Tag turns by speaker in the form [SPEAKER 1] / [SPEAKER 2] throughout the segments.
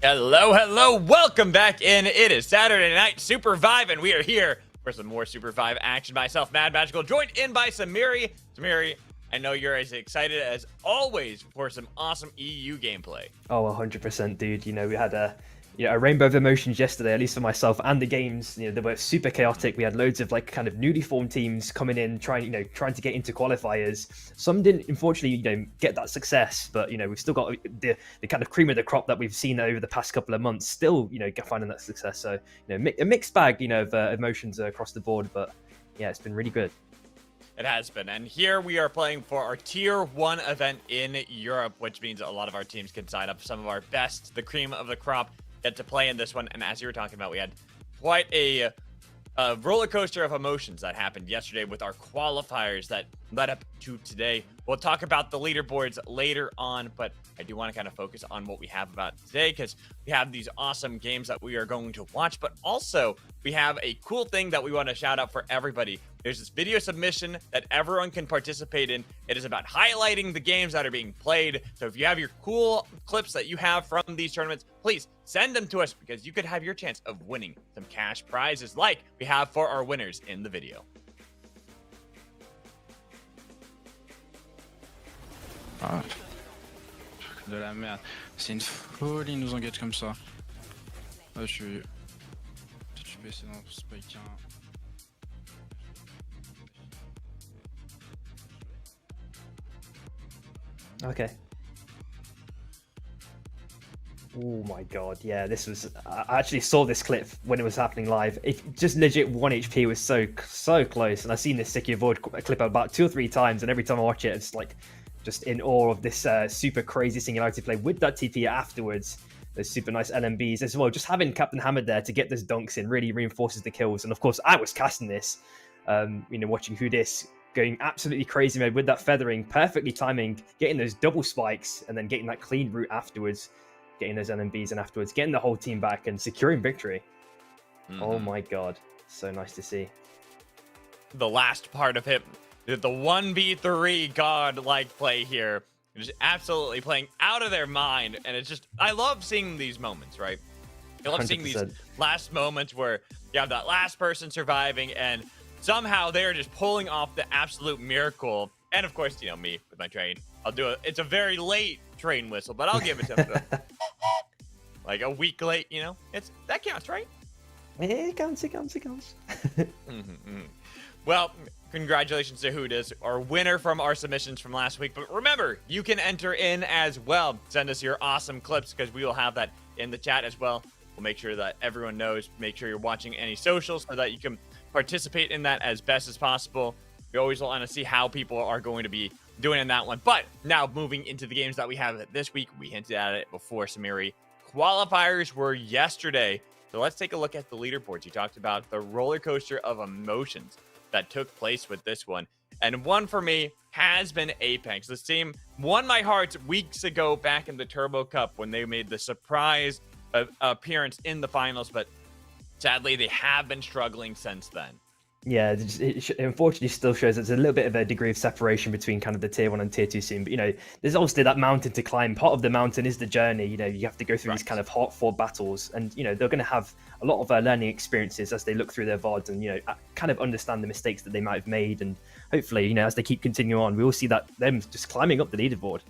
[SPEAKER 1] Hello, welcome back in. It is Saturday night, SUPERVIVE, and we are here for some more SUPERVIVE action. Myself, Mad Magical, joined in by Samiri. Samiri, I know you're as excited as always for some awesome EU gameplay.
[SPEAKER 2] Oh, 100%, dude. You know, we had a rainbow of emotions yesterday, at least for myself and the games. You know, they were super chaotic. We had loads of like kind of newly formed teams coming in, trying to get into qualifiers. Some didn't, unfortunately, get that success. But we've still got the kind of cream of the crop that we've seen over the past couple of months. Still, finding that success. So, a mixed bag, of emotions across the board. But yeah, it's been really good.
[SPEAKER 1] It has been. And here we are playing for our Tier 1 event in Europe, which means a lot of our teams can sign up some of our best, the cream of the crop, get to play in this one. And as you were talking about, we had quite a roller coaster of emotions that happened yesterday with our qualifiers that led up to today. We'll talk about the leaderboards later on, but I do want to kind of focus on what we have about today because we have these awesome games that we are going to watch, but also we have a cool thing that we want to shout out for everybody. There's this video submission that everyone can participate in. It is about highlighting the games that are being played. So if you have your cool clips that you have from these tournaments, please send them to us because you could have your chance of winning some cash prizes like we have for our winners in the video.
[SPEAKER 3] Ah, de la merde. C'est une folie, ils nous engage comme ça. Ah, je vais essayer d'en spike un.
[SPEAKER 2] Okay. Oh my god, yeah, this was... I actually saw this clip when it was happening live. It just legit 1 HP was so close, and I've seen this Sticky Avoid clip about 2 or 3 times, and every time I watch it, it's like just in awe of this super crazy singularity play with that TP afterwards. Those super nice LMBs as well. Just having Captain Hammered there to get those dunks in really reinforces the kills, and of course I was casting this, watching Hudis going absolutely crazy mode with that feathering, perfectly timing, getting those double spikes, and then getting that clean route afterwards, getting those LMBs and afterwards, getting the whole team back and securing victory. Oh my god, so nice to see.
[SPEAKER 1] The last part of him, the 1v3 god-like play here, just absolutely playing out of their mind, and it's just, I love seeing these moments, right? I love 100%. Seeing these last moments where you have that last person surviving and somehow they're just pulling off the absolute miracle. And of course, me with my train, I'll do it. It's a very late train whistle, but I'll give it to them. Like a week late, that counts, right?
[SPEAKER 2] It counts.
[SPEAKER 1] Well, congratulations to Hudis, our winner from our submissions from last week. But remember, you can enter in as well. Send us your awesome clips because we will have that in the chat as well. We'll make sure that everyone knows. Make sure you're watching any socials so that you can participate in that as best as possible. We always want to see how people are going to be doing in that one. But now moving into the games that we have this week, we hinted at it before, Samiri. Qualifiers were yesterday. So let's take a look at the leaderboards. You talked about the roller coaster of emotions that took place with this one. And one for me has been Apex. This team won my heart weeks ago back in the Turbo Cup when they made the surprise appearance in the finals, but sadly they have been struggling since then.
[SPEAKER 2] Yeah, it unfortunately still shows there's a little bit of a degree of separation between kind of the tier 1 and tier 2 scene. But, there's obviously that mountain to climb. Part of the mountain is the journey. You have to go through these kind of hard-fought battles. And, they're going to have a lot of learning experiences as they look through their VODs and, kind of understand the mistakes that they might have made. And hopefully, as they keep continuing on, we will see that them just climbing up the leaderboard.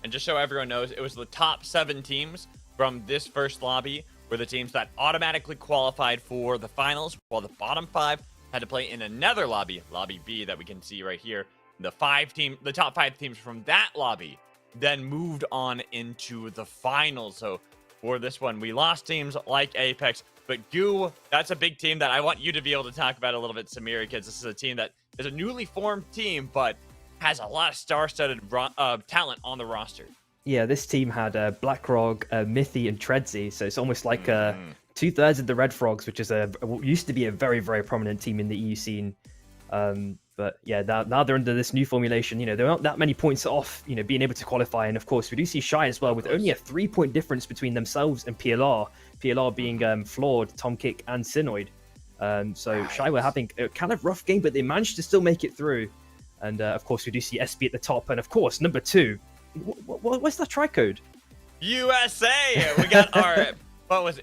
[SPEAKER 1] And just so everyone knows, it was the top 7 teams from this first lobby were the teams that automatically qualified for the finals, while the bottom 5 had to play in another lobby, Lobby B, that we can see right here. The top 5 teams from that lobby then moved on into the finals. So for this one, we lost teams like Apex, but Goo, that's a big team that I want you to be able to talk about a little bit, Samir, because this is a team that is a newly formed team, but has a lot of star-studded talent on the roster.
[SPEAKER 2] Yeah, this team had Blackrog, Mithy, and Treadsy, so it's almost like 2/3 of the Red Frogs, which is used to be a very, very prominent team in the EU scene. But yeah, now they're under this new formulation. There aren't that many points off, being able to qualify. And of course, we do see Shy as well, with only a 3-point difference between themselves and PLR. PLR being Flawed, Tom Kick, and Synoid. So Shy were having a kind of rough game, but they managed to still make it through. And of course, we do see SB at the top, and of course, number 2. What's that tri-code?
[SPEAKER 1] USA! We got our,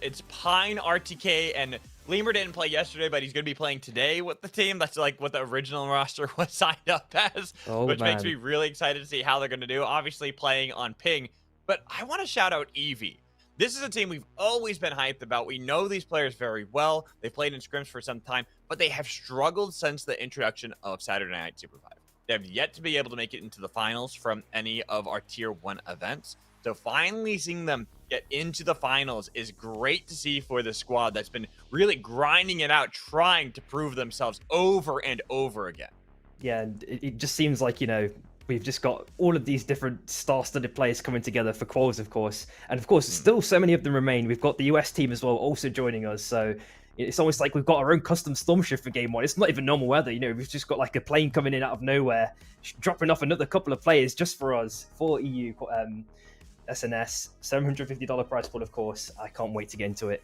[SPEAKER 1] it's Pine, RTK, and Lemur didn't play yesterday, but he's going to be playing today with the team. That's like what the original roster was signed up as, which makes me really excited to see how they're going to do. Obviously playing on ping, but I want to shout out Eevee. This is a team we've always been hyped about. We know these players very well. They've played in scrims for some time, but they have struggled since the introduction of Saturday Night SUPERVIVE. They have yet to be able to make it into the finals from any of our tier 1 events. So finally seeing them get into the finals is great to see for the squad that's been really grinding it out, trying to prove themselves over and over again.
[SPEAKER 2] Yeah, and it just seems like, we've just got all of these different star-studded players coming together for quals, of course. And of course, still so many of them remain. We've got the US team as well also joining us. So it's almost like we've got our own custom storm shift for game 1. It's not even normal weather, we've just got like a plane coming in out of nowhere, dropping off another couple of players just for us, for EU SNS. $750 prize pool, of course. I can't wait to get into it.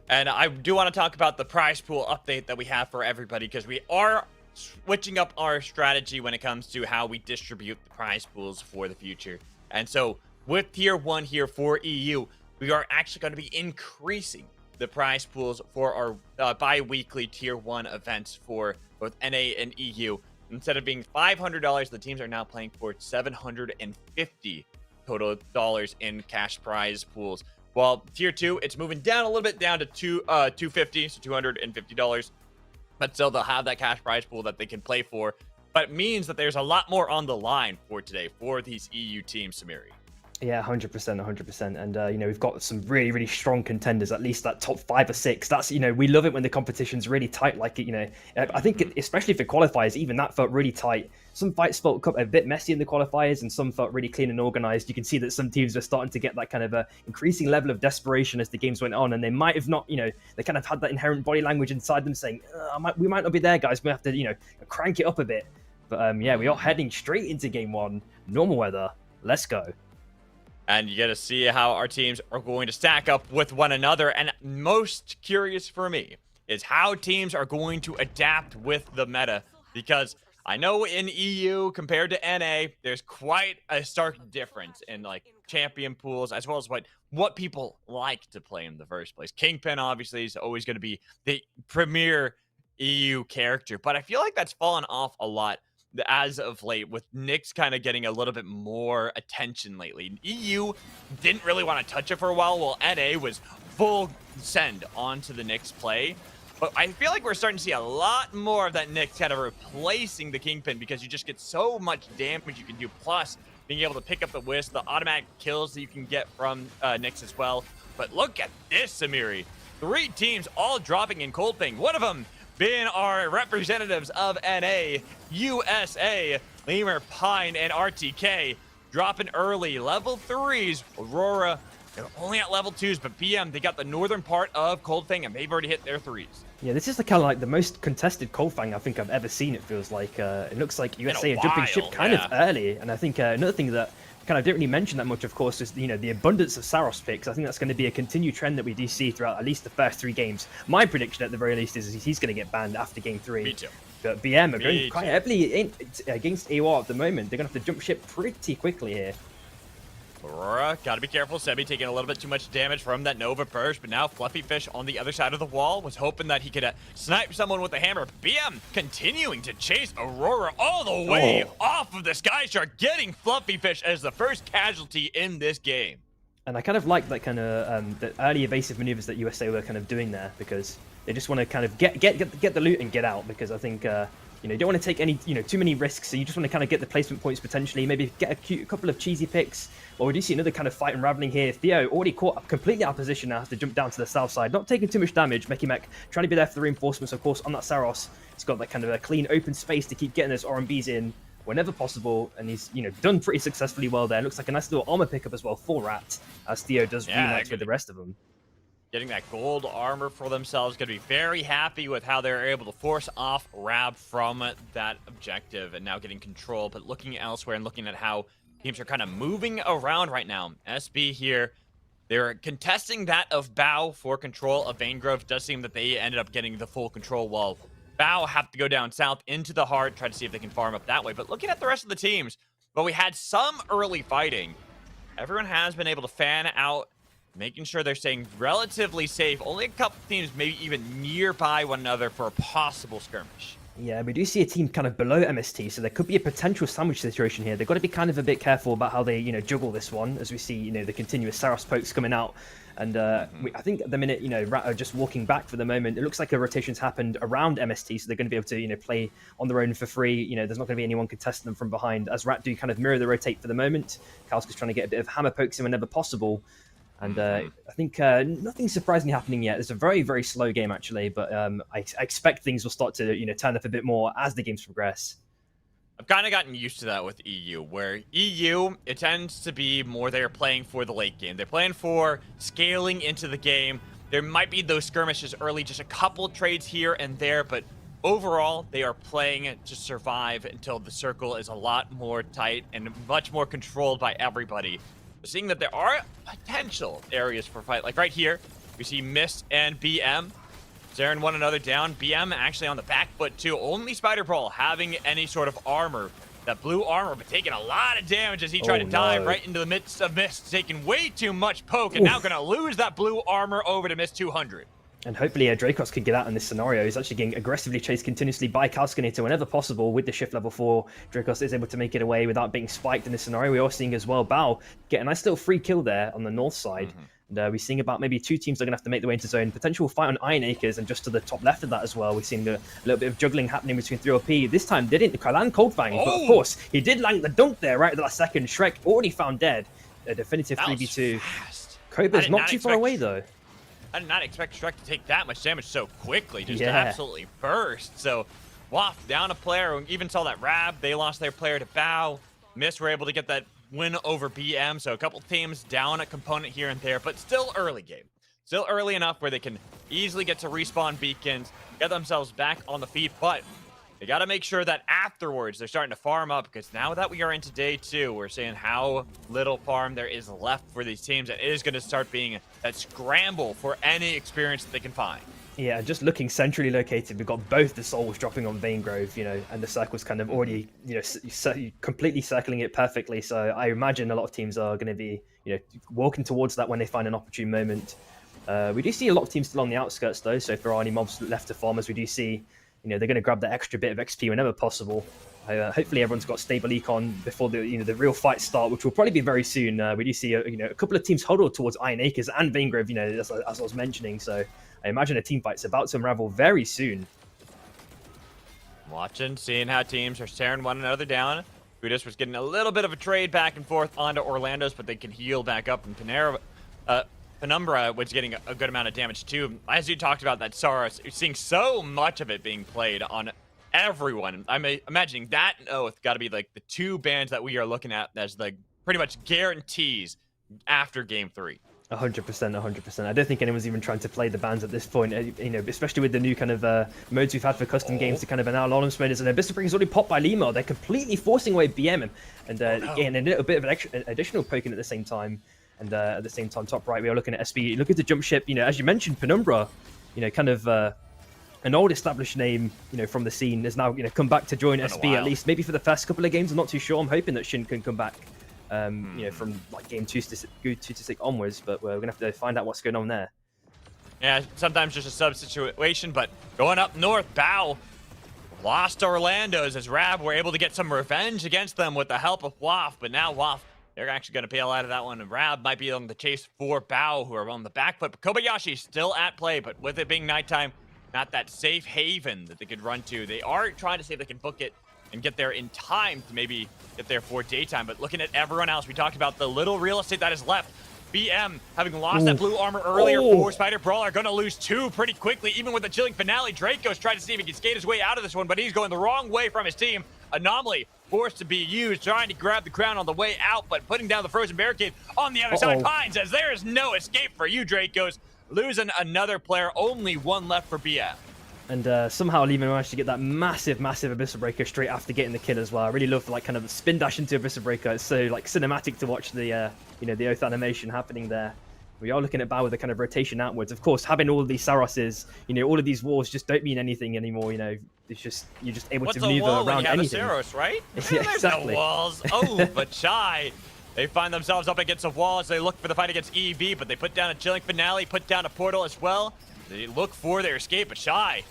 [SPEAKER 1] And I do want to talk about the prize pool update that we have for everybody, because we are switching up our strategy when it comes to how we distribute the prize pools for the future. And so with tier 1 here for EU, we are actually going to be increasing the prize pools for our bi-weekly tier 1 events for both NA and EU. Instead of being $500, the teams are now playing for $750 total dollars in cash prize pools. While tier 2, it's moving down a little bit, down to $250, so $250. But still, they'll have that cash prize pool that they can play for. But it means that there's a lot more on the line for today for these EU teams, Samiri.
[SPEAKER 2] Yeah, 100%, 100%. And, we've got some really, really strong contenders, at least that top 5 or 6. That's, we love it when the competition's really tight like it, I think, especially for qualifiers, even that felt really tight. Some fights felt a bit messy in the qualifiers, and some felt really clean and organized. You can see that some teams are starting to get that kind of a increasing level of desperation as the games went on, and they might have not, they kind of had that inherent body language inside them saying, we might not be there, guys. We have to, crank it up a bit. But, yeah, we are heading straight into game 1. Normal weather. Let's go.
[SPEAKER 1] And you get to see how our teams are going to stack up with one another. And most curious for me is how teams are going to adapt with the meta. Because I know in EU compared to NA, there's quite a stark difference in like champion pools, as well as what people like to play in the first place. Kingpin obviously is always going to be the premier EU character, but I feel like that's fallen off a lot as of late, with Nyx kind of getting a little bit more attention lately. EU didn't really want to touch it for a while NA was full send onto the Nyx play. But I feel like we're starting to see a lot more of that Nyx kind of replacing the Kingpin, because you just get so much damage you can do, plus being able to pick up the Wisp, the automatic kills that you can get from Nyx as well. But look at this, Samiri. 3 teams all dropping in Cold Ping. One of them being our representatives of NA, USA, Lemur, Pine, and RTK, dropping early. Level 3s, Aurora, they're only at level 2s, but PM, they got the northern part of Cold Fang, and they've already hit their 3s.
[SPEAKER 2] Yeah, this is the kind of like the most contested Cold Fang I think I've ever seen, it feels like. It looks like USA are jumping ship kind of early, and I think another thing that kind of didn't really mention that much, of course, is the abundance of Saros picks. I think that's going to be a continued trend that we do see throughout at least the first 3 games. My prediction, at the very least, is he's going to get banned after game 3.
[SPEAKER 1] Me too.
[SPEAKER 2] But BM are going quite heavily against AWR at the moment. They're going to have to jump ship pretty quickly here.
[SPEAKER 1] Aurora, gotta be careful. Sebi taking a little bit too much damage from that Nova Burst, but now Fluffy Fish on the other side of the wall was hoping that he could snipe someone with a hammer. BM continuing to chase Aurora all the way off of the Sky Shark, getting Fluffy Fish as the first casualty in this game.
[SPEAKER 2] And I kind of like that kind of the early evasive maneuvers that USA were kind of doing there, because they just want to kind of get the loot and get out, because I think you don't want to take any too many risks, so you just want to kind of get the placement points potentially, maybe get a couple of cheesy picks. Or we do see another kind of fight unraveling here. Theo already caught up completely out of position now, has to jump down to the south side, not taking too much damage. Mekimek trying to be there for the reinforcements, of course, on that Saros. He's got that kind of a clean open space to keep getting those RMBs in whenever possible, and he's done pretty successfully well there. Looks like a nice little armor pickup as well for Rat, as Theo does rematch with the rest of them.
[SPEAKER 1] Getting that gold armor for themselves, going to be very happy with how they're able to force off Rab from that objective and now getting control. But looking elsewhere and looking at how teams are kind of moving around right now. SB here, they're contesting that of Bao for control of Vanegrove. Does seem that they ended up getting the full control, while Bao have to go down south into the heart, try to see if they can farm up that way. But looking at the rest of the teams, well, we had some early fighting. Everyone has been able to fan out, making sure they're staying relatively safe. Only a couple teams maybe even nearby one another for a possible skirmish.
[SPEAKER 2] Yeah, we do see a team kind of below MST, so there could be a potential sandwich situation here. They've got to be kind of a bit careful about how they, juggle this one, as we see, the continuous Saros pokes coming out. And I think at the minute, Rat are just walking back for the moment. It looks like a rotation's happened around MST, so they're going to be able to, play on their own for free. There's not going to be anyone contesting them from behind, as Rat do kind of mirror the rotate for the moment. Kalska's trying to get a bit of hammer pokes in whenever possible. And I think nothing surprisingly happening yet. It's a very, very slow game, actually, but I expect things will start to, turn up a bit more as the games progress.
[SPEAKER 1] I've kind of gotten used to that with EU, where EU, it tends to be more they're playing for the late game. They're playing for scaling into the game. There might be those skirmishes early, just a couple trades here and there, but overall, they are playing to survive until the circle is a lot more tight and much more controlled by everybody. Seeing that there are potential areas for fight, like right here, we see Mist and BM staring one another down. BM actually on the back foot too. Only Spider Brawl having any sort of armor. That blue armor, but taking a lot of damage as he tried to dive right into the midst of Mist, taking way too much poke, and now gonna lose that blue armor over to Mist 200.
[SPEAKER 2] And hopefully Dracos can get out in this scenario. He's actually getting aggressively chased continuously by Kalskinator whenever possible with the shift level 4. Dracos is able to make it away without being spiked in this scenario. We are seeing as well Bao get a nice little free kill there on the north side. And we're seeing about maybe 2 teams that are going to have to make their way into zone. Potential fight on Iron Acres, and just to the top left of that as well, we're seeing a little bit of juggling happening between 3OP. This time they didn't land Coldfang, but of course he did land the dunk there right at the last second. Shrek already found dead. A definitive 3v2. Cobra's not too far away though.
[SPEAKER 1] I did not expect Shrek to take that much damage so quickly, just absolutely burst. So, waft down a player. Even saw that Rab, they lost their player to Bao. Mist were able to get that win over BM, so a couple teams down a component here and there, but still early game. Still early enough where they can easily get to respawn beacons, get themselves back on the feet, but they got to make sure that afterwards they're starting to farm up, because now that we are into day 2, we're seeing how little farm there is left for these teams, and it is going to start being that scramble for any experience that they can find.
[SPEAKER 2] Yeah, just looking centrally located, we've got both the souls dropping on Vanegrove, and the circle's kind of already, completely circling it perfectly. So I imagine a lot of teams are going to be, walking towards that when they find an opportune moment. We do see a lot of teams still on the outskirts though, so if there are any mobs left to farm, as we do see, they're going to grab that extra bit of XP whenever possible. Hopefully everyone's got stable econ before the the real fights start, which will probably be very soon. We do see a couple of teams huddled towards Iron Acres and Vanegrove, as I was mentioning. So I imagine a team fight's about to unravel very soon.
[SPEAKER 1] Watching, seeing how teams are staring one another down. Budas was getting a little bit of a trade back and forth onto Orlando's, but they can heal back up. And Penumbra was getting a good amount of damage too. As you talked about that Saros, you're seeing so much of it being played on everyone. I'm imagining that and Oath got to be like the 2 bans that we are looking at as the pretty much guarantees after game 3.
[SPEAKER 2] 100%, 100%. I don't think anyone's even trying to play the bans at this point, you know, especially with the new kind of modes we've had for custom games to kind of allow anonymous modes. And Abyss of Breakers already popped by Limo. They're completely forcing away BM and getting a little bit of an additional poking at the same time. And at the same time, top right, we are looking at SB. Look at the jump ship, you know, as you mentioned, Penumbra, you know, kind of an old established name, you know, from the scene has now, you know, come back to join SB at least, maybe for the first couple of games. I'm not too sure. I'm hoping that Shin can come back. You know, from like game 2 to 6 onwards, but we're gonna have to find out what's going on there.
[SPEAKER 1] Yeah, sometimes just a sub situation, but going up north, Bao lost Orlando's as Rab were able to get some revenge against them with the help of Waff, but now Waff, they're actually going to peel out of that one, and Rab might be on the chase for Bao, who are on the back foot. But Kobayashi still at play, but with it being nighttime, not that safe haven that they could run to. They are trying to see if they can book it and get there in time to maybe get there for daytime. But looking at everyone else, we talked about the little real estate that is left. BM, having lost that blue armor earlier for Spider Brawler, going to lose 2 pretty quickly, even with the chilling finale. Draco's trying to see if he can skate his way out of this one, but he's going the wrong way from his team. Anomaly forced to be used, trying to grab the crown on the way out, but putting down the frozen barricade on the other side. Pine says there is no escape for you, Dracos. Losing another player, only 1 left for BM.
[SPEAKER 2] And somehow Lehman managed to get that massive Abyssal Breaker straight after getting the kill as well. I really love like kind of the spin dash into Abyssal Breaker. It's so like cinematic to watch the you know, the Oath animation happening there. We are looking at Bao with a kind of rotation outwards. Of course, having all of these Saroses, you know, all of these walls just don't mean anything anymore. You know, it's just you're just able to maneuver around anything.
[SPEAKER 1] What's a wall when you have a Saros, right?
[SPEAKER 2] Yeah,
[SPEAKER 1] There's
[SPEAKER 2] exactly.
[SPEAKER 1] no walls. Oh, but Chai, they find themselves up against a wall as they look for the fight against EV, but they put down a chilling finale, put down a portal as well. They look for their escape, but Chai,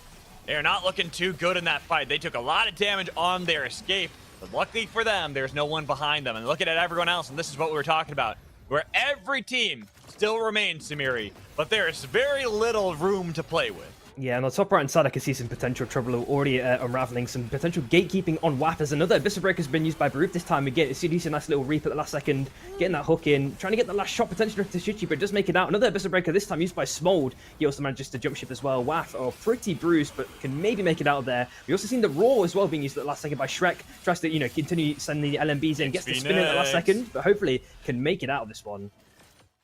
[SPEAKER 1] they are not looking too good in that fight. They took a lot of damage on their escape, but luckily for them, there's no one behind them. And looking at everyone else, and this is what we were talking about, where every team still remains, Samiri, but there is very little room to play with.
[SPEAKER 2] Yeah, on the top right-hand side, I can see some potential trouble already unraveling. Some potential gatekeeping on WAP as another Abyssal Breaker has been used by Baroof this time. We get a nice little reap at the last second, getting that hook in, trying to get the last shot potentially to Shichi, but does make it out. Another Abyssal Breaker, this time used by Smold. He also manages to jump ship as well. WAF are pretty bruised, but can maybe make it out of there. We also seen the Roar as well being used at the last second by Shrek. Tries to, you know, continue sending the LMBs in, gets the spin in at the last second, but hopefully can make it out of this one.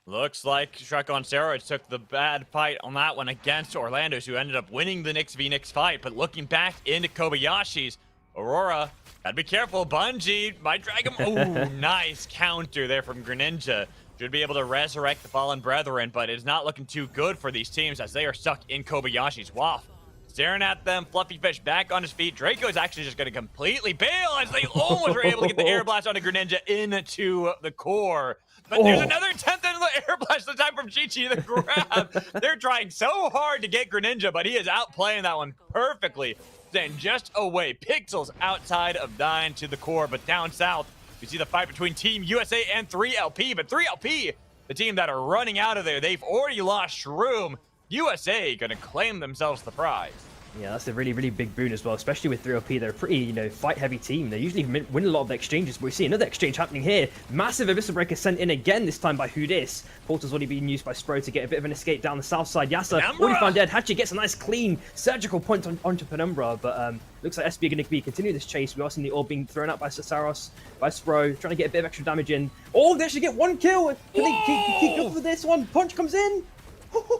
[SPEAKER 1] Looks like Shrek on steroids took the bad fight on that one against Orlando's, who ended up winning the Nyx v Nyx fight. But looking back into Kobayashi's, Aurora, gotta be careful. Bungie might drag him. Oh, nice counter there from Greninja. Should be able to resurrect the fallen brethren, but it's not looking too good for these teams as they are stuck in Kobayashi's waff. Staring at them, Fluffy Fish back on his feet. Draco is actually just going to completely bail as they almost were able to get the air blast onto Greninja into the core. But there's another attempt into the air blast, this time from Chi-Chi, the grab. They're trying so hard to get Greninja, but he is outplaying that one perfectly. Staying just away. Pixels outside of 9 to the core, but down south, we see the fight between Team USA and 3LP. But 3LP, the team that are running out of there, they've already lost Shroom. USA gonna claim themselves the prize.
[SPEAKER 2] Yeah, that's a really, really big boon as well, especially with 3LP. They're a pretty, you know, fight-heavy team. They usually win a lot of the exchanges, but we see another exchange happening here. Massive Abyssal Breaker sent in again, this time by Hudis. Portal's already being used by Spro to get a bit of an escape down the south side. Yasa already found dead. Hachi gets a nice, clean, surgical point onto Penumbra, but looks like SB are going to be continuing this chase. We are seeing the orb being thrown out by Saros, by Spro, trying to get a bit of extra damage in. Oh, they actually get 1 kill! Can they keep going for this one? Punch comes in!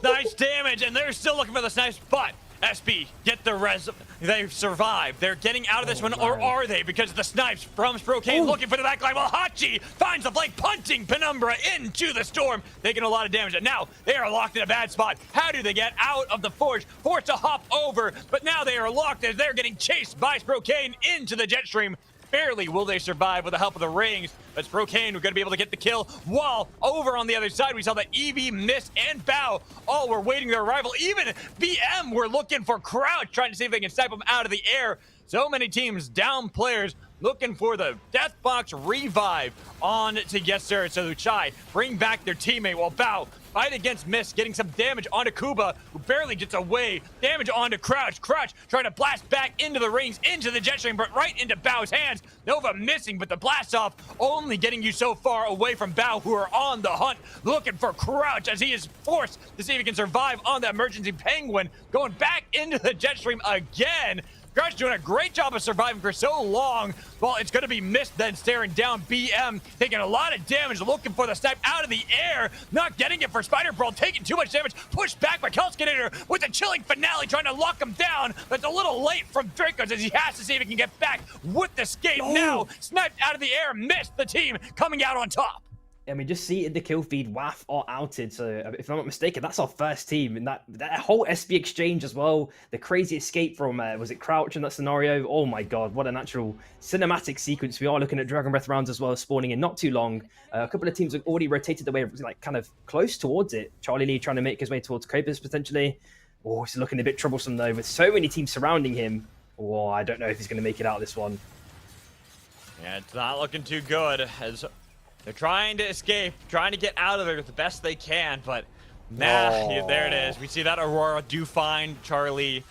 [SPEAKER 1] Nice damage, and they're still looking for the snipes, but SB get the res. They've survived. They're getting out of this one, or are they? Because the snipes from Sprokane looking for the backline. Well, Hachi finds the flank, punting Penumbra into the storm, taking a lot of damage. And now they are locked in a bad spot. How do they get out of the forge? Forced to hop over, but now they are locked as they're getting chased by Sprokane into the jet stream. Barely will they survive with the help of the rings, but Sprokane were going to be able to get the kill. While over on the other side, we saw that EV, Mist, and Bao all were waiting their arrival. Even BM were looking for Crouch, trying to see if they can snipe them out of the air. So many teams down players looking for the Deathbox revive on to Yeser. So Chai bring back their teammate while Bao fight against Mist, getting some damage onto Kuba, who barely gets away. Damage onto Crouch. Crouch trying to blast back into the rings, into the jet stream, but right into Bao's hands. Nova missing, but the blast off only getting you so far away from Bao, who are on the hunt, looking for Crouch as he is forced to see if he can survive on that emergency penguin. Going back into the jet stream again. Crush doing a great job of surviving for so long. Well, it's going to be Mist then staring down BM, taking a lot of damage, looking for the snipe out of the air. Not getting it for Spider Brawl, taking too much damage. Pushed back by Kelskinator with a chilling finale, trying to lock him down. But it's a little late from Dracos as he has to see if he can get back with the escape. Now, sniped out of the air, Mist the team coming out on top.
[SPEAKER 2] I mean, just see in the kill feed, WAF are outed. So if I'm not mistaken, that's our first team. And that whole SB exchange as well, the crazy escape from, was it Crouch in that scenario? Oh my God, what an actual cinematic sequence. We are looking at Dragon Breath rounds as well, spawning in not too long. A couple of teams have already rotated their way, like kind of close towards it. Charlie Lee trying to make his way towards Cobras potentially. Oh, he's looking a bit troublesome though, with so many teams surrounding him. Oh, I don't know if he's going to make it out of this one.
[SPEAKER 1] Yeah, it's not looking too good as they're trying to escape, trying to get out of there the best they can, but there it is. We see that Aurora do find Charlie.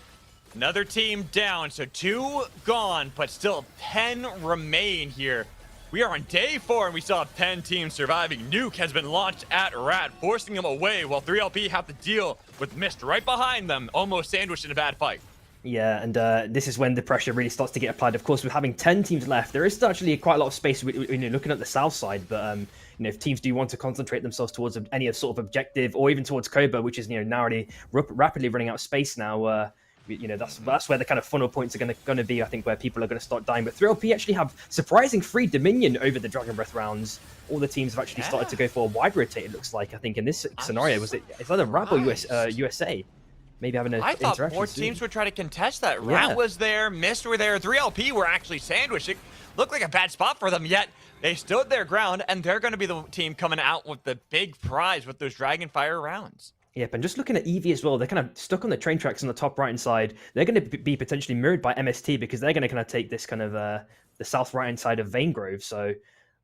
[SPEAKER 1] Another team down, so 2 gone, but still 10 remain here. We are on day 4, and we still have 10 teams surviving. Nuke has been launched at Rat, forcing them away, while 3LP have to deal with Mist right behind them, almost sandwiched in a bad fight.
[SPEAKER 2] Yeah, and this is when the pressure really starts to get applied. Of course, with having 10 teams left, there is still actually quite a lot of space looking at the south side. But if teams do want to concentrate themselves towards any sort of objective, or even towards Koba, which is now already rapidly running out of space now. That's where the kind of funnel points are going to be. I think where people are going to start dying. But 3LP actually have surprising free dominion over the Dragon Breath rounds. All the teams have actually started to go for a wide rotate. It looks like I think in this scenario it's either Rab or USA. Maybe having
[SPEAKER 1] I thought more teams would try to contest that. Rat was there, Mist were there, 3LP were actually sandwiched. It looked like a bad spot for them, yet they stood their ground, and they're going to be the team coming out with the big prize with those Dragonfire rounds.
[SPEAKER 2] Yep, and just looking at EV as well, they're kind of stuck on the train tracks on the top right-hand side. They're going to be potentially mirrored by MST because they're going to kind of take this kind of the south right-hand side of Vane Grove. So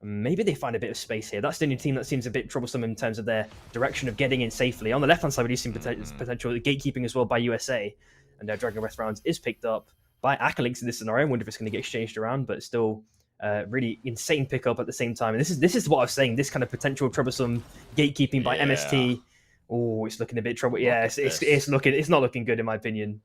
[SPEAKER 2] maybe they find a bit of space here. That's the only team that seems a bit troublesome in terms of their direction of getting in safely. On the left-hand side, we do see potential gatekeeping as well by USA. And their Dragon Breath rounds is picked up by Akalinks in this scenario. I wonder if it's going to get exchanged around, but still really insane pickup at the same time. And this is what I was saying, this kind of potential troublesome gatekeeping by MST. Oh, it's looking a bit trouble. Yeah, it's not looking good in my opinion.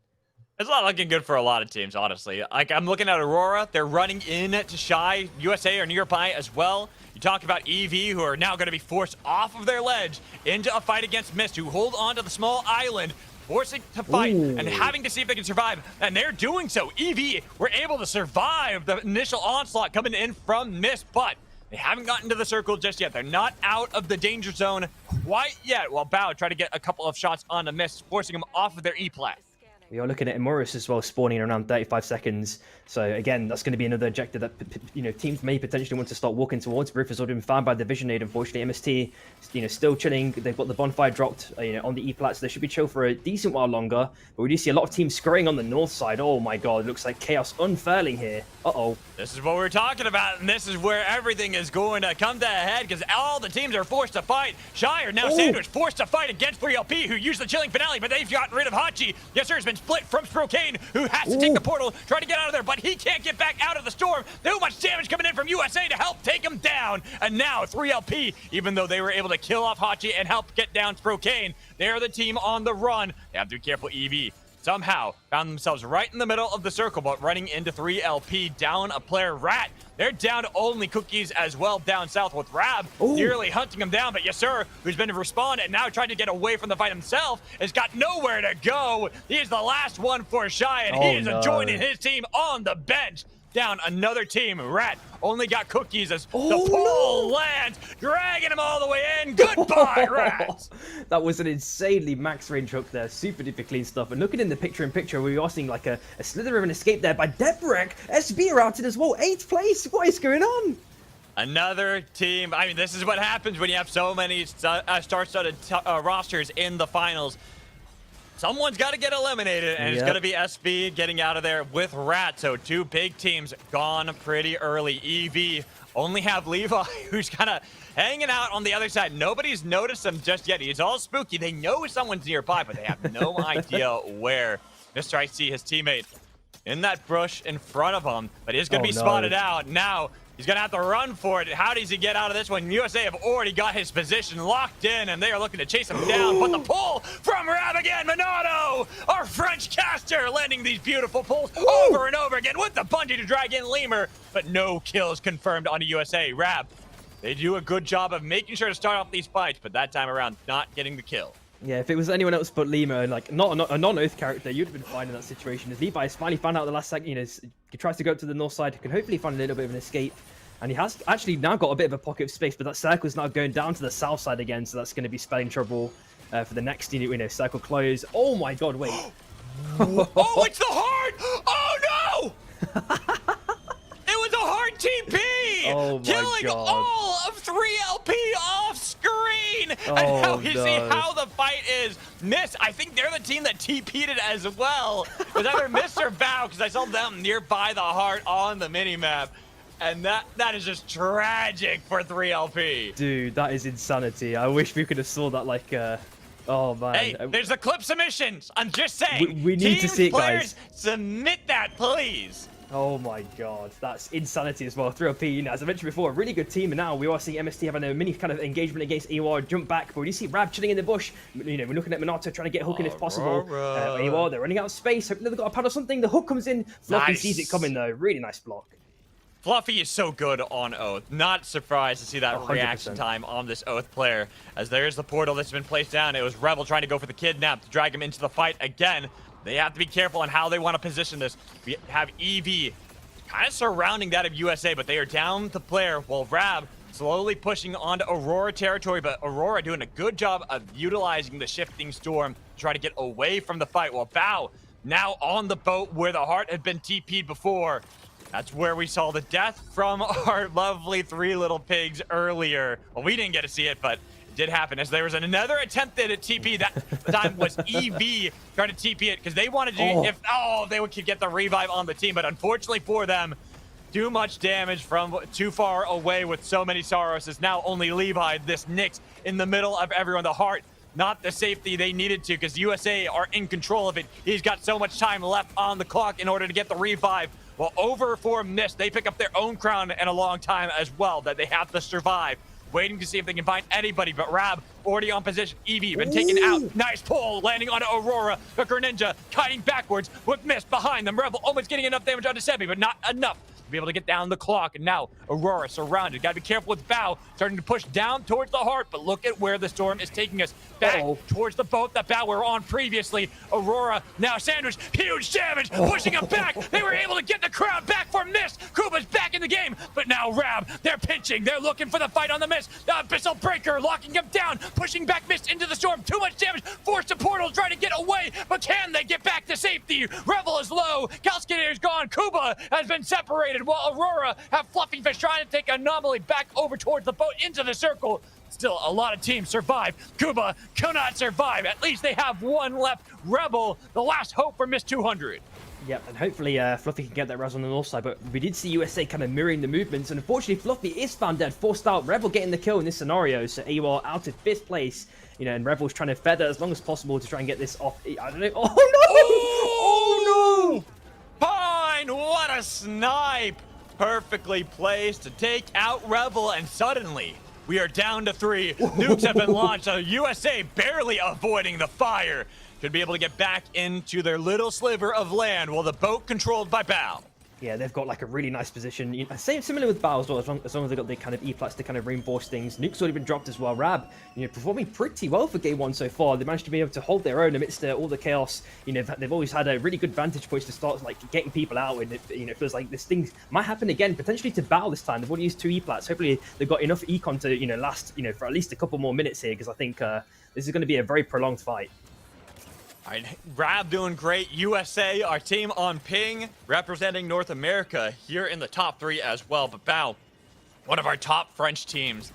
[SPEAKER 1] It's not looking good for a lot of teams, honestly. Like, I'm looking at Aurora. They're running in to Shy. USA are nearby as well. You talk about EV, who are now going to be forced off of their ledge into a fight against Mist, who hold on to the small island, forcing to fight and having to see if they can survive. And they're doing so. EV were able to survive the initial onslaught coming in from Mist, but they haven't gotten to the circle just yet. They're not out of the danger zone quite yet, while Bao tried to get a couple of shots on the Mist, forcing them off of their E-plat.
[SPEAKER 2] We are looking at Immorus as well, spawning in around 35 seconds. So again, that's going to be another objective that teams may potentially want to start walking towards. Roof has already been found by the Visionade. Unfortunately, MST, still chilling. They've got the bonfire dropped, on the E-plat, so they should be chill for a decent while longer. But we do see a lot of teams scurrying on the north side. Oh my God, it looks like chaos unfurling here. Uh-oh.
[SPEAKER 1] This is what we're talking about, and this is where everything is going to come to a head, because all the teams are forced to fight. Shire now sandwiched, forced to fight against 3LP, who used the chilling finale, but they've gotten rid of Hachi. Yes, sir, has been split from Sprokane, who has to take the portal, try to get out of there, but he can't get back out of the storm. Too much damage coming in from USA to help take him down. And now 3LP, even though they were able to kill off Hachi and help get down Sprokane, they're the team on the run. They have to be careful. EV somehow found themselves right in the middle of the circle, but running into 3LP, down a player. Rat, they're down to only Cookies as well down south, with Rab nearly hunting him down. But yes, sir, who's been to respond and now trying to get away from the fight himself, has got nowhere to go. He is the last one for Shy, and he is joining his team on the bench. Down another team. Rat only got Cookies as the pole lands, dragging him all the way in. Goodbye, Rat.
[SPEAKER 2] That was an insanely max range hook there. Super duper clean stuff. And looking in the picture-in-picture, we are seeing like a slither of an escape there by Debrek. SB routed as well. 8th place. What is going on?
[SPEAKER 1] Another team. I mean, this is what happens when you have so many star-studded rosters in the finals. Someone's got to get eliminated, and it's going to be SB getting out of there with Rat. So 2 big teams gone pretty early. EV only have Levi, who's kind of hanging out on the other side. Nobody's noticed him just yet. He's all spooky. They know someone's nearby, but they have no idea where. Mr. I see his teammate in that bush in front of him, but he's going to be spotted out. Now he's going to have to run for it. How does he get out of this one? USA have already got his position locked in, and they are looking to chase him down. But the pull from Rab again. Minato, our French cast Mister landing these beautiful pulls over and over again with the bungee to drag in Lemur, but no kills confirmed on the USA. Rab, they do a good job of making sure to start off these fights, but that time around, not getting the kill.
[SPEAKER 2] Yeah, if it was anyone else but Lima, and like not a non-Oath character, you'd have been fine in that situation. As Levi's finally found out at the last second, he tries to go up to the north side, can hopefully find a little bit of an escape. And he has actually now got a bit of a pocket of space, but that circle's now going down to the south side again, so that's going to be spelling trouble for the next circle close. Oh my god, wait.
[SPEAKER 1] Oh, it's the heart! Oh no! It was a hard TP!
[SPEAKER 2] Oh my
[SPEAKER 1] killing
[SPEAKER 2] god.
[SPEAKER 1] all of 3LP off screen!
[SPEAKER 2] Oh,
[SPEAKER 1] and now you
[SPEAKER 2] no.
[SPEAKER 1] see how the fight is. Miss, I think they're the team that TP'd it as well. It was either Miss or Bow, because I saw them nearby the heart on the minimap. And that is just tragic for 3LP.
[SPEAKER 2] Dude, that is insanity. I wish we could have saw that like oh man.
[SPEAKER 1] Hey, there's the clip submissions. I'm just saying.
[SPEAKER 2] We need to see it,
[SPEAKER 1] players,
[SPEAKER 2] guys.
[SPEAKER 1] submit that, please.
[SPEAKER 2] Oh my god, that's insanity as well. 3LP, as I mentioned before, a really good team, and now we are seeing MST having a mini kind of engagement against EWAR, jump back, but we do see Rab chilling in the bush. We're looking at Minato trying to get hook in if possible. EWAR, they're running out of space, hopefully they've got a pad or something. The hook comes in, Fluffy sees it coming though, really nice block.
[SPEAKER 1] Fluffy is so good on Oath. Not surprised to see that
[SPEAKER 2] 100%.
[SPEAKER 1] reaction time on this Oath player. As there's the portal that's been placed down. It was Rebel trying to go for the kidnap to drag him into the fight again. They have to be careful on how they want to position this. We have EV kind of surrounding that of USA, but they are down the player while Rab slowly pushing onto Aurora territory, but Aurora doing a good job of utilizing the shifting storm to try to get away from the fight, while Bao now on the boat where the heart had been TP'd before. That's where we saw the death from our lovely three little pigs earlier. Well, we didn't get to see it, but it did happen as there was another attempted at TP. That time was EV trying to TP it because they wanted to, they could get the revive on the team, but unfortunately for them, too much damage from too far away with so many Saros is now only Levi, this Nyx in the middle of everyone. The heart, not the safety they needed to because USA are in control of it. He's got so much time left on the clock in order to get the revive. Well, over for Mist, they pick up their own crown in a long time as well that they have to survive. Waiting to see if they can find anybody, but Rab already on position. Eevee been taken out. Nice pull, landing onto Aurora. Hooker Ninja kiting backwards with Mist behind them. Rebel almost getting enough damage onto Sebi, but not enough to be able to get down the clock. And now Aurora surrounded. Gotta be careful with Bao, starting to push down towards the heart, but look at where the storm is taking us. Back towards the boat that Bao were on previously. Aurora now sandwiched, huge damage, pushing him back. They were able to get the crowd back for Mist. Kuba's back in the game, but now Rab, they're pinching. They're looking for the fight on the Mist. The Abyssal Breaker locking him down, pushing back Mist into the storm. Too much damage, forced to portal, trying to get away, but can they get back to safety? Revel is low, Calculator's gone, Kuba has been separated, while Aurora have Fluffy Fish trying to take Anomaly back over towards the boat into the circle. Still, a lot of teams survive. Kuba cannot survive. At least they have one left. Rebel, the last hope for Miss 200.
[SPEAKER 2] Yep, and hopefully Fluffy can get that res on the north side, but we did see USA kind of mirroring the movements, and unfortunately Fluffy is found dead, forced out. Rebel getting the kill in this scenario, so AWAR out of 5th place, and Rebel's trying to feather as long as possible to try and get this off. I don't know. Oh no! Oh no!
[SPEAKER 1] Pine, what a snipe! Perfectly placed to take out Rebel, and suddenly we are down to 3. Nukes have been launched. So USA barely avoiding the fire. Should be able to get back into their little sliver of land while the boat controlled by Bao.
[SPEAKER 2] Yeah, they've got like a really nice position. Similar with Bao as well, as long as they've got the kind of E-plats to kind of reinforce things. Nuke's already been dropped as well. Rab, performing pretty well for game 1 so far. They managed to be able to hold their own amidst all the chaos. They've always had a really good vantage point to start like getting people out, and it feels like this thing might happen again, potentially to Bao this time. They've already used 2 E-plats. Hopefully they've got enough econ to last for at least a couple more minutes here, because I think this is going to be a very prolonged fight.
[SPEAKER 1] All right, Rab doing great. USA, our team on ping, representing North America here in the top 3 as well. But Bao, one of our top French teams,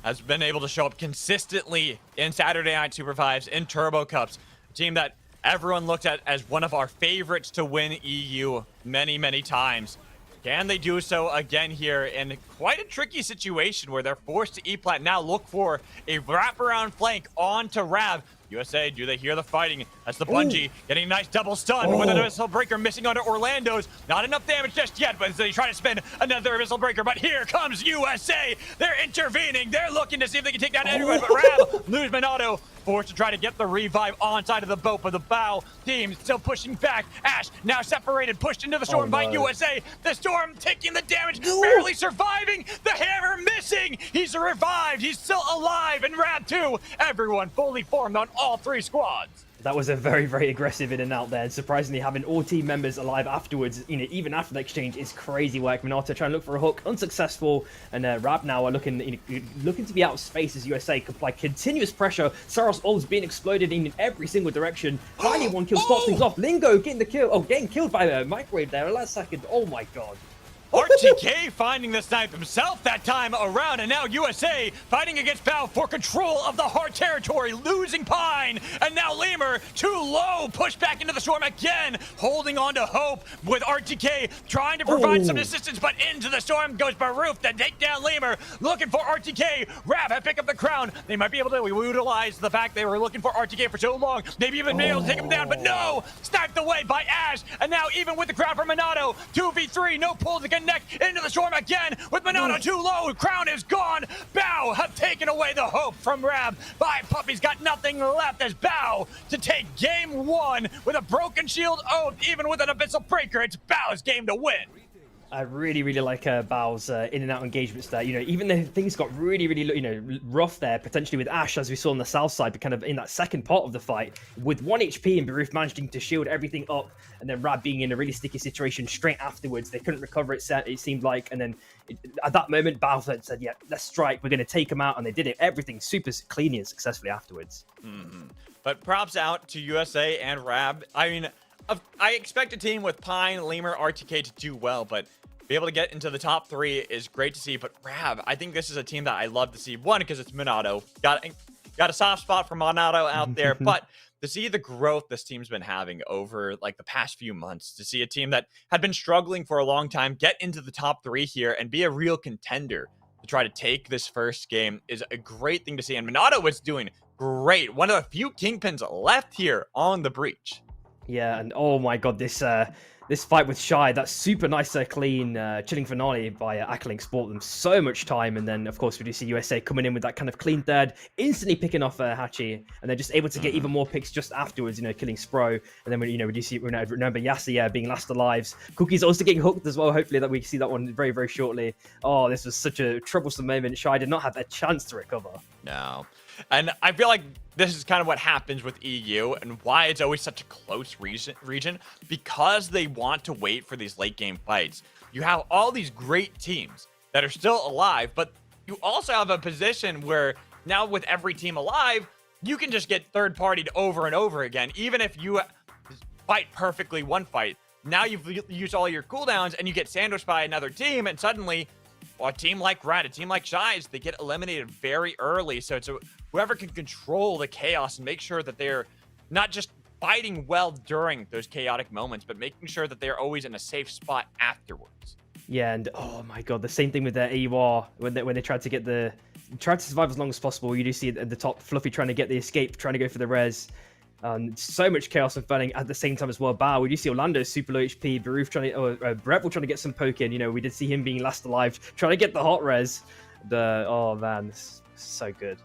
[SPEAKER 1] has been able to show up consistently in Saturday Night SUPERVIVEs, in Turbo Cups. A team that everyone looked at as one of our favorites to win EU many, many times. Can they do so again here in quite a tricky situation where they're forced to E-plat? Now look for a wraparound flank onto Rab. USA, do they hear the fighting? That's the bungee getting a nice double stun with an Abyssal Breaker missing onto Orlando's. Not enough damage just yet, but they try to spin another Abyssal Breaker. But here comes USA. They're intervening. They're looking to see if they can take down everyone. But Rab lose Minato. forced to try to get the revive onside of the boat, but the Bao team still pushing back. Ash now separated, pushed into the storm by USA. The storm taking the damage, barely surviving. The hammer missing. He's revived. He's still alive. And Rad 2, everyone fully formed on all 3 squads.
[SPEAKER 2] That was a very, very aggressive in and out there. And surprisingly, having all team members alive afterwards, you know, even after the exchange, is crazy work. Minato trying to look for a hook, unsuccessful. And Rab now are looking to be out of space as USA apply continuous pressure. Saros ult's being exploded in every single direction. Finally, one kill spots things off. Lingo getting the kill. Oh, getting killed by a microwave there. Last second. Oh my god.
[SPEAKER 1] RTK finding the snipe himself that time around, and now USA fighting against Bao for control of the hard territory, losing Pine, and now Lemur too low, pushed back into the storm again, holding on to hope with RTK trying to provide some assistance, but into the storm goes Baroof to take down Lemur, looking for RTK. Rab have picked up the crown. They might be able to utilize the fact they were looking for RTK for so long, maybe even be able to take him down, but no, sniped away by Ash, and now even with the crown for Minato, 2v3, no pull to connect into the storm again with Minato too low. Crown is gone. Bao have taken away the hope from Rab. Five Puppies got nothing left as Bao to take game 1 with a broken shield oath, even with an abyssal breaker. It's Bao's game to win.
[SPEAKER 2] I really, really like Bao's in and out engagements there. You know, even though things got really, really, you know, rough there, potentially with Ash, as we saw on the south side, but kind of in that second part of the fight, with 1 HP and Baroof managing to shield everything up, and then Rab being in a really sticky situation straight afterwards. They couldn't recover it seemed like, and then at that moment, Bao said, yeah, let's strike. We're going to take him out, and they did it. Everything super cleanly and successfully afterwards.
[SPEAKER 1] But props out to USA and Rab. I mean, I expect a team with Pine, Lemur, RTK to do well, but be able to get into the top 3 is great to see. But Rab, I think this is a team that I love to see. One, because it's Minato. Got a soft spot for Minato out there, but to see the growth this team's been having over like the past few months, to see a team that had been struggling for a long time get into the top 3 here and be a real contender to try to take this first game is a great thing to see. And Minato was doing great. One of the few kingpins left here on the breach.
[SPEAKER 2] Yeah, and oh my god, this fight with Shy, that super nice, clean, chilling finale by Acklink bought them so much time. And then, of course, we do see USA coming in with that kind of clean third, instantly picking off Hachi, and they're just able to get even more picks just afterwards, you know, killing Spro. And then, we do see, remember Yassi being last alive. Cookie's also getting hooked as well. Hopefully that we can see that one very, very shortly. Oh, this was such a troublesome moment. Shy did not have a chance to recover.
[SPEAKER 1] No. And I feel like this is kind of what happens with EU and why it's always such a close region, because they want to wait for these late game fights. You have all these great teams that are still alive, but you also have a position where now with every team alive, you can just get third partied over and over again. Even if you fight perfectly one fight, now you've used all your cooldowns and you get sandwiched by another team, and suddenly a team like Rat, a team like Shies, they get eliminated very early. So it's whoever can control the chaos and make sure that they're not just fighting well during those chaotic moments, but making sure that they're always in a safe spot afterwards.
[SPEAKER 2] Yeah, and oh my god, the same thing with their AUR when they tried to survive as long as possible. You do see at the top Fluffy trying to get the escape, trying to go for the res. So much chaos and funning at the same time as well. Bao, we do see Orlando super low HP, Baroof Brett trying to get some poke in. You know, we did see him being last alive, trying to get the hot res. Oh man, this is so good.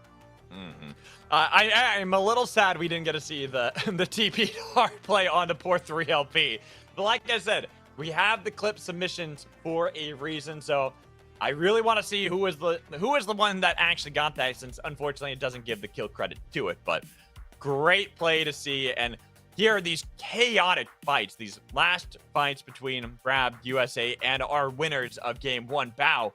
[SPEAKER 1] I'm a little sad we didn't get to see the TP hard play onto poor 3LP. But like I said, we have the clip submissions for a reason. So I really want to see who is the one that actually got that, since unfortunately it doesn't give the kill credit to it. But great play to see. And here are these chaotic fights, these last fights between Brab, USA, and our winners of game 1, Bao,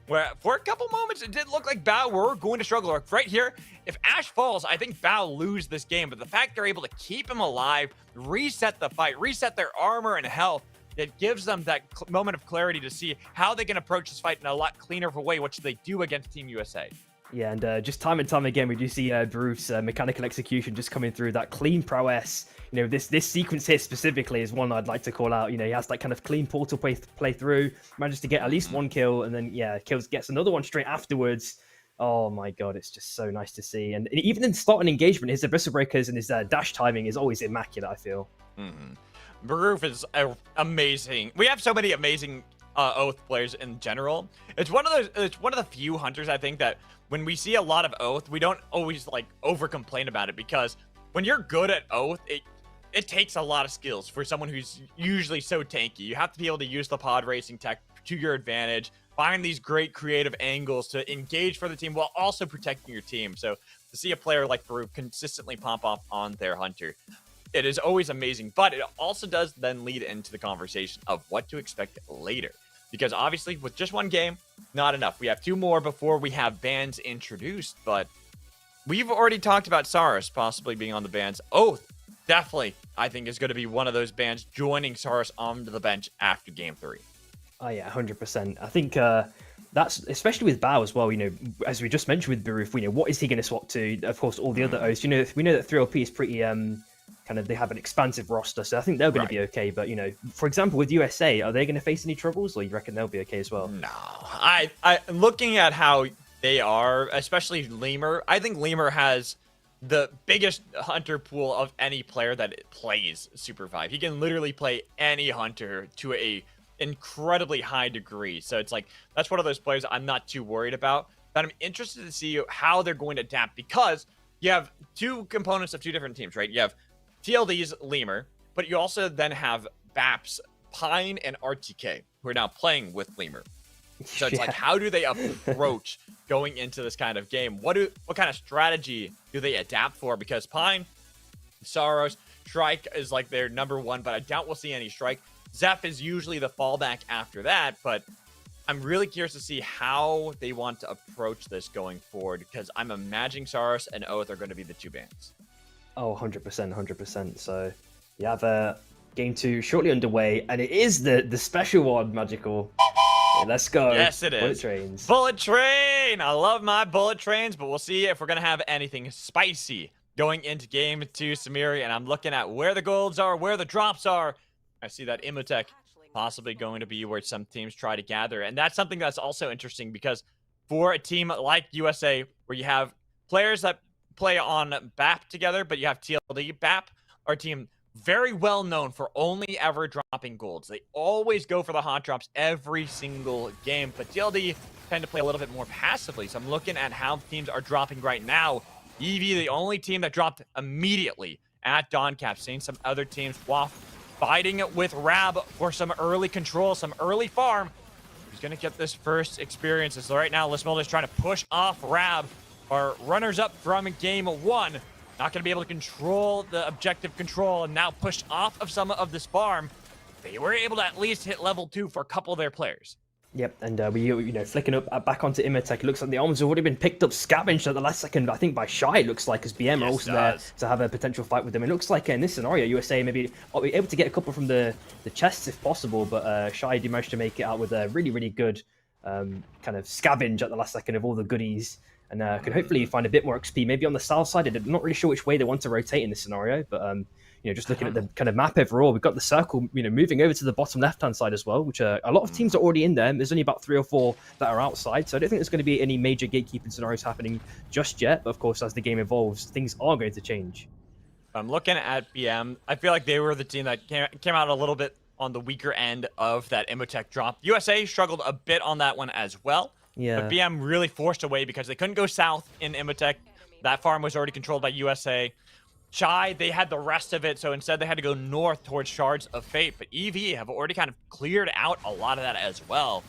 [SPEAKER 1] where for a couple moments it did look like Bao were going to struggle. Right here, if Ash falls, I think Bao lose this game. But the fact they're able to keep him alive, reset the fight, reset their armor and health, it gives them that moment of clarity to see how they can approach this fight in a lot cleaner of a way, which they do against Team USA.
[SPEAKER 2] Yeah, and just time and time again, we do see Baroof's mechanical execution just coming through, that clean prowess. You know, this sequence here specifically is one I'd like to call out. You know, he has that kind of clean portal play through, manages to get at least one kill, and then, yeah, gets another one straight afterwards. Oh my god, it's just so nice to see. And even in start an engagement, his abyssal breakers and his dash timing is always immaculate, I feel.
[SPEAKER 1] Baroof is amazing. We have so many amazing Oath players in general. It's one of the few hunters I think that when we see a lot of Oath, we don't always like over complain about it, because when you're good at Oath, it takes a lot of skills for someone who's usually so tanky. You have to be able to use the pod racing tech to your advantage, find these great creative angles to engage for the team while also protecting your team. So to see a player like Farouk consistently pop off on their hunter, it is always amazing. But it also does then lead into the conversation of what to expect later. Because obviously with just one game, not enough. We have 2 more before we have bans introduced. But we've already talked about Saurus possibly being on the bans. Oath definitely, I think, is going to be one of those bans joining Saurus onto the bench after game 3.
[SPEAKER 2] Oh yeah, 100%. I think that's especially with Bao as well. You know, as we just mentioned with Baruf, you know, what is he going to swap to? Of course, all the other O's. You know, we know that 3LP is pretty kind of, they have an expansive roster, so I think they're going to be okay. But you know, for example, with USA, are they going to face any troubles, or you reckon they'll be okay as well?
[SPEAKER 1] No, I looking at how they are, especially Lemur. I think Lemur has the biggest hunter pool of any player that plays SUPERVIVE. He can literally play any hunter to a incredibly high degree. So it's like, that's one of those players I'm not too worried about. But I'm interested to see how they're going to adapt, because you have 2 components of 2 different teams, right? You have TLD's Lemur, but you also then have BAP's Pine and RTK, who are now playing with Lemur. So it's like, how do they approach going into this kind of game? What kind of strategy do they adapt for? Because Pine, Saros, Strike is like their #1, but I doubt we'll see any Strike. Zeph is usually the fallback after that, but I'm really curious to see how they want to approach this going forward, because I'm imagining Saros and Oath are going to be the 2 bans.
[SPEAKER 2] Oh, 100%, 100%. So you have game 2 shortly underway, and it is the special one, Magical. Let's go.
[SPEAKER 1] Yes, it is.
[SPEAKER 2] Bullet trains.
[SPEAKER 1] Bullet train! I love my bullet trains, but we'll see if we're going to have anything spicy going into game 2, Samiri. And I'm looking at where the golds are, where the drops are. I see that Imotech possibly going to be where some teams try to gather. And that's something that's also interesting, because for a team like USA, where you have players that play on BAP together, but you have TLD, BAP, our team very well known for only ever dropping golds. They always go for the hot drops every single game, but TLD tend to play a little bit more passively. So I'm looking at how teams are dropping right now. EV, the only team that dropped immediately at Dawncap, seeing some other teams fighting with Rab for some early control, some early farm. He's going to get this first experience. So right now, Lismilda is trying to push off Rab, our runners-up from game 1. Not going to be able to control the objective control, and now pushed off of some of this farm. They were able to at least hit level 2 for a couple of their players.
[SPEAKER 2] Yep, and we, you know, flicking up back onto Imotech. It looks like the arms have already been picked up, scavenged at the last second, I think by Shy, it looks like, as BM are also there to have a potential fight with them. It looks like in this scenario, USA maybe able to get a couple from the chests if possible, but Shy did manage to make it out with a really, really good kind of scavenge at the last second of all the goodies, and could hopefully find a bit more XP, maybe on the south side. I'm not really sure which way they want to rotate in this scenario, but you know, just looking at the kind of map overall, we've got the circle, you know, moving over to the bottom left-hand side as well, which a lot of teams are already in there. There's only about 3 or 4 that are outside, so I don't think there's going to be any major gatekeeping scenarios happening just yet. But of course, as the game evolves, things are going to change.
[SPEAKER 1] I'm looking at BM. I feel like they were the team that came out a little bit on the weaker end of that Imotech drop. USA struggled a bit on that one as well.
[SPEAKER 2] Yeah.
[SPEAKER 1] But BM really forced away because they couldn't go south in Imotech. That farm was already controlled by USA. Shy, they had the rest of it, so instead they had to go north towards Shards of Fate. But EV have already kind of cleared out a lot of that as well.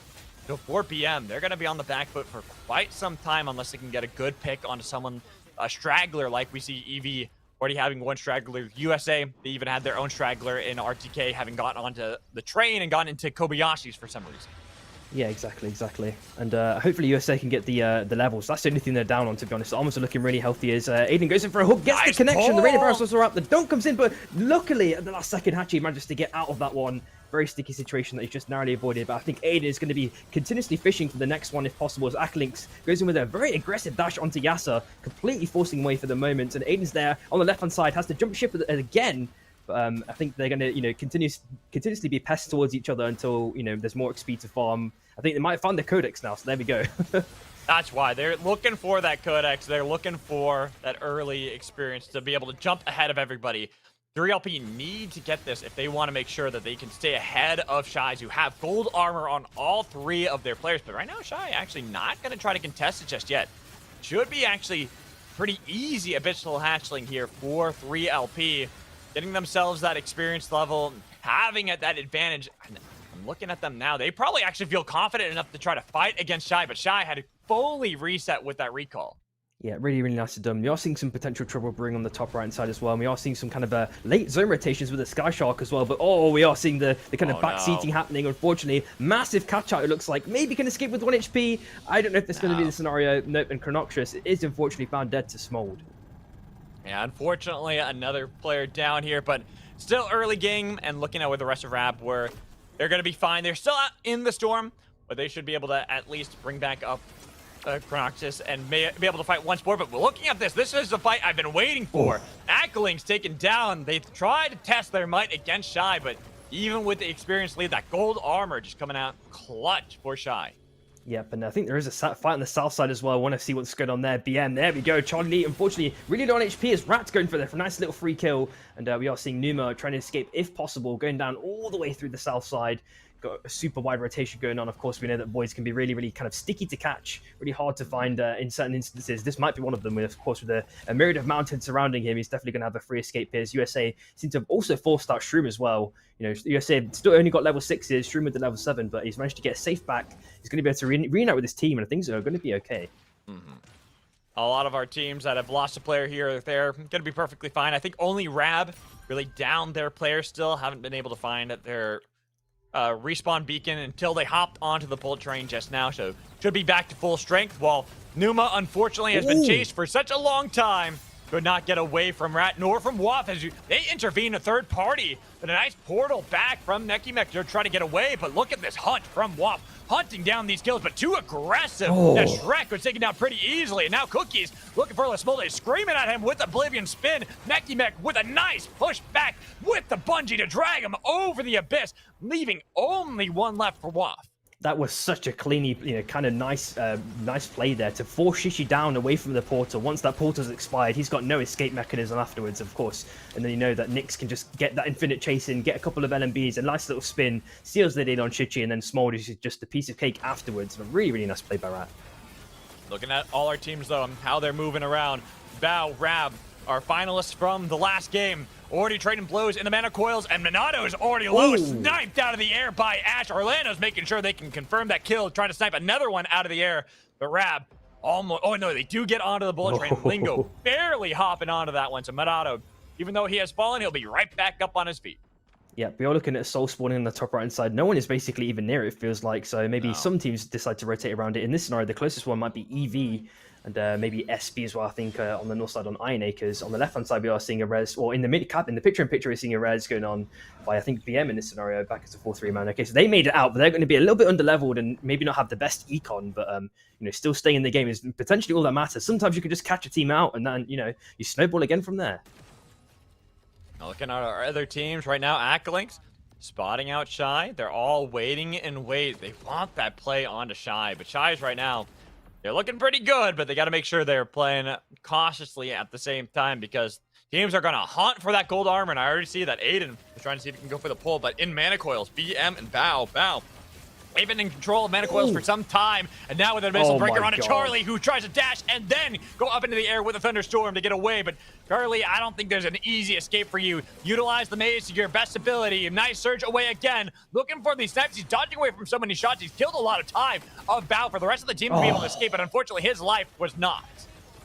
[SPEAKER 1] So for BM, they're going to be on the back foot for quite some time unless they can get a good pick onto someone, a straggler, like we see EV already having one straggler. USA, they even had their own straggler in RTK, having gotten onto the train and gotten into Kobayashi's for some reason.
[SPEAKER 2] Yeah, exactly. And hopefully USA can get the levels. That's the only thing they're down on, to be honest. The armors are looking really healthy as Aiden goes in for a hook, gets the connection. The Rain of Arrows also out. The dunk comes in, but luckily at the last second, Hachi manages to get out of that one. Very sticky situation that he's just narrowly avoided. But I think Aiden is going to be continuously fishing for the next one if possible, as Akalinks goes in with a very aggressive dash onto Yasa, completely forcing away for the moment. And Aiden's there on the left-hand side, has to jump ship again. But I think they're going to, you know, continuously be pests towards each other until, you know, there's more XP to farm. I think they might have found the Codex now, so there we go.
[SPEAKER 1] That's why they're looking for that Codex. They're looking for that early experience to be able to jump ahead of everybody. 3LP need to get this if they want to make sure that they can stay ahead of Shy's, who have gold armor on all 3 of their players. But right now, Shy actually not going to try to contest it just yet. Should be actually pretty easy Abyssal Hatchling here for 3LP, getting themselves that experience level, having that advantage. I'm looking at them now. They probably actually feel confident enough to try to fight against Shy, but Shy had to fully reset with that recall.
[SPEAKER 2] Yeah, really, really nicely done. We are seeing some potential trouble brewing on the top right-hand side as well. And we are seeing some kind of late zone rotations with the Sky Shark as well. But, we are seeing the kind of backseating happening, unfortunately. Massive catch-out, it looks like. Maybe can escape with 1 HP. I don't know if that's going to be the scenario. Nope, and Chronoxus is unfortunately found dead to Smold.
[SPEAKER 1] Yeah, unfortunately, another player down here, but still early game. And looking at where the rest of Rab were, they're going to be fine. They're still out in the storm, but they should be able to at least bring back up Chronoxus and may be able to fight once more. But looking at this is the fight I've been waiting for. Ackling's taken down. They've tried to test their might against Shy, but even with the experience lead, that gold armor just coming out clutch for Shy.
[SPEAKER 2] Yep, and I think there is a fight on the south side as well. I want to see what's going on there. BM, there we go. Charlie Lee, unfortunately, really low on HP as Rat's going for there for a nice little free kill. And we are seeing Numa trying to escape, if possible, going down all the way through the south side. Got a super wide rotation going on. Of course, we know that voids can be really, really kind of sticky to catch, really hard to find in certain instances. This might be one of them, of course, with a myriad of mountains surrounding him. He's definitely going to have a free escape here. USA seem to have also forced out Shroom as well. You know, USA still only got level 6s, Shroom with the level 7, but he's managed to get safe back. He's going to be able to reunite with his team, and things are going to be okay.
[SPEAKER 1] A lot of our teams that have lost a player here or there going to be perfectly fine. I think only Rab really down their players still, haven't been able to find their respawn beacon until they hopped onto the bullet train just now, so should be back to full strength, while Numa unfortunately has been chased for such a long time. Could not get away from Rat nor from Waff as they intervene a third party. But a nice portal back from Nekimech to try to get away, but look at this hunt from Waff, hunting down these kills, but too aggressive. That Shrek was taken down pretty easily, and now Cookies looking for Lasmolde, screaming at him with Oblivion Spin. Nekimech with a nice push back with the bungee to drag him over the abyss, leaving only 1 left for Waff.
[SPEAKER 2] That was such a clean, kind of nice play there to force Shishi down away from the portal. Once that portal's expired, he's got no escape mechanism afterwards, of course. And then you know that Nyx can just get that infinite chase in, get a couple of LMBs, a nice little spin, seals the deal on Shishi, and then Smold is just a piece of cake afterwards. A really, really nice play by Rat.
[SPEAKER 1] Looking at all our teams, though, and how they're moving around. Bao, Rab, our finalists from the last game, already trading blows in the mana coils, and Minato is already low, sniped out of the air by Ash. Orlando's making sure they can confirm that kill, trying to snipe another one out of the air. But Rab almost, no, they do get onto the bullet train. Lingo barely hopping onto that one. So Minato, even though he has fallen, he'll be right back up on his feet.
[SPEAKER 2] Yeah, we are looking at Soul spawning on the top right-hand side. No one is basically even near it, feels like. So maybe some teams decide to rotate around it. In this scenario, the closest one might be EV and maybe SB as well, I think, on the north side on Iron Acres. On the left-hand side, we are seeing a res, or in the mid-cap, in the picture-in-picture, we're seeing a res going on by, I think, BM in this scenario, back as a 4-3 man. Okay, so they made it out, but they're going to be a little bit under-leveled and maybe not have the best econ, but, still staying in the game is potentially all that matters. Sometimes you can just catch a team out, and then, you snowball again from there.
[SPEAKER 1] Looking at our other teams right now, Acklings spotting out Shy. They're all waiting and wait. They want that play onto Shy, but Shy's right now, they're looking pretty good, but they got to make sure they're playing cautiously at the same time, because teams are going to hunt for that gold armor, and I already see that Aiden is trying to see if he can go for the pull, but in mana coils, BM and Bao. They've been in control of mana coils for some time, and now with an Abyssal Breaker onto Charlie, who tries to dash and then go up into the air with a Thunderstorm to get away. But Charlie, I don't think there's an easy escape for you. Utilize the maze to your best ability. Nice surge away again. Looking for these snipes. He's dodging away from so many shots. He's killed a lot of time of Bao for the rest of the team to be able to escape, but unfortunately his life was not.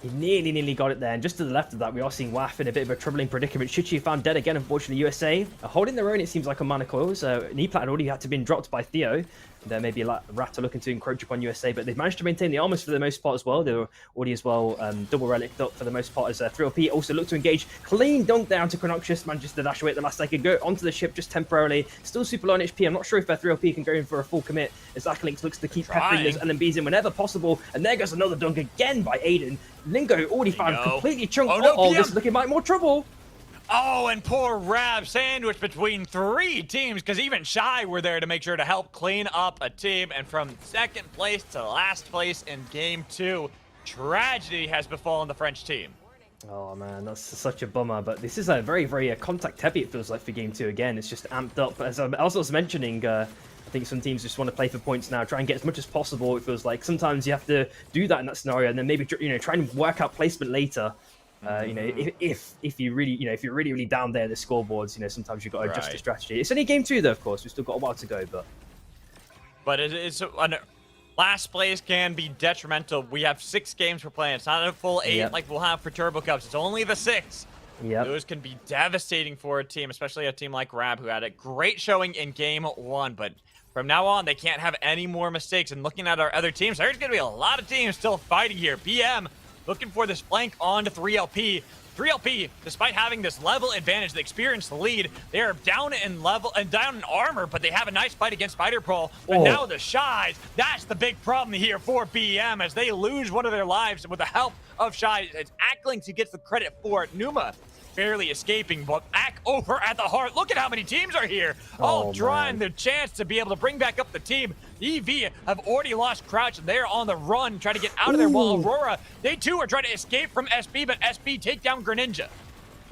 [SPEAKER 2] He nearly got it there, and just to the left of that, we are seeing Waff in a bit of a troubling predicament. Shichi found dead again, unfortunately. USA holding their own, it seems like, on mana coils. Knee-plat had already had to been dropped by Theo. There may be a Rat looking to encroach upon USA, but they've managed to maintain the armors for the most part as well. They were already as well double relicked up for the most part as 3LP also looked to engage. Clean dunk down to Chronoxus, manages to dash away at the last second, go onto the ship just temporarily. Still super low on HP. I'm not sure if 3LP can go in for a full commit, as Acklinks looks to keep peppering those LMBs in whenever possible. And there goes another dunk again by Aiden. Lingo already found completely chunked. This is looking like more trouble.
[SPEAKER 1] Oh, and poor Rab sandwiched between 3 teams, because even Shy were there to make sure to help clean up a team. And from second place to last place in game 2, tragedy has befallen the French team.
[SPEAKER 2] Oh man, that's such a bummer. But this is a very contact heavy. It feels like for game 2 again. It's just amped up. As I also was mentioning, I think some teams just want to play for points now, try and get as much as possible. It feels like sometimes you have to do that in that scenario, and then maybe try and work out placement later. If you really if you're really down there, the scoreboards, sometimes you've got to adjust the strategy. It's only game 2 though, of course. We've still got a while to go, but
[SPEAKER 1] it's last place can be detrimental. We have 6 games we're playing. It's not a full 8 like we'll have for Turbo Cups. It's only the 6. Those can be devastating for a team, especially a team like Rab, who had a great showing in game 1. But from now on, they can't have any more mistakes. And looking at our other teams, there's going to be a lot of teams still fighting here. BM looking for this flank onto 3LP. 3LP, despite having this level advantage, the experienced lead, they are down in level and down in armor, but they have a nice fight against Spider Pearl. But now the Shies, that's the big problem here for BM as they lose one of their lives with the help of Shies. It's Acklings who gets the credit for it. Numa barely escaping, but Ack over at the heart. Look at how many teams are here, all trying their chance to be able to bring back up the team. EV have already lost Crouch, and they're on the run, trying to get out of there, while Aurora, they too are trying to escape from SB, but SB take down Greninja.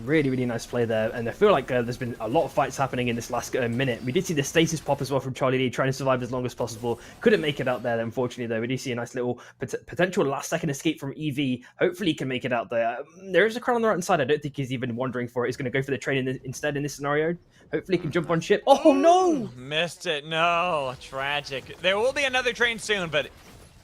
[SPEAKER 2] Really nice play there, and I feel like there's been a lot of fights happening in this last minute. We did see the stasis pop as well from Charlie Lee, trying to survive as long as possible. Couldn't make it out there, unfortunately, though. We do see a nice little potential last-second escape from EV. Hopefully he can make it out there. There is a crowd on the right-hand side. I don't think he's even wandering for it. He's going to go for the train instead in this scenario. Hopefully he can jump on ship. Oh, no!
[SPEAKER 1] Missed it. No. Tragic. There will be another train soon, but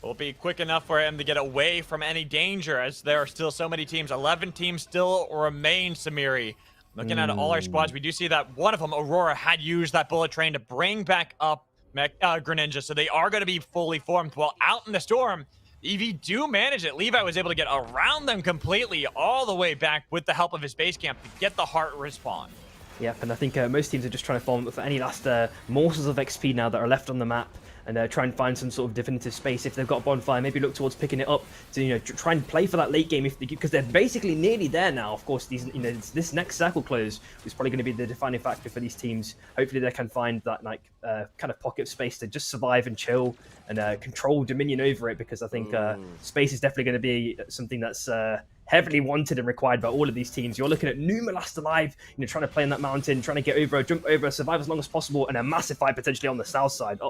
[SPEAKER 1] will be quick enough for him to get away from any danger, as there are still so many teams. 11 teams still remain, Samiri. Looking at all our squads, we do see that one of them, Aurora, had used that bullet train to bring back up Greninja, so they are going to be fully formed. While out in the storm, EV do manage it. Levi was able to get around them completely all the way back with the help of his base camp to get the heart respawn.
[SPEAKER 2] Yep, and I think most teams are just trying to form for any last morsels of XP now that are left on the map, and try and find some sort of definitive space. If they've got a bonfire, maybe look towards picking it up to try and play for that late game, because they're basically nearly there now. Of course, this next circle close is probably going to be the defining factor for these teams. Hopefully, they can find that kind of pocket of space to just survive and chill and control Dominion over it, because I think space is definitely going to be something that's heavily wanted and required by all of these teams. You're looking at Numa last alive, trying to play on that mountain, trying to get over, jump over, survive as long as possible, and a massive fight potentially on the south side.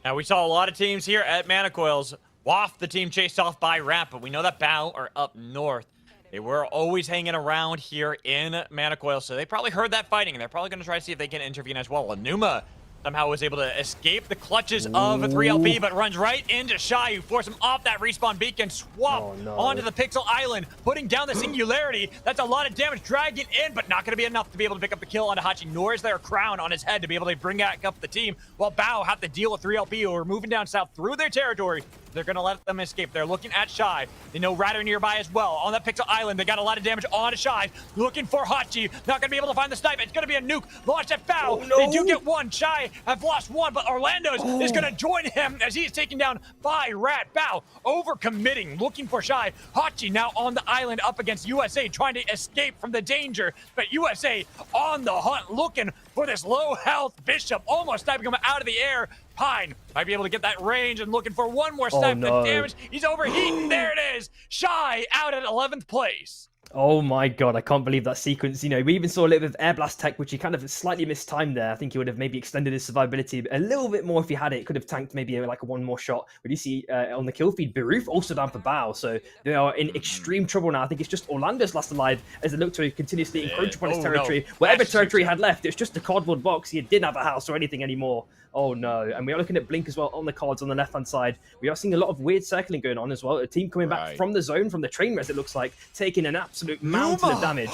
[SPEAKER 1] Now, we saw a lot of teams here at Mana Coils waft the team chased off by Rap, but we know that Bao are up north. They were always hanging around here in Mana Coils, so they probably heard that fighting, and they're probably going to try to see if they can intervene as well. Numa somehow was able to escape the clutches of a 3LP, but runs right into Shy, who forced him off that respawn beacon, swap onto the Pixel Island, putting down the Singularity. That's a lot of damage, dragging in, but not going to be enough to be able to pick up the kill onto Hachi, nor is there a crown on his head to be able to bring back up the team, while Bao have to deal with 3LP, who are moving down south through their territory. They're going to let them escape. They're looking at Shy. They know Ratter nearby as well. On that Pixel Island, they got a lot of damage onto Shy. Looking for Hachi. Not going to be able to find the snipe. It's going to be a nuke launched at Bao. They do get one. Shy have lost one, but Orlando's is going to join him as he is taken down by Rat. Bao overcommitting, looking for Shy. Hachi now on the island up against USA, trying to escape from the danger. But USA on the hunt, looking for this low health Bishop, almost sniping him out of the air. Pine might be able to get that range and looking for one more snipe. The damage, he's overheating. There it is. Shy out at 11th place.
[SPEAKER 2] Oh my god, I can't believe that sequence. We even saw a little bit of air blast tech, which he kind of slightly mistimed there. I think he would have maybe extended his survivability a little bit more if he had it. Could have tanked maybe one more shot. But you see on the kill feed, Baruf also down for Bao, so they are in extreme trouble now. I think it's just Orlando's last alive as they look to continuously encroach upon his territory. Whatever territory he had left, it's just a cardboard box. He didn't have a house or anything anymore. Oh no, and we are looking at Blink as well on the cards on the left-hand side. We are seeing a lot of weird circling going on as well. A team coming back from the zone, from the train res, it looks like, taking an absolute mountain of damage.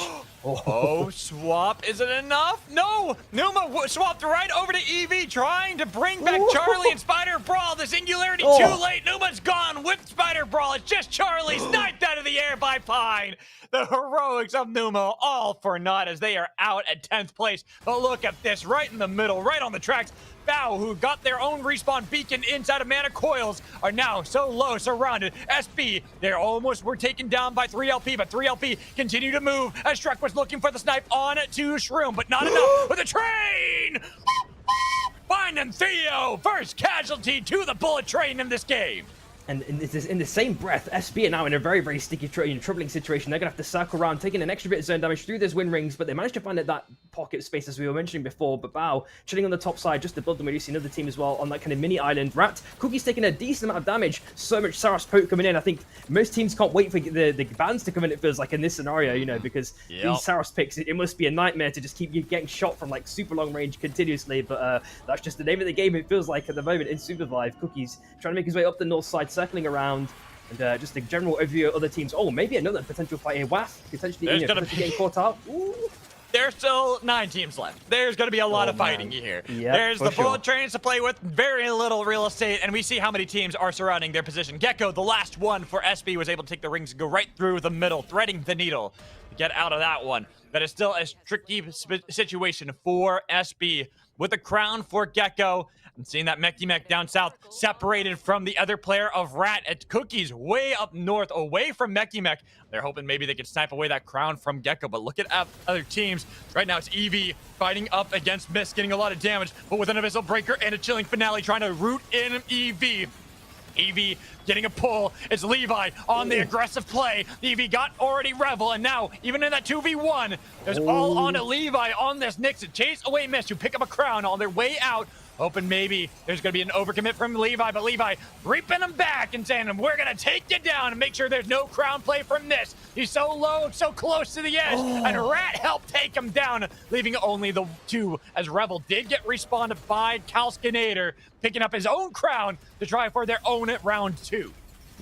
[SPEAKER 1] Swap. Is it enough? No! Numa swapped right over to EV, trying to bring back Charlie and Spider Brawl. The Singularity too late. Numa's gone with Spider Brawl. It's just Charlie sniped out of the air by Pine. The heroics of Numa all for naught as they are out at 10th place. But look at this, right in the middle, right on the tracks. Bao, who got their own respawn beacon inside of Mana Coils, are now so low, surrounded. SB, they almost were taken down by 3LP, but 3LP continue to move as Shrek was looking for the snipe on to Shroom, but not enough with the train! Finding Theo, first casualty to the bullet train in this game.
[SPEAKER 2] And in the same breath, SB are now in a very, very sticky, troubling situation. They're going to have to circle around, taking an extra bit of zone damage through those wind rings, but they managed to find that pocket space, as we were mentioning before. But Bao, chilling on the top side, just above them, we do see another team as well on that kind of mini island. Rat, Cookie's taking a decent amount of damage. So much Saros poke coming in. I think most teams can't wait for the bans to come in, it feels like, in this scenario, you know, because these Saros picks, it must be a nightmare to just keep you getting shot from, like, super long range continuously. But that's just the name of the game, it feels like, at the moment in SUPERVIVE. Cookie's trying to make his way up the north side, circling around, and just a general overview of other teams. Oh, maybe another potential fight here. WAF potentially, getting caught out. Ooh.
[SPEAKER 1] There's still 9 teams left. There's going to be a lot of fighting here.
[SPEAKER 2] Yep,
[SPEAKER 1] There's the bullet trains to play with, very little real estate, and we see how many teams are surrounding their position. Gecko, the last one for SB, was able to take the rings and go right through the middle, threading the needle to get out of that one. That is still a tricky situation for SB. With the crown for Gecko, I'm seeing that Mech down south separated from the other player of Rat at Cookies way up north, away from Mech. They're hoping maybe they can snipe away that crown from Gecko, but look at other teams. Right now it's Eevee fighting up against Mist, getting a lot of damage, but with an Abyssal Breaker and a Chilling Finale trying to root in Eevee. Eevee getting a pull. It's Levi on the aggressive play. Eevee got already Revel, and now, even in that 2v1, there's all on to Levi on this Nyx to chase away Mist, who pick up a crown on their way out. Hoping maybe there's going to be an overcommit from Levi, but Levi reaping him back and saying, we're going to take you down and make sure there's no crown play from this. He's so low, so close to the edge, and Rat helped take him down, leaving only the 2, as Revel did get respawned by Calskinator, picking up his own crown to try for their own round 2.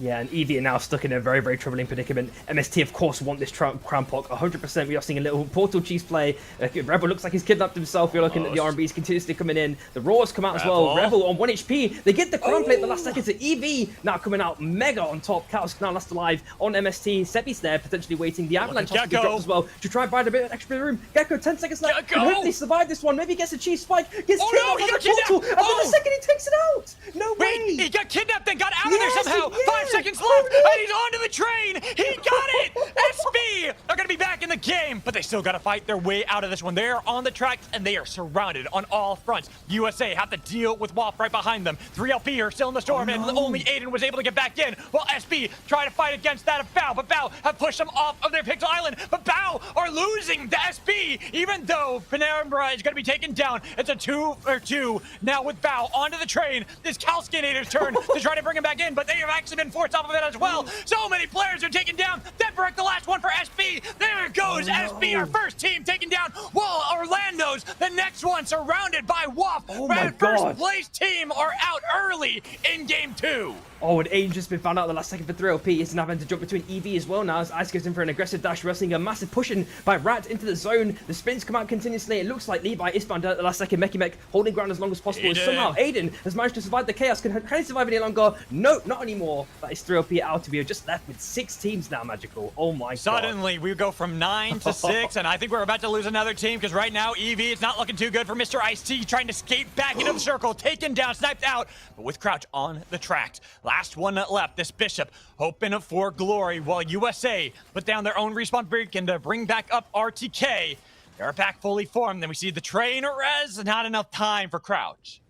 [SPEAKER 2] Yeah, and Eevee are now stuck in a very, very troubling predicament. MST, of course, want this crown pock 100%. We are seeing a little Portal Cheese play. Rebel looks like he's kidnapped himself. We're looking at the RBs continuously coming in. The Roars come out as well. Rebel on 1 HP. They get the crown play at the last second to Eevee. Now coming out mega on top. Kalsk now last alive on MST. Seppi's there, potentially waiting. The Avalanche has to be dropped as well to try and buy a bit of extra room. Gecko, 10 seconds left. Can hopefully survive this one. Maybe he gets a cheese spike. Gets kidnapped on the portal. And then the second he takes it out. No way.
[SPEAKER 1] Wait, he got kidnapped then got out of there somehow. 5 seconds left. And he's onto the train. He got it. SB are going to be back in the game, but they still got to fight their way out of this one. They are on the tracks, and they are surrounded on all fronts. USA have to deal with WAF right behind them. 3LP are still in the storm, and only Aiden was able to get back in, while SB try to fight against that of Bao, but Bao have pushed them off of their Pixel Island, but Bao are losing to SB, even though Penumbra is going to be taken down. It's a 2-2 now with Bao onto the train. This Calskinator's turn to try to bring him back in, but they have actually been forced off of it as well. So many players are taken down. Denbrook, the last one for SB. There it goes. SB, our first team taken down. While Orlando's the next one, surrounded by WAF. First place team are out early in game 2.
[SPEAKER 2] Oh, and Aiden just been found out at the last second for 3LP. He's now having to jump between Eevee as well now as Ice goes in for an aggressive dash. We're seeing a massive pushing by Rat into the zone. The spins come out continuously. It looks like Levi is found out at the last second. Mech holding ground as long as possible. Somehow Aiden has managed to survive the chaos. Can he survive any longer? No, not anymore. That is 3LP out of here. Just left with 6 teams now, Magical. Oh my god.
[SPEAKER 1] Suddenly, we go from 9 to 6, and I think we're about to lose another team because right now, Eevee is not looking too good for Mr. Ice-T, trying to skate back into the circle, taken down, sniped out, but with Crouch on the tracks. Last one left, this Bishop, hoping for glory, while USA put down their own respawn beacon to bring back up RTK. They're back fully formed. Then we see the train res, not enough time for Crouch.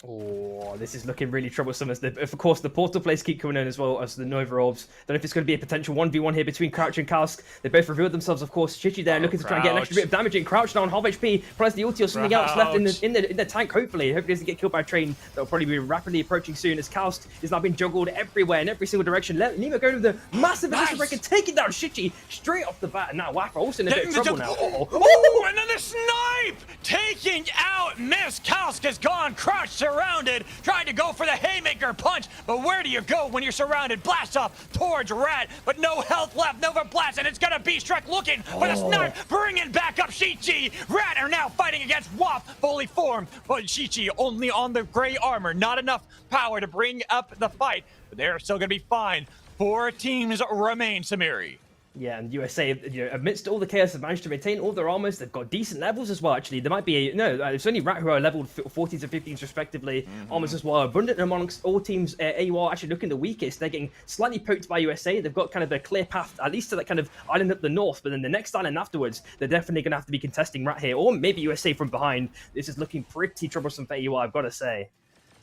[SPEAKER 2] Oh, this is looking really troublesome. As of course, the portal plays keep coming in as well as the Nova Orbs. Don't know if it's going to be a potential 1v1 here between Crouch and Kalsk. They both revealed themselves, of course. Chichi there looking to try and get an extra bit of damage in. Crouch now on half HP. Probably the ulti or something else left in the tank, hopefully. Hopefully he doesn't get killed by a train. That'll probably be rapidly approaching soon as Kalsk is now being juggled everywhere in every single direction. Nemo going with the massive Abyssal Breaker, taking down Chichi straight off the bat. And now Wafra also in a bit of trouble now.
[SPEAKER 1] Oh, and then the snipe! Taking out Miss. Kalsk has gone. Crouch surrounded. Tried to go for the haymaker punch, but where do you go when you're surrounded? Blast off towards Rat, but no health left. Nova Blast, and it's gonna be Shrek looking for the snipe, bringing back up Shichi. Rat are now fighting against WAF, fully formed, but Shichi only on the gray armor. Not enough power to bring up the fight, but they're still gonna be fine. 4 teams remain, Samiri.
[SPEAKER 2] Yeah, and USA, amidst all the chaos, have managed to maintain all their armors. They've got decent levels as well, actually. There might be it's only Rat who are leveled 14s and 15s respectively. Armors as well abundant amongst all teams. AUR actually looking the weakest. They're getting slightly poked by USA. They've got kind of a clear path, at least to that kind of island up the north, but then the next island afterwards, they're definitely going to have to be contesting Rat here, or maybe USA from behind. This is looking pretty troublesome for AUR, I've got to say.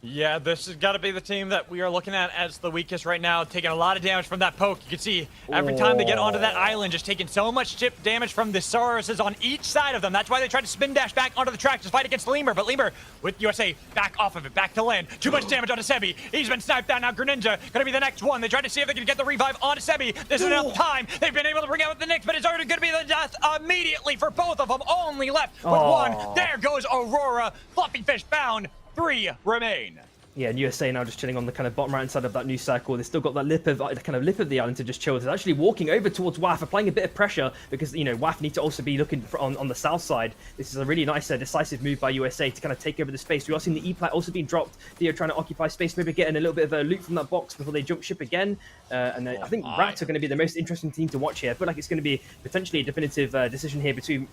[SPEAKER 1] Yeah, this has got to be the team that we are looking at as the weakest right now, taking a lot of damage from that poke. You can see every time they get onto that island, just taking so much chip damage from the Sauruses on each side of them. That's why they try to spin dash back onto the track to fight against Lemur, but Lemur with USA back off of it, back to land. Too much damage onto Sebi. He's been sniped down. Now Greninja gonna be the next one. They try to see if they can get the revive onto Sebi. There's enough time. They've been able to bring out the Nyx, but it's already gonna be the death immediately for both of them. Only left with one. There goes Aurora. Fluffy Fish found. 3 remain.
[SPEAKER 2] Yeah, and USA now just chilling on the kind of bottom right side of that new circle. They've still got that lip of the island to just chill. They're actually walking over towards WAF, applying a bit of pressure because WAF need to also be looking for on the south side. This is a really nice, decisive move by USA to kind of take over the space. We are seeing the E-plat also being dropped. Theo trying to occupy space, maybe getting a little bit of a loot from that box before they jump ship again. And I think Rat are going to be the most interesting team to watch here. I feel like it's going to be potentially a definitive decision here between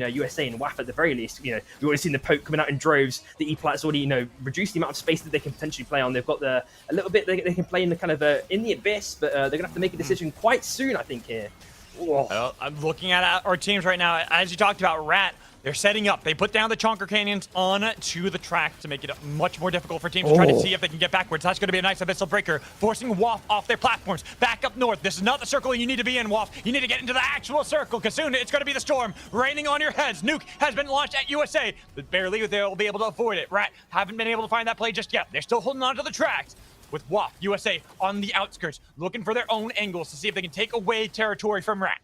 [SPEAKER 2] USA and WAF at the very least. We've already seen the poke coming out in droves. The E-plat's already reduced the amount of space that they can potentially play on. They've got a little bit they can play in the kind of in the abyss, but they're gonna have to make a decision quite soon, I think. Here.
[SPEAKER 1] Well, I'm looking at our teams right now. As you talked about, Rat, they're setting up. They put down the Chonker Canyons onto the track to make it much more difficult for teams to try to see if they can get backwards. That's going to be a nice Abyssal Breaker, forcing WAF off their platforms. Back up north. This is not the circle you need to be in, WAF. You need to get into the actual circle, because soon it's going to be the storm raining on your heads. Nuke has been launched at USA, but barely they'll be able to avoid it. Rat haven't been able to find that play just yet. They're still holding on to the tracks. With WAF, USA on the outskirts, looking for their own angles to see if they can take away territory from Rat.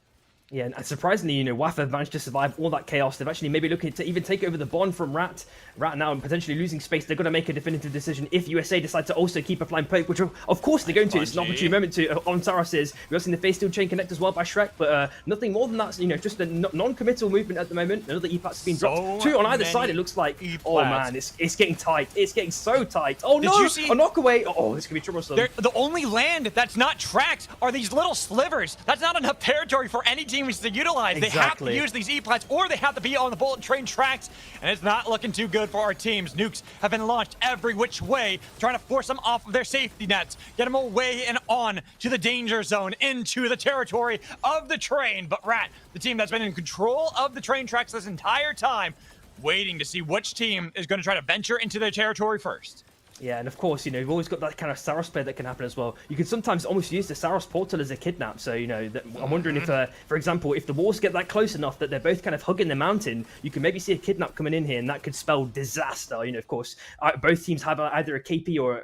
[SPEAKER 2] Yeah, and surprisingly, WAF have managed to survive all that chaos. They've actually maybe looking to even take over the bond from Rat. Rat now potentially losing space. They're going to make a definitive decision if USA decide to also keep applying poke, which of course they're going to. It's an opportune moment to on Saras's. We're seeing the face steel chain connect as well by Shrek, but nothing more than that. Just a non-committal movement at the moment. Another E-plat's been dropped. 2 on either side, it looks like. Oh man, it's getting tight. It's getting so tight. Oh no, a knockaway. Oh, this could be troublesome.
[SPEAKER 1] The only land that's not tracked are these little slivers. That's not enough territory for any teams to utilize. They have to use these E-plats, or they have to be on the bullet train tracks, and it's not looking too good for our teams. Nukes have been launched every which way, trying to force them off of their safety nets, get them away and on to the danger zone, into the territory of the train. But Rat, the team that's been in control of the train tracks this entire time, waiting to see which team is going to try to venture into their territory first.
[SPEAKER 2] Yeah, and of course, you've always got that kind of Saros play that can happen as well. You can sometimes almost use the Saros portal as a kidnap. So, I'm wondering if, for example, if the walls get that close enough that they're both kind of hugging the mountain, you can maybe see a kidnap coming in here, and that could spell disaster. Of course, both teams have either a KP or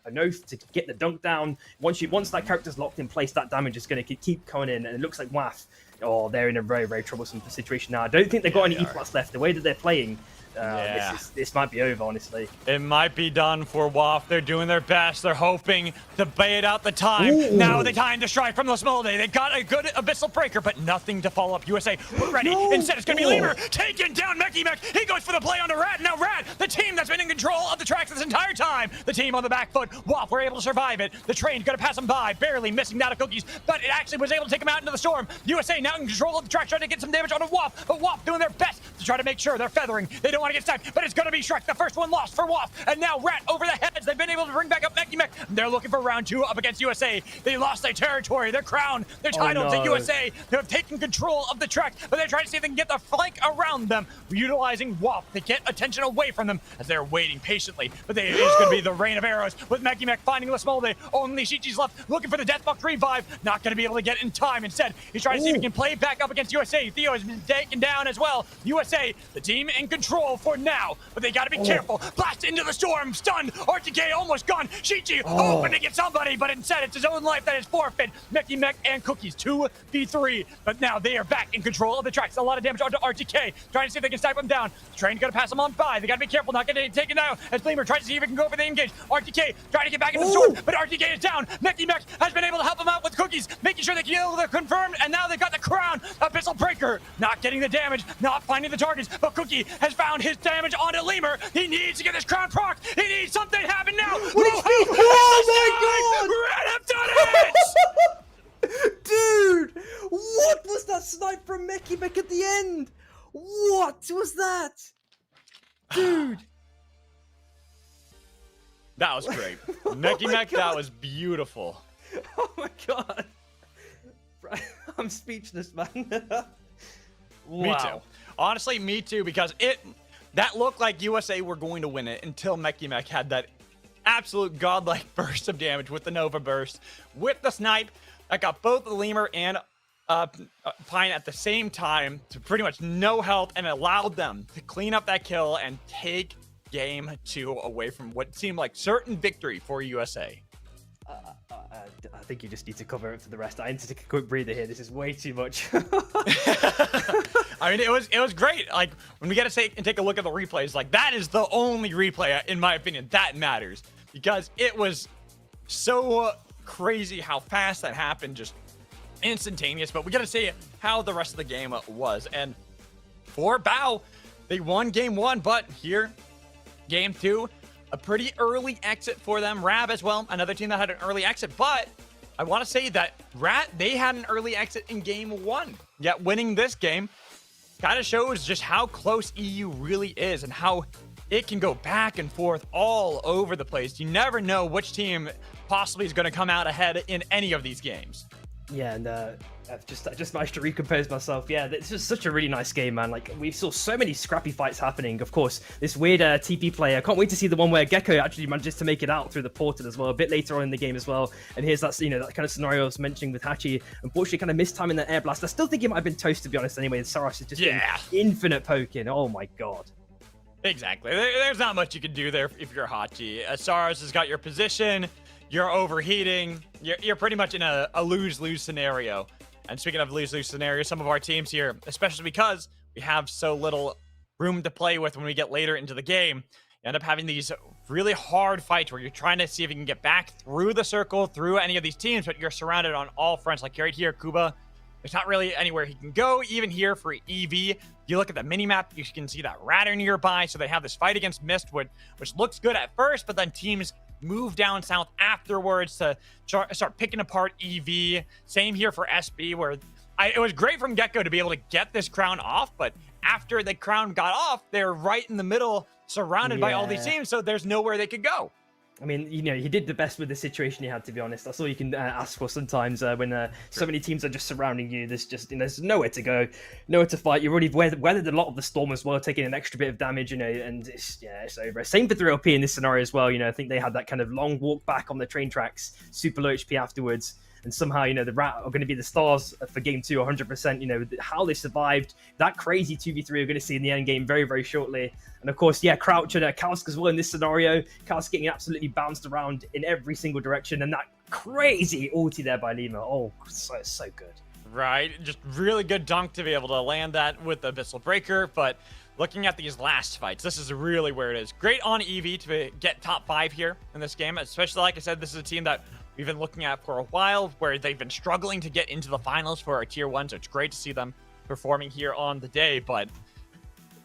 [SPEAKER 2] an oath to get the dunk down. Once that character's locked in place, that damage is going to keep coming in, and it looks like WAF, they're in a very, very troublesome situation now. I don't think they've got any E-plus left. The way that they're playing, this might be over, honestly.
[SPEAKER 1] It might be done for WAF. They're doing their best. They're hoping to bait out the time.
[SPEAKER 2] Ooh.
[SPEAKER 1] Now the time to strike from the small day. They got a good Abyssal Breaker, but nothing to follow up. USA ready. Instead, it's going to be Lemur taking down Mech. He goes for the play onto Rat. Now Rat, the team that's been in control of the tracks this entire time. The team on the back foot. WAF were able to survive it. The train's going to pass them by, barely missing out of cookies, but it actually was able to take them out into the storm. USA now in control of the track, trying to get some damage onto WAF, but WAF doing their best to try to make sure they're feathering. They don't want to get sniped, but it's going to be Shrek, the first one lost for WAF, and now Rat over the heads. They've been able to bring back up Mech. They're looking for round 2 up against USA. They lost their territory, their crown, their title to USA. They have taken control of the track, but they're trying to see if they can get the flank around them, utilizing WAF to get attention away from them as they're waiting patiently. But it is going to be the rain of arrows with Mech finding Lasmolde. Only Shichi's left, looking for the Deathbuck revive. Not going to be able to get in time. Instead, he's trying to see if he can play back up against USA. Theo has been taken down as well. USA, the team in control for now, but they got to be careful. Blast into the storm, stunned. RTK almost gone. Shichi hoping to get somebody, but instead it's his own life that is forfeit. Mech and Cookies 2v3, but now they are back in control of the tracks. A lot of damage onto RTK, trying to see if they can snipe him down. The train's gonna pass him on by. They gotta be careful not getting taken down as Flamer tries to see if he can go for the engage. RTK trying to get back into the storm, but RTK is down. Mech has been able to help him out with Cookies, making sure they kill the confirmed, and now they've got the crown. Abyssal Breaker, not getting the damage, not finding the targets, but Cookie has found his damage onto Lemur. He needs to get this crown proc. He needs something to happen now.
[SPEAKER 2] Oh my
[SPEAKER 1] god! Red have done it!
[SPEAKER 2] Dude, what was that snipe from Mech at the end? What was that? Dude.
[SPEAKER 1] That was great. Mech, that was beautiful.
[SPEAKER 2] Oh my god. I'm speechless, man.
[SPEAKER 1] Wow. Me too. Honestly, me too, because that looked like USA were going to win it until Mech had that absolute godlike burst of damage with the Nova burst, with the snipe that got both the Lemur and Pine at the same time to pretty much no health, and allowed them to clean up that kill and take game 2 away from what seemed like certain victory for USA.
[SPEAKER 2] I think you just need to cover it for the rest. I need to take a quick breather here. This is way too much.
[SPEAKER 1] I mean, it was great. Like, when we get to take a look at the replays, like, that is the only replay, in my opinion, that matters, because it was so crazy how fast that happened, just instantaneous. But we got to see how the rest of the game was. And for Bao, they won game 1, but here, game 2, a pretty early exit for them. Rab as well, another team that had an early exit. But I want to say that Rat, they had an early exit in game 1. Yet winning this game kind of shows just how close EU really is and how it can go back and forth all over the place. You never know which team possibly is going to come out ahead in any of these games.
[SPEAKER 2] Yeah, and I just managed to recompose myself. Yeah, this was such a really nice game, man. Like, we saw so many scrappy fights happening. Of course, this weird TP play. I can't wait to see the one where Gecko actually manages to make it out through the portal as well, a bit later on in the game as well. And here's that, that kind of scenario I was mentioning with Hachi. Unfortunately, kind of missed time in the air blast. I still think it might have been toast, to be honest. Anyway, Saras is just getting infinite poking. Oh my god.
[SPEAKER 1] Exactly. There's not much you can do there if you're Hachi. Saras has got your position. You're overheating. You're pretty much in a lose-lose scenario. And speaking of lose-lose scenario, some of our teams here, especially because we have so little room to play with when we get later into the game, you end up having these really hard fights where you're trying to see if you can get back through the circle, through any of these teams, but you're surrounded on all fronts. Like right here, Kuba, there's not really anywhere he can go. Even here for EV, you look at the mini-map, you can see that Ratter nearby, so they have this fight against Mistwood, which looks good at first, but then teams move down south afterwards to start picking apart EV. Same here for SB, where it was great from Gecko to be able to get this crown off, but after the crown got off, they're right in the middle, surrounded by all these teams, so there's nowhere they could go.
[SPEAKER 2] I mean, he did the best with the situation he had, to be honest. That's all you can ask for sometimes when so many teams are just surrounding you. There's nowhere to go, nowhere to fight. You've already weathered a lot of the storm as well, taking an extra bit of damage, and it's over. Same for 3LP in this scenario as well. I think they had that kind of long walk back on the train tracks, super low HP afterwards. And somehow, the Rat are going to be the stars for game 2, 100%. How they survived that crazy 2v3 we're going to see in the end game very, very shortly. And of course, Crouch and Kausk as well in this scenario. Kausk getting absolutely bounced around in every single direction. And that crazy ulti there by Lima. Oh, so good.
[SPEAKER 1] Right. Just really good dunk to be able to land that with the Abyssal Breaker. But looking at these last fights, this is really where it is. Great on EV to get top 5 here in this game. Especially, like I said, this is a team that we've been looking at for a while, where they've been struggling to get into the finals for our tier 1, so it's great to see them performing here on the day. But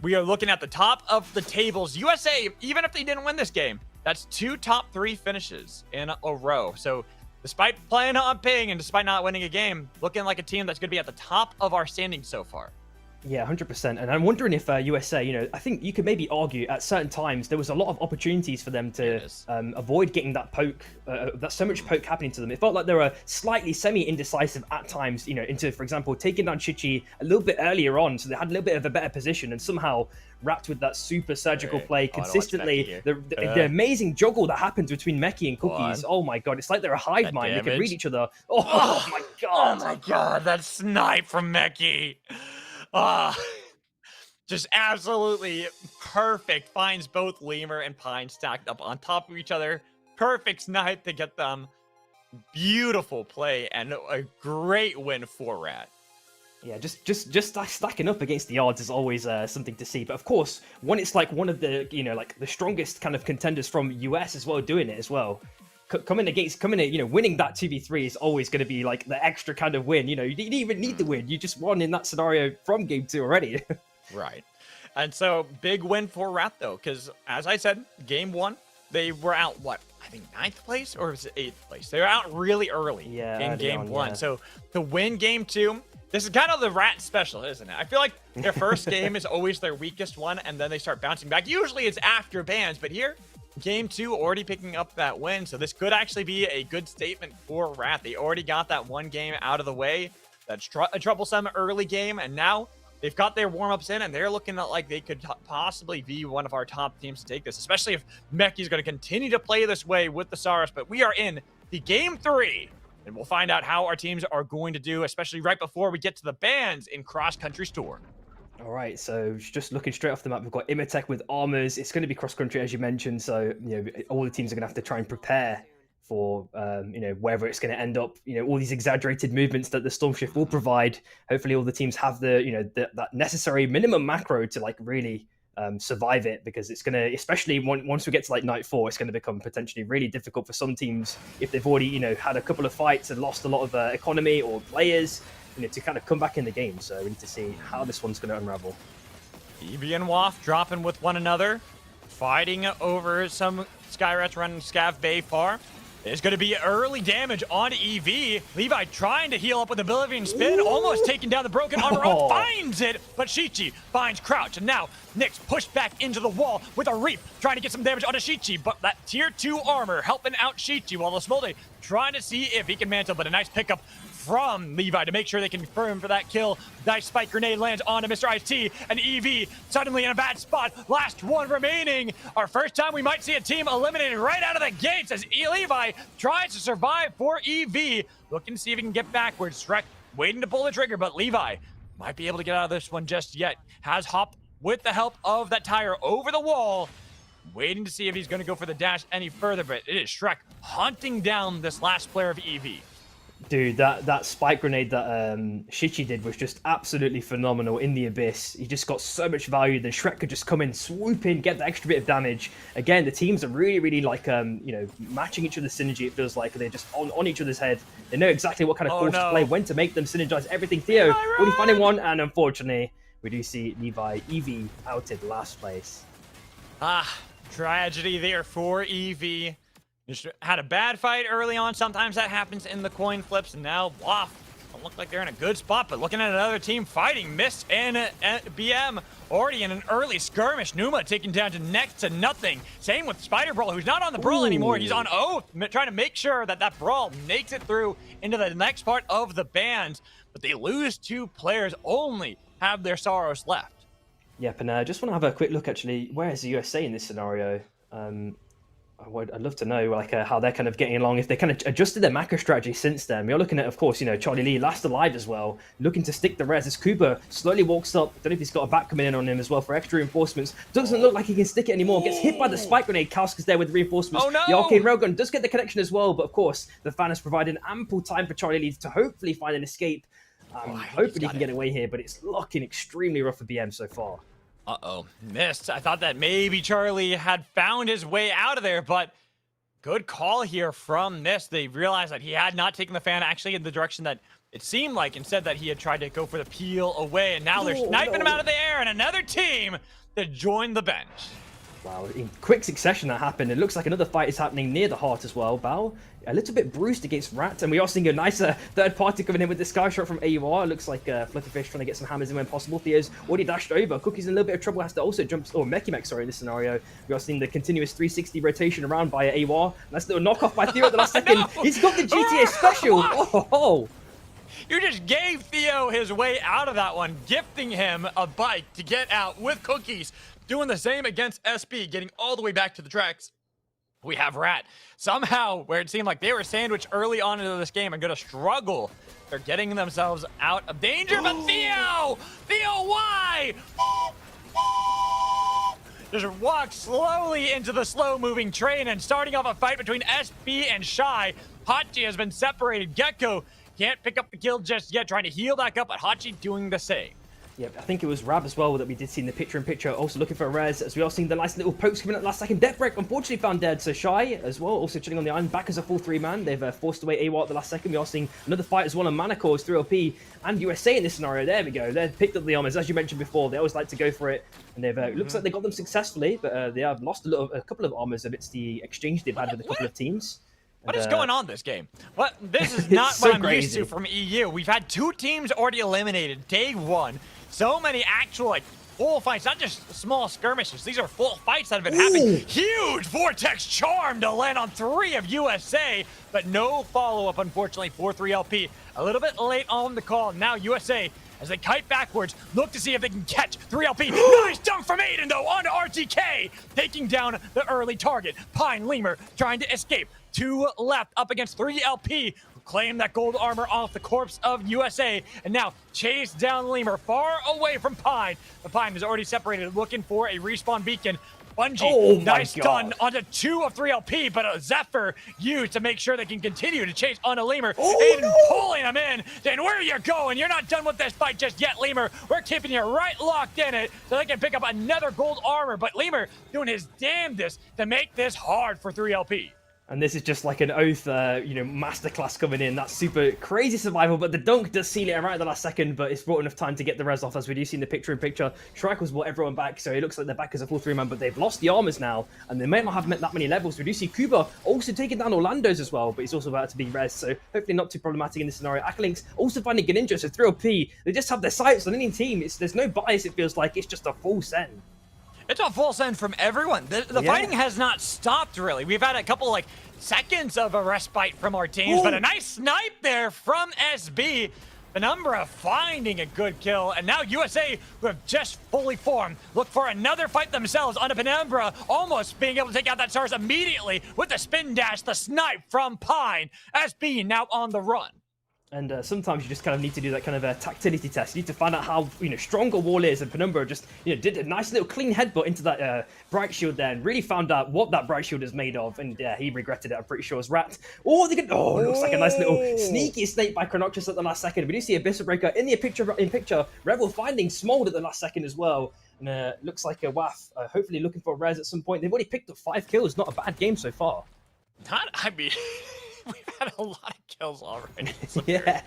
[SPEAKER 1] we are looking at the top of the tables. USA, even if they didn't win this game, that's 2 top 3 finishes in a row. So despite playing on ping and despite not winning a game, looking like a team that's going to be at the top of our standings so far.
[SPEAKER 2] Yeah, 100%. And I'm wondering if USA, I think you could maybe argue at certain times there was a lot of opportunities for them to avoid getting that poke, that's so much poke happening to them. It felt like they were slightly semi-indecisive at times, into, for example, taking down Chichi a little bit earlier on, so they had a little bit of a better position, and somehow wrapped with that super surgical play consistently. The amazing juggle that happens between Meki and Cookies. Oh my god, it's like they're a hive mind. They can read each other. Oh my god.
[SPEAKER 1] Oh my god, that snipe from Meki. Just absolutely perfect. Finds both Lemur and Pine stacked up on top of each other. Perfect snipe to get them. Beautiful play and a great win for Rat.
[SPEAKER 2] Yeah, just stacking up against the odds is always something to see. But of course, when it's like one of the the strongest kind of contenders from US as well doing it as well. Winning that 2v3 is always going to be like the extra kind of win. You didn't even need the win. You just won in that scenario from game 2 already.
[SPEAKER 1] Right. And so big win for Rat though, because as I said, game 1, they were out, I think 9th place or was it 8th place? They were out really early in game 1. So to win game 2, this is kind of the Rat special, isn't it? I feel like their first game is always their weakest one, and then they start bouncing back. Usually it's after bans, but here, game 2 already picking up that win, so this could actually be a good statement for Rat. They already got that one game out of the way. That's a troublesome early game, and now they've got their warm-ups in, and they're looking like they could possibly be one of our top teams to take this, especially if Meki is going to continue to play this way with the Saros. But we are in the game 3, and we'll find out how our teams are going to do, especially right before we get to the bans in cross-country storm.
[SPEAKER 2] All right, so just looking straight off the map, we've got Imatech with armors. It's going to be cross-country, as you mentioned, so all the teams are going to have to try and prepare for wherever it's going to end up. All these exaggerated movements that the Storm Shift will provide. Hopefully, all the teams have that necessary minimum macro to like really survive it, because it's going to, especially once we get to like night 4, it's going to become potentially really difficult for some teams if they've already had a couple of fights and lost a lot of economy or players. To kind of come back in the game. So we need to see how this one's going to unravel.
[SPEAKER 1] EV and Waff dropping with one another, fighting over some Skyrats running Scav Bay far. There's going to be early damage on EV. Levi trying to heal up with a Bolivian spin, almost taking down the broken armor. Oh, finds it, but Shichi finds Crouch. And now Nyx pushed back into the wall with a Reap, trying to get some damage onto Shichi. But that tier 2 armor helping out Shichi, while the Smolde trying to see if he can mantle. But a nice pickup from Levi to make sure they can confirm for that kill. Nice spike grenade lands onto Mr. Ice-T, and EV suddenly in a bad spot. Last one remaining. Our first time we might see a team eliminated right out of the gates as Levi tries to survive for EV. Looking to see if he can get backwards. Shrek waiting to pull the trigger, but Levi might be able to get out of this one just yet. Has Hop with the help of that tire over the wall. Waiting to see if he's going to go for the dash any further, but it is Shrek hunting down this last player of EV.
[SPEAKER 2] Dude, that spike grenade that Shichi did was just absolutely phenomenal in the Abyss. He just got so much value. Then Shrek could just come in, swoop in, get the extra bit of damage. Again, the teams are really like, matching each other's synergy. It feels like they're just on each other's head. They know exactly what kind of course to play, when to make them synergize everything. Theo, already finding one, and unfortunately, we do see Levi EV outed last place.
[SPEAKER 1] Tragedy there for EV. Just had a bad fight early on. Sometimes that happens in the coin flips. And now Waff don't look like they're in a good spot. But looking at another team fighting, Mist and BM already in an early skirmish. Numa taken down to next to nothing. Same with Spider Brawl, who's not on the Brawl anymore. He's on Oath, trying to make sure that that Brawl makes it through into the next part of the bans. But they lose 2 players, only have their Saros left.
[SPEAKER 2] Yep, and I just want to have a quick look, actually. Where is the USA in this scenario? I'd love to know how they're kind of getting along, if they kind of adjusted their macro strategy since then. We're looking at, of course, Charlie Lee last alive as well, looking to stick the res as Cooper slowly walks up. Don't know if he's got a back coming in on him as well for extra reinforcements. Doesn't look like he can stick it anymore. Gets hit by the spike grenade. Kauska's there with reinforcements.
[SPEAKER 1] Oh, no!
[SPEAKER 2] The arcane railgun does get the connection as well, but of course, the fan has provided ample time for Charlie Lee to hopefully find an escape. Hopefully he can get away here, but it's looking extremely rough for BM so far.
[SPEAKER 1] Uh-oh, missed. I thought that maybe Charlie had found his way out of there, but good call here from Mist. They realized that he had not taken the fan actually in the direction that it seemed like. Instead that he had tried to go for the peel away, and now they're sniping him out of the air, and another team that joined the bench.
[SPEAKER 2] Wow, in quick succession that happened. It looks like another fight is happening near the heart as well. Bao, a little bit bruised against Rat, and we are seeing a nicer third party coming in with the sky shot from AUR. It looks like Flutterfish trying to get some hammers in when possible. Theo's already dashed over. Cookie's in a little bit of trouble, has to also jump, or Mekimech, sorry, in this scenario. We are seeing the continuous 360 rotation around by AUR. Nice little knockoff by Theo at the last second. No! He's got the GTA special. Oh.
[SPEAKER 1] You just gave Theo his way out of that one, gifting him a bike to get out with Cookies. Doing the same against SB, getting all the way back to the tracks. We have Rat. Somehow, where it seemed like they were sandwiched early on into this game and going to struggle, they're getting themselves out of danger. But Theo! Theo, why? Just walk slowly into the slow-moving train and starting off a fight between SB and Shy. Hachi has been separated. Gecko can't pick up the kill just yet, trying to heal back up, but Hachi doing the same.
[SPEAKER 2] Yep, I think it was Rab as well that we did see in the picture-in-picture, also looking for a res, as we are seeing the nice little pokes coming at the last second. Deathbreak unfortunately found dead, so Shy as well, also chilling on the island, back as a full 3-man. They've forced away AWAR at the last second. We are seeing another fight as well on Manacores, 3LP, and USA in this scenario. There we go. They've picked up the armors, as you mentioned before. They always like to go for it, and they've looks like they got them successfully, but they have lost a couple of armors amidst the exchange they've had with a couple of teams.
[SPEAKER 1] What is going on this game? What? This is not what I'm used to from EU. We've had 2 teams already eliminated day 1. So many actual, full fights, not just small skirmishes. These are full fights that have been happening. Huge Vortex Charm to land on 3 of USA, but no follow-up, unfortunately, for 3LP. A little bit late on the call. Now USA as they kite backwards, look to see if they can catch 3LP. Nice dunk from Aiden, though, onto RTK, taking down the early target. Pine, Lemur trying to escape. 2 left up against 3LP, who claim that gold armor off the corpse of USA, and now chase down Lemur far away from Pine. The Pine is already separated, looking for a respawn beacon. Bungie, nice stun onto 2 of 3LP, but a Zephyr used to make sure they can continue to chase onto Lemur. Aiden pulling him in, saying, where are you going? You're not done with this fight just yet, Lemur. We're keeping you right locked in it so they can pick up another gold armor, but Lemur doing his damnedest to make this hard for 3LP.
[SPEAKER 2] And this is just like an oath, masterclass coming in. That's super crazy survival, but the dunk does seal it right at the last second, but it's brought enough time to get the res off, as we do see in the picture-in-picture. Shrike was brought everyone back, so it looks like they're back as a full 3-man, but they've lost the armors now, and they might not have met that many levels. We do see Kuba also taking down Orlando's as well, but he's also about to be res, so hopefully not too problematic in this scenario. Akalink's also finding Greninja, so 3LP, they just have their sights on any team. There's no bias, it feels like. It's just a full send.
[SPEAKER 1] It's a full send from everyone. The fighting has not stopped, really. We've had a couple, seconds of a respite from our teams, but a nice snipe there from SB. Penumbra finding a good kill, and now USA, who have just fully formed, look for another fight themselves on a Penumbra, almost being able to take out that Stars immediately with the spin dash, the snipe from Pine. SB now on the run.
[SPEAKER 2] And sometimes you just kind of need to do that kind of a tactility test. You need to find out how strong a wall is. And Penumbra just did a nice little clean headbutt into that bright shield there, and really found out what that bright shield is made of. And yeah, he regretted it. I'm pretty sure as Rat. It looks like a nice little sneaky snake by Chronoxus at the last second. We do see Abyssal Breaker in the picture. Revel finding Smold at the last second as well. And looks like a WAF. Hopefully looking for a res at some point. They've already picked up 5 kills. Not a bad game so far.
[SPEAKER 1] We've had a lot of kills already.
[SPEAKER 2] Yeah.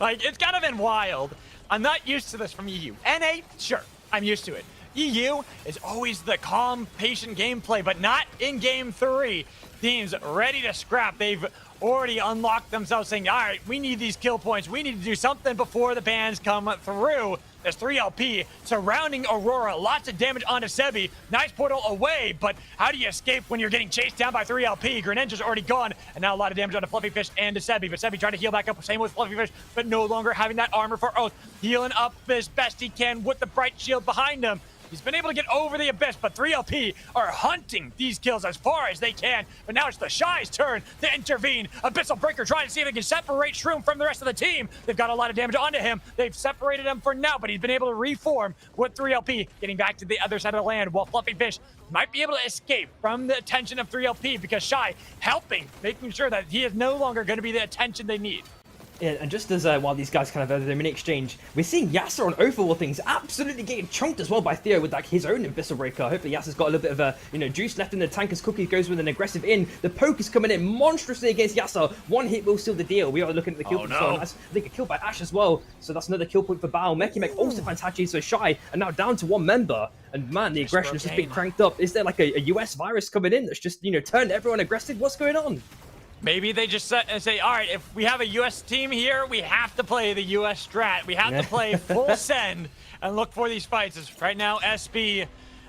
[SPEAKER 1] It's kind of been wild. I'm not used to this from EU. NA, sure, I'm used to it. EU is always the calm, patient gameplay, but not in Game 3. Teams ready to scrap. They've already unlocked themselves, saying, all right, we need these kill points. We need to do something before the bans come through. There's 3LP surrounding Aurora. Lots of damage onto Sebi. Nice portal away, but how do you escape when you're getting chased down by 3LP? Greninja's already gone, and now a lot of damage onto Fluffy Fish and to Sebi. But Sebi trying to heal back up. Same with Fluffy Fish, but no longer having that armor for Oath. Healing up as best he can with the bright shield behind him. He's been able to get over the Abyss, but 3LP are hunting these kills as far as they can. But now it's the Shy's turn to intervene. Abyssal Breaker trying to see if they can separate Shroom from the rest of the team. They've got a lot of damage onto him. They've separated him for now, but he's been able to reform with 3LP getting back to the other side of the land, while Fluffy Fish might be able to escape from the attention of 3LP because Shy helping, making sure that he is no longer going to be the attention they need.
[SPEAKER 2] Yeah, and just as while these guys kind of have their mini exchange, we're seeing Yasser on Oath of all things absolutely getting chunked as well by Theo with his own Abyssal Breaker. Hopefully Yasser's got a little bit of a juice left in the tank as Cookie goes with an aggressive in. The poke is coming in monstrously against Yasser. One hit will seal the deal. We are looking at the kill point. I think a kill by Ash as well. So that's another kill point for Bao. Mekimek also finds Hachi, so Shy, and now down to 1 member. And man, the aggression has just been cranked up. Is there like a US virus coming in that's just turned everyone aggressive? What's going on?
[SPEAKER 1] Maybe they just say, all right, if we have a U.S. team here, we have to play the U.S. strat. We have to play full send and look for these fights. As right now, SB,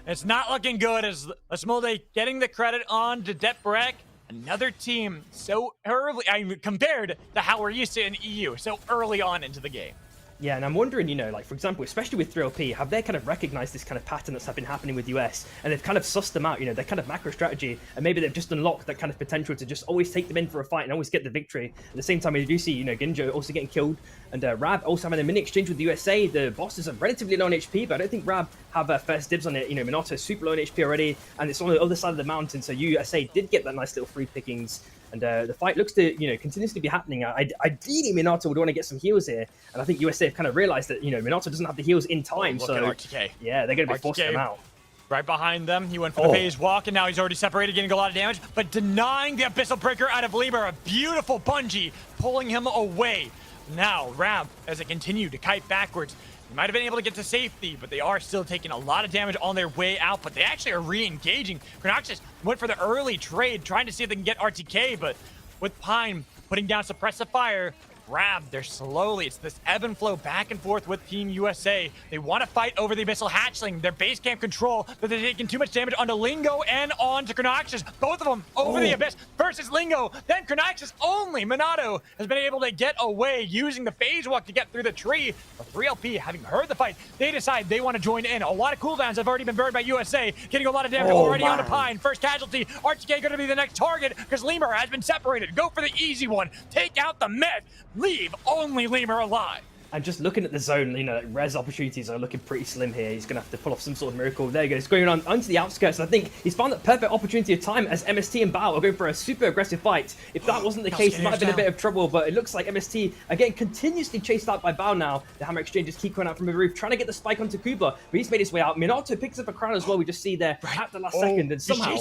[SPEAKER 1] it's not looking good as Smolde getting the credit on to Depbrek. Another team so early, compared to how we're used to in EU, so early on into the game.
[SPEAKER 2] Yeah, and I'm wondering, for example, especially with 3LP, have they kind of recognized this kind of pattern that's been happening with US, and they've kind of sussed them out, their kind of macro strategy, and maybe they've just unlocked that kind of potential to just always take them in for a fight and always get the victory. At the same time, we do see, Ginjo also getting killed, and Rab also having a mini exchange with the USA. The bosses are relatively low on HP, but I don't think Rab have first dibs on it. Minato's super low on HP already, and it's on the other side of the mountain, so USA did get that nice little free pickings. And the fight looks to, continues to be happening. Ideally, Minato would want to get some heals here. And I think USA have kind of realized that, Minato doesn't have the heals in time. So, yeah, they're going to be forcing them out.
[SPEAKER 1] Right behind them. He went for the phase walk, and now he's already separated, getting a lot of damage. But denying the Abyssal Breaker out of Lemur. A beautiful Bungie pulling him away. Now, Rab, as they continue to kite backwards, they might have been able to get to safety, but they are still taking a lot of damage on their way out, but they actually are re-engaging. Chronoxus went for the early trade, trying to see if they can get RTK, but with Pine putting down Suppressive Fire, grab. They're slowly, it's this ebb and flow back and forth with Team USA. They want to fight over the Abyssal Hatchling, their base camp control, but they're taking too much damage onto Lingo and onto Chronoxus. Both of them over the Abyss versus Lingo, then Chronoxus only. Minato has been able to get away using the phase walk to get through the tree. But 3LP, having heard the fight, they decide they want to join in. A lot of cooldowns have already been burned by USA, getting a lot of damage already onto Pine. First casualty, RTK going to be the next target because Lemur has been separated. Go for the easy one. Take out the myth. Leave only Lemur alive.
[SPEAKER 2] And just looking at the zone, you know, res opportunities are looking pretty slim here. He's going to have to pull off some sort of miracle. There he goes, going on onto the outskirts. I think he's found that perfect opportunity of time as MST and Bao are going for a super aggressive fight. If that wasn't the case, he might have been a bit of trouble, but it looks like MST, again, continuously chased out by Bao now. The hammer exchanges keep coming out from the roof, trying to get the spike onto Kuba, but he's made his way out. Minato picks up a crown as well, we just see there at the last second, and somehow...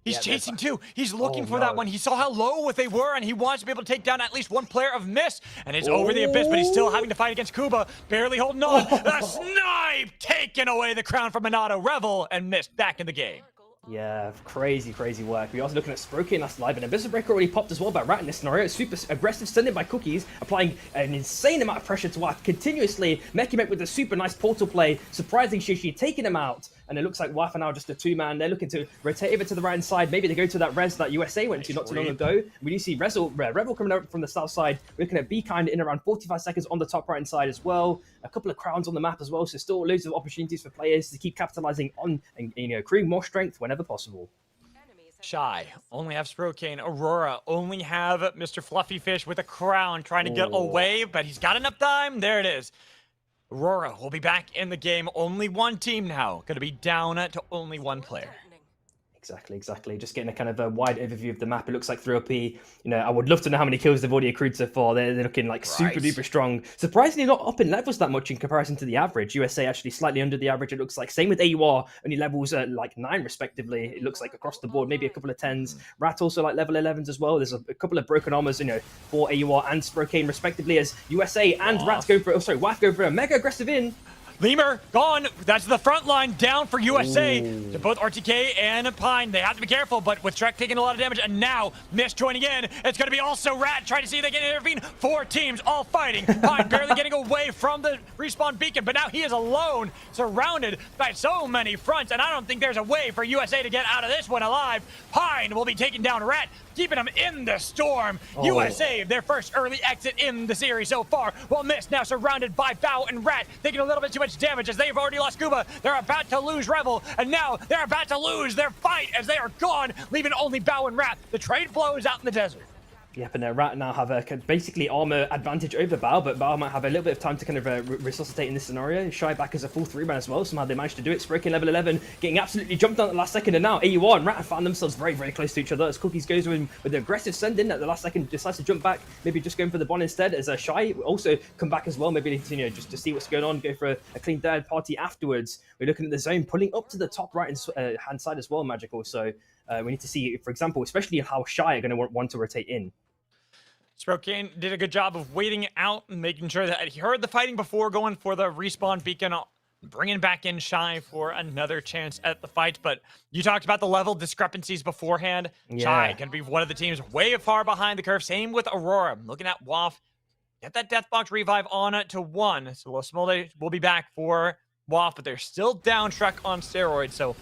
[SPEAKER 1] He's chasing too. He's looking for that one. He saw how low they were, and he wants to be able to take down at least one player of Miss. And it's over the Abyss, but he's still having to fight against Kuba. Barely holding on. The snipe taking away the crown from Minato. Revel and Miss back in the game.
[SPEAKER 2] Yeah, crazy work. We're also looking at Sproky last live, and Abyssal Breaker already popped as well by Rat in this scenario. Super aggressive sending by Cookies, applying an insane amount of pressure to Watt continuously. Mekimek with a super nice portal play, surprising Shishi, taking him out. And it looks like Waff are now just a two-man. They're looking to rotate over to the right-hand side. Maybe they go to that res that USA went to not too long ago. We do see Rebel coming out from the south side. We're looking at Be Kind in around 45 seconds on the top right-hand side as well. A couple of crowns on the map as well. So still loads of opportunities for players to keep capitalizing on and, you know, accruing more strength whenever possible.
[SPEAKER 1] Shy only have Sprokane. Aurora only have Mr. Fluffy Fish with a crown trying to get away, but he's got enough time. There it is. Aurora will be back in the game. Only one team now. Going to be down to only one player.
[SPEAKER 2] Exactly. Just getting a kind of a wide overview of the map. It looks like 3LP, you know, I would love to know how many kills they've already accrued so far. They're looking like super duper strong. Surprisingly not up in levels that much in comparison to the average. USA actually slightly under the average, it looks like. Same with AUR, only levels like 9 respectively. It looks like across the board, maybe a couple of 10s. Rat also like level 11s as well. There's a couple of broken armors, you know, for AUR and Sprokane respectively, as USA and Rat go for, Waff go for a mega aggressive in.
[SPEAKER 1] Lemur gone. That's the front line down for USA. To both RTK and Pine. They have to be careful, but with Trek taking a lot of damage, and now Miss joining in, it's going to be also Rat trying to see if they can intervene. 4 teams all fighting. Pine barely getting away from the respawn beacon, but now he is alone, surrounded by so many fronts, and I don't think there's a way for USA to get out of this one alive. Pine will be taking down Rat, keeping him in the storm. USA, their first early exit in the series so far, while Miss now surrounded by Bao and Rat, taking a little bit too much damage as they've already lost Kuba. They're about to lose Revel, and now they're about to lose their fight as they are gone, leaving only Bao and Rat. The trade flows out in the desert.
[SPEAKER 2] Yep, and Rat now have a basically armor advantage over Bao, but Bao might have a little bit of time to kind of resuscitate in this scenario. Shy back as a full 3-man as well. Somehow they managed to do it. Sprokane level 11, getting absolutely jumped on at the last second, and now AUR and Rat have found themselves very close to each other as Cookies goes in with the aggressive send-in at the last second, decides to jump back, maybe just going for the bond instead, as Shy also come back as well, maybe, you know, just to see what's going on, go for a clean third party afterwards. We're looking at the zone, pulling up to the top right hand side as well, Magical. So we need to see, for example, especially how Shy are going to want to rotate in.
[SPEAKER 1] Sprokane did a good job of waiting out and making sure that he heard the fighting before going for the respawn beacon, bringing back in Shy for another chance at the fight. But you talked about the level discrepancies beforehand. Shy going to be one of the teams way far behind the curve. Same with Aurora. Looking at Waff, get that Deathbox revive on to 1. So Smolde will be back for Waff, but they're still down Trek on steroids. So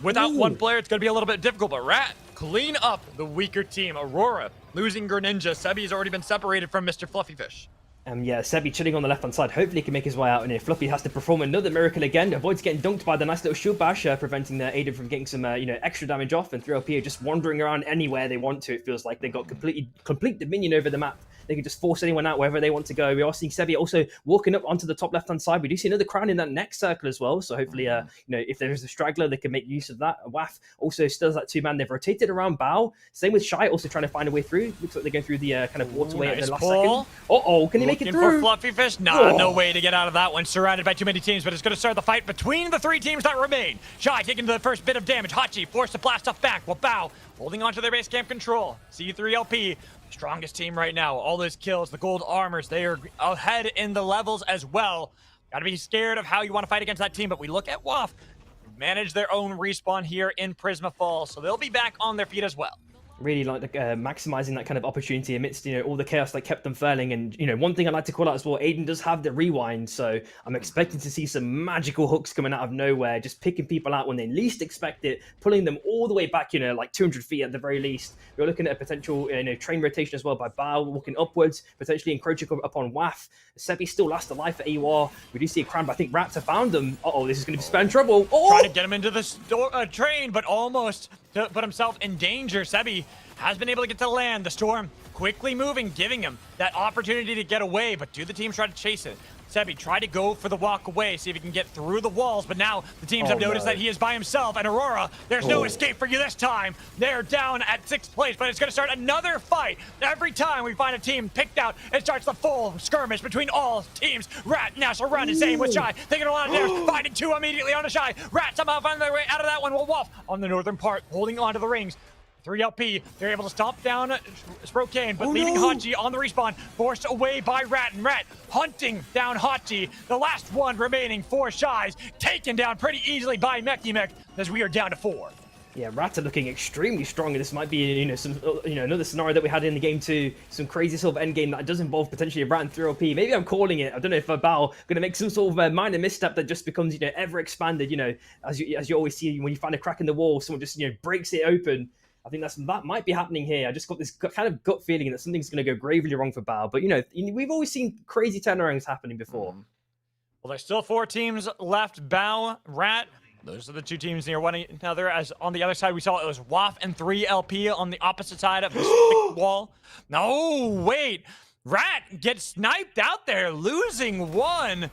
[SPEAKER 1] without one player, it's going to be a little bit difficult. But Rat, clean up the weaker team. Aurora losing Greninja. Sebi has already been separated from Mr. Fluffy Fish.
[SPEAKER 2] Yeah, Sebi chilling on the left-hand side. Hopefully he can make his way out, and Fluffy has to perform another miracle again. Avoids getting dunked by the nice little shield bash, preventing Aiden from getting some, you know, extra damage off. And 3LP are just wandering around anywhere they want to. It feels like they've got complete dominion over the map. They can just force anyone out wherever they want to go. We are seeing Sebi also walking up onto the top left-hand side. We do see another crown in that next circle as well. So hopefully, you know, if there is a straggler, they can make use of that. Waff also still has that 2-man. They've rotated around Bao. Same with Shy, also trying to find a way through. Looks like they're going through the kind of waterway at the last second. Uh-oh, can he make it through?
[SPEAKER 1] For Fluffy Fish? Nah, no way to get out of that one. Surrounded by too many teams, but it's going to start the fight between the 3 teams that remain. Shy taking the first bit of damage. Hachi forced to blast off back, while Bao holding onto their base camp control. C3LP, strongest team right now. All those kills, the gold armors, they are ahead in the levels as well. Got to be scared of how you want to fight against that team, but we look at Waff, manage their own respawn here in Prisma Falls, so they'll be back on their feet as well.
[SPEAKER 2] really like maximizing that kind of opportunity amidst all the chaos that kept them furling. And one thing I'd like to call out as well, Aiden does have the rewind, so I'm expecting to see some magical hooks coming out of nowhere, just picking people out when they least expect it, pulling them all the way back, like 200 feet at the very least. We're looking at a potential train rotation as well by Bao, walking upwards, potentially encroaching upon Waf. Sebi still last alive for AWR. We do see a crown, but I think Rats have found them. This is going to be spam trouble.
[SPEAKER 1] Trying to get him into the train, but almost to put himself in danger. Sebi has been able to get to land. The storm quickly moving, giving him that opportunity to get away, but do the teams try to chase it? Sebi tried to go for the walk away, see if he can get through the walls, but now the teams have noticed that he is by himself, and Aurora, there's no escape for you this time. They're down at 6th place, but it's going to start another fight. Every time we find a team picked out, it starts the full skirmish between all teams. Rat now surrounded, same with Shy, taking a lot of damage, finding 2 immediately on a Shy. Rat somehow finding their way out of that one. Wolf on the northern part, holding onto the rings. 3LP, they're able to stomp down Sprokane, but leaving Hachi on the respawn, forced away by Rat, and Rat hunting down Hachi. The last one remaining, 4 Shies, taken down pretty easily by Mekimek as we are down to 4.
[SPEAKER 2] Yeah, Rat are looking extremely strong, and this might be, some, another scenario that we had in the game too. Some crazy sort of end game that does involve potentially a Rat and 3LP. Maybe I'm calling it. I don't know if Bao going to make some sort of minor misstep that just becomes, ever expanded. As you always see when you find a crack in the wall, someone just breaks it open. I think that might be happening here. I just got this kind of gut feeling that something's going to go gravely wrong for Bao. But, we've always seen crazy turnarounds happening before.
[SPEAKER 1] Well, there's still 4 teams left. Bao, Rat, those are the 2 teams near one another. As on the other side, we saw it was WAF and 3LP on the opposite side of this thick wall. No, wait. Rat gets sniped out there, losing 1.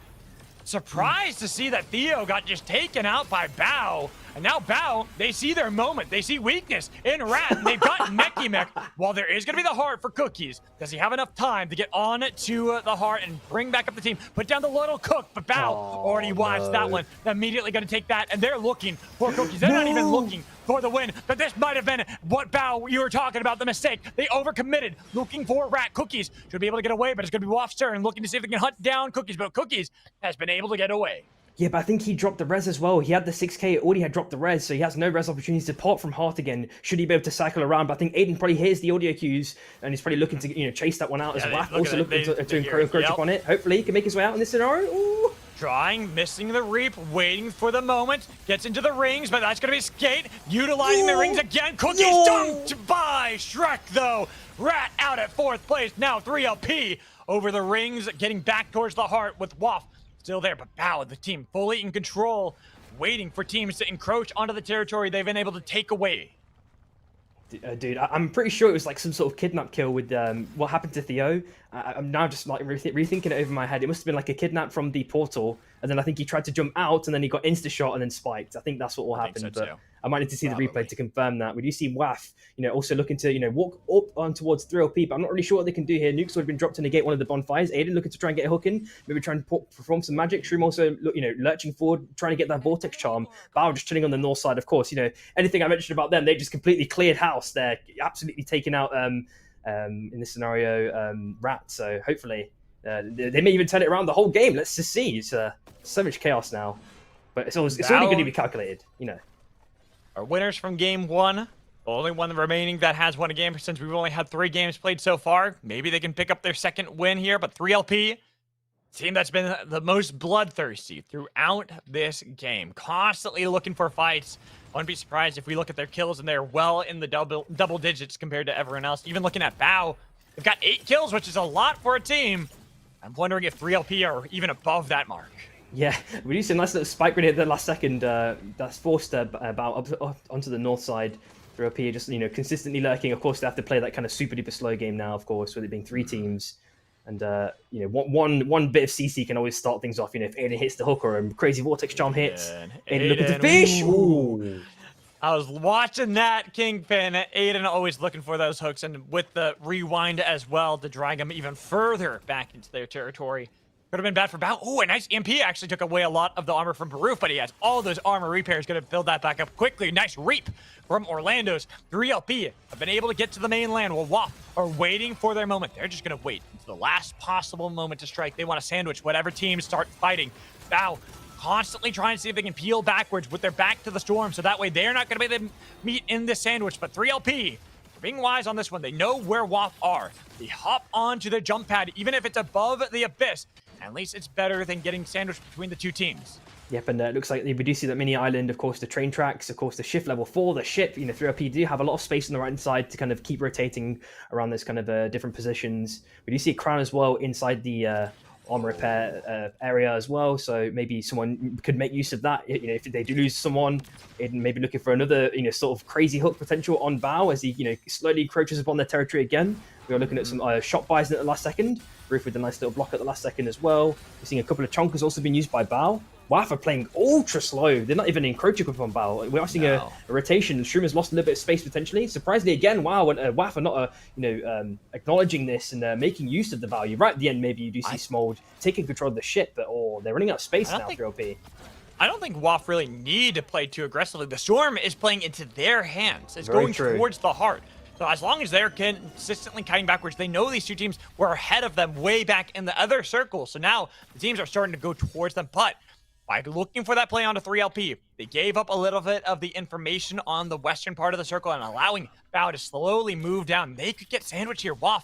[SPEAKER 1] Surprised to see that Theo got just taken out by Bao. And now Bao, they see their moment. They see weakness in Rat. And they've got Mekimek. While there is going to be the heart for Cookies, does he have enough time to get on to the heart and bring back up the team? Put down the little cook, but Bao already watched that one. They're immediately going to take that, and they're looking for Cookies. They're not even looking for the win, but this might have been what Bao you were talking about, the mistake. They overcommitted, looking for Rat. Cookies should be able to get away, but it's going to be Waf's turn, looking to see if they can hunt down Cookies, but Cookies has been able to get away.
[SPEAKER 2] Yeah, but I think he dropped the res as well. He had the 6k, already had dropped the res, so he has no res opportunities to port from heart again. Should he be able to cycle around? But I think Aiden probably hears the audio cues, and he's probably looking to chase that one out as well. Also looking to encroach upon it. Hopefully he can make his way out in this scenario. Ooh.
[SPEAKER 1] Trying, missing the reap, waiting for the moment, gets into the rings, but that's going to be Skate, utilizing the rings again. Cookies dunked by Shrek, though. Rat out at 4th place. Now 3LP over the rings, getting back towards the heart with Waf still there, but Bao, the team fully in control, waiting for teams to encroach onto the territory they've been able to take away.
[SPEAKER 2] Dude, I'm pretty sure it was like some sort of kidnap kill with what happened to Theo. I'm now just like rethinking it over my head. It must have been like a kidnap from the portal, and then I think he tried to jump out, and then he got insta-shot and then spiked. I think that's what will happen,
[SPEAKER 1] so
[SPEAKER 2] but I might need to see the replay to confirm that. We do see Waf, also looking to, walk up on towards 3LP, but I'm not really sure what they can do here. Nukes would have been dropped to negate one of the bonfires. Aiden looking to try and get a hook in, maybe try and perform some magic. Shroom also, lurching forward, trying to get that Vortex Charm. Bao just chilling on the north side, of course. Anything I mentioned about them, they just completely cleared house. They're absolutely taking out, in this scenario, Rat. So hopefully they may even turn it around the whole game. Let's just see. It's so much chaos now, but it's only going to be calculated,
[SPEAKER 1] Our winners from game 1, the only one remaining that has won a game since we've only had 3 games played so far. Maybe they can pick up their second win here, but 3LP, team that's been the most bloodthirsty throughout this game, constantly looking for fights. I wouldn't be surprised if we look at their kills and they're well in the double digits compared to everyone else. Even looking at Bao, they've got 8 kills, which is a lot for a team. I'm wondering if 3LP are even above that mark.
[SPEAKER 2] Yeah, we used a nice little spike grenade at the last second. That's forced Bao up onto the north side. 3LP just, consistently lurking. Of course, they have to play that kind of super duper slow game now, of course, with it being 3 teams. And, one bit of CC can always start things off. If Aiden hits the hook or a crazy Vortex Charm hits. Aiden looking to fish. Ooh.
[SPEAKER 1] I was watching that, Kingpin. Aiden always looking for those hooks, and with the rewind as well to drag them even further back into their territory. Could have been bad for Bao. Oh, a nice EMP actually took away a lot of the armor from Baroof, but he has all those armor repairs. Going to build that back up quickly. Nice reap from Orlando's. 3LP have been able to get to the mainland while WAP are waiting for their moment. They're just going to wait until the last possible moment to strike. They want to sandwich whatever teams start fighting. Bao constantly trying to see if they can peel backwards with their back to the storm, so that way they're not going to be able to meet in this sandwich. But 3LP being wise on this one. They know where WAF are. They hop onto the jump pad, even if it's above the abyss. At least it's better than getting sandwiched between the two teams.
[SPEAKER 2] Yep, and it looks like we do see that mini island, of course, the train tracks, of course, the shift level 4, the ship, 3LP do have a lot of space on the right-hand side to kind of keep rotating around those kind of different positions. We do see a crown as well inside the armor repair area as well, so maybe someone could make use of that. If they do lose someone, maybe looking for another, sort of crazy hook potential on Bao as he, slowly encroaches upon their territory again. We are looking at some shot buys at the last second. Roof with a nice little block at the last second as well. We're seeing a couple of chonkers also being used by Bao. WAF are playing ultra slow. They're not even encroaching upon Bao. We are seeing a rotation. Shroom has lost a little bit of space potentially. Surprisingly, again, WAF are not, acknowledging this and making use of the value. Right at the end, maybe you do see Smold taking control of the ship, but they're running out of space now, 3LP.
[SPEAKER 1] I don't think WAF really need to play too aggressively. The Storm is playing into their hands. It's
[SPEAKER 2] Very
[SPEAKER 1] going
[SPEAKER 2] true.
[SPEAKER 1] towards the heart. So as long as they're consistently kiting backwards, they know these two teams were ahead of them way back in the other circle. So now the teams are starting to go towards them. But by looking for that play onto 3LP, they gave up a little bit of the information on the western part of the circle and allowing Bao to slowly move down. They could get sandwiched here. WAF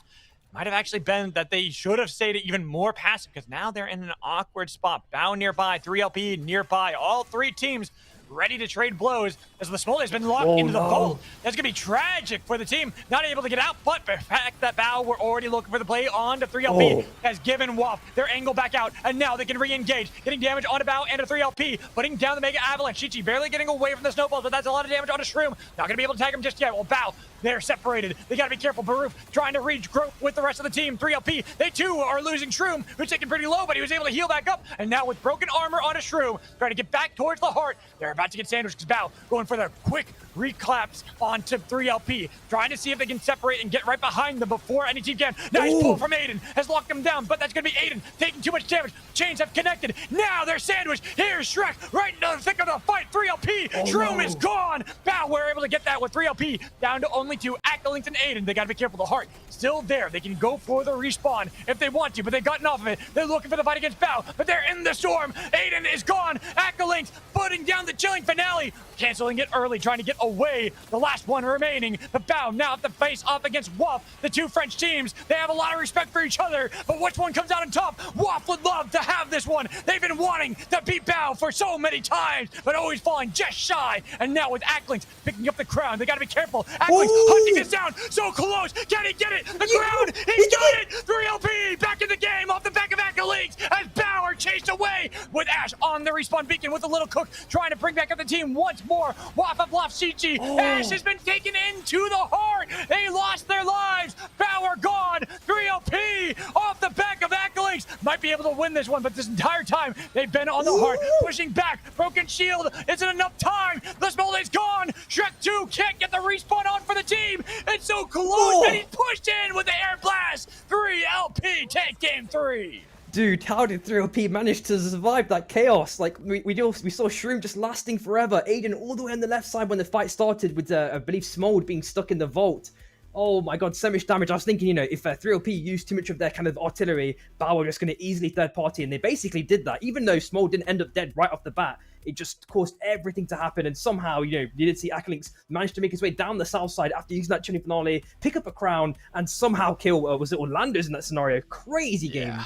[SPEAKER 1] might have actually been that they should have stayed even more passive because now they're in an awkward spot. Bao nearby, 3LP nearby, all three teams ready to trade blows as the Smolder has been locked into the vault. That's going to be tragic for the team, not able to get out, but the fact that Bao were already looking for the play onto 3LP has given WAF their angle back out, and now they can re-engage, getting damage onto Bao and a 3LP, putting down the Mega Avalanche. Chichi barely getting away from the snowballs, but that's a lot of damage onto Shroom. Not going to be able to tag him just yet. Well, Bao, they're separated. They got to be careful. Baroof trying to regroup with the rest of the team. 3LP, they too are losing Shroom, who's taken pretty low, but he was able to heal back up, and now with broken armor onto Shroom, trying to get back towards the heart. They're about to get sandwiched because Bao going for their quick reclaps onto 3LP, trying to see if they can separate and get right behind them before any team can. Nice pull from Aiden, has locked them down, but that's going to be Aiden taking too much damage. Chains have connected. Now they're sandwiched. Here's Shrek right into the thick of the fight. 3LP, Shroom is gone. Bao were able to get that with 3LP down to only 2. Accolings and Aiden, they got to be careful. The heart still there. They can go for the respawn if they want to, but they've gotten off of it. They're looking for the fight against Bao, but they're in the storm. Aiden is gone. Accolings putting down the chilling finale, canceling it early, trying to get away. The last one remaining. The Bao now have to face off against WAF. The two French teams, they have a lot of respect for each other, but which one comes out on top? WAF would love to have this one. They've been wanting to beat Bao for so many times, but always falling just shy. And now with Acklings picking up the crown, they got to be careful. Acklings hunting this down, so close. Can he get it? The crown, he's got it. 3LP back in the game off the back of Acklings as Bao are chased away with Ash on the respawn beacon with a little cook trying to bring back up the team once more. WAF have lost Chichi. Ash has been taken into the heart. They lost their lives. Bao are gone. 3LP off the back of Accolades might be able to win this one, but this entire time they've been on the heart, pushing back. Broken shield isn't enough time. The Smolder is gone. Shrek 2 can't get the respawn on for the team. It's so close, and he's pushed in with the air blast. 3LP take game 3.
[SPEAKER 2] Dude, how did 3LP manage to survive that chaos? Like, we saw Shroom just lasting forever. Aiden all the way on the left side when the fight started with, I believe, Smold being stuck in the vault. Oh my god, so much damage. I was thinking, if 3LP used too much of their kind of artillery, Bao were just going to easily third party, and they basically did that. Even though Smold didn't end up dead right off the bat, it just caused everything to happen, and somehow, you did see Acklings manage to make his way down the south side after using that chilling finale, pick up a crown, and somehow kill, was it Orlando's in that scenario? Crazy game.
[SPEAKER 1] Yeah.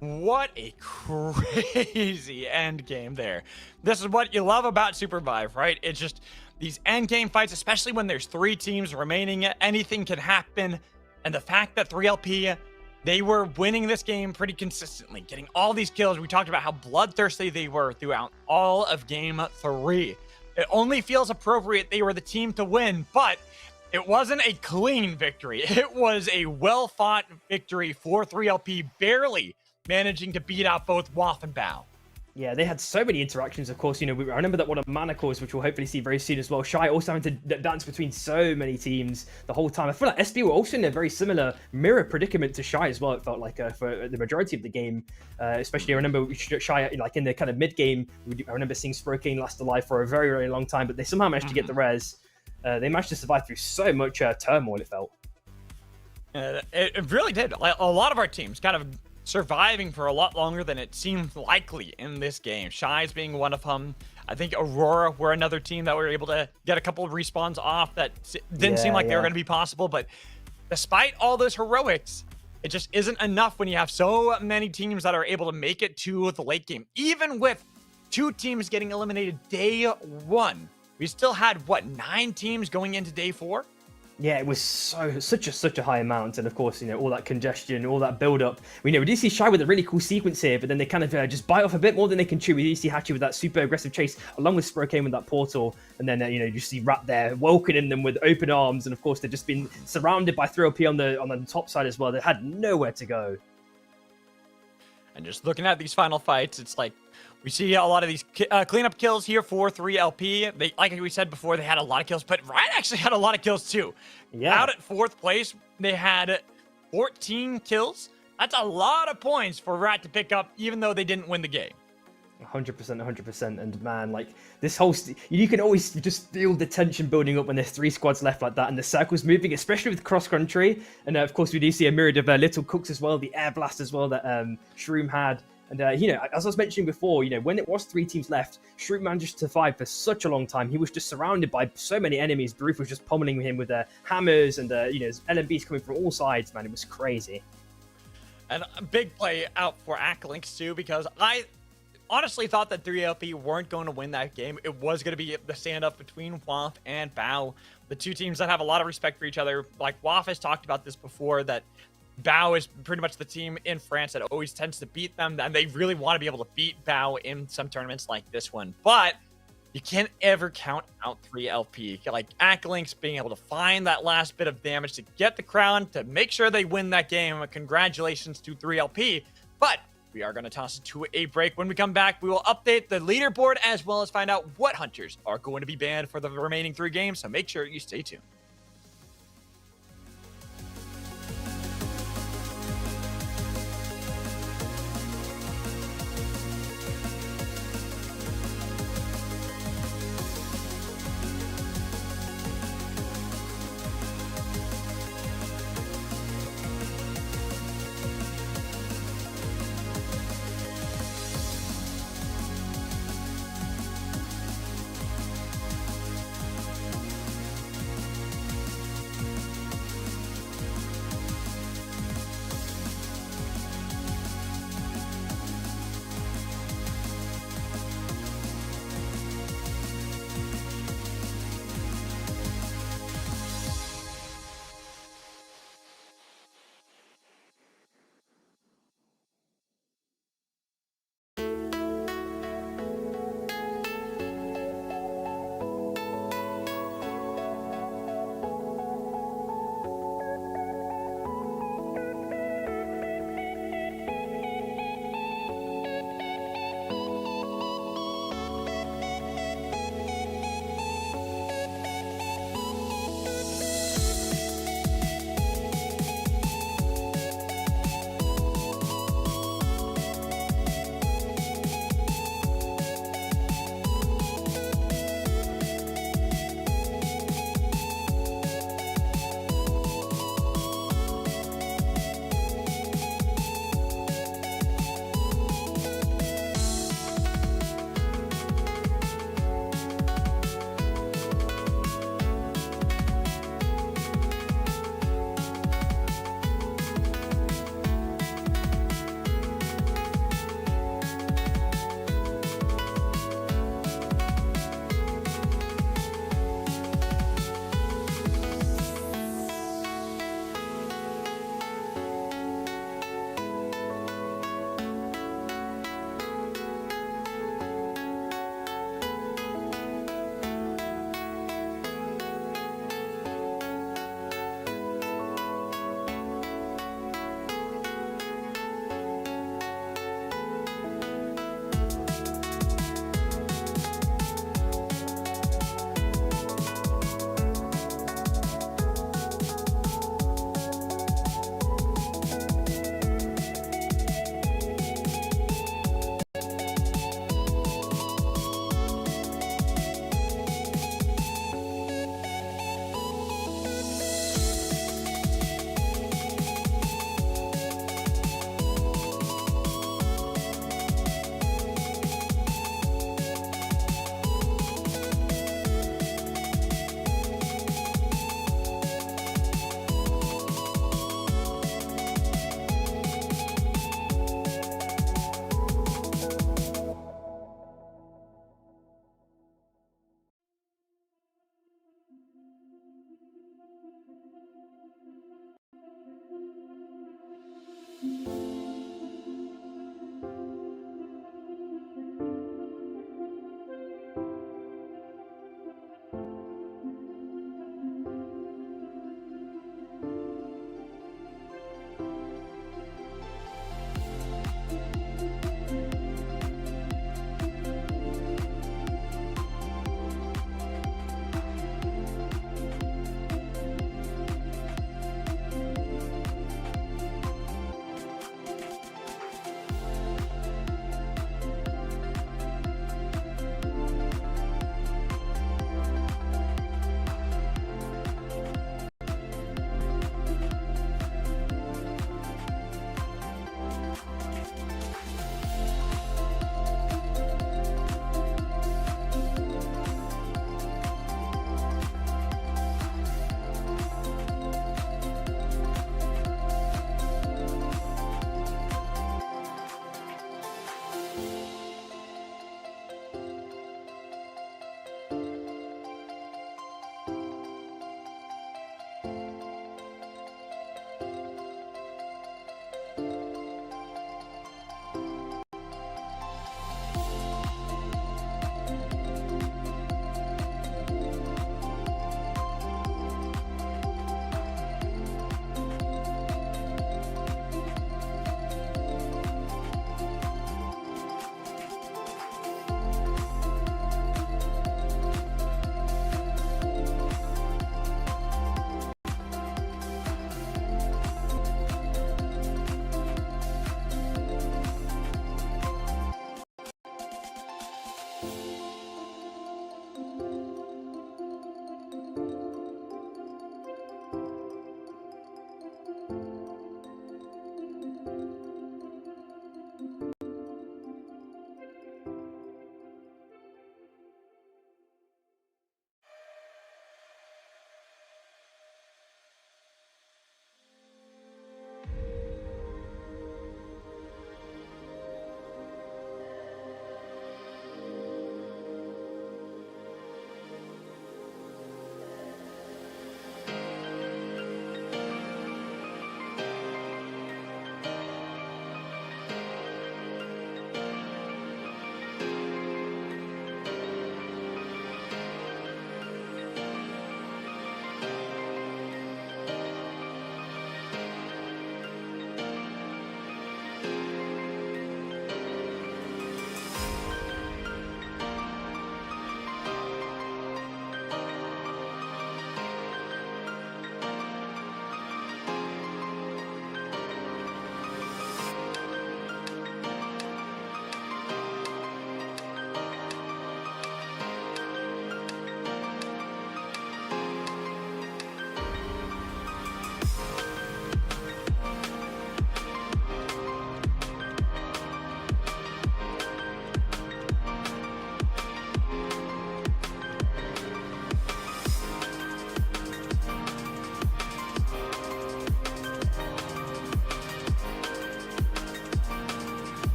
[SPEAKER 1] What a crazy end game there. This is what you love about SUPERVIVE, right? It's just these end game fights, especially when there's 3 teams remaining, anything can happen. And the fact that 3LP, they were winning this game pretty consistently, getting all these kills. We talked about how bloodthirsty they were throughout all of game 3. It only feels appropriate they were the team to win, but it wasn't a clean victory. It was a well-fought victory for 3LP, barely managing to beat out both WAF and Bao.
[SPEAKER 2] Yeah, they had so many interactions, of course. I remember that one of mana cores, which we'll hopefully see very soon as well. Shy also having to dance between so many teams the whole time. I feel like SB were also in a very similar mirror predicament to Shy as well, it felt like, for the majority of the game. Especially, I remember Shy, like in the kind of mid-game, I remember seeing Sprokane last alive for a very, very long time, but they somehow managed to get the res. They managed to survive through so much turmoil, it felt.
[SPEAKER 1] It really did. A lot of our teams kind of surviving for a lot longer than it seemed likely in this game. Shy's being one of them. I think Aurora were another team that were able to get a couple of respawns off that didn't seem like they were going to be possible. But despite all those heroics, it just isn't enough when you have so many teams that are able to make it to the late game. Even with 2 teams getting eliminated day 1, we still had, what, 9 teams going into day 4?
[SPEAKER 2] Yeah, it was such a high amount, and of course, all that congestion, all that build-up. We do see Shy with a really cool sequence here, but then they kind of just bite off a bit more than they can chew. We do see Hachi with that super aggressive chase, along with Sprokane with that portal, and then you see Rat there welcoming them with open arms, and of course they've just been surrounded by 3LP on the top side as well. They had nowhere to go.
[SPEAKER 1] And just looking at these final fights, it's like we see a lot of these cleanup kills here for 3LP. They, like we said before, they had a lot of kills, but Riot actually had a lot of kills too.
[SPEAKER 2] Yeah.
[SPEAKER 1] Out at 4th place, they had 14 kills. That's a lot of points for Riot to pick up, even though they didn't win the game.
[SPEAKER 2] 100%. And man, like this whole, you can always just feel the tension building up when there's 3 squads left like that, and the circle's moving, especially with cross country. And of course, we do see a myriad of little cooks as well, the air blast as well that Shroom had. And, as I was mentioning before, when it was 3 teams left, Shroom managed to survive for such a long time. He was just surrounded by so many enemies. Baruf was just pummeling him with hammers and, LMBs coming from all sides, man. It was crazy.
[SPEAKER 1] And a big play out for Acklinks, too, because I honestly thought that 3LP weren't going to win that game. It was going to be the stand-up between WAF and Bao, the 2 teams that have a lot of respect for each other. Like, WAF has talked about this before, that Bao is pretty much the team in France that always tends to beat them, and they really want to be able to beat Bao in some tournaments like this one. But you can't ever count out 3LP. Like Acklinks being able to find that last bit of damage to get the crown, to make sure they win that game. Congratulations to 3LP. But we are going to toss it to a break. When we come back, we will update the leaderboard as well as find out what hunters are going to be banned for the remaining 3 games. So make sure you stay tuned.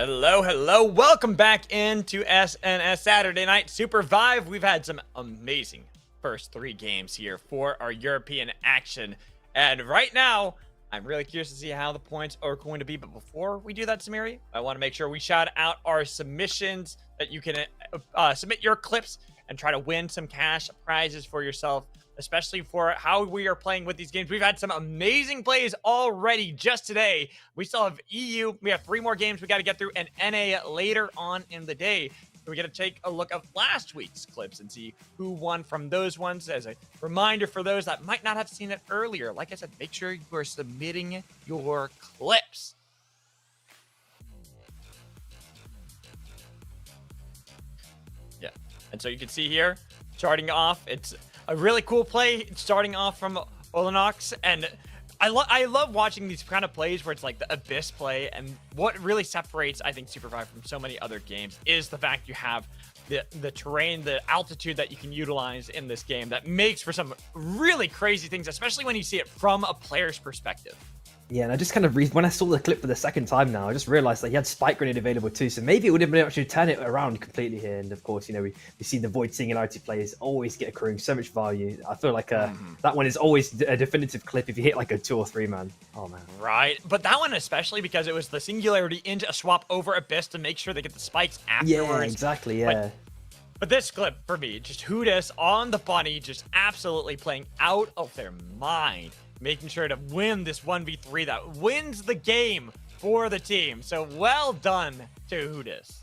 [SPEAKER 1] Hello, hello. Welcome back into SNS Saturday Night SUPERVIVE. We've had some amazing first 3 games here for our European action. And right now, I'm really curious to see how the points are going to be. But before we do that, Samiri, I want to make sure we shout out our submissions that you can submit your clips and try to win some cash prizes for yourself, especially for how we are playing with these games. We've had some amazing plays already just today. We still have EU. We have 3 more games we got to get through, and NA later on in the day. So we got to take a look at last week's clips and see who won from those ones. As a reminder for those that might not have seen it earlier, like I said, make sure you are submitting your clips. Yeah, and so you can see here, starting off, it's a really cool play starting off from Olenox, and I love watching these kind of plays where it's like the Abyss play, and what really separates, I think, SUPERVIVE from so many other games is the fact you have the terrain, the altitude that you can utilize in this game that makes for some really crazy things, especially when you see it from a player's perspective.
[SPEAKER 2] Yeah, and I just kind of when I saw the clip for the second time now, I just realized that he had Spike Grenade available too, so maybe it would have been able to turn it around completely here. And of course, you know, we see the Void Singularity players always get accruing so much value. I feel like that one is always a definitive clip if you hit like a 2 or 3 man. Oh man.
[SPEAKER 1] Right, but that one especially because it was the Singularity into a swap over Abyss to make sure they get the spikes afterwards.
[SPEAKER 2] Yeah, exactly, yeah.
[SPEAKER 1] But this clip, for me, just Hudis on the bunny, just absolutely playing out of their mind, making sure to win this 1v3 that wins the game for the team. So well done to Hudis.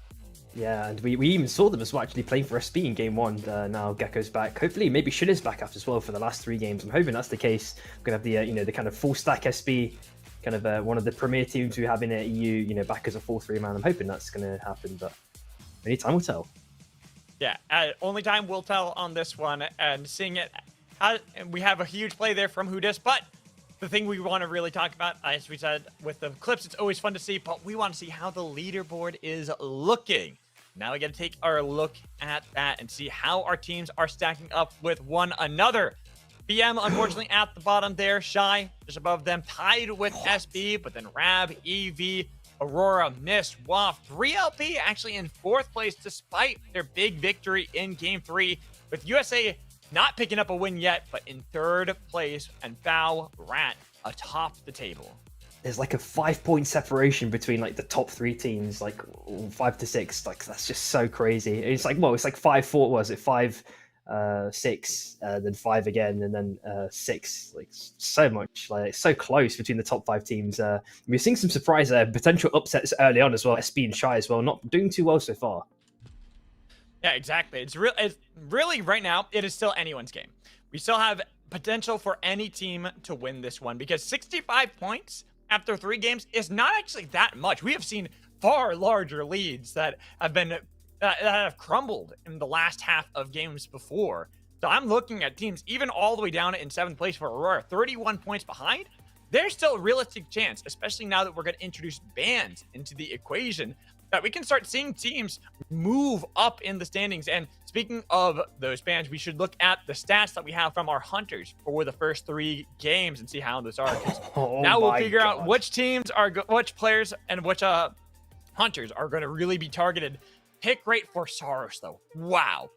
[SPEAKER 2] Yeah, and we even saw them as well actually playing for SB in game 1. Now Gecko's back. Hopefully, maybe Shun's back after as well for the last 3 games. I'm hoping that's the case. We're gonna have the you know, the kind of full stack SB, kind of one of the premier teams we have in EU, you know, back as a 4-3 man. I'm hoping that's gonna happen, but only time will tell.
[SPEAKER 1] Yeah, only time will tell on this one, and seeing it. We have a huge play there from Hudis, but the thing we want to really talk about, as we said, with the clips, it's always fun to see, but we want to see how the leaderboard is looking. Now we got to take our look at that and see how our teams are stacking up with one another. BM, unfortunately, at the bottom there. Shy, just above them, tied with SB, but then Rab, EV, Aurora, Mist, Waft, 3LP actually in 4th place despite their big victory in Game 3, with USA not picking up a win yet, but in 3rd place, and Bao Rat atop the table.
[SPEAKER 2] There's like a 5-point separation between like the top 3 teams, like 5 to 6. Like that's just so crazy. It's like, well, it's like 5-4. Was it 5-6, then 5 again, and then 6. Like so much, like so close between the top 5 teams. We're seeing some surprise potential upsets early on as well. SB and Shy as well, not doing too well so far.
[SPEAKER 1] Yeah, exactly. It's really right now, it is still anyone's game. We still have potential for any team to win this one because 65 points after 3 games is not actually that much. We have seen far larger leads that have been that have crumbled in the last half of games before. So I'm looking at teams even all the way down in 7th place for Aurora, 31 points behind. There's still a realistic chance, especially now that we're going to introduce bans into the equation, that we can start seeing teams move up in the standings. And speaking of those bans, we should look at the stats that we have from our hunters for the first 3 games and see how those are. Now we'll figure out which teams are, which players and which hunters are going to really be targeted. Pick rate for Saros, though. Wow.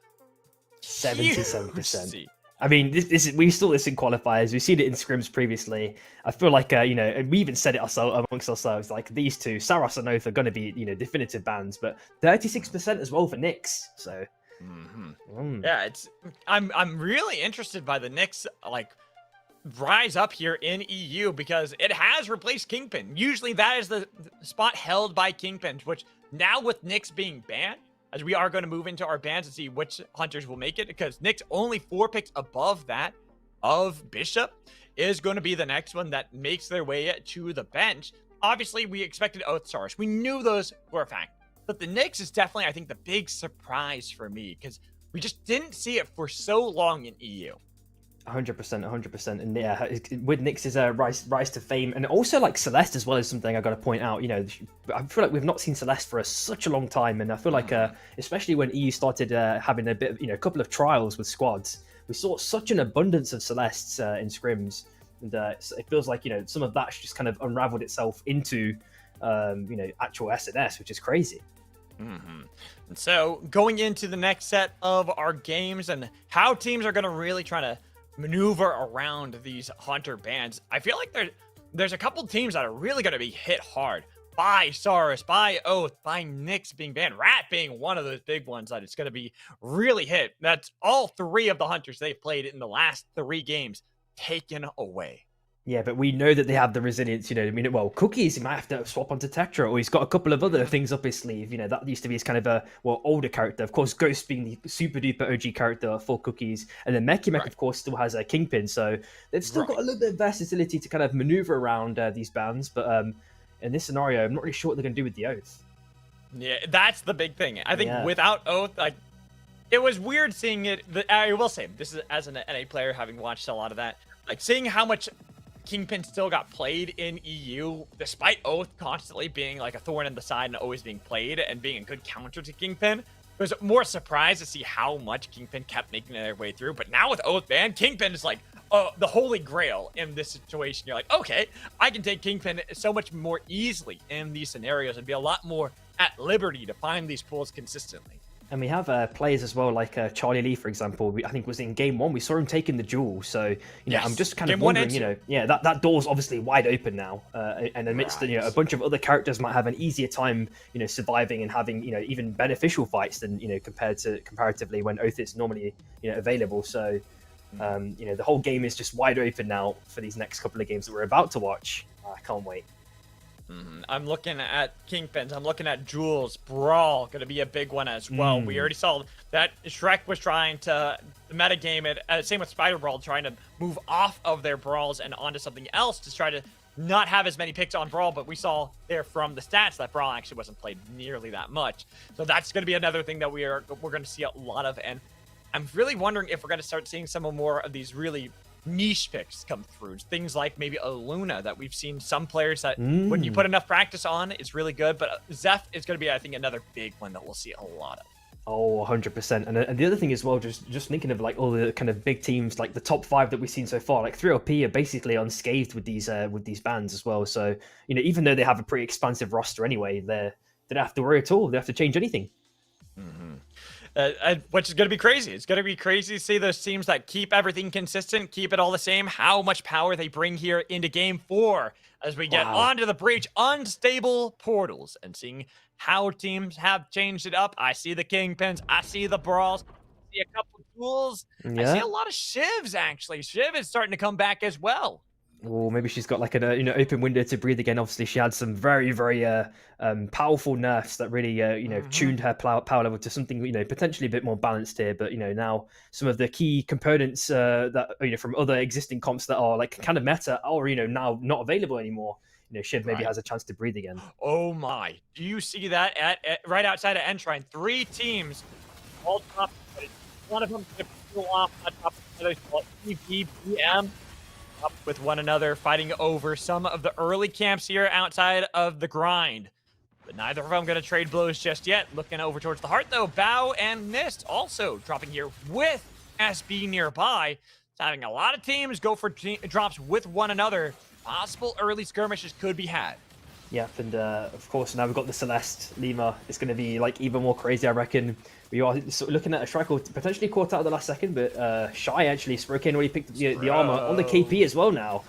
[SPEAKER 2] 77%. I mean, we saw this in qualifiers. We've seen it in scrims previously. I feel like, you know, and we even said it amongst ourselves, like these two, Saros and Oath, are going to be, you know, definitive bans, but 36% as well for Nyx. So,
[SPEAKER 1] yeah, I'm really interested by the Nyx, like, rise up here in EU because it has replaced Kingpin. Usually that is the spot held by Kingpin, which now with Nyx being banned, as we are going to move into our bans and see which hunters will make it, because Nyx only 4 picks above that of Bishop is going to be the next one that makes their way to the bench. Obviously, we expected Oath Stars. We knew those for a fact. But the Nyx is definitely, I think, the big surprise for me, because we just didn't see it for so long in EU.
[SPEAKER 2] 100%. And yeah, with Nyx's rise to fame, and also like Celeste as well is something I got to point out. You know, I feel like we've not seen Celeste for such a long time, and I feel like especially when EU started having a bit of, you know, a couple of trials with squads, we saw such an abundance of Celestes in scrims, and it feels like, you know, some of that just kind of unraveled itself into actual SNS, which is crazy.
[SPEAKER 1] And so going into the next set of our games and how teams are going to really try to maneuver around these hunter bans, I feel like there's a couple teams that are really going to be hit hard by Saurus, by Oath, by Nyx being banned, Rat being one of those big ones that it's going to be really hit. That's all 3 of the hunters they've played in the last 3 games taken away.
[SPEAKER 2] Yeah, but we know that they have the resilience, well, Cookies, he might have to swap onto Tetra, or he's got a couple of other things up his sleeve. That used to be his kind of a, older character. Of course, Ghost being the super duper OG character for Cookies. And then Mech, of course, still has a Kingpin. So they've still got a little bit of versatility to kind of maneuver around these bans. But in this scenario, I'm not really sure what they're going to do with the Oath.
[SPEAKER 1] Yeah, that's the big thing. I think without Oath, it was weird seeing it. I will say, this is as an NA player, having watched a lot of that, seeing how much Kingpin still got played in EU, despite Oath constantly being a thorn in the side and always being played and being a good counter to Kingpin. I was more surprised to see how much Kingpin kept making their way through. But now with Oath banned, Kingpin is the holy grail in this situation. You're like, okay, I can take Kingpin so much more easily in these scenarios and be a lot more at liberty to find these pulls consistently.
[SPEAKER 2] And we have players as well, like Charlie Lee, for example. I think was in game 1. We saw him taking the jewel. So, I'm just kind of wondering, that door's obviously wide open now. And amidst a bunch of other characters might have an easier time, surviving and having, even beneficial fights than, comparatively when Oath is normally, available. So, the whole game is just wide open now for these next couple of games that we're about to watch. I can't wait.
[SPEAKER 1] I'm looking at Kingpins. I'm looking at Jules. Brawl, going to be a big one as well. We already saw that Shrek was trying to metagame it. Same with Spider Brawl, trying to move off of their Brawls and onto something else to try to not have as many picks on Brawl. But we saw there from the stats that Brawl actually wasn't played nearly that much. So that's going to be another thing that we're going to see a lot of. And I'm really wondering if we're going to start seeing some more of these really niche picks come through. Things like maybe a Luna that we've seen some players that when you put enough practice on, it's really good. But Zeph is going to be, I think, another big one that we'll see a lot of.
[SPEAKER 2] Oh, 100%. And the other thing as well, just thinking of all the kind of big teams, like the top 5 that we've seen so far, 3LP are basically unscathed with these bans as well. So, even though they have a pretty expansive roster anyway, they don't have to worry at all. They don't have to change anything.
[SPEAKER 1] Which is going to be crazy. It's going to be crazy to see those teams that keep everything consistent, keep it all the same, how much power they bring here into game 4 as we get onto the breach, unstable portals, and seeing how teams have changed it up. I see the Kingpins, I see the Brawls, I see a couple duels, I see a lot of Shivs actually. Shiv is starting to come back as well.
[SPEAKER 2] Or maybe she's got an open window to breathe again. Obviously, she had some very, very powerful nerfs that really tuned her power level to something potentially a bit more balanced here. But now some of the key components that from other existing comps that are kind of meta are now not available anymore. Shiv maybe has a chance to breathe again.
[SPEAKER 1] Oh my! Do you see that at right outside of Enshine? 3 teams all top. One of them could pull off on top of the other. EVBM. Up with one another, fighting over some of the early camps here outside of the grind. But neither of them going to trade blows just yet. Looking over towards the heart, though. Bao and Mist also dropping here with SB nearby. It's having a lot of teams go for drops with one another. Possible early skirmishes could be had.
[SPEAKER 2] Yep, and of course now we've got the Celeste Lima. It's going to be even more crazy, I reckon. We are sort of looking at a Shrek potentially caught out at the last second, but Shy actually, Sprokane already picked up the armor on the KP as well now.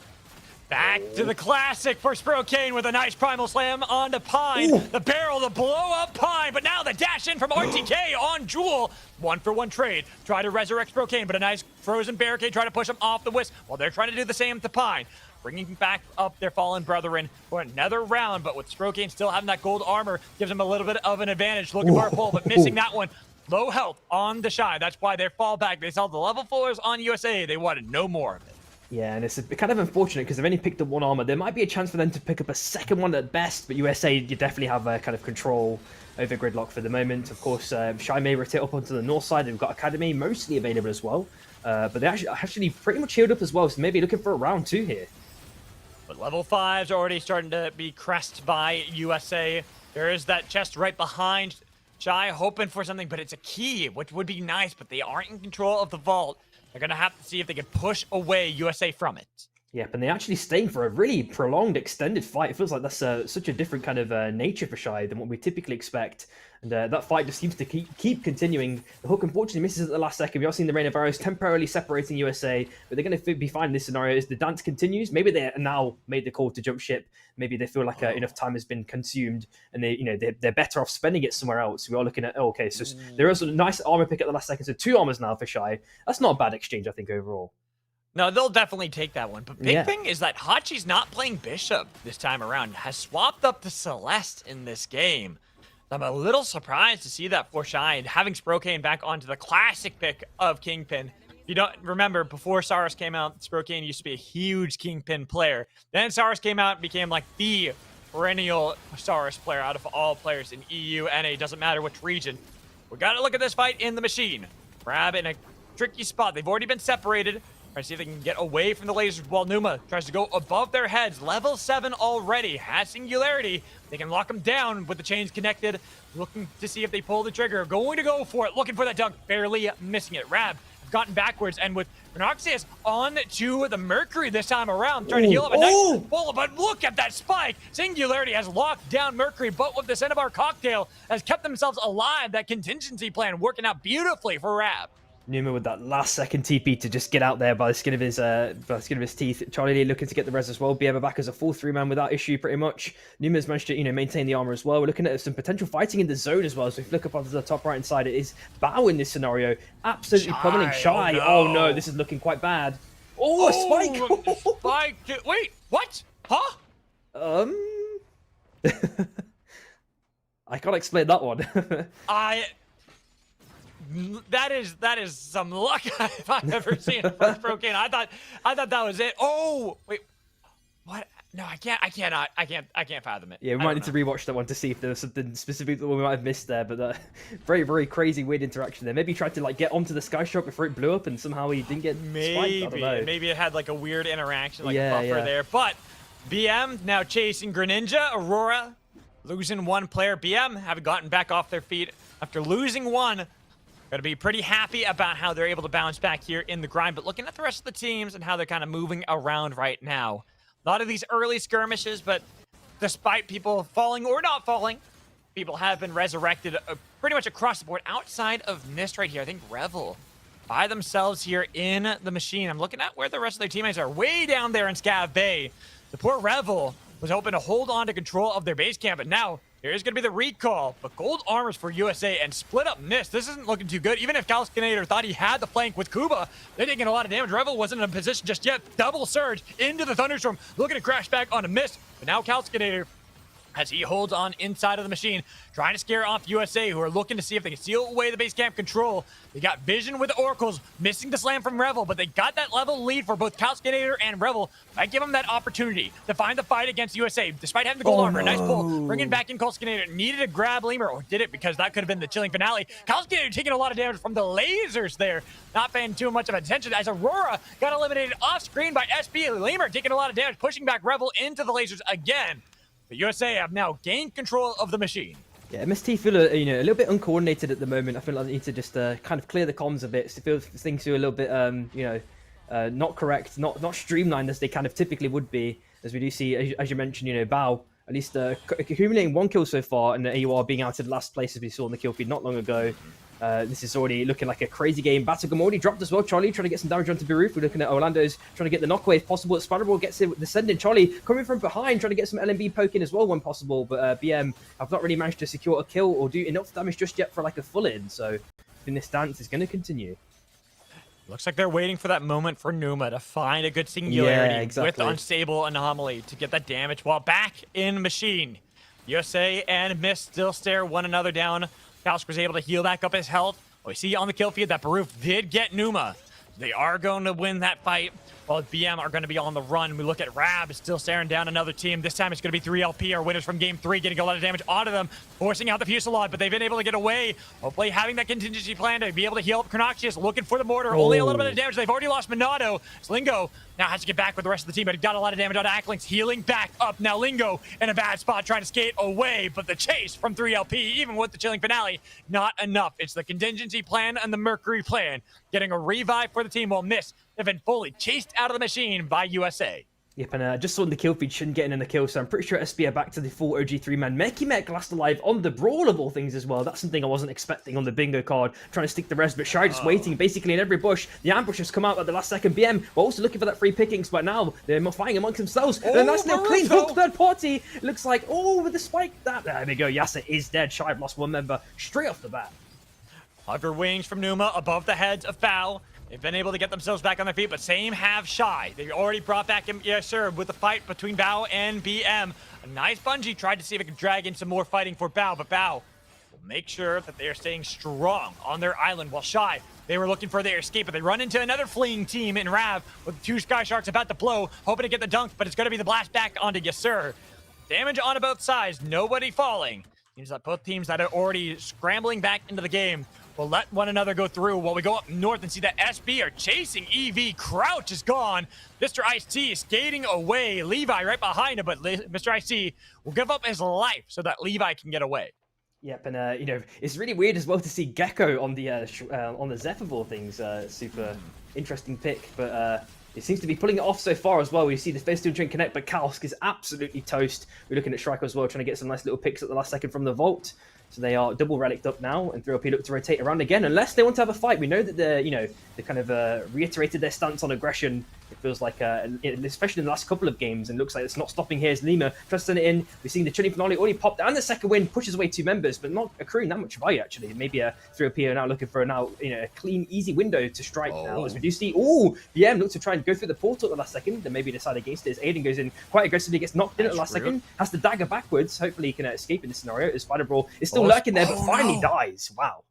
[SPEAKER 1] Back to the classic for Sprokane with a nice Primal Slam onto Pine. Ooh. The barrel to blow up Pine, but now the dash in from RTK on Jewel. 1-for-1 trade. Try to resurrect Sprokane, but a nice frozen barricade try to push him off the Wisp while they're trying to do the same to Pine. Bringing back up their fallen brethren for another round, but with Sprokane still having that gold armor, gives them a little bit of an advantage. Looking for a pull, but missing that one. Low health on the Shy. That's why they fall back. They saw the level 4s on USA. They wanted no more of it.
[SPEAKER 2] Yeah, and it's kind of unfortunate because they've only picked up 1 armor. There might be a chance for them to pick up a second one at best, but USA, you definitely have a kind of control over Gridlock for the moment. Of course, Shy may rotate up onto the north side. They've got Academy mostly available as well. But they actually pretty much healed up as well, so maybe looking for a round 2 here.
[SPEAKER 1] But level 5's already starting to be crest by USA. There is that chest right behind Shy, hoping for something, but it's a key, which would be nice, but they aren't in control of the vault. They're going to have to see if they can push away USA from it.
[SPEAKER 2] Yep, and they actually staying for a really prolonged, extended fight. It feels like that's such a different kind of nature for Shy than what we typically expect. And that fight just seems to keep continuing. The hook unfortunately misses at the last second. We are seeing the Rain of Arrows temporarily separating USA, but they're going to be fine in this scenario as the dance continues. Maybe they now made the call to jump ship. Maybe they feel like enough time has been consumed, and they're better off spending it somewhere else. We are looking at okay, so there is a nice armor pick at the last second, so 2 armors now for Shy. That's not a bad exchange, I think, overall.
[SPEAKER 1] No, they'll definitely take that one. But big thing is that Hachi's not playing Bishop this time around. Has swapped up to Celeste in this game. I'm a little surprised to see that for Shy, and having Sprokane back onto the classic pick of Kingpin. If you don't remember, before Saurus came out, Sprokane used to be a huge Kingpin player. Then Saurus came out and became like the perennial Saurus player out of all players in EU, NA, doesn't matter which region. We got to look at this fight in the machine. Grab in a tricky spot. They've already been separated. Trying to see if they can get away from the lasers while Numa tries to go above their heads. Level 7 already. Has Singularity. They can lock them down with the chains connected. Looking to see if they pull the trigger. Going to go for it. Looking for that dunk. Barely missing it. Rab have gotten backwards. And with Renoxius on to the Mercury this time around. Trying to heal up a nice bullet. But look at that spike. Singularity has locked down Mercury. But with the Cinnabar Cocktail has kept themselves alive. That contingency plan working out beautifully for Rab.
[SPEAKER 2] Numa with that last second TP to just get out there by the skin of his teeth. Charlie Lee looking to get the res as well. Bieba back as a full 3-man without issue pretty much. Numa's managed to maintain the armor as well. We're looking at some potential fighting in the zone as well. So if you look up onto the top right hand side, it is Bao in this scenario, absolutely pummeling Shy. Oh no, this is looking quite bad. Oh, a spike!
[SPEAKER 1] Spike! Wait, what? Huh?
[SPEAKER 2] I can't explain that one.
[SPEAKER 1] That is some luck if I've ever seen a first Brocane. I thought that was it. Oh wait, what? No, I can't fathom it.
[SPEAKER 2] Yeah, we might need to rewatch that one to see if there was something specific that we might have missed there. But very, very crazy, weird interaction there. Maybe he tried to get onto the sky stroke before it blew up, and somehow he didn't get spiked. I don't know.
[SPEAKER 1] Maybe it had like a weird interaction, like a buffer there. But BM now chasing Greninja, Aurora losing one player. BM having gotten back off their feet after losing one. Gotta be pretty happy about how they're able to bounce back here in the grind, but looking at the rest of the teams and how they're kind of moving around right now. A lot of these early skirmishes, but despite people falling or not falling, people have been resurrected pretty much across the board outside of Mist right here. I think Revel by themselves here in the machine. I'm looking at where the rest of their teammates are way down there in Scav Bay. The poor Revel was hoping to hold on to control of their base camp, but now here's going to be the recall, but gold armors for USA and split up Mist. This isn't looking too good. Even if Calcinator thought he had the flank with Kuba, they're taking a lot of damage. Revel wasn't in a position just yet. Double surge into the Thunderstorm, looking to crash back onto Mist. But now Calcinator, as he holds on inside of the machine, trying to scare off USA, who are looking to see if they can seal away the base camp control. They got vision with the Oracles, missing the slam from Revel, but they got that level lead for both Calcinator and Revel. Might give them that opportunity to find the fight against USA, despite having the gold armor. Nice pull, bringing back in Calcinator. Needed to grab Lemur, or did it because that could have been the chilling finale. Calcinator taking a lot of damage from the lasers there. Not paying too much of attention as Aurora got eliminated off screen by SB. Lemur taking a lot of damage, pushing back Revel into the lasers again. The USA have now gained control of the machine.
[SPEAKER 2] Yeah, MST feel a little bit uncoordinated at the moment. I feel like they need to just kind of clear the comms a bit. So feel things are a little bit not correct, not streamlined as they kind of typically would be. As we do see, as you mentioned, Bao at least accumulating 1 kill so far, and the AUR being out of last place as we saw in the kill feed not long ago. This is already looking like a crazy game. Battlegum already dropped as well. Charlie trying to get some damage onto Baroof. We're looking at Orlando's trying to get the knockaway if possible. Spider-Ball gets it descending. Charlie coming from behind, trying to get some LMB poking as well when possible. But BM have not really managed to secure a kill or do enough damage just yet for like a full in. So I think this dance is going to continue.
[SPEAKER 1] Looks like they're waiting for that moment for Numa to find a good singularity
[SPEAKER 2] exactly.
[SPEAKER 1] with Unstable Anomaly to get that damage while back in machine. USA and Mist still stare one another down. Kalsk was able to heal back up his health. We see on the kill feed that Baroof did get Numa. They are going to win that fight, while BM are going to be on the run. We look at Rab still staring down another team. This time it's going to be 3LP, our winners from game 3, getting a lot of damage onto them, forcing out the Fusillade, but they've been able to get away. Hopefully having that contingency plan to be able to heal up Chronoxius, looking for the mortar. Only a little bit of damage. They've already lost Monado. Slingo now has to get back with the rest of the team, but he got a lot of damage onto Acklinks, healing back up. Now Lingo in a bad spot, trying to skate away, but the chase from 3LP, even with the chilling finale, not enough. It's the contingency plan and the Mercury plan, getting a revive for the team while Mist They've been fully chased out of the machine by USA.
[SPEAKER 2] Yep, and I just saw in the kill feed shouldn't get in the kill, so I'm pretty sure SB are back to the full OG 3-man. Mech last alive on the Brawl of all things as well. That's something I wasn't expecting on the bingo card. Trying to stick the rest, but Shy just waiting basically in every bush. The ambush has come out at the last second. BM were also looking for that free pickings, but now they're fighting amongst themselves. And a nice little clean hook third party. Looks like, with the spike. There we go. Yasa is dead. Shy have lost one member straight off the bat.
[SPEAKER 1] Hover wings from Numa above the heads of Bao. They've been able to get themselves back on their feet, but same have Shy. They already brought back him, yes sir, with the fight between Bao and BM. A nice Bungie tried to see if it could drag in some more fighting for Bao, but Bao will make sure that they are staying strong on their island, while Shy, they were looking for their escape, but they run into another fleeing team in Rav with 2 Sky Sharks about to blow, hoping to get the dunk, but it's going to be the blast back onto yes sir. Damage on both sides, nobody falling. Seems like both teams that are already scrambling back into the game will let one another go through while we go up north and see that SB are chasing EV. Crouch is gone. Mr. Ice-T is skating away. Levi right behind him, but Mr. Ice-T will give up his life so that Levi can get away.
[SPEAKER 2] Yep, and you know, it's really weird as well to see Gecko on the Zeph of all things. Super interesting pick, but it seems to be pulling it off so far as well. We see the first two drink connect, but Kalsk is absolutely toast. We're looking at Striker as well, trying to get some nice little picks at the last second from the vault. So they are double relicked up now, and 3OP look to rotate around again, unless they want to have a fight. We know that they kind of reiterated their stance on aggression. It feels like, especially in the last couple of games, and looks like it's not stopping here as Lima tries to send it in. We've seen the Chilling finale already popped, and the second win pushes away 2 members, but not accruing that much value actually. Maybe 3OP are now looking for a clean, easy window to strike now, as we do see. BM looks to try and go through the portal at the last second, then maybe decide against it. As Aiden goes in quite aggressively, gets knocked in at the last second, has the dagger backwards. Hopefully he can escape in this scenario. As Spider Brawl is still lurking there, but finally dies. Wow.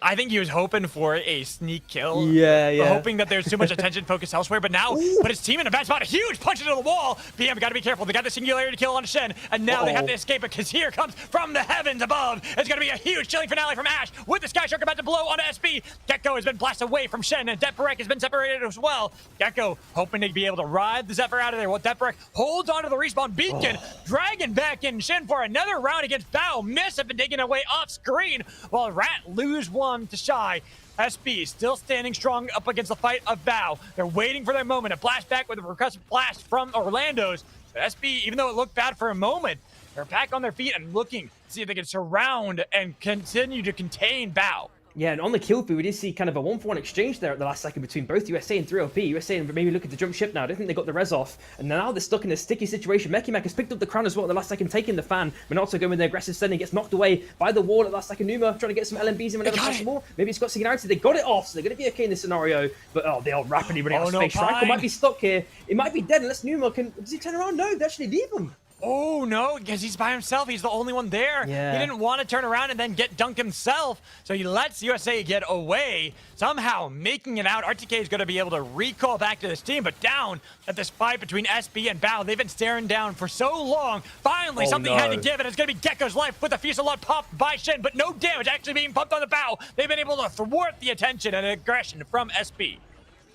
[SPEAKER 1] I think he was hoping for a sneak kill.
[SPEAKER 2] Yeah.
[SPEAKER 1] Hoping that there's too much attention focused elsewhere, but now put his team in a bad spot. A huge punch into the wall. BM got to be careful. They got the singularity kill on Shen, and now they have to escape it because here comes from the heavens above. It's going to be a huge Chilling finale from Ash with the Sky Shark about to blow onto SB. Gecko has been blasted away from Shen, and Deprek has been separated as well. Gecko hoping to be able to ride the Zephyr out of there while Deprek holds onto the respawn beacon, dragging back in Shen for another round against Bao. Miss have been taken away off screen while Rat lose one to Shy. SB still standing strong up against the fight of Bao. They're waiting for their moment. A blast back with a percussive blast from Orlando's. But SB, even though it looked bad for a moment, they're back on their feet and looking to see if they can surround and continue to contain Bao.
[SPEAKER 2] Yeah, and on the kill feed, we did see kind of a 1-for-1 exchange there at the last second between both USA and 3OP. USA maybe looking to jump ship now. I don't think they got the res off. And now they're stuck in a sticky situation. Mekimek has picked up the crown as well at the last second, taking the fan. But also going with the aggressive sending. Gets knocked away by the wall at the last second. Numa trying to get some LMBs in whenever possible. Maybe it's got singularity. They got it off, so they're going to be okay in this scenario. But they are rapidly running out of space. Striker might be stuck here. It might be dead unless Numa can... Does he turn around? No, they actually leave him.
[SPEAKER 1] Oh, no, because he's by himself. He's the only one there.
[SPEAKER 2] Yeah.
[SPEAKER 1] He didn't want to turn around and then get dunked himself, so he lets USA get away, somehow making it out. RTK is going to be able to recall back to this team, but down at this fight between SB and Bao. They've been staring down for so long. Finally, something had to give, and it's going to be Gecko's life with a Fusillade popped by Shen, but no damage actually being pumped on the Bao. They've been able to thwart the attention and aggression from SB.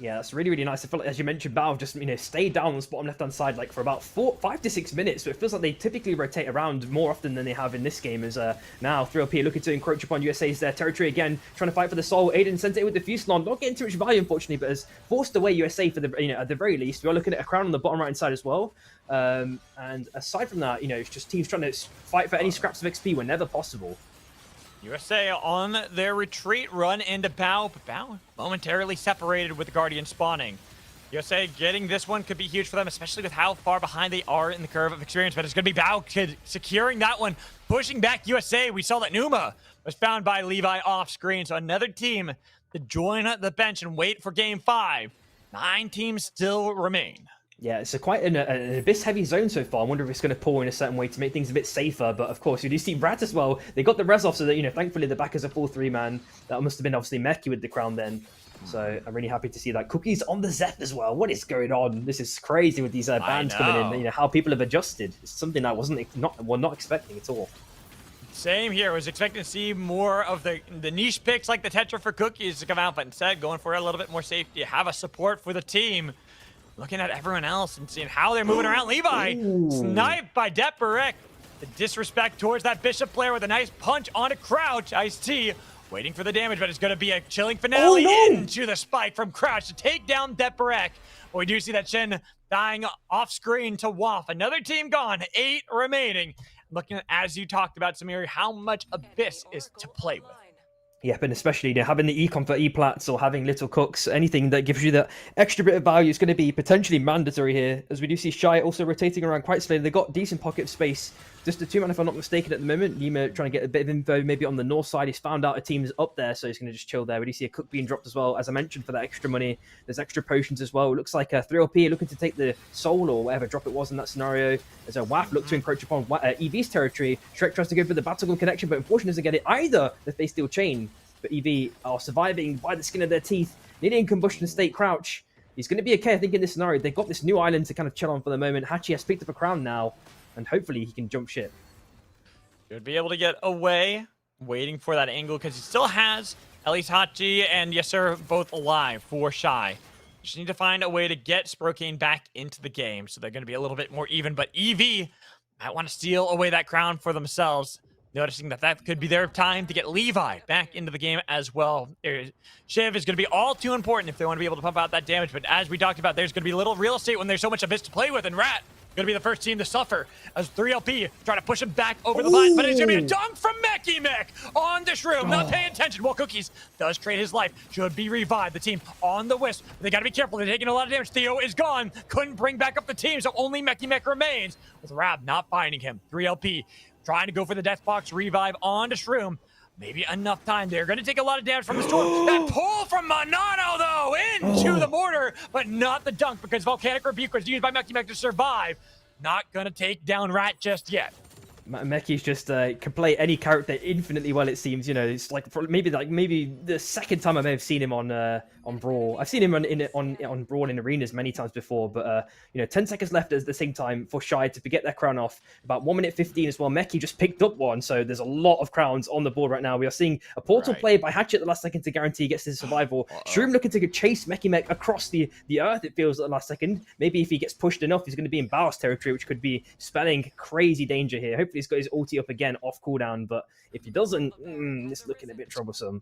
[SPEAKER 2] Yeah, that's really, really nice. I feel like, as you mentioned, Bao just, stayed down on the bottom left-hand side like for about 5 to 6 minutes. So it feels like they typically rotate around more often than they have in this game. As now 3OP looking to encroach upon USA's territory again, trying to fight for the soul. Aiden sent it with the Fusillade, not getting too much value unfortunately, but has forced away USA for the, at the very least. We are looking at a crown on the bottom right-hand side as well. And aside from that, it's just teams trying to fight for any scraps of XP whenever possible.
[SPEAKER 1] USA on their retreat run into Bao, but Bao momentarily separated with the Guardian spawning. USA getting this one could be huge for them, especially with how far behind they are in the curve of experience, but it's going to be Bao securing that one, pushing back USA. We saw that Numa was found by Levi off screen, so another team to join the bench and wait for game 5. 9 teams still remain.
[SPEAKER 2] Yeah, it's quite an Abyss-heavy zone so far. I wonder if it's going to pull in a certain way to make things a bit safer. But of course, you do see Rat as well. They got the res off, so that thankfully the back is a full 3-man. That must have been obviously Meki with the crown then. So I'm really happy to see that. Cookies on the Zep as well. What is going on? This is crazy with these bans coming in. How people have adjusted. It's something I we're not expecting at all.
[SPEAKER 1] Same here. I was expecting to see more of the niche picks like the Tetra for Cookies to come out, but instead going for a little bit more safety. Have a support for the team. Looking at everyone else and seeing how they're moving around. Levi, sniped by Deperek. The disrespect towards that Bishop player with a nice punch onto Crouch. Ice-T Waiting for the damage, but it's going to be a chilling finale
[SPEAKER 2] Oh, no!
[SPEAKER 1] into the spike from Crouch to take down Deperek. But we do see that Shin dying off screen to Waff. Another team gone, 8 remaining. Looking at, as you talked about, Samir, how much Abyss is to play with.
[SPEAKER 2] Yep, and especially having the econ for E-plats or having little cooks, anything that gives you that extra bit of value is going to be potentially mandatory here, as we do see Shy also rotating around quite slowly. They've got decent pocket space. Just the 2-man, if I'm not mistaken, at the moment. Nima trying to get a bit of info, maybe on the north side. He's found out a team is up there, so he's going to just chill there. We do see a cook being dropped as well, as I mentioned, for that extra money. There's extra potions as well. It looks like a 3LP looking to take the soul or whatever drop it was in that scenario. As a Waff look to encroach upon EV's territory. Shrek tries to go for the Battleroyale connection, but unfortunately doesn't get it either. The Face Steel Chain. But EV are surviving by the skin of their teeth. Needing combustion state Crouch. He's going to be okay, I think, in this scenario. They've got this new island to kind of chill on for the moment. Hachi has picked up a crown now, and hopefully he can jump ship.
[SPEAKER 1] Should be able to get away, waiting for that angle, because he still has at least Hachi and Yasser both alive for Shy. Just need to find a way to get Sprokane back into the game, so they're going to be a little bit more even. But EV might want to steal away that crown for themselves, noticing that that could be their time to get Levi back into the game as well. Shiv is going to be all too important if they want to be able to pump out that damage, but as we talked about, there's going to be little real estate when there's so much Abyss to play with, and Rat going to be the first team to suffer as 3LP trying to push him back over the line, but it's going to be a dunk from Mech on the Shroom, not paying attention. Well, Cookies does trade his life, should be revived. The team on the Wisp, they got to be careful, they're taking a lot of damage. Theo is gone, couldn't bring back up the team, so only Mech remains, with Rab not finding him. 3LP trying to go for the Death Box revive on the Shroom. Maybe enough time. They're going to take a lot of damage from the storm. That pull from Monano, though, into the mortar, but not the dunk, because Volcanic Rebuke was used by Mech to survive. Not going to take down Rat just yet.
[SPEAKER 2] Meki's just can play any character infinitely well, it seems. You know, it's like maybe the second time I may have seen him on Brawl. I've seen him on Brawl in arenas many times before, but 10 seconds left at the same time for Shy to get their crown off. About 1 minute 15 as well. Meki just picked up one, so there's a lot of crowns on the board right now. We are seeing a portal play by Hatchet at the last second to guarantee he gets his survival. Shroom looking to chase Mech across the earth, it feels, at the last second. Maybe if he gets pushed enough, he's going to be in Baos territory, which could be spelling crazy danger here. Hopefully he's got his ulti up again off cooldown, but if he doesn't, it's looking a bit troublesome.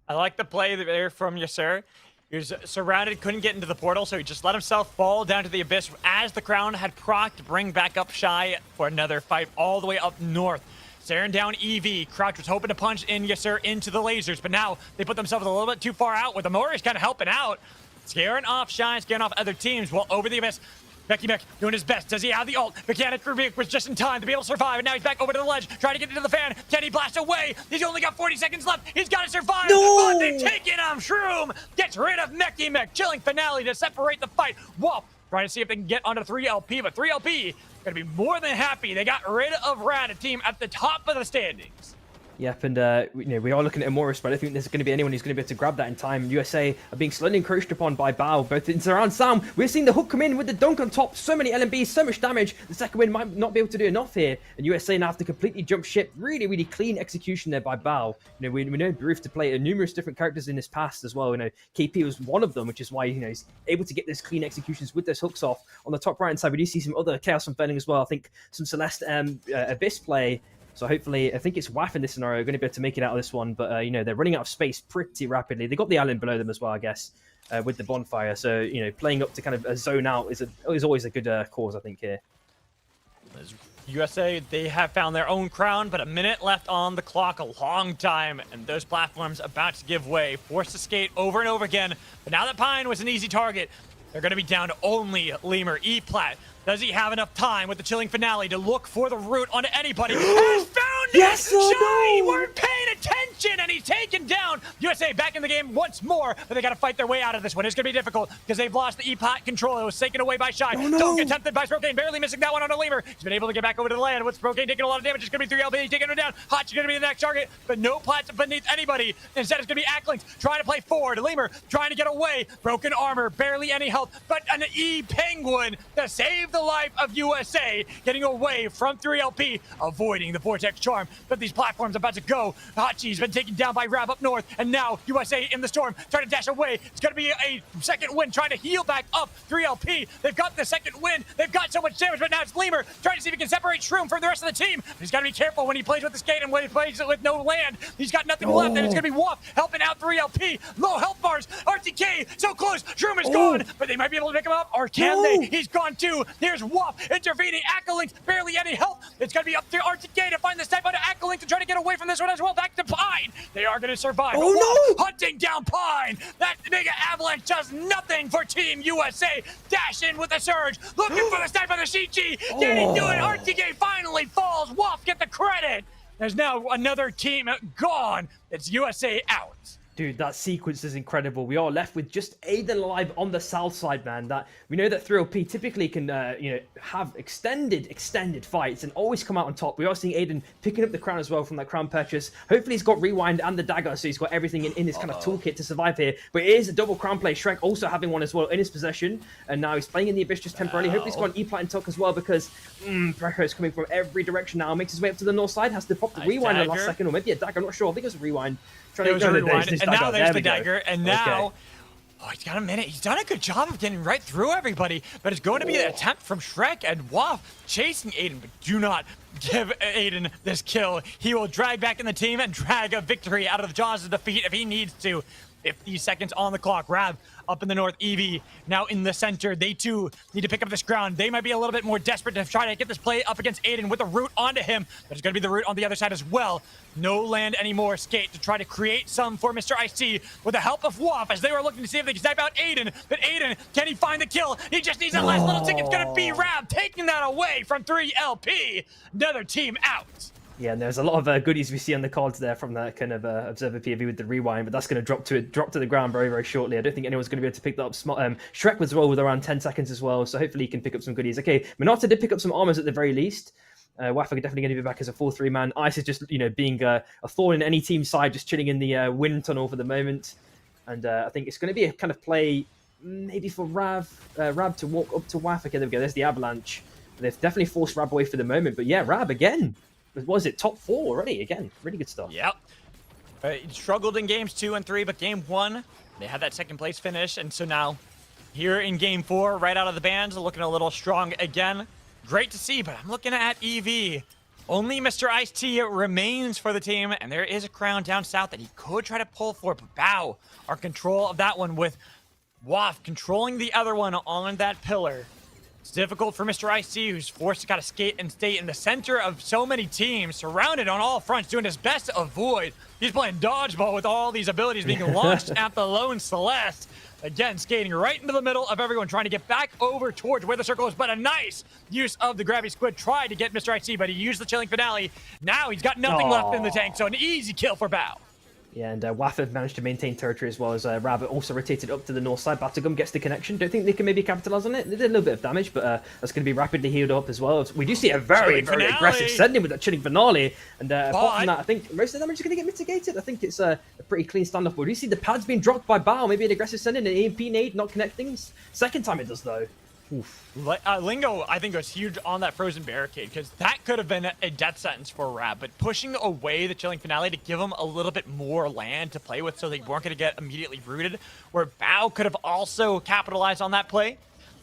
[SPEAKER 1] I like the play there from Yasser. He was surrounded, couldn't get into the portal, so he just let himself fall down to the Abyss as the crown had proc to bring back up Shy for another fight all the way up north. Staring down EV. Crouch was hoping to punch in Yasser into the lasers, but now they put themselves a little bit too far out with the Morris kind of helping out. Scaring off Shy, scaring off other teams. Well, over the Abyss, Mech doing his best. Does he have the ult? Mechanic Rebuke was just in time to be able to survive, and now he's back over to the ledge, trying to get into the fan. Can he blast away? He's only got 40 seconds left. He's got to survive.
[SPEAKER 2] No!
[SPEAKER 1] But they take it on Shroom. Gets rid of Mech. Chilling finale to separate the fight. Wolf trying to see if they can get onto 3LP, but 3LP going to be more than happy. They got rid of Rat, a team at the top of the standings.
[SPEAKER 2] Yep, and we are looking at Morris, but I don't think there's going to be anyone who's going to be able to grab that in time. USA are being slowly encroached upon by Bao, both in surround sound. We're seeing the hook come in with the dunk on top. So many LMBs, so much damage. The second win might not be able to do enough here, and USA now have to completely jump ship. Really, really clean execution there by Bao. We know Baruf to play numerous different characters in his past as well. KP was one of them, which is why he's able to get those clean executions with those hooks off. On the top right hand side, we do see some other Chaos Unfurling as well. I think some Celeste Abyss play. So hopefully, I think it's Waff in this scenario going to be able to make it out of this one. But, they're running out of space pretty rapidly. They got the island below them as well, I guess, with the bonfire. So, playing up to kind of a zone out is always a good cause, I think, here.
[SPEAKER 1] As USA, they have found their own crown, but a minute left on the clock, a long time. And those platforms about to give way, forced to skate over and over again. But now that Pine was an easy target, they're going to be down to only Lemur. E-Plat. Does he have enough time with the chilling finale to look for the root on anybody? Has found it!
[SPEAKER 2] Yes,
[SPEAKER 1] Shy!
[SPEAKER 2] no!
[SPEAKER 1] Weren't paying attention, and he's taken down. USA back in the game once more, but they got to fight their way out of this one. It's going to be difficult because they've lost the E-Pot control. It was taken away by Shy.
[SPEAKER 2] Oh, no.
[SPEAKER 1] Dunk attempted by Sprokane, barely missing that one on a Lemur. He's been able to get back over to the land with Sprokane taking a lot of damage. It's going to be 3LB taking him down. Hot's going to be the next target, but no plats beneath anybody. Instead, it's going to be Acklings trying to play forward. Lemur trying to get away. Broken armor, barely any health, but an E-Penguin to save the life of USA, getting away from 3LP, avoiding the Vortex Charm. But these platforms about to go. Hachi's been taken down by Rab up north, and now USA in the storm, trying to dash away. It's going to be a second win, trying to heal back up 3LP. They've got the second win. They've got so much damage, but now it's Lemur trying to see if he can separate Shroom from the rest of the team. He's got to be careful when he plays with the skate and when he plays with no land. He's got nothing left, and it's going to be Wolf helping out 3LP. Low health bars. RTK so close. Shroom is gone, but they might be able to pick him up, or can they? He's gone too. There's Wolf intervening. Akalinks barely any health. It's going to be up to RTK to find the step out of Akalinks to try to get away from this one as well. Back to Pine. They are going to survive.
[SPEAKER 2] Oh no!
[SPEAKER 1] Hunting down Pine. That mega avalanche does nothing for Team USA. Dash in with the surge. Looking for the step of the Shichi. Getting to it. RTK finally falls. Wolf get the credit. There's now another team gone. It's USA out.
[SPEAKER 2] Dude, that sequence is incredible. We are left with just Aiden alive on the south side, man. That we know that 3LP typically can, have extended fights and always come out on top. We are seeing Aiden picking up the crown as well from that crown purchase. Hopefully, he's got rewind and the dagger, so he's got everything in his kind of toolkit to survive here. But it is a double crown play. Shrek also having one as well in his possession, and now he's playing in the Abyss just temporarily. Hopefully, he's got an E-Plat and Tuck as well, because pressure is coming from every direction now. Makes his way up to the north side, has to pop the rewind in the last second, or maybe a dagger. I'm not sure. I think it was a rewind.
[SPEAKER 1] It was a rewind, and now there's the dagger, and now, he's got a minute. He's done a good job of getting right through everybody, but it's going to be an attempt from Shrek and Waff chasing Aiden, but do not give Aiden this kill. He will drag back in the team and drag a victory out of the jaws of defeat if he needs to. 50 seconds on the clock. Rab up in the north, Evie now in the center. They too need to pick up this ground. They might be a little bit more desperate to try to get this play up against Aiden with the root onto him. There's going to be the root on the other side as well. No land anymore. Skate to try to create some for Mr. Ice-T with the help of Waff as they were looking to see if they can snipe out Aiden. But Aiden, can he find the kill? He just needs that last little tick. It's going to be Rab taking that away from 3LP. Another team out.
[SPEAKER 2] Yeah, and there's a lot of goodies we see on the cards there from that kind of observer POV with the rewind, but that's going to drop to the ground very, very shortly. I don't think anyone's going to be able to pick that up. Shrek was well with around 10 seconds as well, so hopefully he can pick up some goodies. Okay, Minata did pick up some armors at the very least. Waffa definitely going to be back as a 4-3 man. Ice is just, being a thorn in any team side, just chilling in the wind tunnel for the moment. And I think it's going to be a kind of play maybe for Rab to walk up to Waffa. Okay, there we go. There's the avalanche. They've definitely forced Rab away for the moment, but yeah, Rab again. What was it? Top 4 already. Again, really good stuff.
[SPEAKER 1] Yep. Struggled in games 2 and 3, but game 1, they had that second place finish. And so now, here in game 4, right out of the bands, looking a little strong again. Great to see, but I'm looking at EV. Only Mr. Ice-T remains for the team, and there is a crown down south that he could try to pull for, but Bao are control of that one with Waff controlling the other one on that pillar. It's difficult for Mr. Ice-T, who's forced to kind of skate and stay in the center of so many teams, surrounded on all fronts, doing his best to avoid. He's playing dodgeball with all these abilities being launched at the Lone Celeste. Again, skating right into the middle of everyone, trying to get back over towards where the circle is, but a nice use of the Grabby Squid. Tried to get Mr. Ice-T, but he used the Chilling Finale. Now he's got nothing left in the tank, so an easy kill for Bao.
[SPEAKER 2] Yeah, and Waffa managed to maintain territory as well as Rabbit also rotated up to the north side. Battlegum gets the connection. Don't think they can maybe capitalize on it. They did a little bit of damage, but that's going to be rapidly healed up as well. We do see a very aggressive sending with that Chilling Finale. And apart from that, I think most of the damage is going to get mitigated. I think it's a pretty clean standoff. But we do see the pads being dropped by Bao. Maybe an aggressive sending, an EMP nade, not connecting. Second time it does, though.
[SPEAKER 1] Lingo, I think, was huge on that frozen barricade, because that could have been a death sentence for Rab, but pushing away the Chilling Finale to give them a little bit more land to play with so they weren't going to get immediately rooted, where Bao could have also capitalized on that play,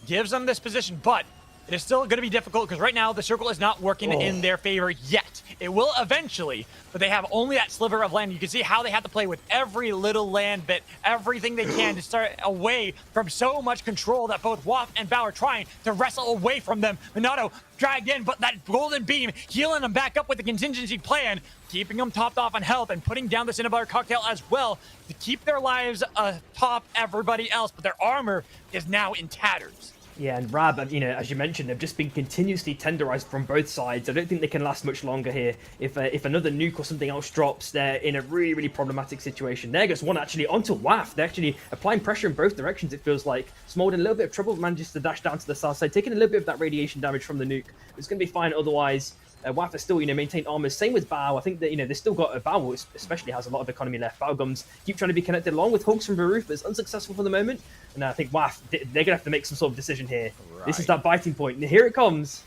[SPEAKER 1] gives them this position, but it is still going to be difficult because right now the circle is not working in their favor yet. It will eventually, but they have only that sliver of land. You can see how they have to play with every little land bit, everything they can to start away from so much control that both Waff and Bao are trying to wrestle away from them. Minato dragged in, but that golden beam healing them back up with the contingency plan, keeping them topped off on health and putting down the Cinnabar cocktail as well to keep their lives atop everybody else, but their armor is now in tatters.
[SPEAKER 2] Yeah, and Rab, as you mentioned, they've just been continuously tenderized from both sides. I don't think they can last much longer here. If another nuke or something else drops, they're in a really, really problematic situation. There goes one actually onto Waff. They're actually applying pressure in both directions, it feels like. Smolden, a little bit of trouble, manages to dash down to the south side, taking a little bit of that radiation damage from the nuke. It's going to be fine otherwise. Waff has still, maintained armor. Same with Bao. I think that, they've still got Bao, especially has a lot of economy left. Bao Gums keep trying to be connected along with Hulks from Baroof, but it's unsuccessful for the moment. And I think Waff, they're going to have to make some sort of decision here. Right. This is that biting point. And here it comes.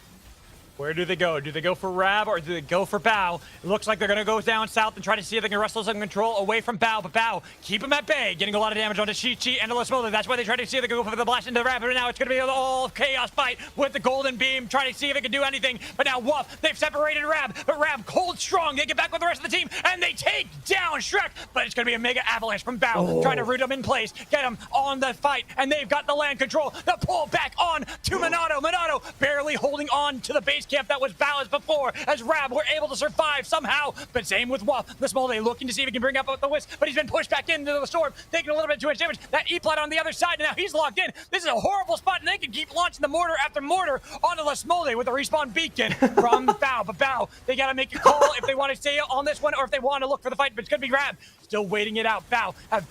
[SPEAKER 1] Where do they go? Do they go for Rab or do they go for Bao? It looks like they're going to go down south and try to see if they can wrestle some control away from Bao. But Bao, keep him at bay, getting a lot of damage onto Chi-Chi and Lesmother. That's why they try to see if they can go for the blast into Rab. But now it's going to be an all chaos fight with the golden beam, trying to see if it can do anything. But now Wuff, they've separated Rab. But Rab, cold strong. They get back with the rest of the team and they take down Shrek. But it's going to be a mega avalanche from Bao, trying to root him in place, get him on the fight. And they've got the land control. The pull back on to Monado. Monado barely holding on to the base camp that was Bao before, as Rab were able to survive somehow. But same with Wuff. The small day looking to see if he can bring up the Wisp, but he's been pushed back into the storm, taking a little bit too much damage. That E-Plat on the other side, and now he's locked in. This is a horrible spot, and they can keep launching the mortar after mortar onto Lesmolde with a respawn beacon from Bao. But Bao, they gotta make a call if they want to stay on this one or if they want to look for the fight, but it's gonna be Rab. Still waiting it out. Bao have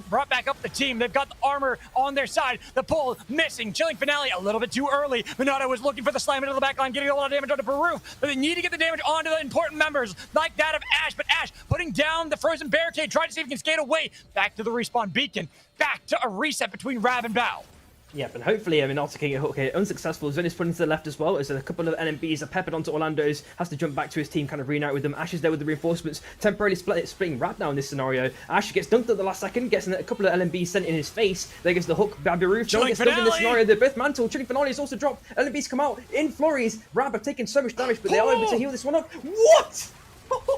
[SPEAKER 1] brought back up the team. They've got the armor on their side. The pull missing. Chilling Finale a little bit too early. Monado was looking for the slam into the back line, getting a lot of damage onto Baroof, but they need to get the damage onto the important members like that of Ash. But Ash putting down the frozen barricade, trying to see if he can skate away. Back to the respawn beacon. Back to a reset between Rab and Bao.
[SPEAKER 2] Yep, and hopefully, I mean, Arctic King Hook here, unsuccessful. Zen is put into the left as well, as a couple of NMBs are peppered onto Orlando's, has to jump back to his team, kind of reunite with them. Ash is there with the reinforcements, temporarily splitting Rab now in this scenario. Ash gets dunked at the last second, gets a couple of LMBs sent in his face. There gets the hook, Babiroof, gets dunked in this scenario. They're both mantled. Chilling Finale is also dropped. LMBs come out in flurries. Rab are taking so much damage, but they are able to heal this one up. What?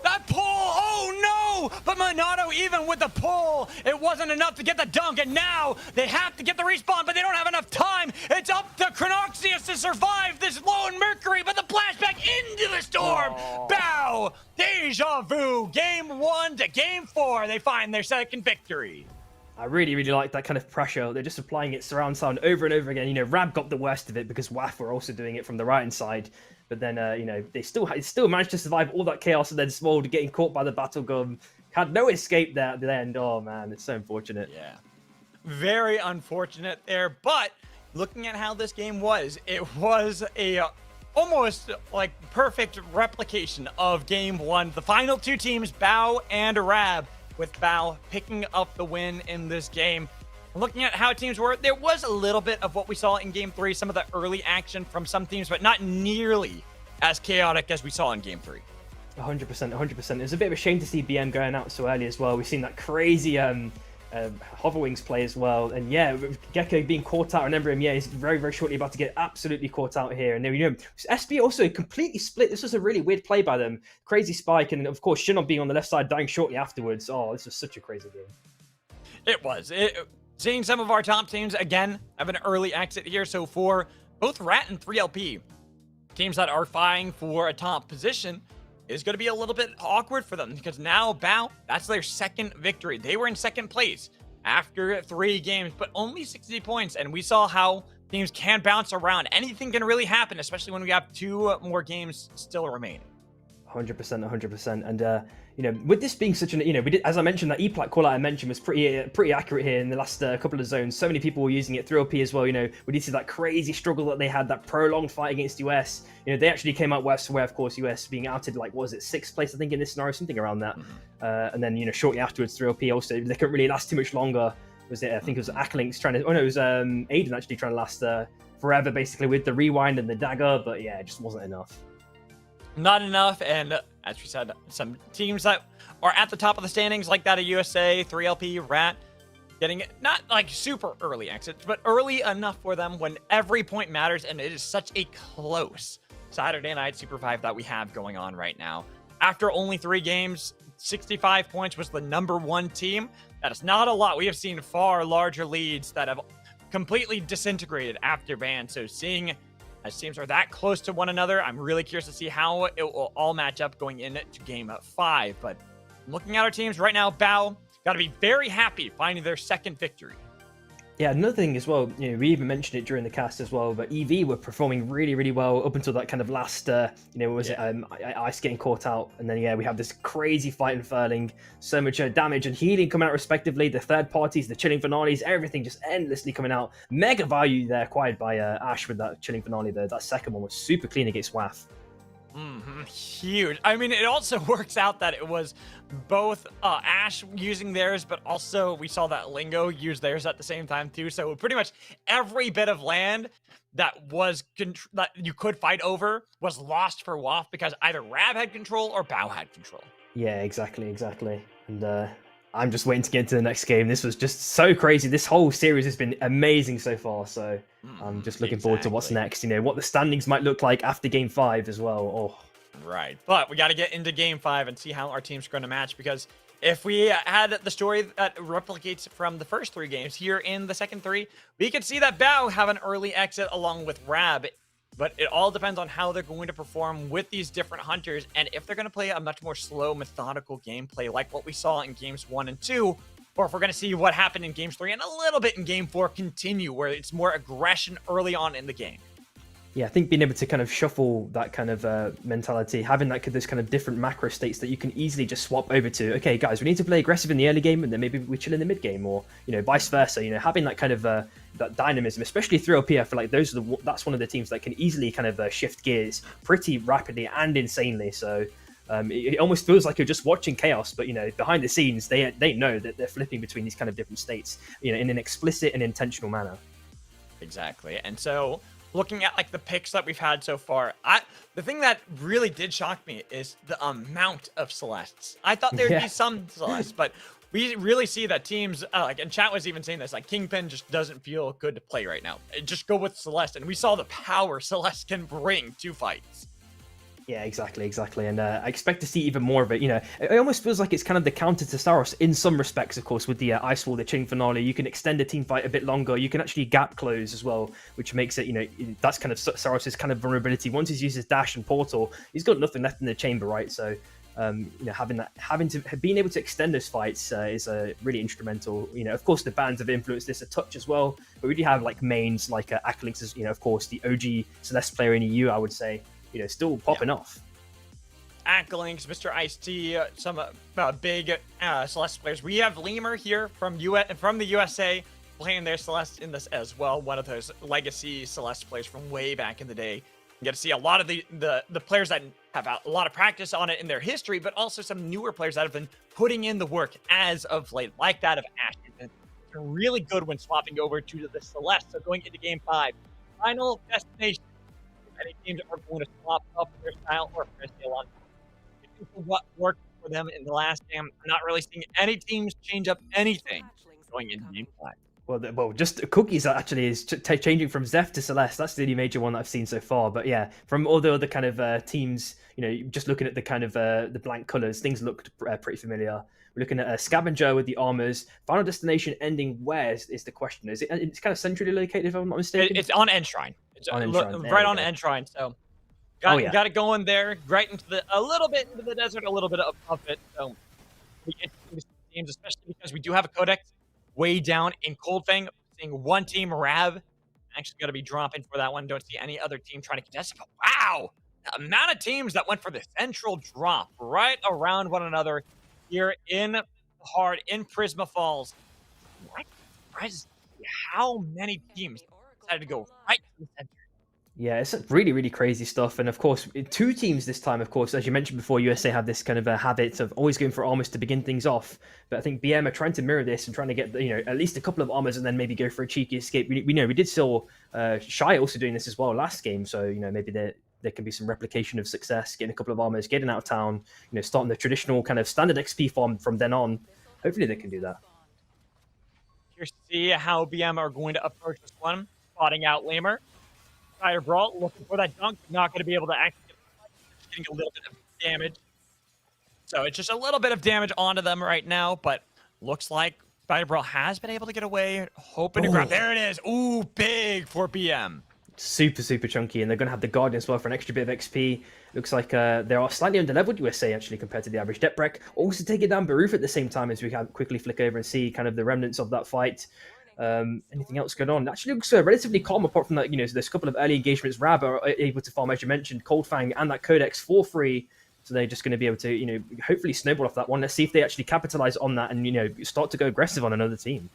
[SPEAKER 1] That pull! Oh no! But Monado, even with the pull, it wasn't enough to get the dunk, and now they have to get the respawn, but they don't have enough time. It's up to Chronoxius to survive this lone Mercury, but the blast back into the storm! Bao! Deja vu! Game 1 to Game 4, they find their second victory.
[SPEAKER 2] I really, really like that kind of pressure. They're just applying it surround sound over and over again. You know, Rab got the worst of it because WAF were also doing it from the right-hand side. But then, you know, they still managed to survive all that chaos, and then Smolde getting caught by the battle gun. Had no escape there at the end. Oh, man, it's so unfortunate.
[SPEAKER 1] Yeah. Very unfortunate there. But looking at how this game was, it was a almost like perfect replication of Game 1. The final two teams, Bao and Rab, with Bao picking up the win in this game. Looking at how teams were, there was a little bit of what we saw in Game 3, some of the early action from some teams, but not nearly as chaotic as we saw in Game 3.
[SPEAKER 2] 100%, 100%. It was a bit of a shame to see BM going out so early as well. We've seen that crazy Hoverwings play as well. And yeah, Gecko being caught out, remember him, yeah, he's very, very shortly about to get absolutely caught out here. And then, you know, SB also completely split. This was a really weird play by them. Crazy spike, and of course, Shinon being on the left side, dying shortly afterwards. Oh, this was such a crazy game.
[SPEAKER 1] It was. Seeing some of our top teams, again, have an early exit here. So for both Rat and 3LP, teams that are vying for a top position, is going to be a little bit awkward for them because now Bao, that's their second victory. They were in second place after 3 games, but only 60 points. And we saw how teams can bounce around. Anything can really happen, especially when we have 2 more games still remaining.
[SPEAKER 2] 100%, 100%. And, you know, with this being such an, you know, we did, as I mentioned, that E-Plat call out I mentioned was pretty accurate here in the last couple of zones. So many people were using it. 3LP as well, you know, we did see that crazy struggle that they had, that prolonged fight against US. You know, they actually came out west, where, of course, US being outed, like, what was it, 6th place, I think, in this scenario, something around that. And then, you know, shortly afterwards, 3LP also, they couldn't really last too much longer. Was it, I think it was Akalinks trying to, oh no, it was Aiden actually trying to last forever, basically, with the rewind and the dagger. But yeah, it just wasn't enough.
[SPEAKER 1] Not enough, and as we said, some teams that are at the top of the standings, like that of USA, 3LP, Rat, getting not like super early exits, but early enough for them when every point matters, and it is such a close Saturday night SUPERVIVE that we have going on right now. After only 3 games, 65 points was the #1 team. That is not a lot. We have seen far larger leads that have completely disintegrated after ban, so seeing as teams are that close to one another, I'm really curious to see how it will all match up going into Game 5. But looking at our teams right now, Bao got to be very happy finding their second victory.
[SPEAKER 2] Yeah, another thing as well, you know, we even mentioned it during the cast as well, but EV were performing really, really well up until that kind of last, you know, was it Ice getting caught out, and then yeah, we have this crazy fight in Furling, so much damage and healing coming out respectively, the third parties, the chilling finales, everything just endlessly coming out. Mega value there acquired by Ash with that chilling finale there. That second one was super clean against WAF.
[SPEAKER 1] Huge. I mean, it also works out that it was both Ash using theirs, but also we saw that Lingo use theirs at the same time too. So pretty much every bit of land that was that you could fight over was lost for WAF because either Rab had control or Bao had control.
[SPEAKER 2] Yeah, exactly. And I'm just waiting to get into the next game. This was just so crazy. This whole series has been amazing so far. So I'm just looking forward to what's next. You know, what the standings might look like after Game 5 as well. Oh.
[SPEAKER 1] Right, but we got to get into Game 5 and see how our teams are going to match, because if we had the story that replicates from the first 3 games here in the second 3, we could see that Bao have an early exit along with Rab, but it all depends on how they're going to perform with these different hunters, and if they're going to play a much more slow, methodical gameplay like what we saw in Games 1 and 2, or if we're going to see what happened in Games 3 and a little bit in Game 4 continue, where it's more aggression early on in the game.
[SPEAKER 2] Yeah, I think being able to kind of shuffle that kind of mentality, having this kind of different macro states that you can easily just swap over to, okay, guys, we need to play aggressive in the early game and then maybe we chill in the mid game, or, you know, vice versa. You know, having that kind of that dynamism, especially through OP, I feel like that's one of the teams that can easily kind of shift gears pretty rapidly and insanely. So it almost feels like you're just watching chaos, but, you know, behind the scenes, they know that they're flipping between these kind of different states, you know, in an explicit and intentional manner.
[SPEAKER 1] Exactly, and so looking at like the picks that we've had so far, the thing that really did shock me is the amount of Celestes. I thought there'd be some Celestes, but we really see that teams, like, and chat was even saying this, like, Kingpin just doesn't feel good to play right now. Just go with Celeste, and we saw the power Celeste can bring to fights.
[SPEAKER 2] Yeah, exactly. And I expect to see even more of it. You know, it almost feels like it's kind of the counter to Saros in some respects, of course, with the Ice Wall, the chain finale. You can extend a team fight a bit longer. You can actually gap close as well, which makes it, you know, that's kind of Saros's kind of vulnerability. Once he's used his dash and portal, he's got nothing left in the chamber, right? So, you know, being able to extend those fights is really instrumental. You know, of course, the bans have influenced this a touch as well, but we do have like mains like Akalinx is, you know, of course, the OG Celeste player in EU, I would say. You know, still popping off.
[SPEAKER 1] Akalinx, Mr. Ice-T, some big Celeste players. We have Lemur here from the USA playing their Celeste in this as well. One of those legacy Celeste players from way back in the day. You get to see a lot of the players that have a lot of practice on it in their history, but also some newer players that have been putting in the work as of late, like that of Ash. It's been really good when swapping over to the Celeste. So going into Game 5, final destination. Any teams are going to swap up their style or press on what worked for them in the last game. I'm not really seeing any teams change up anything going into Game 5.
[SPEAKER 2] Well, just Cookies actually is changing from Zeph to Celeste. That's the only major one that I've seen so far. But yeah, from all the other kind of teams, you know, just looking at the kind of the blank colors, things looked pretty familiar. We're looking at a Scavenger with the armors. Final destination ending where is the question. It's kind of centrally located, if I'm not mistaken?
[SPEAKER 1] It's on Enshrine. It's
[SPEAKER 2] on Enshrine.
[SPEAKER 1] Right on Enshrine. So got it going there, right into a little bit into the desert, a little bit above it. So the interesting teams, especially because we do have a Codex way down in Coldfang. Seeing one team, Rav, actually going to be dropping for that one. Don't see any other team trying to contest it. But wow, the amount of teams that went for the central drop right around one another here in Prisma Falls. What? How many teams decided to go right to the center?
[SPEAKER 2] Yeah, it's really, really crazy stuff. And of course, 2 teams this time, of course, as you mentioned before, USA have this kind of a habit of always going for armors to begin things off. But I think BM are trying to mirror this and trying to get, you know, at least a couple of armors and then maybe go for a cheeky escape. We know we did saw Shy also doing this as well last game. So, you know, maybe there can be some replication of success, getting a couple of armors, getting out of town, you know, starting the traditional kind of standard XP farm from then on. Hopefully they can do that.
[SPEAKER 1] Here's to see how BM are going to approach this one. Spotting out Lemur. Fire Brawl looking for that dunk, not going to be able to actually getting a little bit of damage. So it's just a little bit of damage onto them right now, but looks like Fire Brawl has been able to get away, hoping to grab. There it is. Ooh, big for BM.
[SPEAKER 2] Super, super chunky, and they're going to have the Guardian as well for an extra bit of XP. Looks like they are slightly under-leveled USA, actually, compared to the average depth break. Also taking down Baroof at the same time as we can quickly flick over and see kind of the remnants of that fight. Anything else going on? Actually looks relatively calm apart from that, you know, there's a couple of early engagements. Rab are able to farm, as you mentioned, Coldfang and that Codex for free. So they're just going to be able to, you know, hopefully snowball off that one. Let's see if they actually capitalize on that and, you know, start to go aggressive on another team.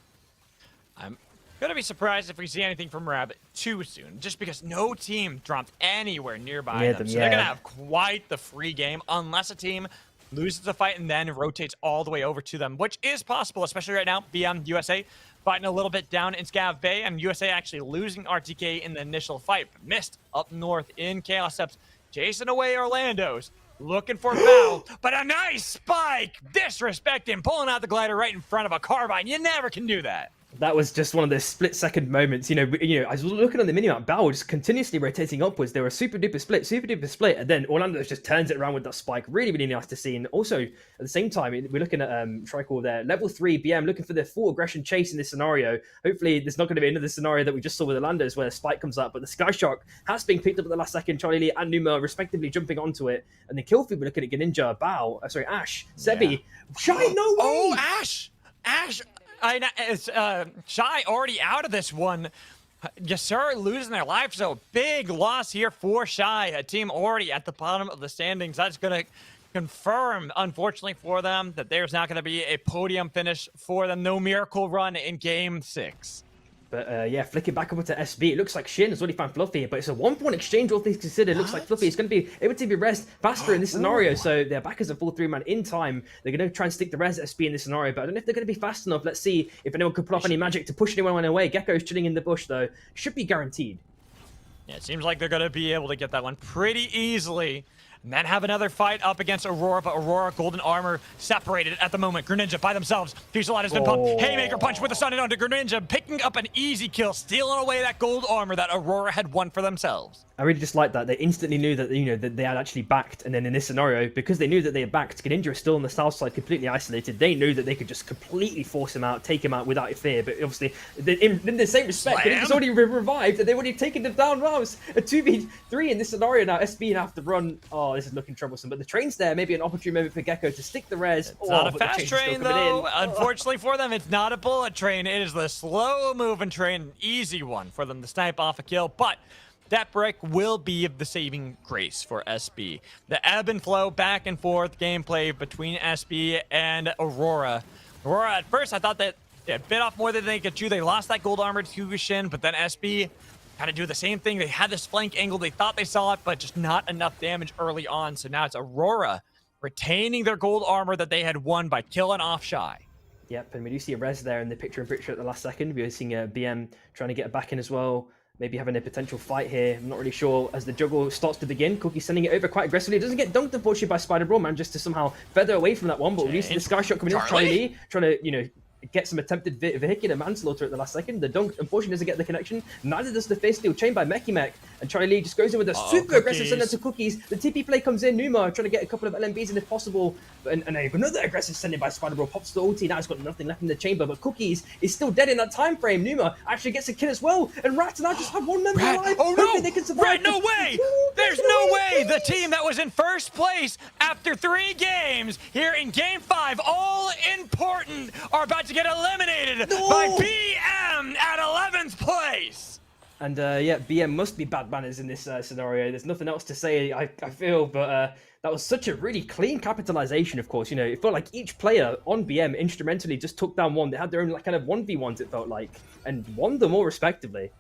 [SPEAKER 1] Gonna be surprised if we see anything from Rabbit too soon, just because no team dropped anywhere nearby them. So they're gonna have quite the free game unless a team loses the fight and then rotates all the way over to them, which is possible, especially right now. BM USA fighting a little bit down in Scav Bay, and USA actually losing RTK in the initial fight. Missed up north in Chaos Steps, chasing away Orlando's. Looking for Val, but a nice spike! Disrespecting, pulling out the glider right in front of a carbine. You never can do that.
[SPEAKER 2] That was just one of those split-second moments. I was looking on the minimap, Bao was just continuously rotating upwards. They were super duper split, and then Orlando just turns it around with that spike. Really, really nice to see. And also, at the same time, we're looking at Tricol there, level 3 BM, looking for their full aggression chase in this scenario. Hopefully, there's not going to be another scenario that we just saw with Orlando's where the spike comes up, but the Sky Shark has been picked up at the last second. Charlie Lee and Numa respectively jumping onto it, and the kill feed we're looking at Greninja, Ash, Sebi, Shy, no way!
[SPEAKER 1] Oh, Ash! Shy already out of this one. Yes, sir, losing their life. So big loss here for Shy, a team already at the bottom of the standings. That's going to confirm, unfortunately for them, that there's not going to be a podium finish for them. No miracle run in Game 6.
[SPEAKER 2] But yeah, flicking back over to SB, it looks like Shin has already found Fluffy, but it's a 1-point exchange, all things considered. It looks like Fluffy is going to be able to be res faster in this scenario, so their backers are full 3-man in time. They're going to try and stick the res SB in this scenario, but I don't know if they're going to be fast enough. Let's see if anyone could pull off any magic to push anyone away. Gecko's chilling in the bush, though. Should be guaranteed.
[SPEAKER 1] Yeah, it seems like they're going to be able to get that one pretty easily. And then have another fight up against Aurora, but Aurora, golden armor, separated at the moment. Greninja by themselves. Fusillade has been pumped. Haymaker punch with the sun and onto Greninja, picking up an easy kill, stealing away that gold armor that Aurora had won for themselves.
[SPEAKER 2] I really just like that. They instantly knew that, that they had actually backed, and then in this scenario, because they knew that they had backed, Greninja is still on the south side, completely isolated. They knew that they could just completely force him out, take him out without fear, but obviously, in the same respect, Greninja's already revived, and they've already taken them down rounds. A 2v3 in this scenario now. SB have to run. Oh, this is looking troublesome, but the train's there. Maybe an opportune moment for Gecko to stick the res.
[SPEAKER 1] It's not a fast train, though. Unfortunately for them, it's not a bullet train. It is the slow-moving train, an easy one for them to snipe off a kill, but that break will be the saving grace for SB. The ebb and flow, back and forth gameplay between SB and Aurora. Aurora, at first, I thought that they bit off more than they could chew. They lost that gold armor to Shin, but then SB kind of do the same thing. They had this flank angle. They thought they saw it, but just not enough damage early on. So now it's Aurora retaining their gold armor that they had won by killing off Shy.
[SPEAKER 2] Yep, and we do see a res there in the picture-in-picture at the last second. We're seeing a BM trying to get back in as well. Maybe having a potential fight here. I'm not really sure as the juggle starts to begin. Cookie sending it over quite aggressively. It doesn't get dunked, unfortunately, by Spider Bro, man, just to somehow feather away from that one. But we see the Sky Shot coming in. Charlie trying to, get some attempted vehicular manslaughter at the last second. The dunk, unfortunately, doesn't get the connection. Neither does the face steal chain by Mech. And Charlie Lee just goes in with a super aggressive send to Cookies. The TP play comes in. Numa trying to get a couple of LMBs in if possible. And another aggressive sending by Spider Bro. Pops the ulti. Now he's got nothing left in the chamber. But Cookies is still dead in that time frame. Numa actually gets a kill as well. And Rat and I just have one member alive.
[SPEAKER 1] Oh no!
[SPEAKER 2] Hopefully they can survive.
[SPEAKER 1] Rat, no way! There's no way! The team that was in first place after 3 games here in Game 5, all important, are about to get eliminated by BM at 11th place.
[SPEAKER 2] And yeah, BM must be bad manners in this scenario. There's nothing else to say, I feel, but that was such a really clean capitalization, of course. It felt like each player on BM instrumentally just took down one. They had their own kind of 1v1s, it felt like, and won them all respectively.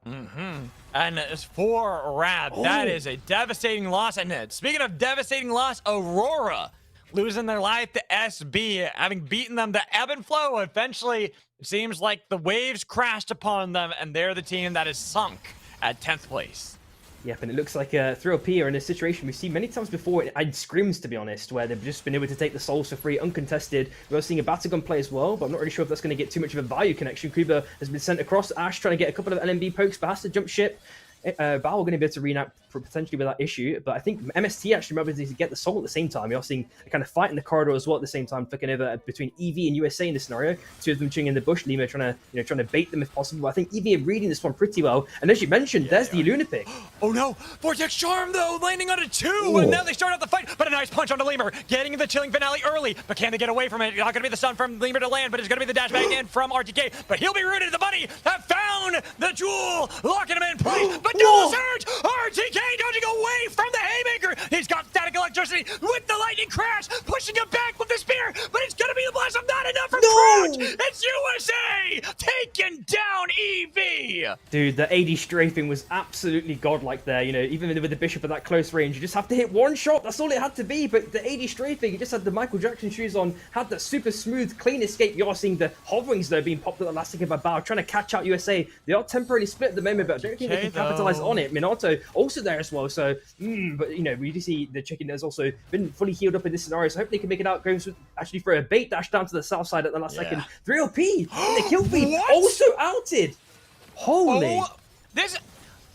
[SPEAKER 1] And as for Rab, that is a devastating loss. And speaking of devastating loss, Aurora losing their life to SB, having beaten them to ebb and flow. Eventually, it seems like the waves crashed upon them, and they're the team that is sunk at 10th place.
[SPEAKER 2] Yep, and it looks like Thrill P are in a situation we've seen many times before in Scrims, to be honest, where they've just been able to take the souls for free, uncontested. We're seeing a Battlegun play as well, but I'm not really sure if that's going to get too much of a value connection. Kuba has been sent across. Ash trying to get a couple of LMB pokes, but has to jump ship. Bao going to be able to re-nap potentially without issue, but I think MST actually might be able to get the soul at the same time. You're seeing a kind of fight in the corridor as well at the same time, flicking over between EV and USA in this scenario. Two of them chilling in the bush. Lima trying to bait them if possible. But I think EV are reading this one pretty well. And as you mentioned, there's the Lunapic.
[SPEAKER 1] Oh no! Vortex Charm though, landing on a 2, and now they start out the fight. But a nice punch onto Lemur, getting the chilling finale early. But can they get away from it? Not going to be the stun from Lemur to land, but it's going to be the dash back in from RTK. But he'll be rooted. The buddy have found the jewel, locking him in place. But double surge! RTK dodging away from the haymaker. He's got static electricity with the lightning crash, pushing him back with the spear, but it's gonna be the blast of not enough from It's USA taking down EV.
[SPEAKER 2] Dude, the AD strafing was absolutely godlike there. You know, even with the Bishop at that close range, you just have to hit one shot. That's all it had to be. But the AD strafing, he just had the Michael Jackson shoes on, had that super smooth, clean escape. You're seeing the hoverings, though, being popped at the last second by Bao, trying to catch out USA. They are temporarily split at the moment, but I don't think they can capitalize on it. Minato also there as well. So, but, you know, we do see the chicken has also been fully healed up in this scenario. So hopefully they can make it out, going actually for a bait dash down to the south side at the last second. 3 OP in the kill feed, also outed. Holy.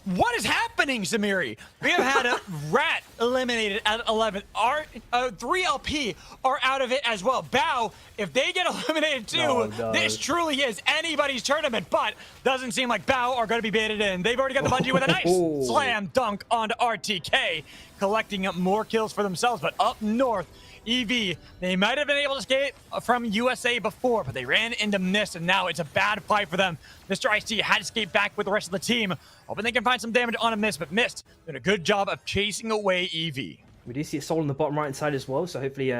[SPEAKER 4] What is happening, Zamiri? We have had a Rat eliminated at 11. Our 3 LP are out of it as well. Bao, if they get eliminated too, this truly is anybody's tournament, but doesn't seem like Bao are going to be baited in. They've already got the Bungie with a nice slam dunk onto RTK, collecting up more kills for themselves, but up north, EV, they might have been able to escape from USA before, but they ran into Mist, and now it's a bad fight for them. Mr. Ice-T had to escape back with the rest of the team, hoping they can find some damage on a Mist, but Mist did a good job of chasing away EV.
[SPEAKER 2] We do see a soul on the bottom right hand side as well, so hopefully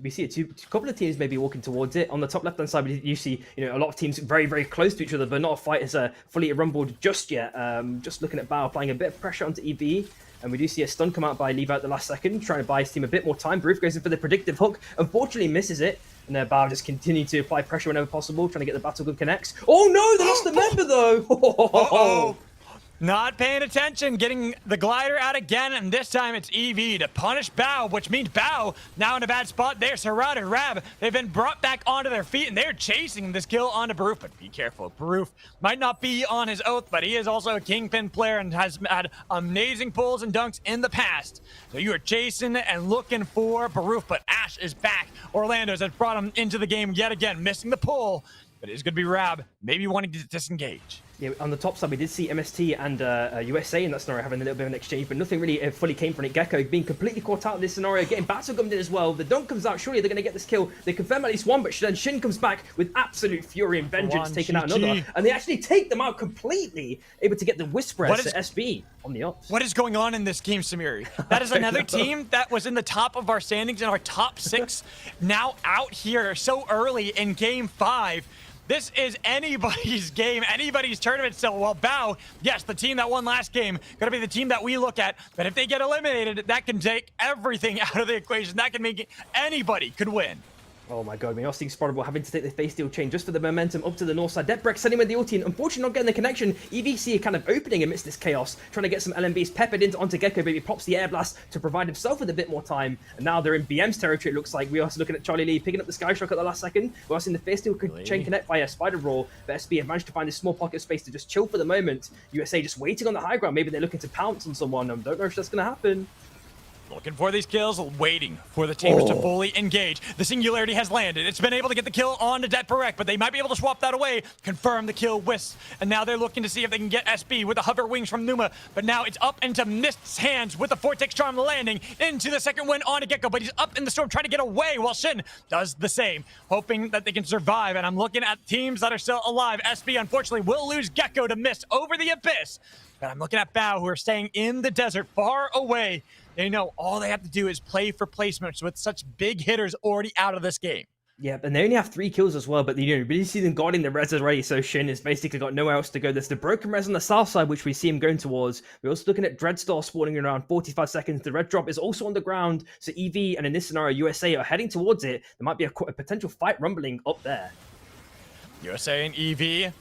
[SPEAKER 2] we see a couple of teams maybe walking towards it. On the top left hand side, you see a lot of teams very, very close to each other, but not a fight is fully rumbled just yet. Just looking at Bao applying a bit of pressure onto EV. And we do see a stun come out by Levi at the last second, trying to buy his team a bit more time. Baruf goes in for the predictive hook, unfortunately misses it. And Bao just continuing to apply pressure whenever possible, trying to get the battle gun connects. Oh no, they lost the member though!
[SPEAKER 4] Not paying attention, getting the glider out again, and this time it's EV to punish Bao, which means Bao now in a bad spot. They're surrounded. Rab, they've been brought back onto their feet, and they're chasing this kill onto Baruf. But be careful, Baruf might not be on his oath, but he is also a kingpin player and has had amazing pulls and dunks in the past. So you are chasing and looking for Baruf, but Ash is back. Orlando's has brought him into the game yet again, missing the pull. But it's going to be Rab, maybe wanting to disengage.
[SPEAKER 2] Yeah, on the top side, we did see MST and USA in that scenario having a little bit of an exchange, but nothing really fully came from it. Gecko being completely caught out in this scenario, getting battle gummed in as well. The dunk comes out, surely they're going to get this kill. They confirm at least one, but then Shin comes back with absolute fury and vengeance, taking out another. And they actually take them out completely, able to get the Whisper to SB on the ups.
[SPEAKER 4] What is going on in this game, Samiri? That is another team that was in the top of our standings in our top 6, now out here so early in Game 5. This is anybody's game, anybody's tournament still. Well, Bao, yes, the team that won last game, going to be the team that we look at. But if they get eliminated, that can take everything out of the equation. That can make anybody could win.
[SPEAKER 2] Oh my god, we are seeing Spottable having to take the face steal chain just for the momentum up to the north side. Depbrex sending with the ulti, and unfortunately not getting the connection. EVC kind of opening amidst this chaos, trying to get some LMBs peppered onto Gecko, but he pops the air blast to provide himself with a bit more time. And now they're in BM's territory, it looks like. We are also looking at Charlie Lee picking up the Skyshock at the last second. We're also seeing the face steal chain connect by a Spider Roll, but SB have managed to find this small pocket of space to just chill for the moment. USA just waiting on the high ground. Maybe they're looking to pounce on someone. I don't know if that's going to happen.
[SPEAKER 4] Looking for these kills, waiting for the teams to fully engage. The Singularity has landed. It's been able to get the kill on to Detberek, but they might be able to swap that away, confirm the kill Wisp. And now they're looking to see if they can get SB with the hover wings from Numa. But now it's up into Mist's hands with the Vortex Charm landing into the second win on to Gecko, but he's up in the storm trying to get away while Shin does the same, hoping that they can survive. And I'm looking at teams that are still alive. SB, unfortunately, will lose Gecko to Mist over the Abyss. But I'm looking at Bao, who are staying in the desert, far away. They know all they have to do is play for placements with such big hitters already out of this game.
[SPEAKER 2] Yeah, and they only have 3 kills as well, but you really see them guarding the res already, so Shin has basically got nowhere else to go. There's the broken res on the south side, which we see him going towards. We're also looking at Dreadstar spawning in around 45 seconds. The red drop is also on the ground, so EV, and in this scenario, USA are heading towards it. There might be a potential fight rumbling up there.
[SPEAKER 4] USA and EV,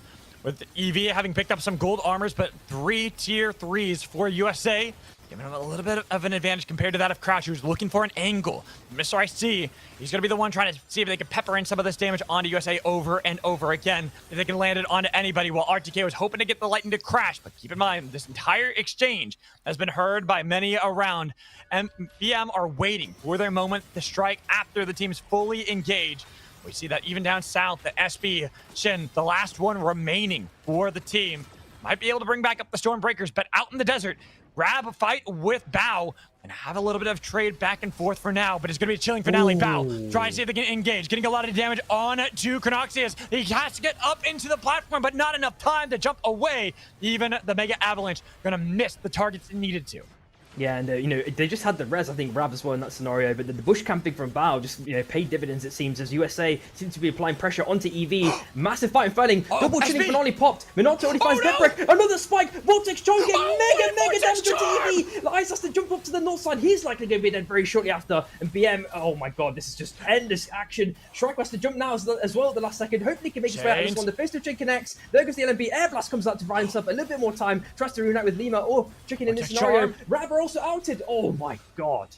[SPEAKER 4] with EV having picked up some gold armors, but 3 tier 3s for USA. Giving him a little bit of an advantage compared to that of Crouch, who's looking for an angle. Mr. IC, he's going to be the one trying to see if they can pepper in some of this damage onto USA over and over again. If they can land it onto anybody, while RTK was hoping to get the lightning to crash. But keep in mind, this entire exchange has been heard by many around. And BM are waiting for their moment to strike after the team's fully engaged. We see that even down south, the SB, Shin, the last one remaining for the team, might be able to bring back up the Stormbreakers, but out in the desert, grab a fight with Bao and have a little bit of trade back and forth for now, but it's going to be a chilling finale. Bao trying to see if they can engage, getting a lot of damage on to Chronoxius. He has to get up into the platform, but not enough time to jump away. Even the Mega Avalanche going to miss the targets it needed to.
[SPEAKER 2] Yeah, and you know, they just had the res, I think, Rav as well in that scenario, but the bush camping from Bao just, you know, paid dividends, it seems, as USA seems to be applying pressure onto EV. Massive fight and fighting, double chinning finale popped. Minato only finds Deadbreak, another spike, Vortex John getting mega damage onto EV. Ice has to jump up to the north side, he's likely going to be dead very shortly after, and BM, oh my god, this is just endless action. Shrike has to jump now as well at the last second, hopefully he can make his way out of this one. The first chain connects, there goes the LMB, Air Blast comes out to buy himself a little bit more time, tries to reunite with Lima, or chicken in this scenario. Rav are also outed. Oh my god.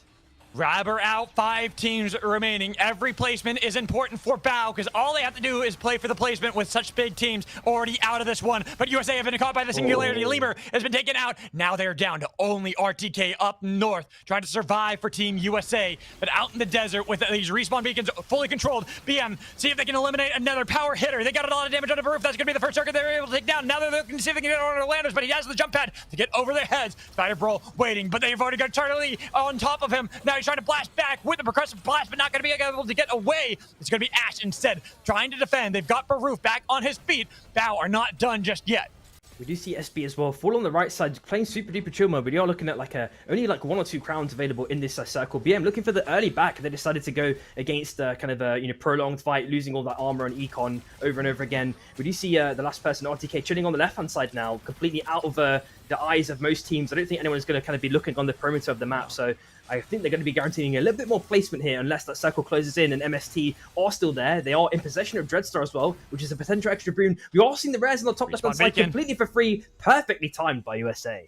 [SPEAKER 4] Rabber out, 5 teams remaining. Every placement is important for Bao because all they have to do is play for the placement with such big teams already out of this one. But USA have been caught by the singularity. Lemur has been taken out. Now they're down to only RTK up north, trying to survive for Team USA. But out in the desert with these respawn beacons fully controlled, BM, see if they can eliminate another power hitter. They got a lot of damage on the roof. That's going to be the first target they're able to take down. Now they're looking to see if they can get on the landers, but he has the jump pad to get over their heads. Spider Brawl waiting, but they've already got Charlie on top of him. Now he's trying to blast back with the percussive blast, but not going to be able to get away. It's going to be Ash instead, trying to defend. They've got Baroof back on his feet. Bao are not done just yet.
[SPEAKER 2] We do see SB as well fall on the right side, playing super duper chill mode, but you're looking at like only like 1 or 2 crowns available in this circle. BM looking for the early back. They decided to go against kind of a, you know, prolonged fight, losing all that armor and econ over and over again. We do see the last person, RTK, chilling on the left hand side now, completely out of the eyes of most teams. I don't think anyone's going to kind of be looking on the perimeter of the map, so I think they're going to be guaranteeing a little bit more placement here unless that circle closes in, and MST are still there. They are in possession of Dreadstar as well, which is a potential extra boon. We are seeing the rares on the top left-hand side completely for free, perfectly timed by USA.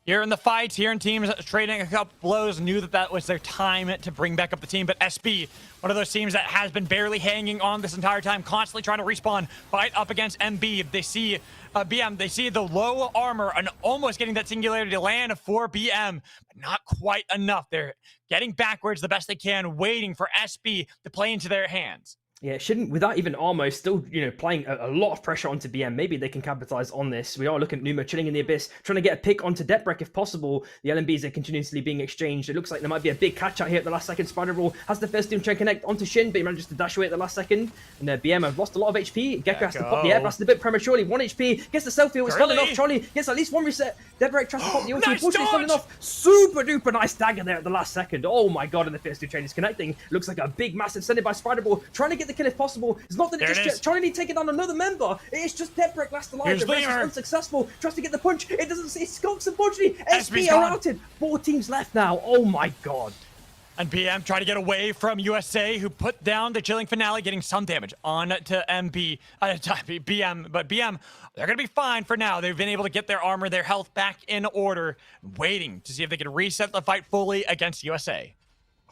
[SPEAKER 4] Here in the fights, here in teams trading a couple blows, knew that that was their time to bring back up the team. But SB, one of those teams that has been barely hanging on this entire time, constantly trying to respawn, fight up against MB. They see BM, they see the low armor and almost getting that singularity to land for BM, but not quite enough. They're getting backwards the best they can, waiting for SB to play into their hands.
[SPEAKER 2] Yeah, it shouldn't, without even Armo, still, you know, playing a lot of pressure onto BM. Maybe they can capitalize on this. We are looking at Numa chilling in the abyss, trying to get a pick onto Deathbreak if possible. The LMBs are continuously being exchanged. It looks like there might be a big catch out here at the last second. Spider Roll has the first team chain connect onto Shin, but he manages to dash away at the last second. And BM have lost a lot of HP. Gecko has to pop the air blast a bit prematurely. 1 HP, gets the selfie, it's not enough. Charlie gets at least 1 reset. Deathbreak tries to pop the ulti, unfortunately it's not enough. Super duper nice dagger there at the last second. Oh my god, and the first two chain is connecting. Looks like a big massive sending by Spider Ball, trying to get the kill if possible. It's not that it's just Charlie taking down another member. It's just Deathbreak last alive. The rest is unsuccessful. Tries to get the punch. It doesn't see Skunks, unfortunately. SB are outed. 4 teams left now. Oh my god.
[SPEAKER 4] And BM trying to get away from USA, who put down the chilling finale, getting some damage on to BM. But BM, they're going to be fine for now. They've been able to get their armor, their health back in order, waiting to see if they can reset the fight fully against USA.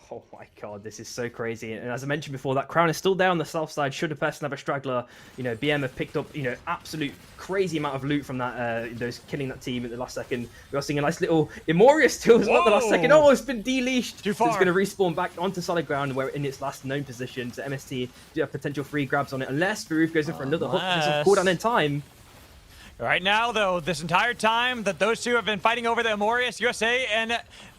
[SPEAKER 2] Oh my god, this is so crazy. And as I mentioned before, that crown is still there on the south side. Should a person have a straggler, you know, BM have picked up, you know, absolute crazy amount of loot from that, those killing that team at the last second. We are seeing a nice little Immorius still as well at the last second. Oh, it's been deleashed.
[SPEAKER 4] Too far.
[SPEAKER 2] So it's going to respawn back onto solid ground where in its last known position. So MST do have potential free grabs on it, unless Baroof goes in for another hook. This is cooldown in time.
[SPEAKER 4] Right now, though, this entire time that those two have been fighting over the Immorius, USA and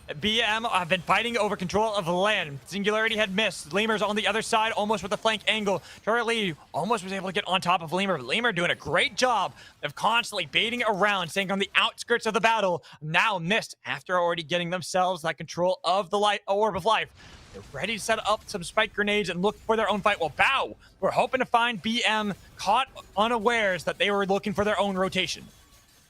[SPEAKER 4] BM have been fighting over control of land. Singularity had missed. Lemur's on the other side, almost with a flank angle. Charlie almost was able to get on top of Lemur. Lemur doing a great job of constantly baiting around, staying on the outskirts of the battle. Now missed after already getting themselves that control of the light orb of life. They're ready to set up some spike grenades and look for their own fight. Well, Bao, we're hoping to find BM caught unawares that they were looking for their own rotation.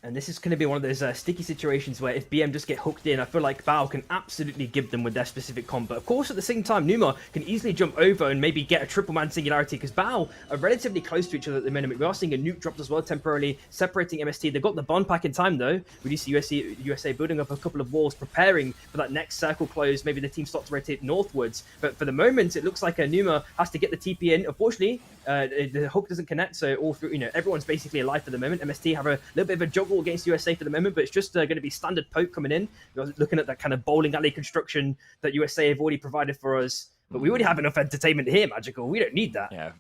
[SPEAKER 2] And this is going to be one of those sticky situations where if BM just get hooked in, I feel like Bao can absolutely give them with their specific comp. But of course, at the same time, Numa can easily jump over and maybe get a triple man singularity because Bao are relatively close to each other at the minute. We are seeing a nuke dropped as well temporarily, separating MST. They've got the bond pack in time though. We do see USA building up a couple of walls, preparing for that next circle close. Maybe the team start to rotate northwards. But for the moment, it looks like Numa has to get the TP in. Unfortunately, the hook doesn't connect, so all through, you know, everyone's basically alive for the moment. MST have a little bit of a juggle against USA for the moment, but it's just going to be standard poke coming in. We're looking at that kind of bowling alley construction that USA have already provided for us, but we already have enough entertainment here, Magical. We don't need that.
[SPEAKER 4] Yeah,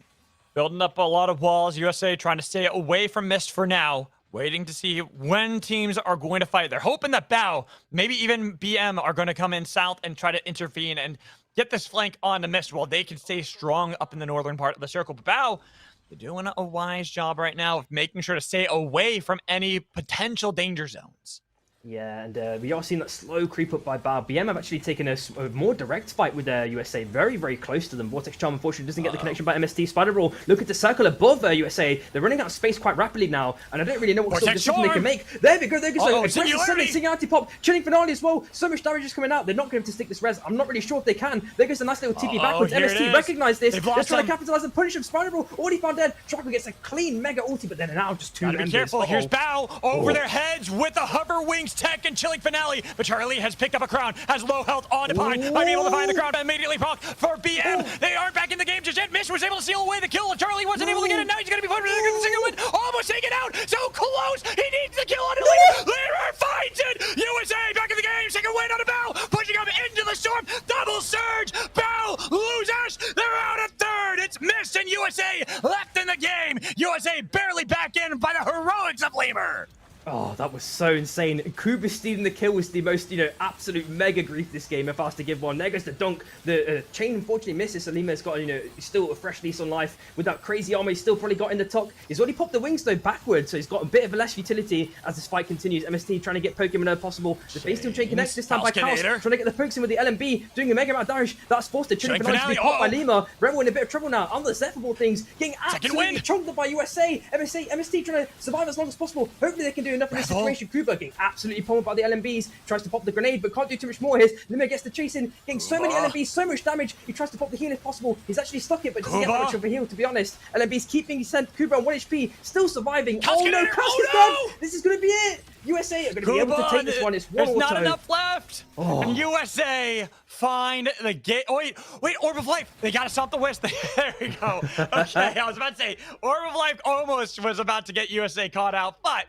[SPEAKER 4] building up a lot of walls. USA trying to stay away from Mist for now, waiting to see when teams are going to fight. They're hoping that Bao, maybe even BM, are going to come in south and try to intervene and get this flank on the Mist while they can stay strong up in the northern part of the circle. But Bao, they're doing a wise job right now of making sure to stay away from any potential danger zones.
[SPEAKER 2] Yeah, and we are seeing that slow creep up by Bao. BM have actually taken a more direct fight with USA, very, very close to them. Vortex Charm, unfortunately, doesn't get the connection by MST. Spider Roll, look at the circle above USA. They're running out of space quite rapidly now, and I don't really know what sort of decision they can make. There we go, there goes Singularity Pop, Chilling Finale as well. So much damage is coming out. They're not going to stick this res. I'm not really sure if they can. There goes a nice little TP backwards. MST recognize this. They're trying to capitalize and punish him. Spider Roll already found dead. Draco gets a clean mega ulti, but then now just two
[SPEAKER 4] members. Be careful. Here's Bao over their heads with the hover wings tech and Chilling Finale, but Charlie has picked up a crown, has low health on Pine, might be able to find the crown and immediately proc for BM. They aren't back in the game just yet. Mish was able to steal away the kill. Charlie wasn't able to get it. Now he's going to be put in the single win. Almost taken out. So close. He needs the kill on the leader. Leader finds it. USA back in the game. Second win on a Bao. Pushing up into the storm. Double surge. Bao loses. They're out at third. It's Mish and USA left in the game. USA barely back in by the heroics of Lemur.
[SPEAKER 2] Oh, that was so insane. Kuba stealing the kill was the most, absolute mega grief this game, if I was to give one. There goes the dunk. The chain unfortunately misses. Salima's got, still a fresh lease on life. With that crazy armor, he's still probably got in the top. He's already popped the wings, though, backwards, so he's got a bit of a less utility as this fight continues. MST trying to get Pokemon whenever possible. The base team chain connects this time by Chaos. Trying to get the pokes in with the LMB, doing a mega amount of damage. That's forced to Chilling Finale to be caught by Lima. Rebel in a bit of trouble now. Under the Zephyrball things, getting absolutely chunked up by USA. MST trying to survive as long as possible. Hopefully they can do enough in this situation. Kuba getting absolutely pummeled by the LMBs, tries to pop the grenade, but can't do too much more here. Lima gets the chase in, getting so many LMBs, so much damage. He tries to pop the heal if possible. He's actually stuck it, but doesn't get that much of a heal, to be honest. LMBs keeping his sent Kuba on 1 HP, still surviving. Kask is dead! This is going to be it! USA are going to be able to take this one. It's one
[SPEAKER 4] There's not enough left!
[SPEAKER 2] Oh.
[SPEAKER 4] And USA find the gate. Oh, wait, Orb of Life. They got to stop the Wisp. There we go. Okay, I was about to say, Orb of Life almost was about to get USA caught out, but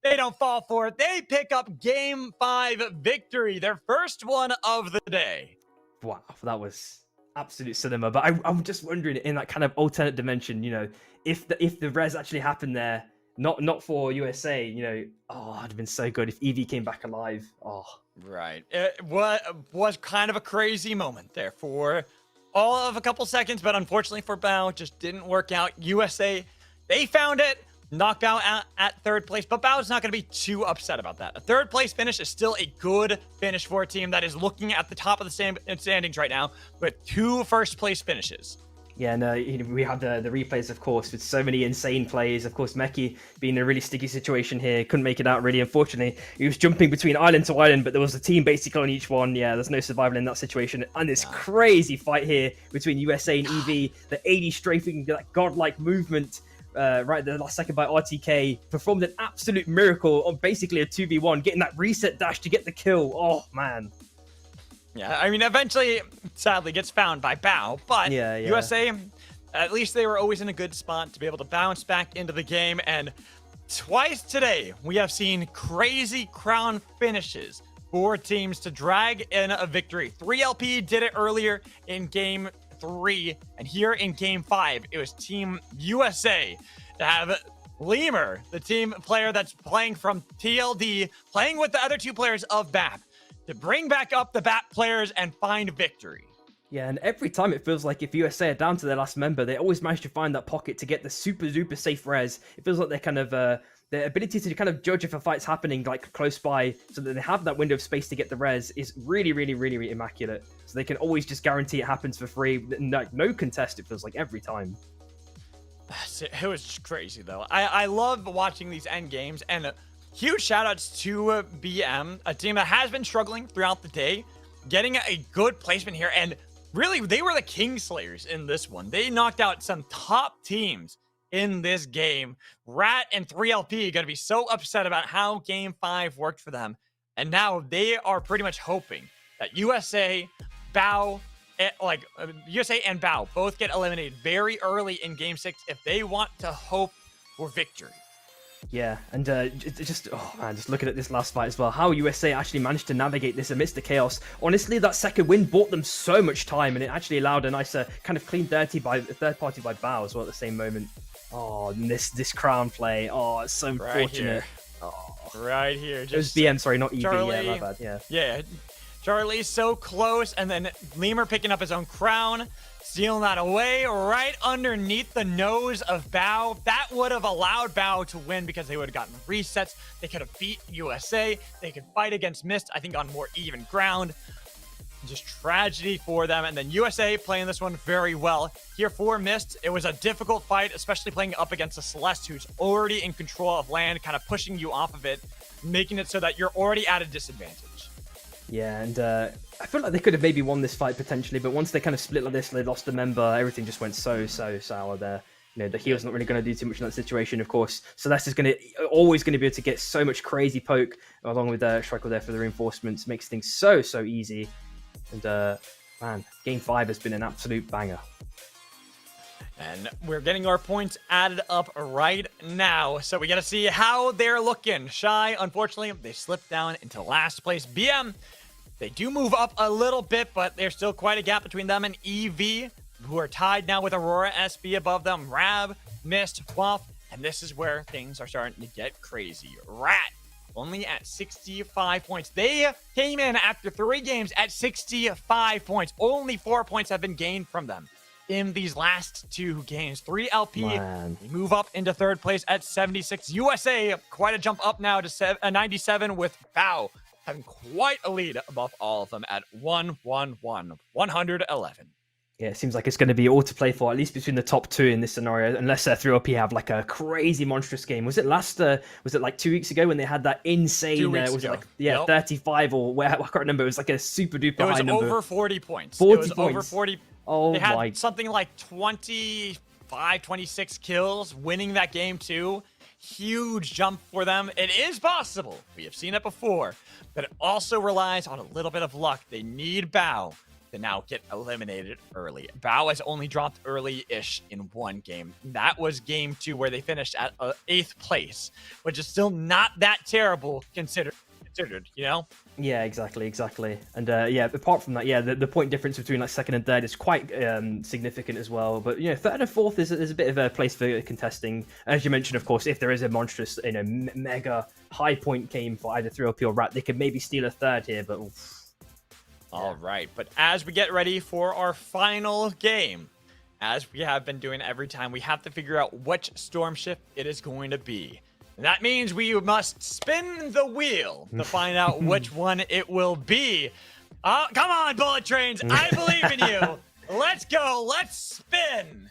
[SPEAKER 4] they don't fall for it. They pick up Game 5 victory, their first one of the day.
[SPEAKER 2] Wow, that was absolute cinema. But I'm just wondering, in that kind of alternate dimension, if the res actually happened there, not for USA, it'd have been so good if Eevee came back alive. Oh,
[SPEAKER 4] right. It was kind of a crazy moment there for all of a couple seconds, but unfortunately for Bao, it just didn't work out. USA, they found it. Knocked Bao out at third place, but Bao's not going to be too upset about that. A third place finish is still a good finish for a team that is looking at the top of the standings right now with 2 first place finishes.
[SPEAKER 2] Yeah, and we have the replays, of course, with so many insane plays. Of course, Meki being in a really sticky situation here, couldn't make it out really, unfortunately. He was jumping between island to island, but there was a team basically on each one. Yeah, there's no survival in that situation. And this crazy fight here between USA and EV, the 80 strafing, that godlike movement. Right the last second by RTK, performed an absolute miracle on basically a 2v1, getting that reset dash to get the kill. Oh, man.
[SPEAKER 4] Yeah, I mean, eventually, sadly, gets found by Bao, but USA, at least they were always in a good spot to be able to bounce back into the game, and twice today, we have seen crazy crown finishes for teams to drag in a victory. 3LP did it earlier in Game 3, and here in Game 5, it was Team USA to have Lemur, the team player that's playing from TLD, playing with the other 2 players of BAP, to bring back up the BAP players and find victory.
[SPEAKER 2] Yeah, and every time it feels like if USA are down to their last member, they always manage to find that pocket to get the super duper safe res. It feels like they're kind of their ability to kind of judge if a fight's happening like close by, so that they have that window of space to get the res, is really, really, really, really immaculate. So they can always just guarantee it happens for free. No contest, it feels like, every time.
[SPEAKER 4] It was just crazy, though. I love watching these end games, and huge shout-outs to BM, a team that has been struggling throughout the day, getting a good placement here, and really, they were the Kingslayers in this one. They knocked out some top teams in this game. Rat and 3LP are going to be so upset about how Game 5 worked for them, and now they are pretty much hoping that USA, Bao, USA and Bao both get eliminated very early in Game 6 if they want to hope for victory.
[SPEAKER 2] Yeah, and just looking at this last fight as well, how USA actually managed to navigate this amidst the chaos. Honestly, that second win bought them so much time, and it actually allowed a nice kind of clean third party by Bao as well at the same moment. Oh, and this crown play. Oh, it's so unfortunate.
[SPEAKER 4] Right here.
[SPEAKER 2] It was BM, sorry, not EV.
[SPEAKER 4] Charlie,
[SPEAKER 2] yeah, my bad. Yeah.
[SPEAKER 4] Charlie so close, and then Lemur picking up his own crown, stealing that away right underneath the nose of Bao. That would have allowed Bao to win because they would have gotten resets. They could have beat USA. They could fight against Mist, I think, on more even ground. Just tragedy for them. And then USA playing this one very well. Here for Mist, it was a difficult fight, especially playing up against a Celeste who's already in control of land, kind of pushing you off of it, making it so that you're already at a disadvantage.
[SPEAKER 2] Yeah, and I feel like they could have maybe won this fight potentially, but once they kind of split like this, they lost a member, everything just went so sour there. You know, the heal's not really going to do too much in that situation, of course. Celeste is always going to be able to get so much crazy poke, along with Schreikel there for the reinforcements, makes things so easy. And man, game 5 has been an absolute banger.
[SPEAKER 4] And we're getting our points added up right now. So we got to see how they're looking. Shy, unfortunately, they slipped down into last place. BM, they do move up a little bit, but there's still quite a gap between them and EV, who are tied now with Aurora SB above them. Rab, Mist, Waff, and this is where things are starting to get crazy. Rat, only at 65 points. They came in after 3 games at 65 points. Only 4 points have been gained from them in these last 2 games. 3 LP,
[SPEAKER 2] Man.
[SPEAKER 4] they move up into 3rd place at 76. USA, quite a jump up now to 97 with Bao having quite a lead above all of them at 111.
[SPEAKER 2] Yeah, it seems like it's going to be all to play for, at least between the top 2 in this scenario, unless 3LP have like a crazy monstrous game. Was it like 2 weeks ago when they had that insane,
[SPEAKER 4] 2 weeks
[SPEAKER 2] was
[SPEAKER 4] ago.
[SPEAKER 2] it like, yeah,
[SPEAKER 4] Yep.
[SPEAKER 2] 35 or where, I can't remember. It was like a super duper high number.
[SPEAKER 4] It was over 40 points.
[SPEAKER 2] 40
[SPEAKER 4] it was over
[SPEAKER 2] points.
[SPEAKER 4] 40.
[SPEAKER 2] Oh
[SPEAKER 4] they had
[SPEAKER 2] my.
[SPEAKER 4] something like 25, 26 kills, winning that game too. Huge jump for them. It is possible. We have seen it before. But it also relies on a little bit of luck. They need Bao to now get eliminated early. Bao has only dropped early-ish in 1 game. That was game 2 where they finished at 8th place, which is still not that terrible considered, you know?
[SPEAKER 2] Yeah, exactly. And yeah, apart from that, yeah, the point difference between like 2nd and 3rd is quite significant as well. But you know, 3rd and 4th is a bit of a place for contesting. As you mentioned, of course, if there is a monstrous, you know, mega high point game for either 3LP or Rat, they could maybe steal a 3rd here. But oof.
[SPEAKER 4] All right, but as we get ready for our final game, as we have been doing every time, we have to figure out which storm shift it is going to be. And that means we must spin the wheel to find out which one it will be. Come on, bullet trains, I believe in you. Let's go, let's spin.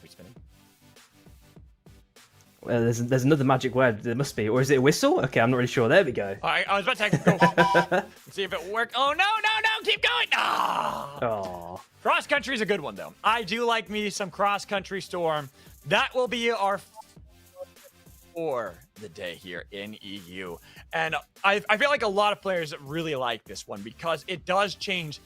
[SPEAKER 4] We spinning?
[SPEAKER 2] Well, there's another magic word. There must be, or is it a whistle? Okay, I'm not really sure. There we go.
[SPEAKER 4] All right, I was about to go. Let's see if it worked. Oh, no, keep going.
[SPEAKER 2] Oh.
[SPEAKER 4] Cross country is a good one, though. I do like me some cross country storm. That will be our for the day here in EU. And I feel like a lot of players really like this one because it does change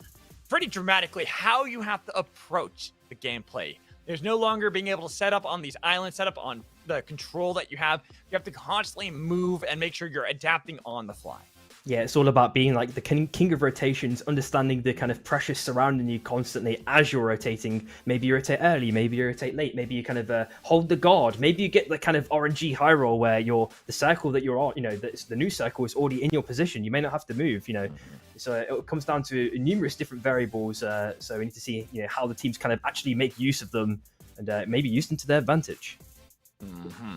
[SPEAKER 4] pretty dramatically how you have to approach the gameplay. There's no longer being able to set up on these islands, set up on the control that you have. You have to constantly move and make sure you're adapting on the fly.
[SPEAKER 2] Yeah, it's all about being like the king of rotations, understanding the kind of pressures surrounding you constantly as you're rotating. Maybe you rotate early, maybe you rotate late, maybe you kind of hold the guard. Maybe you get the kind of RNG high roll where the circle that you're on, you know, the new circle is already in your position. You may not have to move, you know. So it comes down to numerous different variables. So we need to see, you know, how the teams kind of actually make use of them and maybe use them to their advantage.
[SPEAKER 4] Mm-hmm.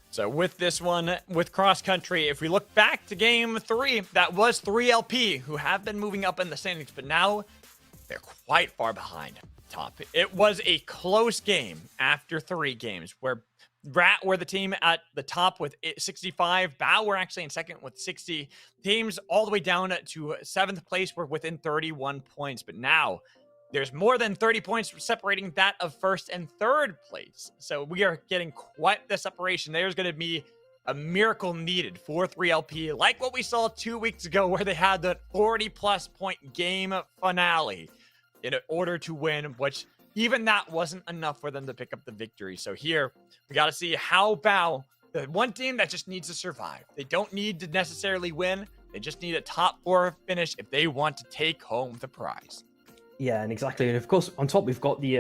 [SPEAKER 4] So with this one, with cross country, if we look back to game 3, that was 3LP who have been moving up in the standings, but now they're quite far behind top. It was a close game after 3 games where Rat were the team at the top with 65. Bao were actually in 2nd with 60. Teams all the way down to 7th place were within 31 points, but now there's more than 30 points separating that of 1st and 3rd place. So we are getting quite the separation. There's going to be a miracle needed for 3LP, like what we saw 2 weeks ago where they had the 40-plus point game finale in order to win, which even that wasn't enough for them to pick up the victory. So here, we got to see how Bao, the one team that just needs to survive. They don't need to necessarily win. They just need a top 4 finish if they want to take home the prize.
[SPEAKER 2] Yeah, and exactly, and of course on top we've got the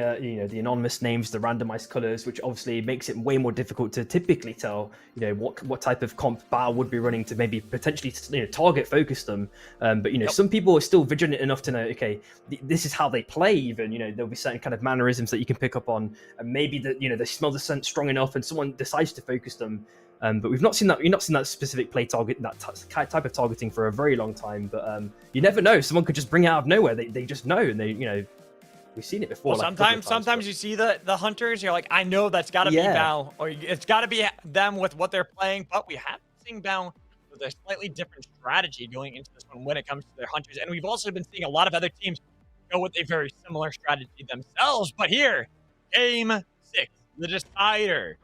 [SPEAKER 2] the anonymous names, the randomized colors, which obviously makes it way more difficult to typically tell what type of comp battle would be running to maybe potentially target focus them. But some people are still vigilant enough to know, okay, this is how they play. Even there'll be certain kind of mannerisms that you can pick up on, and maybe that they smell the scent strong enough, and someone decides to focus them. But we've not seen that. You've not seen that specific play target, that type of targeting for a very long time. But you never know. Someone could just bring it out of nowhere. They just know, and we've seen it before.
[SPEAKER 1] Well, sometimes you see the hunters. You're like, I know that's got to be Bao, or it's got to be them with what they're playing. But we have seen Bao with a slightly different strategy going into this one when it comes to their hunters, and we've also been seeing a lot of other teams go with a very similar strategy themselves. But here, game 6, the decider.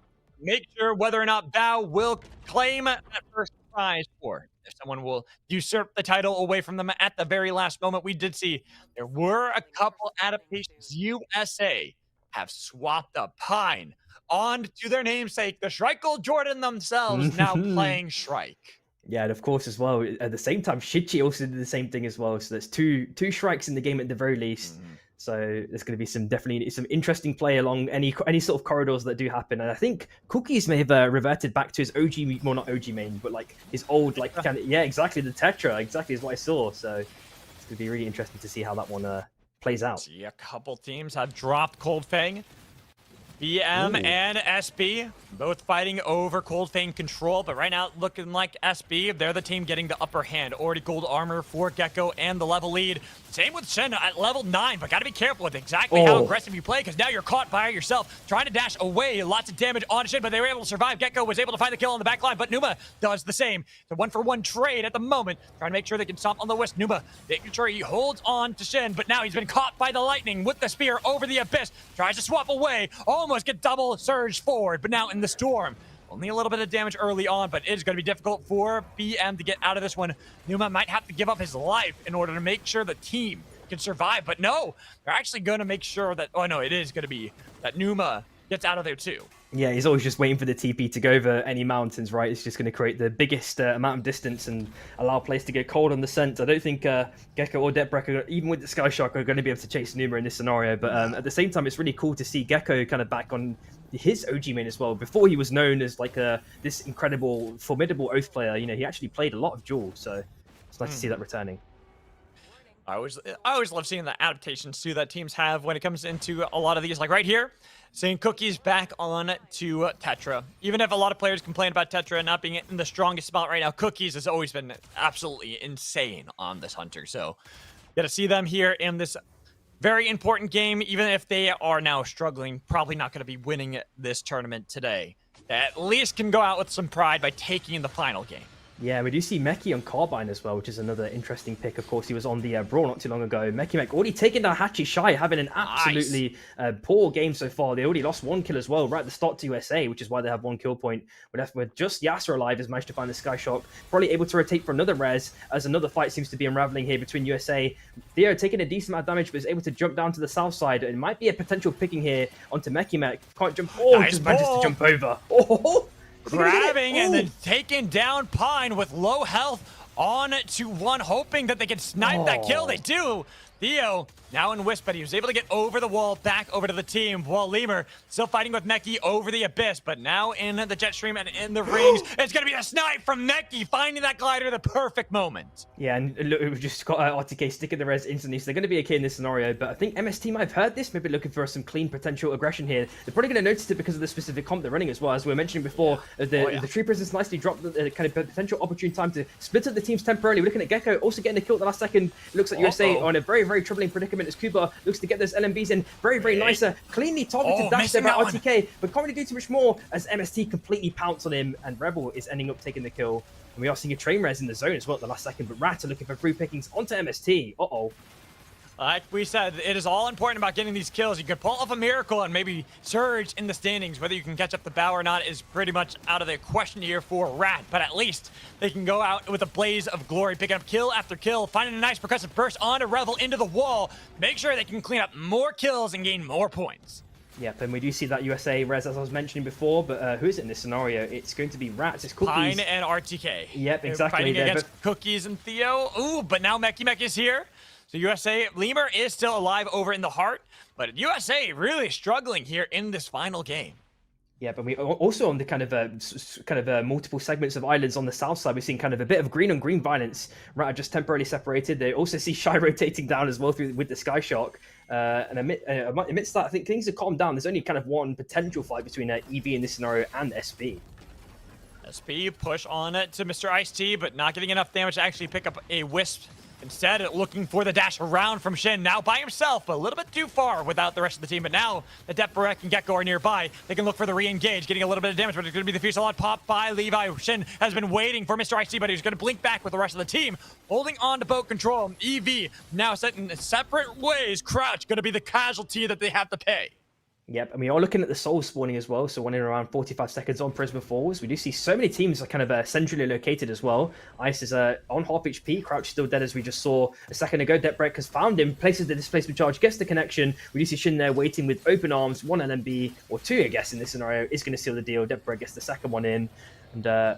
[SPEAKER 1] Make sure whether or not Bao will claim that first prize, or if someone will usurp the title away from them at the very last moment. We did see there were a couple adaptations. USA have swapped the Pine onto their namesake, the Shrike Gold Jordan themselves, now playing Shrike.
[SPEAKER 2] Yeah, and of course as well, at the same time, Shichi also did the same thing as well. So there's two Shrikes in the game at the very least. So there's going to be definitely some interesting play along any sort of corridors that do happen. And I think Cookies may have reverted back to his OG, well, not OG main, but like his old, like, exactly, the Tetra, exactly is what I saw. So it's going to be really interesting to see how that one plays out.
[SPEAKER 1] See, a couple teams have dropped Cold Fang. BM and SB, both fighting over Cold Fang control, but right now looking like SB, they're the team getting the upper hand. Already gold armor for Gecko and the level lead. Same with Shen at level 9, but gotta be careful with exactly how aggressive you play, because now you're caught by yourself, trying to dash away. Lots of damage on Shen, but they were able to survive. Gecko was able to find the kill on the back line, but Numa does the same. The 1-for-1 trade at the moment, trying to make sure they can stomp on the Wisp. Numa making sure he holds on to Shen, but now he's been caught by the lightning with the spear over the abyss. Tries to swap away, almost get double surge forward, but now in the storm. Only a little bit of damage early on, but it is going to be difficult for BM to get out of this one. Numa might have to give up his life in order to make sure the team can survive, but no, they're actually going to make sure that, oh no, it is going to be that Numa gets out of there too.
[SPEAKER 2] Yeah, he's always just waiting for the TP to go over any mountains, right? It's just going to create the biggest amount of distance and allow players to get cold on the scent. I don't think Gecko or Deathbreaker, even with the Sky Shark, are going to be able to chase Numa in this scenario. But at the same time, it's really cool to see Gecko kind of back on his OG main as well. Before he was known as like this incredible, formidable Oath player, he actually played a lot of Duel. So it's nice to see that returning.
[SPEAKER 1] I always love seeing the adaptations too that teams have when it comes into a lot of these. Like right here, seeing Cookies back on to Tetra. Even if a lot of players complain about Tetra not being in the strongest spot right now, Cookies has always been absolutely insane on this Hunter. So got to see them here in this very important game, even if they are now struggling, probably not going to be winning this tournament today. At least can go out with some pride by taking the final game.
[SPEAKER 2] Yeah, we do see Meki on Carbine as well, which is another interesting pick. Of course, he was on the Brawl not too long ago. Meki already taking down Hachi Shy, having an absolutely poor game so far. They already lost 1 kill as well right at the start to USA, which is why they have 1 kill point. With just Yasser alive, has managed to find the Sky Shock. Probably able to rotate for another res, as another fight seems to be unraveling here between USA. Theo taking a decent amount of damage, but is able to jump down to the south side. It might be a potential picking here onto Meki. Can't jump. Oh, nice, just manages to jump over. Oh!
[SPEAKER 1] Grabbing and then taking down Pine with low health on to 1, hoping that they can snipe that kill. They do. Theo now in Wisp, but he was able to get over the wall, back over to the team, while Lemur still fighting with Meki over the abyss, but now in the jet stream and in the rings. It's going to be a snipe from Meki, finding that glider the perfect moment.
[SPEAKER 2] Yeah, and look, we've just got RTK sticking the res instantly, so they're going to be okay in this scenario, but I think MST might have heard this, maybe looking for some clean potential aggression here. They're probably going to notice it because of the specific comp they're running as well. As we were mentioning before, the Tree Prisoners nicely dropped the kind of potential opportune time to split up the teams temporarily. We're looking at Gecko also getting a kill at the last second. It looks like USA on a very, very troubling predicament as Kuba looks to get those LMBs in. Very, very nice. Cleanly targeted dash there by RTK, but can't really do too much more as MST completely pounce on him, and Rebel is ending up taking the kill. And we are seeing a train res in the zone as well at the last second, but Rat are looking for free pickings onto MST. Uh-oh.
[SPEAKER 1] Like we said, it is all important about getting these kills. You could pull off a miracle and maybe surge in the standings. Whether you can catch up the Bao or not is pretty much out of the question here for Rat, but at least they can go out with a blaze of glory, picking up kill after kill, finding a nice percussive burst onto Revel into the wall. Make sure they can clean up more kills and gain more points.
[SPEAKER 2] Yep, and we do see that USA res, as I was mentioning before, but who is it in this scenario? It's going to be Rats, it's Cookies.
[SPEAKER 1] Pine and RTK.
[SPEAKER 2] Yep, exactly.
[SPEAKER 1] Fighting against Cookies and Theo. Ooh, but now Meki is here.
[SPEAKER 4] So USA, Lemur is still alive over in the heart, but USA really struggling here in this final game.
[SPEAKER 2] Yeah, but we also on the kind of multiple segments of islands on the south side, we're seeing kind of a bit of green on green violence. Right, are just temporarily separated. They also see Shy rotating down as well with the Sky Shock. And amidst that, I think things have calmed down. There's only kind of one potential fight between EV in this scenario and SB.
[SPEAKER 4] SB push on it to Mr. Ice-T, but not getting enough damage to actually pick up a Wisp. Instead, looking for the dash around from Shin, now by himself, but a little bit too far without the rest of the team. But now the Deprek and Gekko are nearby. They can look for the re-engage, getting a little bit of damage, but it's going to be the Fusillade pop by Levi. Shin has been waiting for Mr. Ice-T, but he's going to blink back with the rest of the team, holding on to boat control. EV now set in separate ways. Crouch going to be the casualty that they have to pay.
[SPEAKER 2] Yep, and we are looking at the soul spawning as well, so one in around 45 seconds on Prisma Falls. We do see so many teams are kind of centrally located as well. Ice is on half HP, Crouch still dead as we just saw a second ago. Deprek has found him, places the displacement charge, gets the connection. We do see Shin there waiting with open arms. One LMB, or two I guess in this scenario, is going to seal the deal. Deprek gets the second one in. And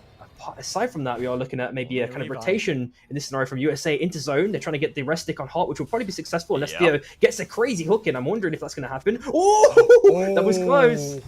[SPEAKER 2] aside from that, we are looking at maybe a kind of rotation in this scenario from USA into zone. They're trying to get the rest stick on heart, which will probably be successful unless Theo gets a crazy hook in. I'm wondering if that's going to happen. Oh, that was close.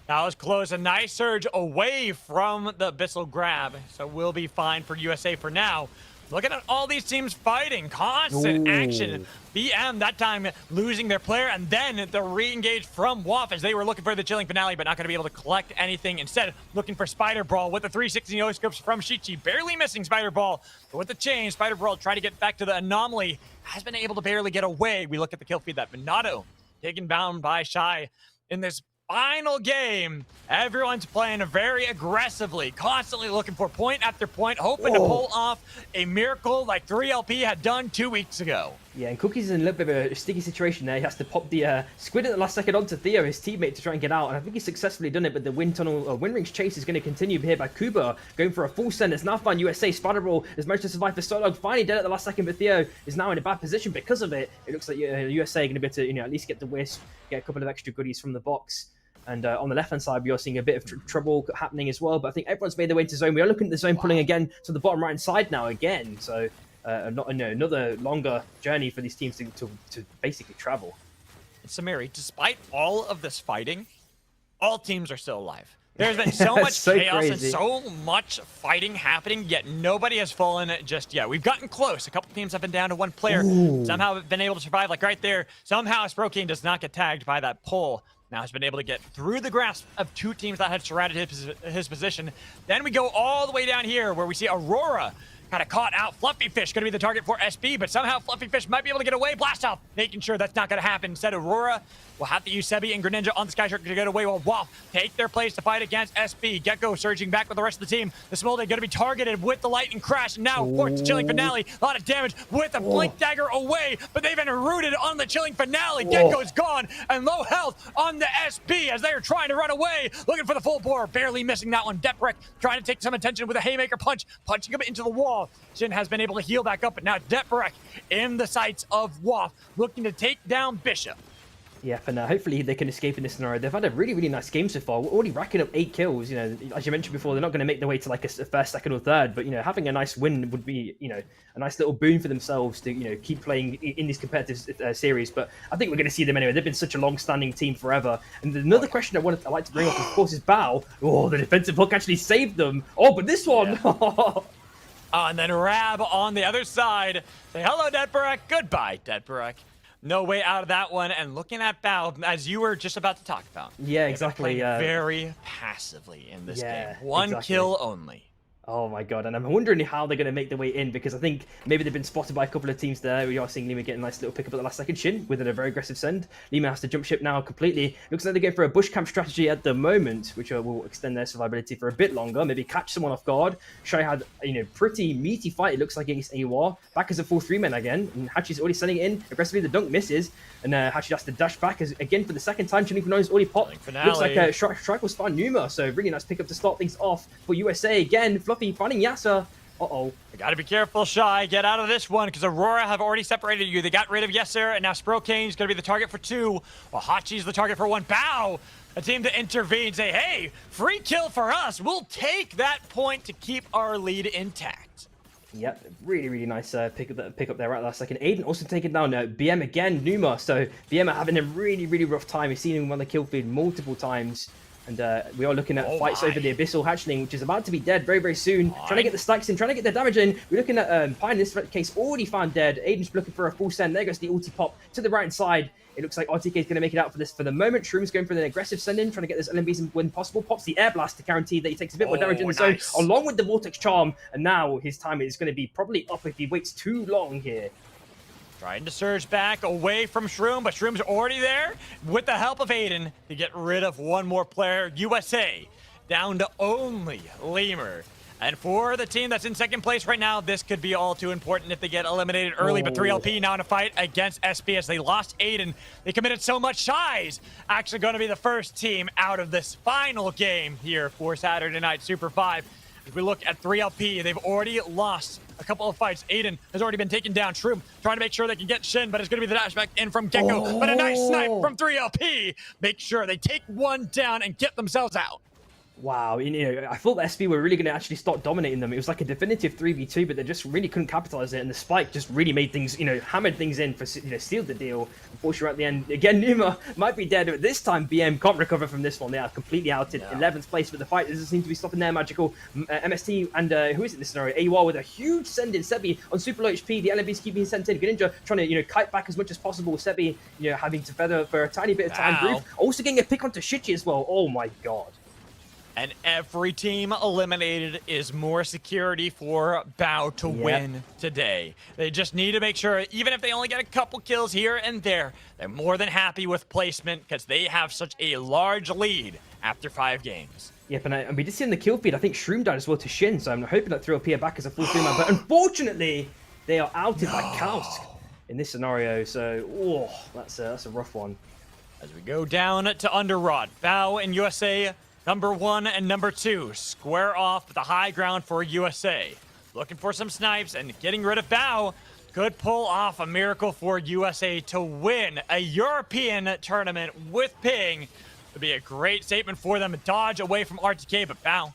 [SPEAKER 4] That was close. A nice surge away from the Abyssal grab. So we'll be fine for USA for now. Looking at all these teams fighting, constant action. BM that time losing their player, and then the re-engage from WAF as they were looking for the chilling finale, but not going to be able to collect anything. Instead, looking for Spider Brawl with the 360 no-scopes from Shichi, barely missing Spider Brawl. But with the chain, Spider Brawl trying to get back to the anomaly, has been able to barely get away. We look at the kill feed that Minato taken down by Shy in this final game. Everyone's playing very aggressively, constantly looking for point after point, hoping to pull off a miracle like 3LP had done 2 weeks ago.
[SPEAKER 2] Yeah, and Cookie's in a little bit of a sticky situation there. He has to pop the squid at the last second onto Theo, his teammate, to try and get out. And I think he's successfully done it, but the wind rings chase is going to continue here by Kuba, going for a full send. It's now found USA. Spider-Ball has managed to survive for so long, finally dead at the last second, but Theo is now in a bad position because of it. It looks like USA are going to be able to, at least get the Wisp, get a couple of extra goodies from the box. And on the left-hand side, we are seeing a bit of trouble happening as well. But I think everyone's made their way into zone. We are looking at the zone pulling again to the bottom right-hand side now again. So another longer journey for these teams to basically travel.
[SPEAKER 4] Samiri, despite all of this fighting, all teams are still alive. There's been so much
[SPEAKER 2] so
[SPEAKER 4] chaos
[SPEAKER 2] crazy.
[SPEAKER 4] and so much fighting happening, yet nobody has fallen just yet. We've gotten close. A couple teams have been down to one player. Somehow been able to survive, like right there. Somehow Sprokane does not get tagged by that pull. Now has been able to get through the grasp of two teams that had surrounded his position. Then we go all the way down here where we see Aurora kind of caught out. Fluffy Fish going to be the target for SB, but somehow Fluffy Fish might be able to get away. Blast off, making sure that's not going to happen. Instead, Aurora will have to use Sebi and Greninja on the Sky Shark to get away while WAF take their place to fight against SB. Gekko surging back with the rest of the team. The Smolde going to be targeted with the Lightning Crash. And now, forced to Chilling Finale. A lot of damage with a Blink Dagger away, but they've been rooted on the Chilling Finale. Gekko's gone, and low health on the SB as they are trying to run away. Looking for the full bore, barely missing that one. Deprek trying to take some attention with a Haymaker punch, punching him into the wall. Shin has been able to heal back up, but now Deprek in the sights of WAF, looking to take down Bishop.
[SPEAKER 2] Yeah, and hopefully they can escape in this scenario. They've had a really, really nice game so far. We're already racking up 8 kills. As you mentioned before, they're not going to make their way to like a first, second, or third. But having a nice win would be, a nice little boon for themselves to, keep playing in these competitive series. But I think we're going to see them anyway. They've been such a long-standing team forever. And another question I'd like to bring up, of course, is Bao. Oh, the defensive hook actually saved them. Oh, but this one. Yeah.
[SPEAKER 4] And then Rab on the other side. Say hello, Deadburek. Goodbye, Deadburek. No way out of that one. And looking at Bao, as you were just about to talk about.
[SPEAKER 2] Yeah, exactly.
[SPEAKER 4] Very passively in this game. One kill only.
[SPEAKER 2] Oh my god, and I'm wondering how they're going to make their way in, because I think maybe they've been spotted by a couple of teams there. We are seeing Lima get a nice little pick up at the last second. Shin with a very aggressive send. Lima has to jump ship now completely. Looks like they're going for a bush camp strategy at the moment, which will extend their survivability for a bit longer. Maybe catch someone off guard. Shai had pretty meaty fight, it looks like, against AWR. Back as a full 3-man again, and Hachi's already sending it in aggressively. The dunk misses, and Hachi has to dash back again for the second time. Chilling Finale is already popped. Looks like Strike was found Numa, so really nice pick up to start things off for USA again. Fluffy finding Yasa. Uh-oh.
[SPEAKER 4] You gotta be careful, Shy. Get out of this one, because Aurora have already separated you. They got rid of Yeser, and now Sprokane's gonna be the target for 2, while Hachi's the target for 1. Bao, a team to intervene, say, hey, free kill for us. We'll take that point to keep our lead intact.
[SPEAKER 2] Yep, really nice pick up there right last second. Aiden also taking down BM again, Numa. So BM are having a really rough time. We've seen him on the kill feed multiple times. And we are looking at fights over the Abyssal Hatchling, which is about to be dead very soon. Trying to get the stacks in, trying to get the damage in. We're looking at Pine in this case already found dead. Aiden's looking for a full send. There goes the ulti pop to the right side. It looks like RTK is going to make it out for this for the moment. Shroom's going for an aggressive send-in, trying to get those LMBs in when possible. Pops the Air Blast to guarantee that he takes a bit more damage in the zone, along with the Vortex Charm. And now his time is going to be probably up if he waits too long here.
[SPEAKER 4] Trying to surge back away from Shroom, but Shroom's already there with the help of Aiden to get rid of one more player. USA down to only Lemur. And for the team that's in second place right now, this could be all too important if they get eliminated early. But 3LP now in a fight against SB as they lost Aiden. They committed so much. Shy's actually going to be the first team out of this final game here for Saturday Night SUPERVIVE. If we look at 3LP, they've already lost a couple of fights. Aiden has already been taken down. Shroom trying to make sure they can get Shin, but it's going to be the dash back in from Gecko. But a nice snipe from 3LP. Make sure they take one down and get themselves out.
[SPEAKER 2] Wow, I thought SB were really going to actually start dominating them. It was like a definitive 3v2, but they just really couldn't capitalize it. And the spike just really made things, hammered things in for, sealed the deal. Unfortunately, at the end, again, Numa might be dead, but this time BM can't recover from this one. They are completely outed. 11th place, but the fight doesn't seem to be stopping there. Magical MST and who is it in this scenario? AUR with a huge send in. Sebi on super low HP. The LMB's keeping sent in. Greninja trying to, kite back as much as possible. Sebi, having to feather for a tiny bit of time. Roof also getting a pick onto Shichi as well. Oh my god.
[SPEAKER 4] And every team eliminated is more security for Bao to win today. They just need to make sure, even if they only get a couple kills here and there, they're more than happy with placement because they have such a large lead after 5 games.
[SPEAKER 2] Yep, and we did see in the kill feed, I think Shroom died as well to Shin, so I'm hoping that 3LP are back as a full 3-man. But unfortunately, they are outed by Kausk in this scenario, so that's a rough one.
[SPEAKER 4] As we go down to Underrod, Bao and USA number 1 and number 2 square off the high ground for USA. Looking for some snipes and getting rid of Bao could pull off a miracle for USA to win a European tournament with Ping. Would be a great statement for them. Dodge away from RTK, but Bao,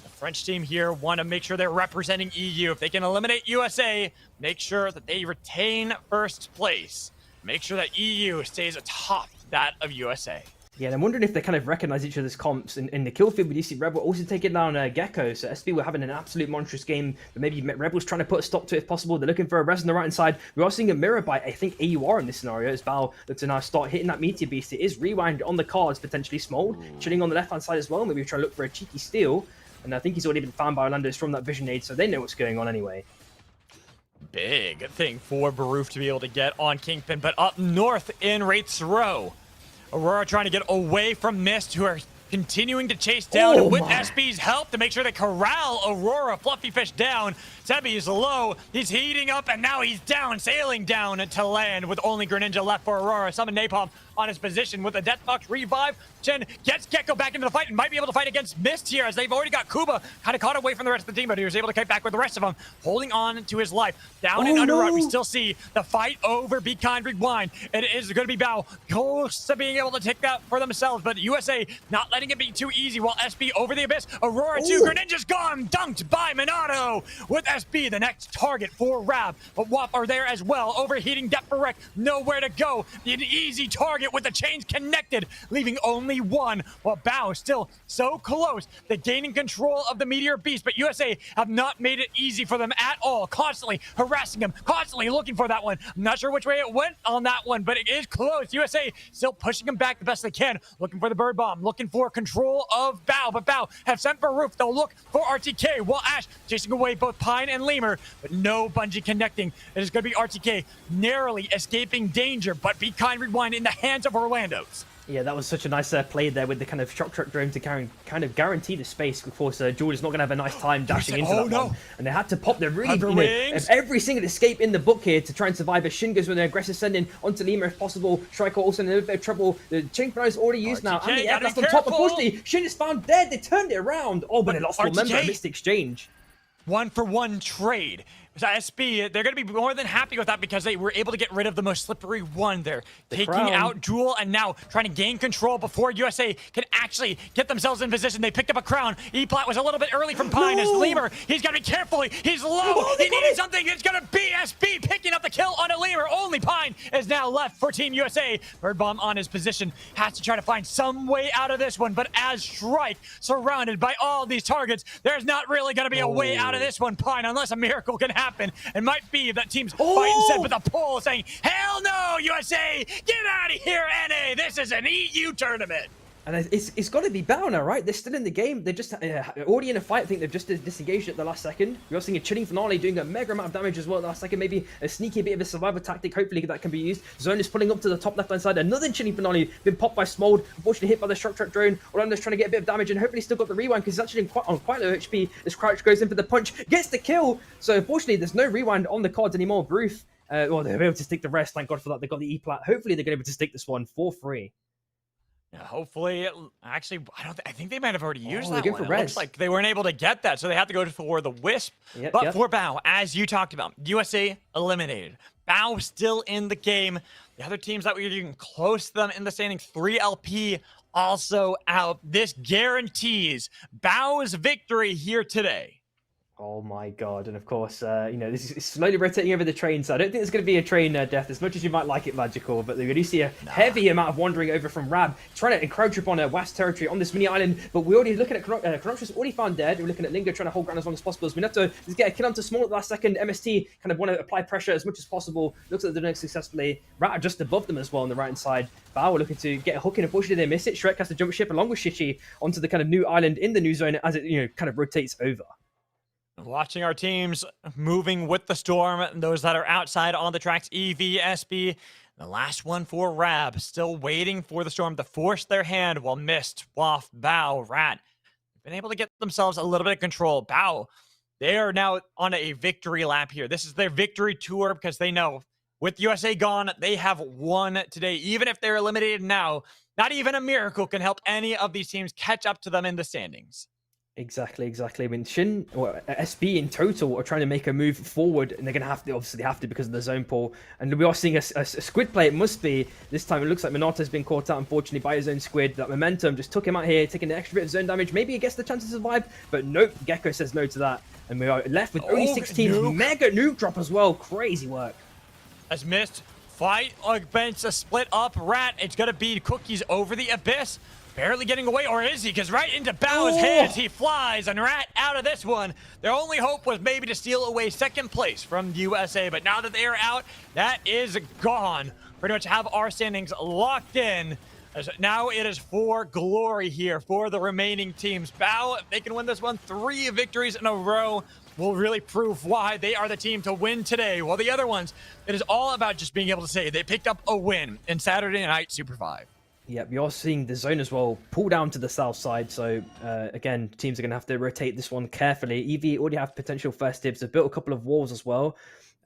[SPEAKER 4] the French team here, want to make sure they're representing EU. If they can eliminate USA, make sure that they retain first place. Make sure that EU stays atop that of USA.
[SPEAKER 2] Yeah, and I'm wondering if they kind of recognize each other's comps. In the kill feed, we do see Rebel also taking down Gecko, so SB were having an absolute monstrous game, but maybe Rebel's trying to put a stop to it if possible. They're looking for a res on the right-hand side. We are seeing a mirror by, I think, AUR in this scenario, as Bao looks to now start hitting that Meteor Beast. It is rewind on the cards, potentially Smold, chilling on the left-hand side as well. Maybe try to look for a cheeky steal, and I think he's already been found by Orlando's from that Vision Aid, so they know what's going on anyway.
[SPEAKER 4] Big thing for Baroof to be able to get on Kingpin, but up north in Wraith's Row, Aurora trying to get away from Mist, who are continuing to chase down with SB's help to make sure they corral Aurora. Fluffy Fish down. Sebi is low. He's heating up, and now he's down, sailing down to land with only Greninja left for Aurora. Summon Napalm on his position with a Deathbox revive. Chen gets Gecko back into the fight and might be able to fight against Mist here, as they've already got Kuba kind of caught away from the rest of the team, but he was able to kite back with the rest of them, holding on to his life. Down in Underrod, we still see the fight over Be Kind Rewind. It is going to be Bao close to being able to take that for themselves, but USA not letting it be too easy while SB over the abyss. Aurora 2, Greninja's gone, dunked by Minato with SB, the next target for Rab. But WAP are there as well, overheating Depth for Wreck, nowhere to go. An easy target with the chains connected, leaving only one, while Bao still so close to gaining control of the Meteor Beast. But USA have not made it easy for them at all, constantly harassing him, constantly looking for that one. I'm not sure which way it went on that one, but it is close. USA still pushing him back the best they can, looking for the bird bomb, looking for control of Bao, but Bao have sent for Roof. They'll look for RTK, while Ash chasing away both Pine and Lemur, but no bungee connecting. It is going to be RTK narrowly escaping danger, but Be Kind Rewind in the hands of Orlando's.
[SPEAKER 2] Yeah, that was such a nice play there with the kind of shock truck drone to kind of guarantee the space. Of course, George is not going to have a nice time dashing into that one. And they had to pop the really, every single escape in the book here to try and survive. As Shin goes with an aggressive sending onto Lima if possible. Striker also in a little bit of trouble. The chain throw is already used now. And the air blast on top. Unfortunately, Shin is found dead. They turned it around. Oh, but they lost one member. Missed exchange.
[SPEAKER 4] 1-for-1 trade. So SB, they're going to be more than happy with that because they were able to get rid of the most slippery one there. Taking
[SPEAKER 2] crown.
[SPEAKER 4] out Jewel and now trying to gain control before USA can actually get themselves in position. They picked up a crown. E-Plat was a little bit early from Pine as Lemur. He's got to be careful. He's low. He needed something. It's going to be SB picking up the kill on a Lemur. Only Pine is now left for Team USA. Bird Bomb on his position. Has to try to find some way out of this one. But as Shrike surrounded by all these targets, there's not really going to be a way out of this one, Pine, unless a miracle can happen. It might be that teams fighting set with a poll saying, hell no, USA, get out of here, NA. This is an EU tournament.
[SPEAKER 2] And it's got to be Bao now, right? They're still in the game. They're just already in a fight. I think they've just disengaged at the last second. We're seeing a chilling finale doing a mega amount of damage as well at the last second. Maybe a sneaky bit of a survival tactic. Hopefully that can be used. Zone is pulling up to the top left-hand side. Another chilling finale been popped by Smold. Unfortunately hit by the shock track drone. Orlando's trying to get a bit of damage and hopefully still got the rewind because he's actually on quite low HP. As Crouch goes in for the punch, gets the kill. So unfortunately there's no rewind on the cards anymore. Bruce, well, they're able to stick the rest. Thank God for that. They got the E-Plat. Hopefully they're going to be able to stick this one for free.
[SPEAKER 4] Yeah, hopefully, actually, I think they might have already used that
[SPEAKER 2] going
[SPEAKER 4] one.
[SPEAKER 2] for
[SPEAKER 4] It looks like they weren't able to get that, so they had to go for the Wisp. But for Bao, as you talked about, USA eliminated. Bao still in the game. The other teams that were getting close to them in the standings, 3LP also out. This guarantees Bao's victory here today.
[SPEAKER 2] Oh my God. And of course, this is slowly rotating over the train. So I don't think there's going to be a train death as much as you might like it magical. But we do see a heavy amount of wandering over from Rab, trying to encroach upon WASP territory on this mini island. But we're already looking at Chronotrus already found dead. We're looking at Lingo trying to hold ground as long as possible. As Minato is get a kill onto Small at the last second. MST kind of want to apply pressure as much as possible. Looks like they're doing it successfully. Rat just above them as well on the right hand side. Bao looking to get a hook in. Unfortunately, they miss it. Shrek has to jump ship along with Shichi onto the kind of new island in the new zone as it kind of rotates over.
[SPEAKER 4] Watching our teams moving with the storm, those that are outside on the tracks, EV, SB. The last one for Rab, still waiting for the storm to force their hand while Mist, Waff, Bao, Rat have been able to get themselves a little bit of control. Bao, they are now on a victory lap here. This is their victory tour because they know with USA gone, they have won today. Even if they're eliminated now, not even a miracle can help any of these teams catch up to them in the standings.
[SPEAKER 2] Exactly. I mean, Shin or SB in total are trying to make a move forward, and they're going to have to, obviously, they have to because of the zone pull. And we are seeing a squid play. It must be this time. It looks like Minato's been caught out, unfortunately, by his own squid. That momentum just took him out here, taking an extra bit of zone damage. Maybe he gets the chance to survive, but nope. Gecko says no to that, and we are left with only 16. Nuke. Mega nuke drop as well. Crazy work.
[SPEAKER 4] As Mist fight against a split up Rat, it's going to be Cookies over the abyss. Barely getting away, or is he? Because right into Bao's hands he flies, and Rat out of this one. Their only hope was maybe to steal away second place from USA, but now that they are out, that is gone. Pretty much have our standings locked in. As now it is for glory here for the remaining teams. Bao, if they can win this one, 3 victories in a row will really prove why they are the team to win today. While the other ones, it is all about just being able to say they picked up a win in Saturday Night SUPERVIVE.
[SPEAKER 2] Yep, you're seeing the zone as well pull down to the south side. So, again, teams are going to have to rotate this one carefully. EV already have potential first dibs. They've built a couple of walls as well.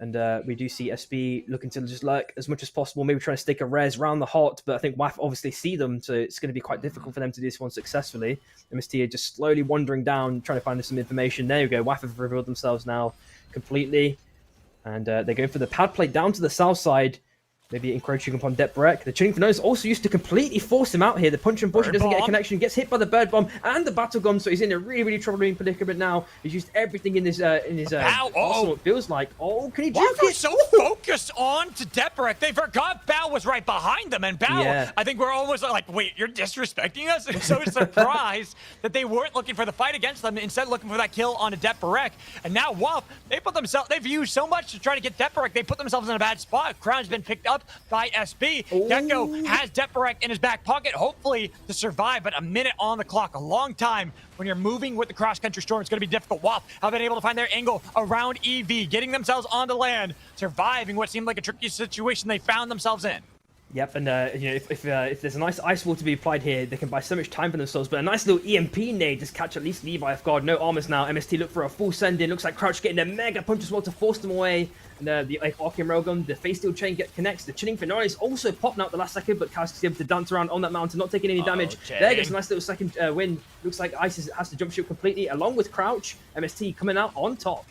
[SPEAKER 2] And we do see SB looking to just lurk as much as possible, maybe trying to stick a res around the hot. But I think WAF obviously see them, so it's going to be quite difficult for them to do this one successfully. MST are just slowly wandering down, trying to find some information. There you go. WAF have revealed themselves now completely. And they're going for the pad plate down to the south side. Maybe encroaching upon Depbrek. The Chilling Finale is also used to completely force him out here. The Punch and Push doesn't get a connection. Gets hit by the Bird Bomb and the Battle Gun, so he's in a really troubling predicament now. He's used everything in his arsenal, it feels like. Oh, can he juke it?
[SPEAKER 4] We're so focused on to Depbrek. They forgot Bao was right behind them. And Bao, I think we're almost like, wait, you're disrespecting us? I'm so surprised that they weren't looking for the fight against them, instead looking for that kill on a Depbrek. And now Wolf, they've used so much to try to get Depbrek. They put themselves in a bad spot. Crown's been picked up by SB. Gecko has Depbrek in his back pocket, hopefully to survive, but a minute on the clock, a long time when you're moving with the cross-country storm. It's going to be difficult. WAF have been able to find their angle around EV, getting themselves onto land, surviving what seemed like a tricky situation they found themselves in.
[SPEAKER 2] Yep, and if there's a nice ice wall to be applied here, they can buy so much time for themselves. But a nice little EMP nade just catch at least Levi off guard. No armors now. MST look for a full send in. Looks like Crouch getting a mega punch as well to force them away. And the Arcane Railgun, the Face Steel Chain connects. The Chilling Finale is also popping out the last second, but Kaz is able to dance around on that mountain, not taking any damage. There gets a nice little second win. Looks like Ice has to jump ship completely along with Crouch. MST coming out on top.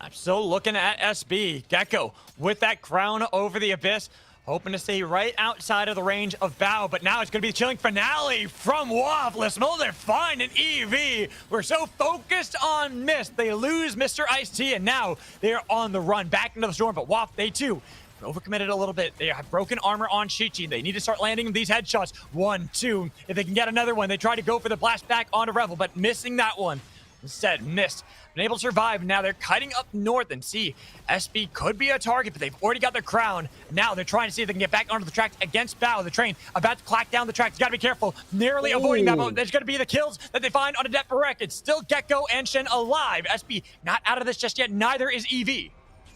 [SPEAKER 4] I'm still looking at SB. Gecko with that crown over the abyss, hoping to stay right outside of the range of Bao, but now it's going to be the chilling finale from Waffle. Smell they're fine in EV. We're so focused on Mist. They lose Mr. Ice-T, and now they're on the run back into the storm, but Waff, they too overcommitted a little bit. They have broken armor on Shichi. They need to start landing these headshots. 1, 2. If they can get another one, they try to go for the blast back onto Revel, but missing that one. Instead, Mist been able to survive. Now they're kiting up north and see SB could be a target, but they've already got their crown. Now they're trying to see if they can get back onto the track against Bao. The train about to clack down the track. You gotta be careful. Narrowly avoiding that, but there's gonna be the kills that they find on a Death Barek. It's still Gecko and Shen alive. SB not out of this just yet. Neither is EV.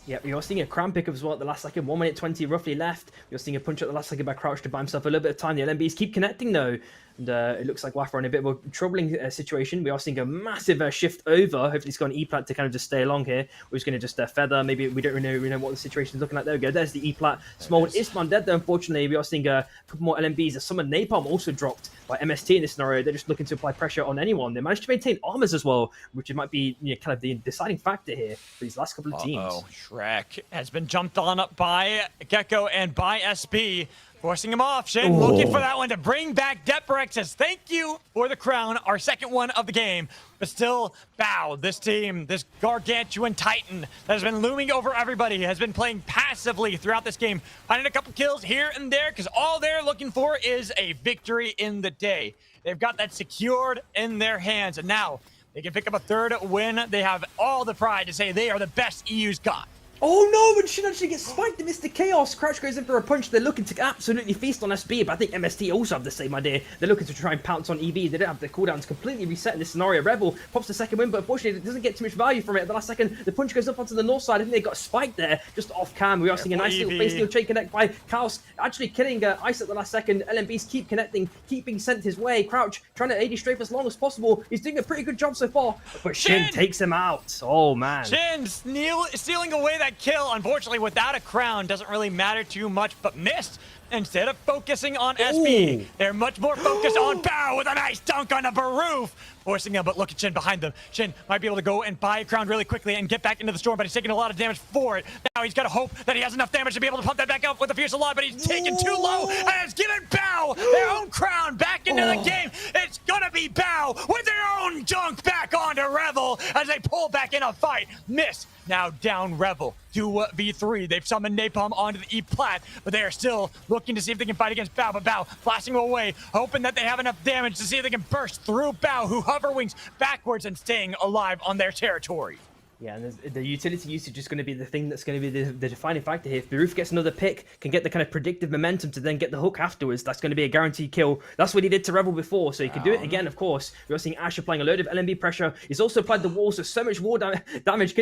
[SPEAKER 2] Yeah, you're seeing a crown pick up as well at the last second. 1 minute 20 roughly left. You're seeing a punch at the last second by Crouch to buy himself a little bit of time. The LMBs keep connecting though. And it looks like Waff are in a bit of a troubling situation. We are seeing a massive shift over. Hopefully he's got an E-plat to kind of just stay along here. We're just going to just feather. Maybe we don't really know what the situation is looking like. There we go. There's the E-plat. Small Isman dead though, unfortunately. We are seeing a couple more LMBs. A Summon Napalm also dropped by MST in this scenario. They're just looking to apply pressure on anyone. They managed to maintain armors as well, which might be kind of the deciding factor here for these last couple of teams.
[SPEAKER 4] Shrek has been jumped on up by Gecko and by SB. Forcing him off. Shin looking for that one to bring back Deprex. Says thank you for the crown, our second one of the game. But still, Bao, this team, this gargantuan titan that has been looming over everybody, has been playing passively throughout this game, finding a couple kills here and there because all they're looking for is a victory in the day. They've got that secured in their hands, and now they can pick up a third win. They have all the pride to say they are the best EU's got.
[SPEAKER 2] Oh no, and Shin actually gets spiked. Mr. Chaos. Crouch goes in for a punch. They're looking to absolutely feast on SB, but I think MST also have the same idea. They're looking to try and pounce on EV. They don't have the cooldowns completely reset in this scenario. Rebel pops the second win, but unfortunately it doesn't get too much value from it. At the last second, the punch goes up onto the north side. I think they got spiked there, just off cam. We are seeing a nice little face steal chain connect by Chaos, actually killing Ice at the last second. LMBs keep connecting, keep being sent his way. Crouch trying to AD strafe as long as possible. He's doing a pretty good job so far, but Shin takes him out. Oh man.
[SPEAKER 4] Shin stealing away that kill. Unfortunately, without a crown, doesn't really matter too much, but Mist, instead of focusing on SB, they're much more focused on Bao with a nice dunk on a Baroof, forcing him, but look at Shin behind them. Shin might be able to go and buy a crown really quickly and get back into the storm, but he's taking a lot of damage for it. Now he's got to hope that he has enough damage to be able to pump that back up with a fierce lot, but he's taken too low, and it's given Bao their own crown back into the game. It's gonna be Bao with their own dunk back onto Revel as they pull back in a fight. Miss now down Revel. 2v3. They've summoned Napalm onto the E-plat, but they are still looking to see if they can fight against Bao. But Bao blasting away, hoping that they have enough damage to see if they can burst through Bao, who hover wings backwards and staying alive on their territory.
[SPEAKER 2] Yeah, and the utility usage is going to be the thing that's going to be the defining factor here. If Baroof gets another pick, can get the kind of predictive momentum to then get the hook afterwards, that's going to be a guaranteed kill. That's what he did to Rebel before, so he can do it again, of course. We're seeing Ash applying a load of LMB pressure. He's also applied the walls, so much wall damage.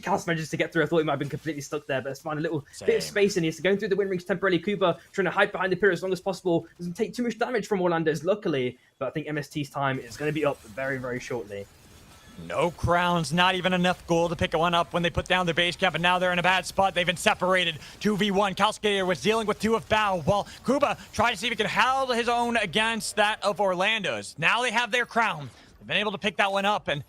[SPEAKER 2] Cast manages to get through. I thought he might have been completely stuck there, but it's found a little bit of space, and he's going through the wind rings temporarily. Kuba trying to hide behind the pillar as long as possible. Doesn't take too much damage from Orlando's, luckily, but I think MST's time is going to be up very, very shortly.
[SPEAKER 4] No crowns, not even enough gold to pick one up when they put down their base camp, and now they're in a bad spot. They've been separated. 2v1. Calskater was dealing with 2 of Bao, while Kuba tried to see if he could hold his own against that of Orlando's. Now they have their crown. They've been able to pick that one up, and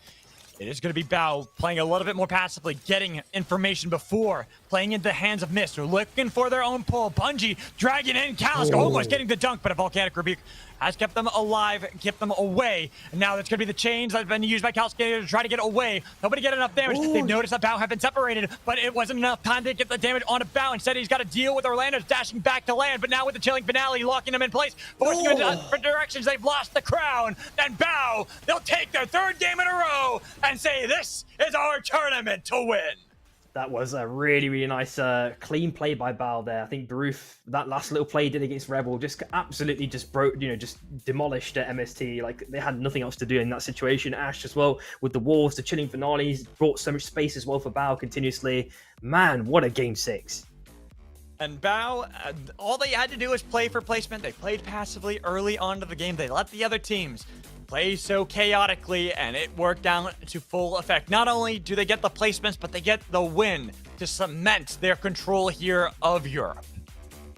[SPEAKER 4] it is going to be Bao playing a little bit more passively, getting information before playing into the hands of Mist. They're looking for their own pull. Bungie dragging in Kalisk, almost getting the dunk, but a Volcanic Rebuke has kept them alive, kept them away. And now that's going to be the chains that have been used by Calskater to try to get away. Nobody get enough damage. They've noticed that Bao have been separated, but it wasn't enough time to get the damage onto Bao. Instead, he's got to deal with Orlando's dashing back to land, but now with the chilling finale locking him in place, forcing him into different directions, they've lost the crown. Then Bao, they'll take their 3rd game in a row and say, this is our tournament to win.
[SPEAKER 2] That was a really, really nice clean play by Bao there. I think Baroof, that last little play he did against Rebel, just absolutely just broke, just demolished MST. Like, they had nothing else to do in that situation. Ash as well, with the walls, the chilling finales, brought so much space as well for Bao continuously. Man, what a game 6.
[SPEAKER 4] And Bao, all they had to do was play for placement. They played passively early on to the game. They let the other teams play so chaotically, and it worked out to full effect. Not only do they get the placements, but they get the win to cement their control here of Europe.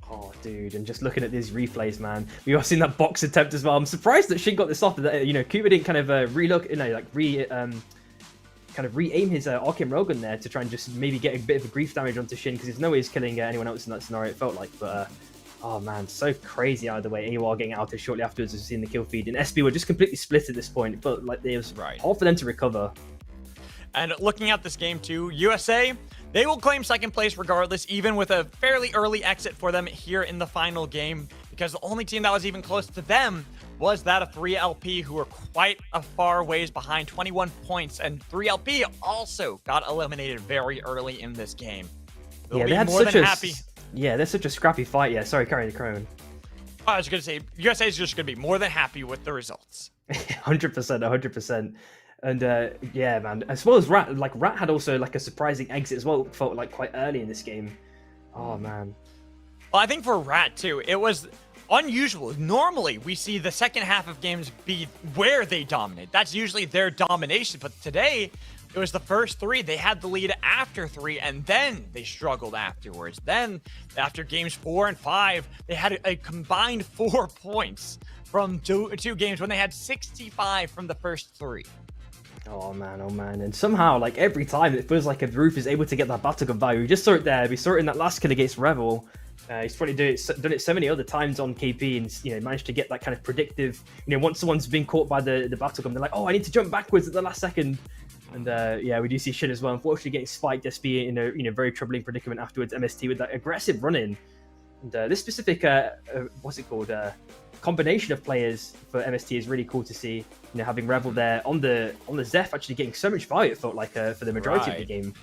[SPEAKER 2] Oh, dude, and just looking at these replays, man. We all seen that box attempt as well. I'm surprised that Shin got this off. That Kuba didn't kind of kind of re-aim his Arcane Railgun there to try and just maybe get a bit of a grief damage onto Shin, because there's no way he's killing anyone else in that scenario, it felt like. But oh man, so crazy either way. AUR getting outed shortly afterwards as we've seen the kill feed, and SB were just completely split at this point. It felt like there was hard for them to recover.
[SPEAKER 4] And looking at this game too, USA, they will claim second place regardless, even with a fairly early exit for them here in the final game, because the only team that was even close to them was that of 3LP, who were quite a far ways behind, 21 points, and 3LP also got eliminated very early in this game. They'll
[SPEAKER 2] Yeah,
[SPEAKER 4] be
[SPEAKER 2] they had
[SPEAKER 4] more
[SPEAKER 2] such
[SPEAKER 4] than
[SPEAKER 2] a
[SPEAKER 4] happy.
[SPEAKER 2] Yeah, they're such a scrappy fight. Yeah, sorry, carry the crown.
[SPEAKER 4] I was going to say, USA is just going to be more than happy with the results.
[SPEAKER 2] 100%, 100%. And yeah, man, as well as Rat, like Rat had also like a surprising exit as well, felt like quite early in this game. Oh man.
[SPEAKER 4] Well, I think for Rat too, it was unusual. Normally, we see the second half of games be where they dominate. That's usually their domination. But today, it was the first 3. They had the lead after 3, and then they struggled afterwards. Then, after games 4 and 5, they had a combined 4 points from two games when they had 65 from the first 3.
[SPEAKER 2] Oh man, and somehow, like every time, it feels like if Roof is able to get that battle gun value. We just saw it there. We saw it in that last kill against Revel. He's probably done it so many other times on KP, and managed to get that kind of predictive. Once someone's been caught by the battle gun, they're like, oh, I need to jump backwards at the last second. And yeah, we do see Shin as well. Unfortunately, getting spiked, SB in a very troubling predicament afterwards. MST with that aggressive run-in. And this specific what's it called? Combination of players for MST is really cool to see. Having Revel there on the Zeph actually getting so much value, it felt like for the majority of the game.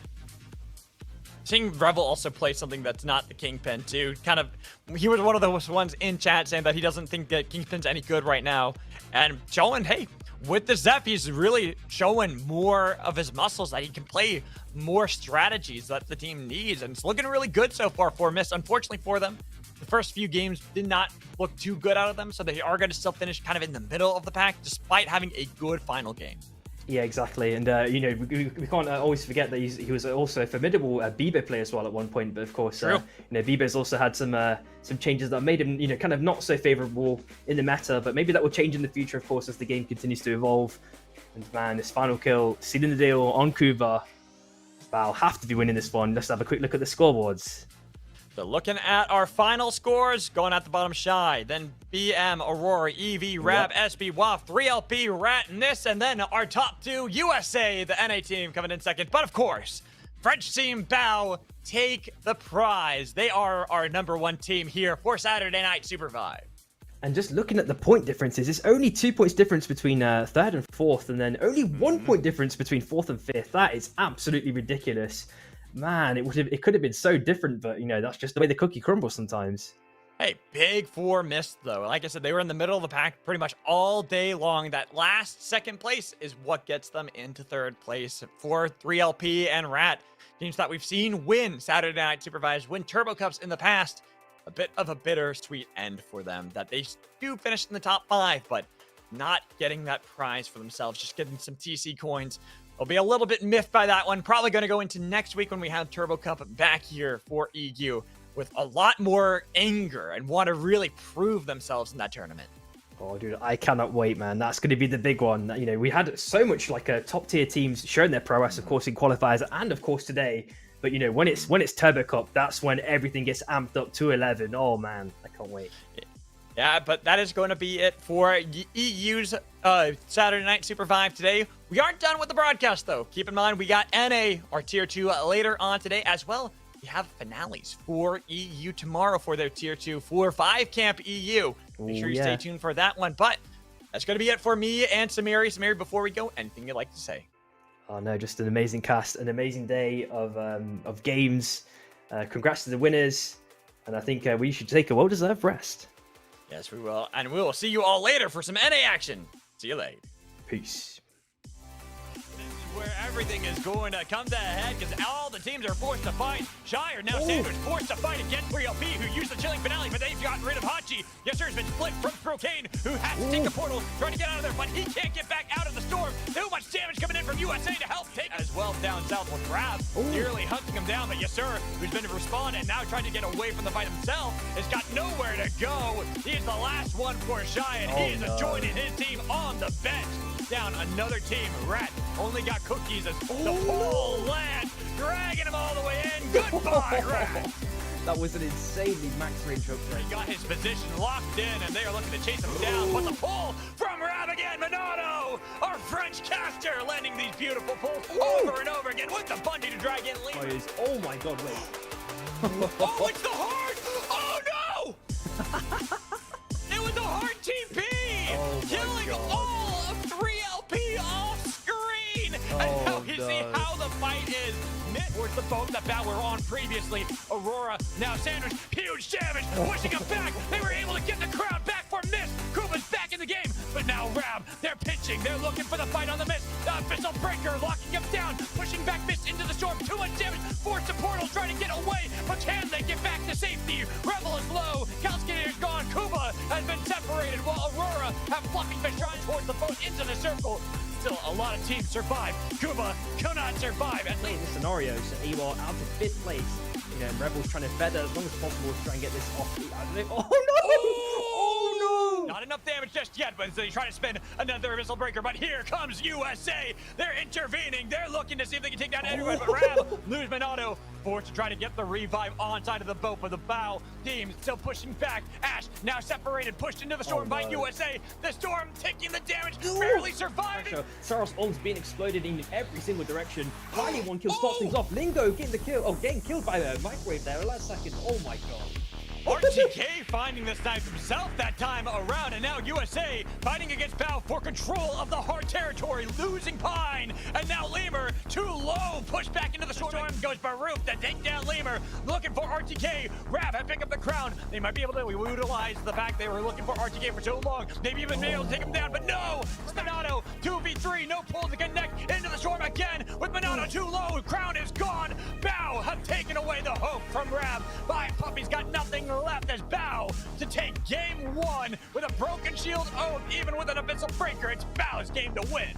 [SPEAKER 4] Seeing Revel also play something that's not the Kingpin too, he was one of those ones in chat saying that he doesn't think that Kingpin's any good right now, and showing, hey, with the Zeph, he's really showing more of his muscles, that he can play more strategies that the team needs, and it's looking really good so far for Mist. Unfortunately for them, the first few games did not look too good out of them, so they are going to still finish kind of in the middle of the pack, despite having a good final game.
[SPEAKER 2] Yeah, exactly. And, we can't always forget that he was also a formidable Bieber player as well at one point. But, of course, Bieber's also had some changes that made him, kind of not so favorable in the meta. But maybe that will change in the future, of course, as the game continues to evolve. And, man, this final kill, sealing the deal on Kuva. Val have to be winning this one. Let's have a quick look at the scoreboards.
[SPEAKER 4] So looking at our final scores, going at the bottom, Shy, then BM, Aurora, EV, Rab, SB, WAF, 3LP, Rat, NIS, and then our top 2, USA, the NA team coming in second. But of course, French team Bao take the prize. They are our #1 team here for Saturday Night SUPERVIVE.
[SPEAKER 2] And just looking at the point differences, it's only 2 points difference between 3rd and 4th, and then only 1 point difference between 4th and 5th. That is absolutely ridiculous. Man, it could have been so different, but that's just the way the cookie crumbles sometimes.
[SPEAKER 4] Hey, big for Mist though. Like I said, they were in the middle of the pack pretty much all day long. That last second place is what gets them into 3rd place for 3LP and Rat. Teams that we've seen win Saturday Night SUPERVIVE, win Turbo Cups in the past. A bit of a bittersweet end for them, that they do finish in the top 5, but not getting that prize for themselves, just getting some TC coins. I'll be a little bit miffed by that one. Probably going to go into next week when we have Turbo Cup back here for EU with a lot more anger and want to really prove themselves in that tournament.
[SPEAKER 2] Oh, dude, I cannot wait, man. That's going to be the big one. We had so much top tier teams showing their prowess, of course, in qualifiers and, of course, today. But, when it's Turbo Cup, that's when everything gets amped up to 11. Oh, man, I can't wait.
[SPEAKER 4] Yeah, but that is going to be it for EU's Saturday Night SUPERVIVE today. We aren't done with the broadcast, though. Keep in mind, we got NA, our Tier 2, later on today as well. We have finales for EU tomorrow for their Tier 2 for 5 Camp EU. Make sure you stay tuned for that one. But that's going to be it for me and Samiri. Samiri, before we go, anything you'd like to say?
[SPEAKER 2] Oh, no, just an amazing cast, an amazing day of games. Congrats to the winners. And I think we should take a well-deserved rest.
[SPEAKER 4] Yes, we will. And we will see you all later for some NA action. See you later.
[SPEAKER 2] Peace.
[SPEAKER 4] Where everything is going to come to a head because all the teams are forced to fight. Shire now Sandwich forced to fight against 3LP, who used the chilling finale, but they've gotten rid of Hachi. Yes, sir, has been split from Brocane, who has to take the portal, trying to get out of there, but he can't get back out of the storm. Too much damage coming in from USA to help take as well down south with Rab, nearly hunting him down, but Yes, sir, who's been to respond and now trying to get away from the fight himself, has got nowhere to go. He is the last one for Shy, and he is joining his team on the bench. down another team. Rat only got cookies as the pole lands, dragging him all the way in. Goodbye, Rat.
[SPEAKER 2] That was an insanely max range hook there.
[SPEAKER 4] He got his position locked in, and they are looking to chase him down. But the pull from Rab again. Minato, our French caster, landing these beautiful pulls over and over again with the bungee to drag in Lee.
[SPEAKER 2] Oh my god, wait.
[SPEAKER 4] Oh, it's the heart! Oh no! It was the heart TP!
[SPEAKER 2] Oh,
[SPEAKER 4] killing all of 3LP off screen! And now you see how the fight is. Towards the boat that Bow were on previously. Aurora, now Sanders, huge damage, pushing him back. They were able to get the crowd back for Mist. Kuba's back in the game, but now Rab, they're pitching. They're looking for the fight on the Mist. The Abyssal Breaker locking him down, pushing back Mist into the storm. Too much damage, force the portal, trying to get away, but can they get back to safety? Rebel is low, Calcinator's gone. Kuba has been separated, while Aurora have Fluffy Fish trying towards the boat into the circle. Still, a lot of teams survive. Kuba cannot survive. At
[SPEAKER 2] In this scenario, so you are out of 5th place. You know, Rebel's trying to feather as long as possible to try and get this off. Oh no! Oh no!
[SPEAKER 4] Not enough damage just yet, but they try to spin another Abyssal Breaker. But here comes USA. They're intervening. They're looking to see if they can take down everyone. But Rab lose Minato. Forced to try to get the revive on side of the boat, but the Bow team still pushing back. Ash now separated, pushed into the storm by USA. The storm taking the damage, barely surviving.
[SPEAKER 2] Saros ult's being exploded in every single direction. Finally, one kill starts things off. Lingo getting the kill. Oh, getting killed by the microwave there. Last second. Oh my god.
[SPEAKER 4] RTK finding the snipe himself that time around, and now USA fighting against Bow for control of the hard territory, losing Pine, and now Lemur too low, pushed back into the storm. Goes Baruch to take down Lemur, looking for RTK. Rab had picked up the crown. They might be able to utilize the fact they were looking for RTK for so long. Maybe even be able to take him down, but no! Minato 2v3, no pull to connect into the storm again with Minato too low. Crown is gone. Bow have taken away the hope from Rab. By Puppy's got nothing left as Bow to take game 1 with a broken shield oath, even with an Abyssal Breaker. It's Bow's game to win.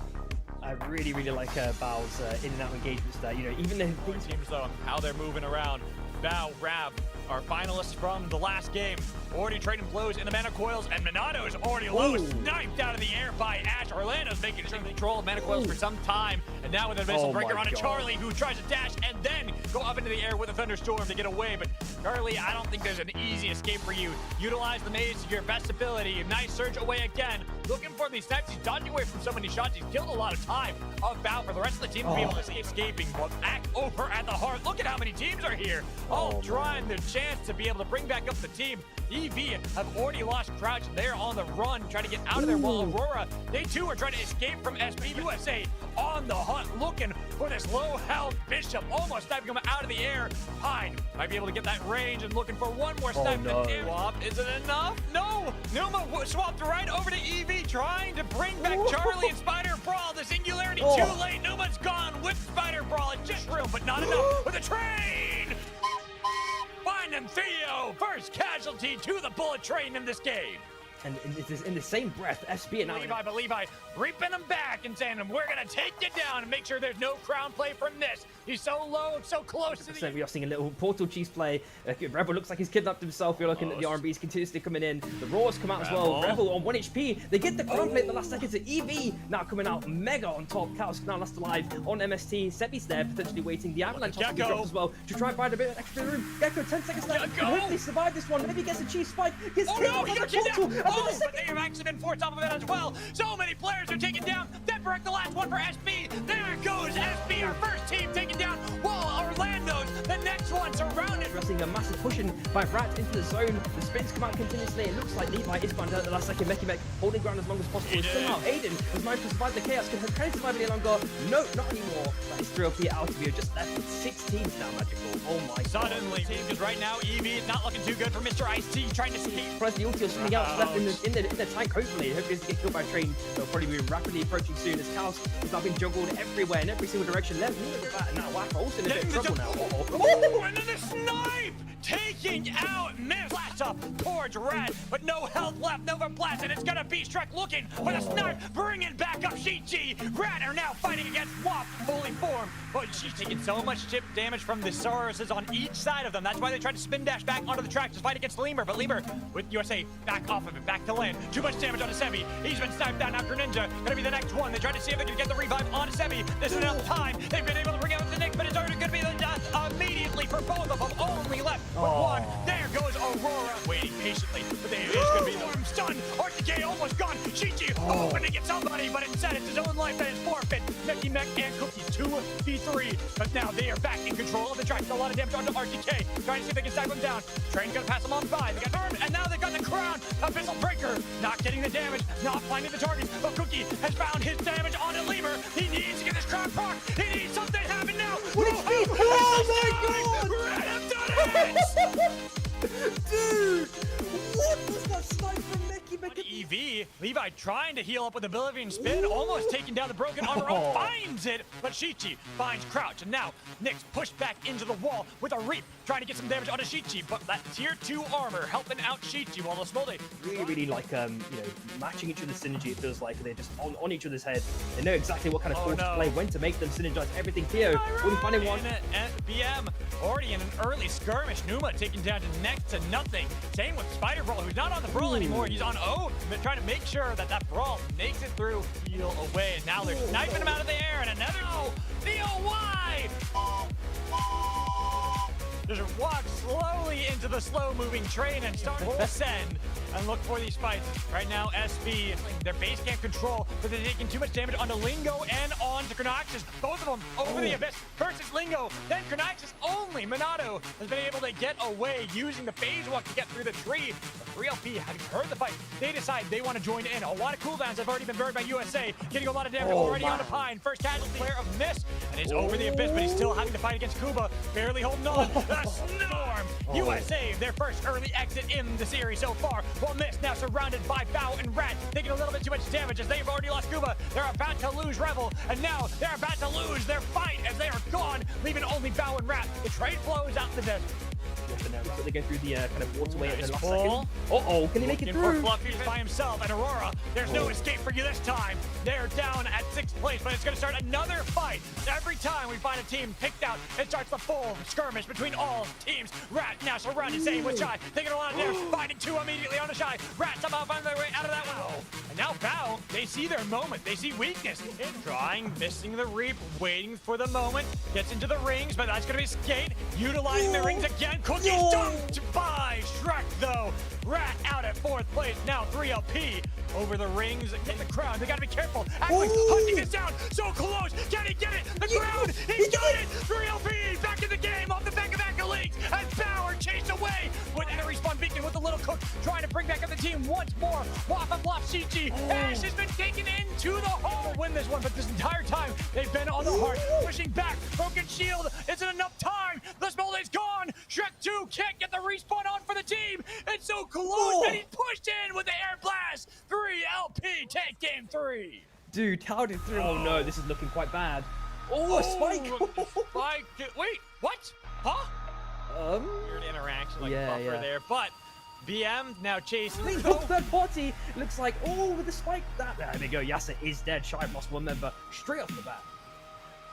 [SPEAKER 2] I really like Bow's in and out engagements there. You know, even though
[SPEAKER 4] Teams though, how they're moving around. Bow, Rab, our finalists from the last game, already trading blows in the mana coils, and Minato is already low, sniped out of the air by Ash. Orlando's making sure they control mana coils for some time, and now with an Abyssal Breaker on a Charlie, who tries to dash and then go up into the air with a thunderstorm to get away. But Charlie, I don't think there's an easy escape for you. Utilize the maze to your best ability. Nice surge away again, looking for these snipes. He's dodging away from so many shots. He's killed a lot of time of Bow for the rest of the team to be able to see escaping. But back over at the heart, look at how many teams are here, all trying their chance to be able to bring back up the team. EV have already lost Crouch. They're on the run, trying to get out of there, while Aurora, they too are trying to escape from SP. USA on the hunt, looking for this low health Bishop, almost sniping him out of the air. Pine might be able to get that range and looking for one more snipe. Swap, is it enough? No! Numa swapped right over to EV, trying to bring back Charlie and Spider Brawl. The Singularity too late. Numa's gone with Spider Brawl. It's just room, but not enough with a train! Finding Theo, first casualty to the bullet train in this game.
[SPEAKER 2] And in the same breath, SP and
[SPEAKER 4] Levi reaping him back and saying, we're going to take you down and make sure there's no crown play from this. He's so low, so close to the...
[SPEAKER 2] We are seeing a little Portal Cheese play. Rebel looks like he's kidnapped himself. You're looking at the R&Bs continuously coming in. The Roars come out as well. Rebel on 1 HP. They get the crown play at the last seconds. EV now coming out mega on top. Chaos now last alive on MST. Sebi's there, potentially waiting. The Avalanche has to be dropped as well to try and find a bit of extra room. Gecko, 10 seconds left. Can hopefully survive this one. Maybe gets a cheese spike. Gets killed by the Portal.
[SPEAKER 4] But they have actually been forced off of it as well. So many players are taken down. Deborek, the last one for SB. There goes SB, our first team taken down. While Orlando's the next one surrounded.
[SPEAKER 2] Pressing a massive pushing by Rat into the zone. The spins come out continuously. It looks like Levi is found out at the last second. Mech holding ground as long as possible. Somehow Aiden has managed to survive the chaos. Can he survive any longer? No, not anymore. That is 3LP out of here. Just left with 6 teams now, Magical. Oh my god.
[SPEAKER 4] Suddenly, team, because right now Evie is not looking too good for Mr. Ice-T, trying to escape.
[SPEAKER 2] Press the ulti or something else left in the tank, hopefully. Hopefully doesn't get killed by a train. They'll probably be rapidly approaching soon as Chaos is now being juggled everywhere in every single direction. Left, and now Whack also in a bit of trouble now.
[SPEAKER 4] Oh, and then the snipe! Taking out Miss. Flash up, poor towards Red, but no health left, Nova Blast, and it's gonna be Shrek looking for the snipe, bringing back up Shichi. Red are now fighting against WAP, fully formed, but she's taking so much chip damage from the Sauruses on each side of them. That's why they tried to spin dash back onto the track to fight against Lemur, but Lemur with USA back off of it, back to land. Too much damage on Sebi. He's been sniped down. Now Greninja gonna be the next one. They tried to see if they could get the revive on Sebi. This is enough time. They've been able to bring out the Nick, but it's already gonna be the immediately for both of them. Only left with one. There goes Aurora, waiting patiently, but they is gonna be the one stunned. RTK almost gone. Shichi hoping to get somebody, but instead it's his own life that is forfeit. Mickey Mech and Cookie 2v3, but now they are back in control of the track. A lot of damage onto RTK, trying to see if they can snipe him down. Train's gonna pass him on by. They got turned, and now they got the crown. Abyssal Breaker, not getting the damage, not finding the targets, but Cookie has found his damage on a Lemur. He needs to get this crown proc. He needs something to happen now.
[SPEAKER 2] Oh my god!
[SPEAKER 4] Red have done it!
[SPEAKER 2] Dude! What was that snipe from Mickey Mech?
[SPEAKER 4] EV, Levi trying to heal up with Oblivion Spin, almost taking down the broken armor, finds it, but Shichi finds Crouch, and now Nyx pushed back into the wall with a Reap, trying to get some damage onto Shichi, but that tier 2 armor helping out Shichi while the Smolde
[SPEAKER 2] Really like, matching each other's synergy. It feels like they're just on each other's head. They know exactly what kind of course to play, when to make them synergize everything. Theo, only finding one.
[SPEAKER 4] BM already in an early skirmish. Numa taken down to next to nothing. Same with Spider Brawl, who's not on the Brawl anymore. He's on O, but trying to make sure that that Brawl makes it through, heal away. And now they're sniping him out of the air, and another Theo, why? Just walk slowly into the slow-moving train and start to ascend and look for these fights. Right now, SB, their base can't control, but they're taking too much damage onto Lingo and onto Chronoxus. Both of them over the abyss versus Lingo. Then Chronoxus only. Minato has been able to get away using the phase walk to get through the tree. But 3LP, having heard the fight, they decide they want to join in. A lot of cooldowns have already been burned by USA, getting a lot of damage already onto Pine. First casualty player of Miss, and it's over the abyss, but he's still having to fight against Kuba, barely holding on. The Storm! USA, their first early exit in the series so far, while Miss now surrounded by Bao and Rat, taking a little bit too much damage as they've already lost Kuba. They're about to lose Revel, and now they're about to lose their fight as they are gone, leaving only Bao and Rat. The trade flows out the desert.
[SPEAKER 2] They go through the kind of waterway at the last
[SPEAKER 4] pull.
[SPEAKER 2] second. Can he make it through?
[SPEAKER 4] Fluffy by himself, and Aurora, there's no escape for you this time. They're down at 6th place, but it's going to start another fight. Every time we find a team picked out, it starts the full skirmish between all teams. Rat now surrounded, same with Shy, taking a lot of damage, finding 2 immediately on the Shy. Rat somehow finds their way out of that one. And now Bao, they see their moment, they see weakness. Trying, missing the Reap, waiting for the moment, gets into the rings, but that's going to be Skate, utilizing the rings again. Cookie dumped by Shrek, though. Rat out at 4th place. Now 3LP over the rings in the crowd. They got to be careful. Actually, hunting this down. So close. Can he get it? The crowd. He got it. 3LP back in the game off the back of Accolades as Bauer chased away with a respawn beacon with the little cook trying to bring back up the team once more. Wappa Blop Shichi. Ash has been taken into the hole to win this one, but this entire time they've been on the heart, pushing back. Broken shield. Isn't enough time. The Smolde's gone. Shrek 2 can't get the respawn on for the team. It's so close, and he's pushed in with the air blast. 3LP take game 3.
[SPEAKER 2] Dude, how did 3? Oh no, this is looking quite bad. Oh, a spike!
[SPEAKER 4] Spike. Wait, what? Huh? Weird interaction, like buffer there, but BM now chasing.
[SPEAKER 2] Please, third party looks like, with the spike. There we go. Yasa is dead. Shy lost one member straight off the bat.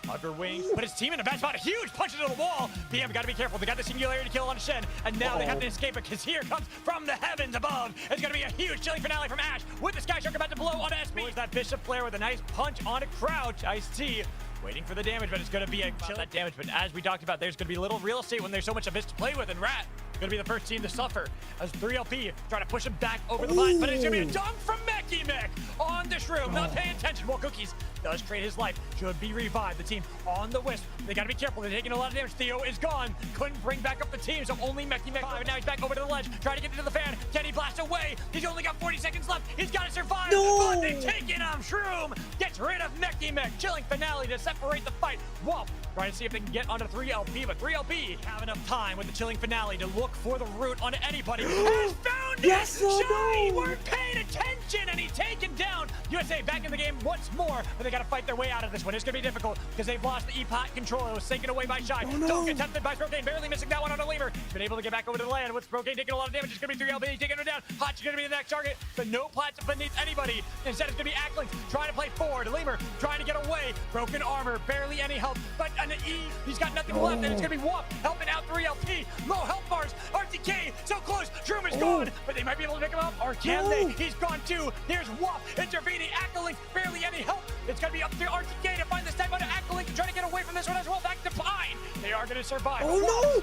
[SPEAKER 4] Under wings, but his team in a bad spot. A huge punch into the wall. BM got to be careful. They got the singularity kill on Shen, and now they have to escape it because here comes from the heavens above. It's going to be a huge chilling finale from Ash with the Sky Shark about to blow on SB. That Bishop Flare with a nice punch on a Crouch. Ice-T waiting for the damage, but it's going to be a chill that damage. But as we talked about, there's going to be little real estate when there's so much Abyss to play with, and Rat going to be the first team to suffer as 3LP trying to push him back over the line, but it's going to be a dunk from Meki Mech on the Shroom, not paying attention while Cookies does trade his life, should be revived. The team on the Wisp, they got to be careful, they're taking a lot of damage. Theo is gone, couldn't bring back up the team, so only Meki Mech. Now he's back over to the ledge, trying to get into the fan. Can he blast away? He's only got 40 seconds left, he's got to survive, but they take it on. Shroom gets rid of Meki Mech. Chilling finale to separate the fight. Wolf trying to see if they can get onto 3LP, but 3LP have enough time with the chilling finale to look for the route onto anybody. Has found it! Shy weren't paying attention, and he's taken down. USA back in the game once more, but they got to fight their way out of this one. It's going to be difficult because they've lost the E-Pot control. It was taken away by Shy. Dunk attempted by Brocane, barely missing that one on a Lemur. He's been able to get back over to the land with Brocane taking a lot of damage. It's going to be 3LP taking her down. Hot's going to be the next target, but no plats beneath anybody. Instead, it's going to be Acklings trying to play forward. Lemur trying to get away. Broken armor, barely any health, but an E, he's got nothing left, and it's going to be Whoop helping out 3LP. Low health bars. RTK so close. Shroom is gone, but they might be able to pick him up, or can they? He's gone too. Here's Whoop intervening. Acklings, barely any help. It's going to be up to RTK to find the step out of Acklings and try to get away from this one as well. Back to Pine. They are going to survive.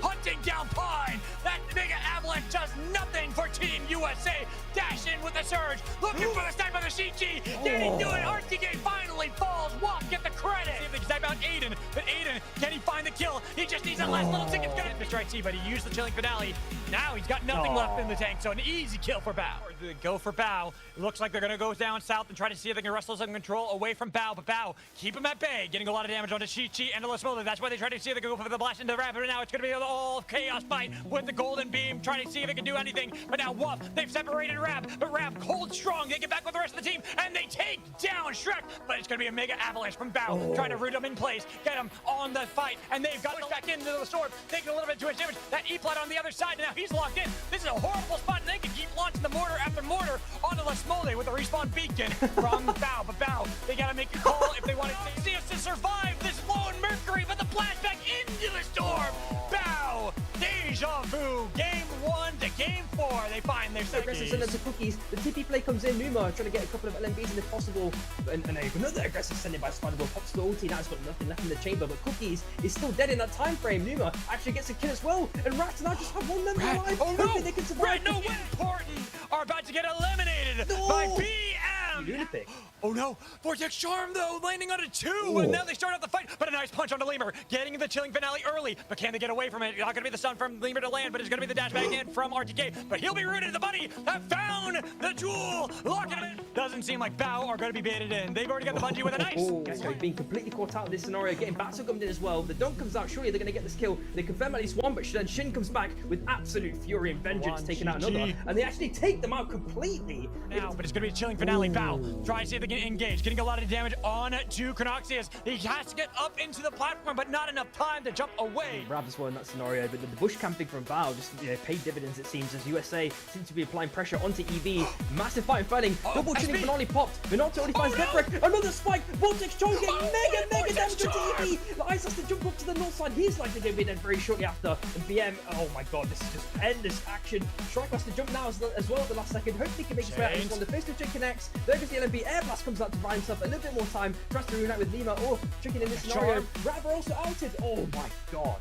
[SPEAKER 4] Hunting down Pine. That mega avalanche does nothing for Team USA. Dash in with the surge. Looking for the snipe on the Shichi. Didn't do it. RTK finally falls. Whoop, get the credit. See if they can snipe out Aiden, but Aiden, can he find the kill? He just needs that last little ticket. Mr. Right, but he used the chilling finale. Now he's got nothing left in the tank, so an easy kill for Bao. They go for Bao. It looks like they're going to go down south and try to see if they can wrestle some control away from Bao, but Bao, keep him at bay, getting a lot of damage onto Chi-Chi and Lasmola. That's why they try to see if they can go for the blast into the rapid, and now it's going to be all chaos fight with the golden beam, trying to see if it can do anything, but now Woof, they've separated Rab, but Rab cold strong, they get back with the rest of the team, and they take down Shrek, but it's going to be a mega avalanche from Bao, trying to root him in place, get him on the fight, and they've got pushed back into the storm, taking a little bit too much damage. That E-Plot on the other side, and now he's locked in. This is a horrible spot, and they can keep launching the mortar after mortar onto Lasmole with a respawn beacon from Bao, but Bao, they got to make a call if they want to see us to survive this lone Mercury, but the flashback into the storm. Bao, deja vu, game 1 to game 4, they find their
[SPEAKER 2] aggressive send to Cookies. The TP play comes in. Numa trying to get a couple of LMBs in if possible, and another aggressive sending by Spider-Ball. Pops the ulti. Now he's got nothing left in the chamber, but Cookies is still dead in that time frame. Numa actually gets a kill as well, and Rat and I just have one member alive.
[SPEAKER 4] Oh no!
[SPEAKER 2] They can survive.
[SPEAKER 4] No, important are about to get eliminated by BM.
[SPEAKER 2] Lunatic.
[SPEAKER 4] Oh no! Vortex Charm though, landing on a 2, and now they start out the fight. But a nice punch onto Lemur, getting the chilling finale early. But can they get away from it? Not gonna be the stun from Lemur to land, but it's gonna be the dash back in from RTK. But he'll be rooted. The buddy that found the jewel, locking him in. Doesn't seem like Bao are gonna be baited in. They've already got the bungee with a nice.
[SPEAKER 2] Gecko being completely caught out of this scenario, getting Battle gummed in as well. The dunk comes out. Surely they're gonna get this kill. They confirm at least one, but then Shin comes back with absolute fury and vengeance, taking out another, and they actually take them out completely.
[SPEAKER 4] Now, but it's gonna be a chilling finale. Bao try to see if they can engage, getting a lot of damage on to Chronoxius. He has to get up into the platform, but not enough time to jump away.
[SPEAKER 2] Rab as well in that scenario, but the bush camping from Bao just paid dividends, it seems, as USA seems to be applying pressure onto EV. Massive fight and fighting. Double chilling finale popped. Minato only finds Deathbreak. Another spike. Vortex Charm getting mega damage onto EV. Ice has to jump up to the north side. He's likely to be dead very shortly after. And BM, oh my god, this is just endless action. Strike has to jump now as well at the last second. Hopefully he can make his way out of this one. The first chain connects. There goes the LMB. Air Blast comes out to buy himself a little bit more time. Tries to reunite with Lima. Oh, tricking in this scenario. Rab are also outed. Oh my god.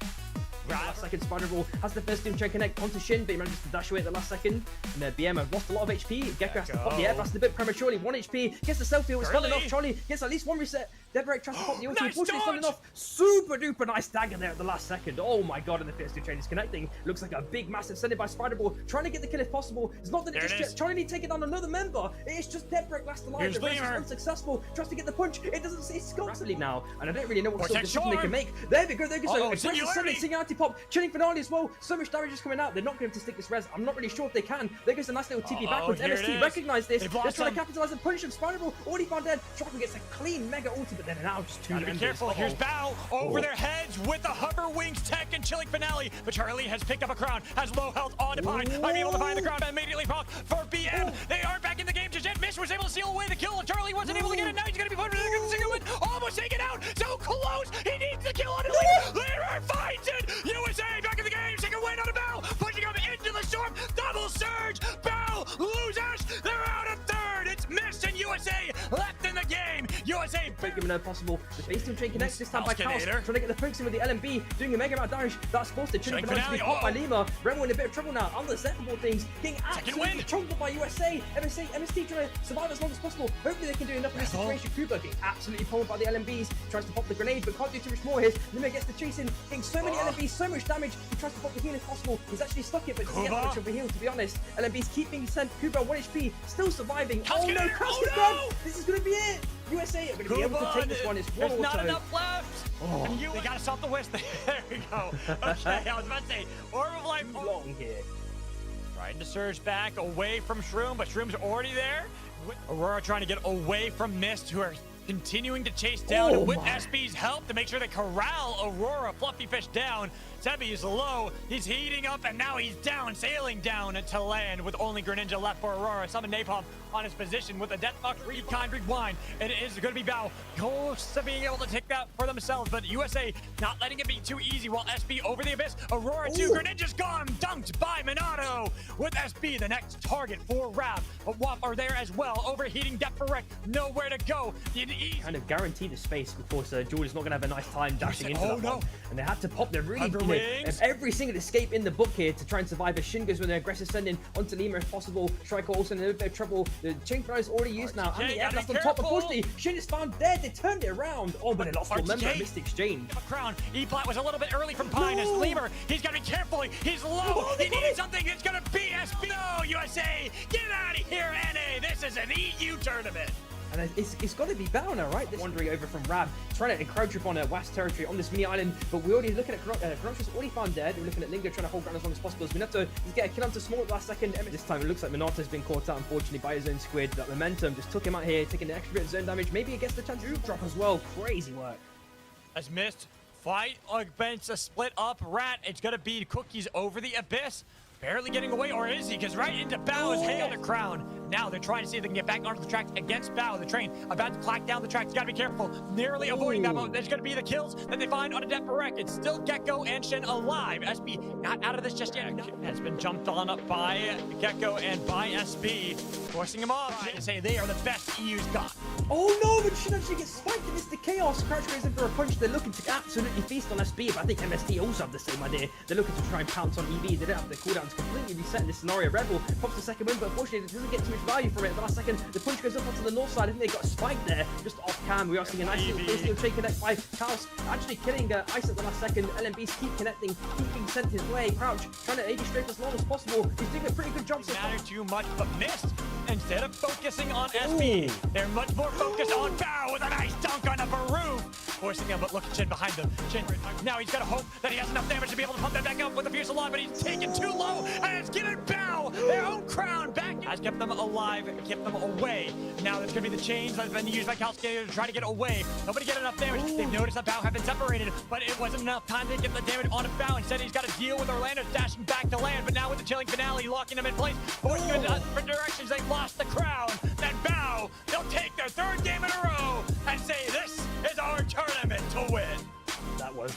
[SPEAKER 2] Last second, Spider-Ball has the first doom chain connect onto Shin, but he manages to dash away at the last second. And BM have lost a lot of HP. Gecko has to pop the air blast a bit prematurely. 1 HP. Gets the selfie. It's not enough. Charlie gets at least one reset. Deborek tries to pop the ulti. Unfortunately, it's not enough. Super duper nice dagger there at the last second. Oh my god, and the first two chain is connecting. Looks like a big, massive sending by Spider-Ball. Trying to get the kill if possible. It's not that it just yet. Charlie need to take it down another member. It's just Deborek last alive. The race is unsuccessful. Tries to get the punch. It doesn't say sculptly now. And I don't really know what sort of decision they can make. There we go. There goes a aggressive singularity pop. Chilling finale as well. So much damage is coming out. They're not going to stick this res. I'm not really sure if they can. There goes a nice little TP backwards. MST recognize this. They're trying to capitalize and punish him. Spider-Ball already found dead. Shotgun gets a clean mega ulti, but then now just two members.
[SPEAKER 4] Be careful. Here's Bao over their heads with the hover wings tech and chilling finale. But Charlie has picked up a crown. Has low health on to Pine. Might be able to find the crown, but immediately pop for BM. They are back in the game. Just yet. Mish was able to seal away the kill. Charlie wasn't able to get it. Now he's going to be put in the single win. Almost taken out. So close. He needs the kill on it. Leader finds it. USA back in the game. Second win on a Bao. Pushing him into the storm. Double surge. Bao loses. They're out of third. It's Mish and USA left in the game. USA.
[SPEAKER 2] Given no possible. The base team chain connects this time by Chaos. Trying to get the pokes in with the LMB. Doing a mega amount of damage. That's forced to chilling finale to be caught by Lima. Remo in a bit of trouble now. On the Zetterboard things. Getting absolutely chunked by USA. MST trying to survive as long as possible. Hopefully they can do enough in this situation. Kuba getting absolutely pummeled by the LMBs. Tries to pop the grenade, but can't do too much more here. Lima gets the chase in. Getting so many LMBs, so much damage. He tries to pop the heal if possible. He's actually stuck it, but doesn't get much of a heal, to be honest. LMBs keep being sent. Kuba 1 HP. Still surviving. Oh no, Crash is dead. This is going to be it. USA are going to be able to take this one. It's one
[SPEAKER 4] There's not enough left. And they gotta stop the whisk. There we go. Okay, I was about to say, Orb of Life.
[SPEAKER 2] Long here.
[SPEAKER 4] Trying to surge back away from Shroom, but Shroom's already there. Aurora trying to get away from Mist, who are continuing to chase down. And with SB's help to make sure they corral Aurora, Fluffy Fish down. Sebi is low. He's heating up, and now he's down, sailing down to land with only Greninja left for Aurora. Summon Napalm on his position with a Deathbox Recon Rewind. It is going to be Bao close to being able to take that for themselves, but USA not letting it be too easy while SB over the abyss. Aurora 2, Greninja's gone, dunked by Minato with SB, the next target for Rav. But WAP are there as well, overheating Depth for Wreck, nowhere to go.
[SPEAKER 2] Kind of guarantee the space before George is not going to have a nice time dashing into that one. And they have to pop. They're really every single escape in the book here to try and survive. As Shin goes with an aggressive sending onto Lima if possible. Striker also in a little bit of trouble. The chain throw is already used now. And the air blast on top. Unfortunately, Shin is found dead. They turned it around. Oh, but they lost one member. Missed exchange.
[SPEAKER 4] Crown. E-Plat was a little bit early from Pine. As Lemur, he's got to be careful. He's low. He needed something. It's going to be SB. No, USA. Get out of here, NA. This is an EU tournament.
[SPEAKER 2] And it's got to be Bao now, right? This wandering over from Rab, trying to encroach upon WASP territory on this mini island. But we're already looking at Crunch's already found dead. We're looking at Lingo trying to hold ground as long as possible. As Minato is getting a kill onto Small at the last second. This time it looks like Minato's been caught out, unfortunately, by his own squid. That momentum just took him out here, taking an extra bit of zone damage. Maybe he gets the chance to drop as well. Crazy work.
[SPEAKER 4] Has missed. Fight against a split up Rat. It's going to be Cookies over the abyss. Barely getting away, or is he? Because right into Bao's hail the crown. Now they're trying to see if they can get back onto the track against Bao. The train about to clack down the track. You gotta be careful. Nearly avoiding that moment. There's gonna be the kills that they find on a Depth Wreck. It's still Gecko and Shin alive. SB not out of this just yet. Has been jumped on up by Gecko and by SB, forcing him off. To say they are the best EU's got.
[SPEAKER 2] Oh no, but Shin actually gets spiked in Mr. Chaos. Crouch goes in for a punch. They're looking to absolutely feast on SB, but I think MST also have the same idea. They're looking to try and pounce on EV. They don't have the cooldowns completely reset in this scenario. Red Bull pops the second win, but unfortunately it doesn't get too much value from it. At the last second, the punch goes up onto the north side. I think they got a spike there, just off cam. We are seeing a nice little face chain connect by Chaos, actually killing Ice at the last second. LMBs keep connecting, keep being sent his way. Crouch trying to AD strafe as long as possible. He's doing a pretty good job so far.
[SPEAKER 4] Matter too much, but missed. Instead of focusing on SB, they're much more focused on Bao with a nice dunk on a Baru. Forcing him, but look at Shin behind them. Shin, now he's got to hope that he has enough damage to be able to pump that back up with a fierce alarm, but he's taken too low, and it's given Bao their own crown back. Has kept them alive and kept them away. Now there's going to be the chains that's been used by Calscator to try to get away. Nobody get enough damage. They've noticed that Bao have been separated, but it wasn't enough time to get the damage onto Bao. Instead, he's got to deal with Orlando dashing back to land, but now with the chilling finale locking him in place, forcing him in different directions, they've lost the crown. Then Bao, they'll take their third game in a row and say this is our tournament to win.
[SPEAKER 2] That was.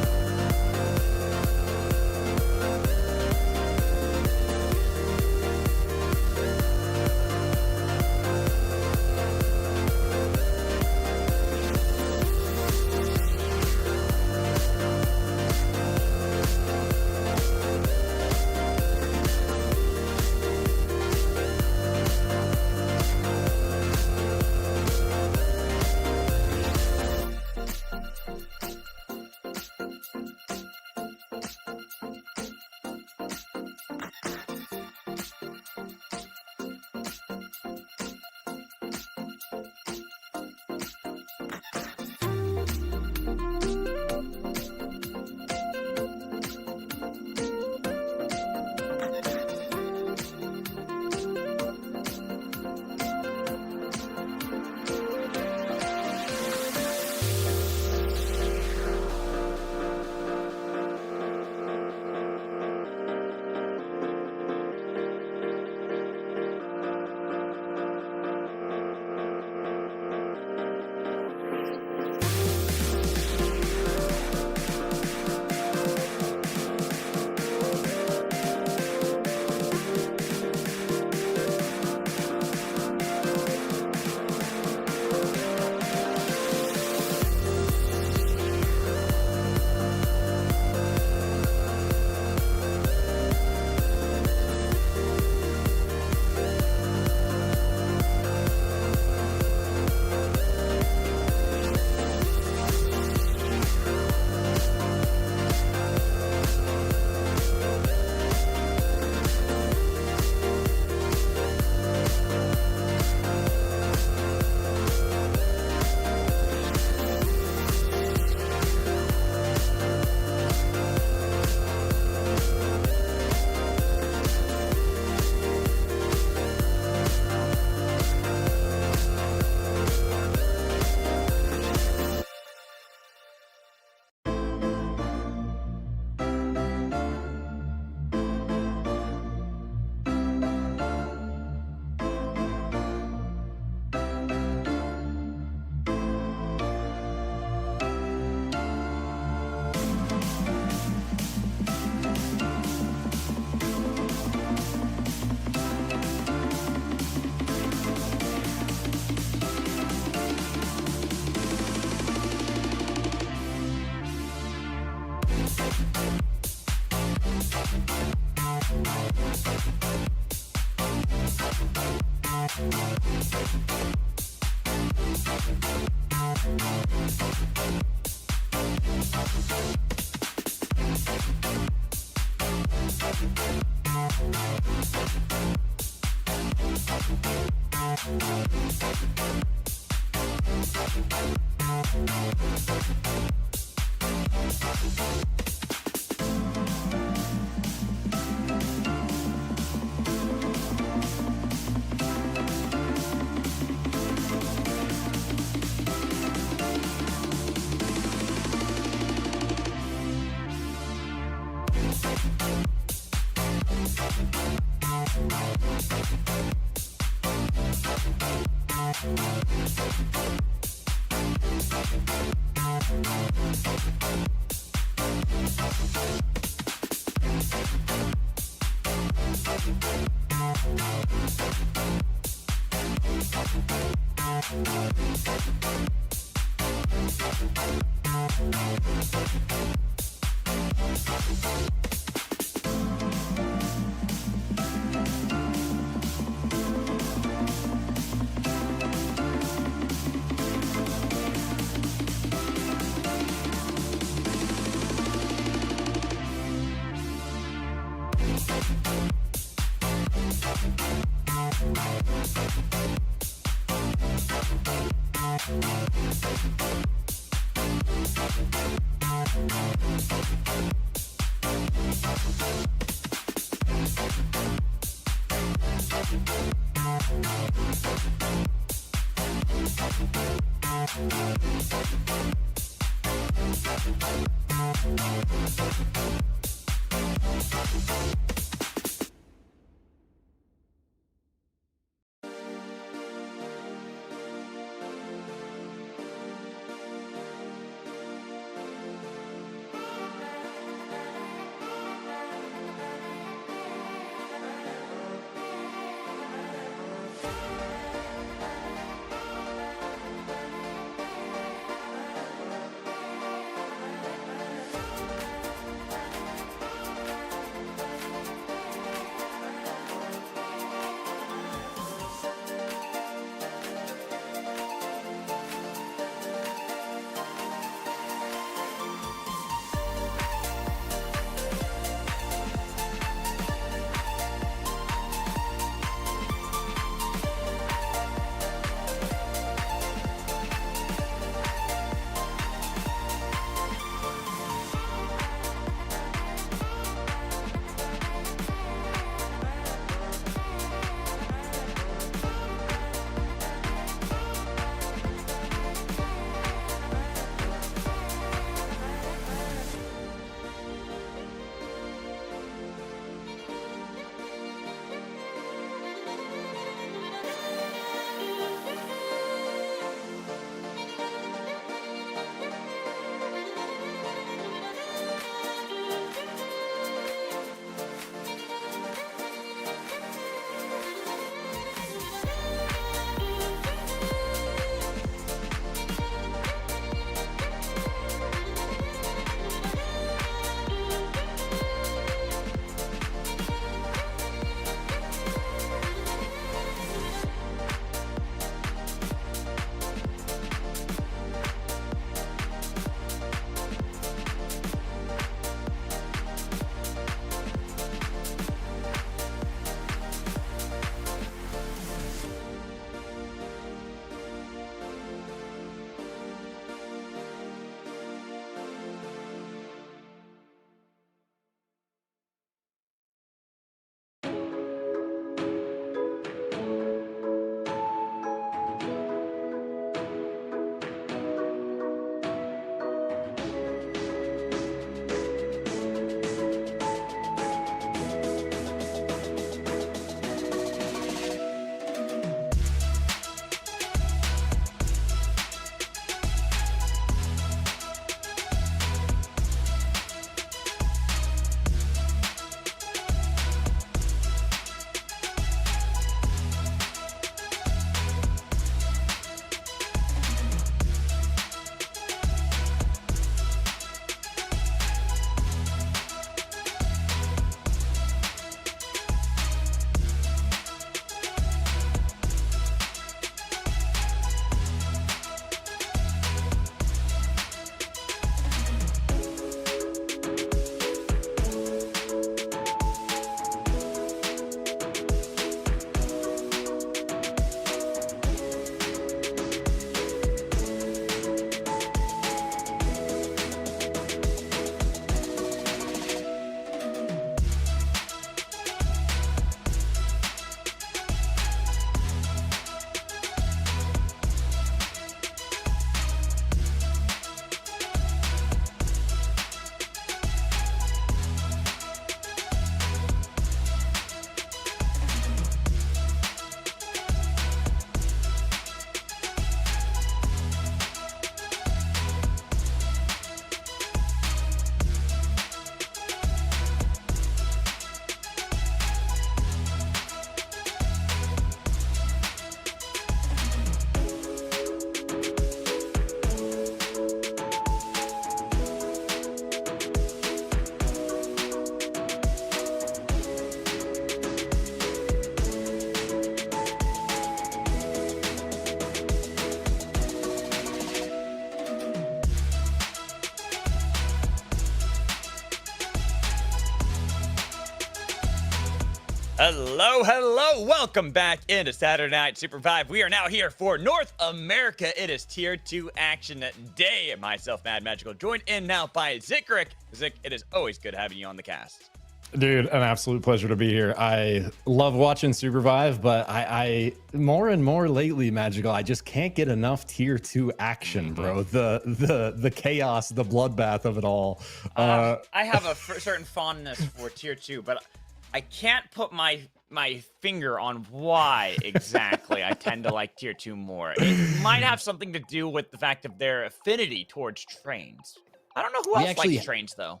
[SPEAKER 1] Hello. Welcome back into Saturday Night SUPERVIVE. We are now here for North America. It is Tier 2 action day. Myself, Mad Magical, joined in now by Zikric. Zik, it is always good having you on the cast.
[SPEAKER 5] Dude, an absolute pleasure to be here. I love watching SUPERVIVE, but I more and more lately, Magical, I just can't get enough Tier 2 action, bro. The chaos, the bloodbath of it all.
[SPEAKER 1] I have a certain fondness for Tier 2, but I can't put my finger on why exactly I tend to like Tier 2 more. It might have something to do with the fact of their affinity towards trains. I don't know who else likes trains, though.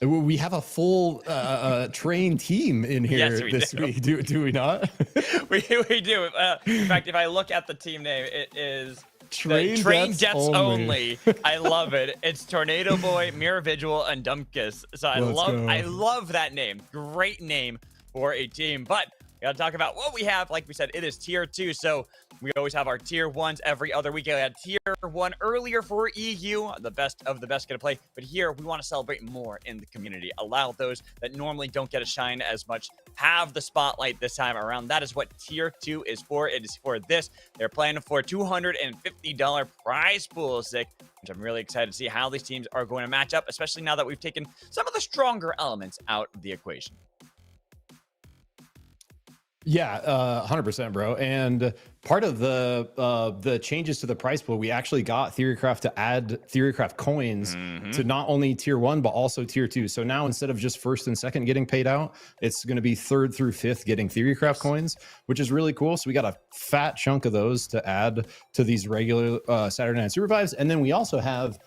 [SPEAKER 5] We have a full train team in here this week, do we not?
[SPEAKER 1] we do. In fact, if I look at the team name, it is
[SPEAKER 5] Train
[SPEAKER 1] Deaths Only. I love it. It's Tornado Boy, Mirror Vigil, and Dumpkus. So I love that name. Great name for a team. But we gotta talk about what we have. Like we said, it is Tier 2. So we always have our Tier 1s every other week. I had Tier 1 earlier for EU, the best of the best gonna play. But here, we want to celebrate more in the community. Allow those that normally don't get a shine as much have the spotlight this time around. That is what Tier 2 is for. It is for this. They're playing for $250 prize pool, Zick, which I'm really excited to see how these teams are going to match up, especially now that we've taken some of the stronger elements out of the equation.
[SPEAKER 5] Yeah, 100%, bro. And part of the changes to the price pool, we actually got Theorycraft to add Theorycraft coins to not only Tier 1, but also Tier 2. So now instead of just first and second getting paid out, it's going to be third through fifth getting Theorycraft coins, which is really cool. So we got a fat chunk of those to add to these regular Saturday Night SUPERVIVEs. And then we also have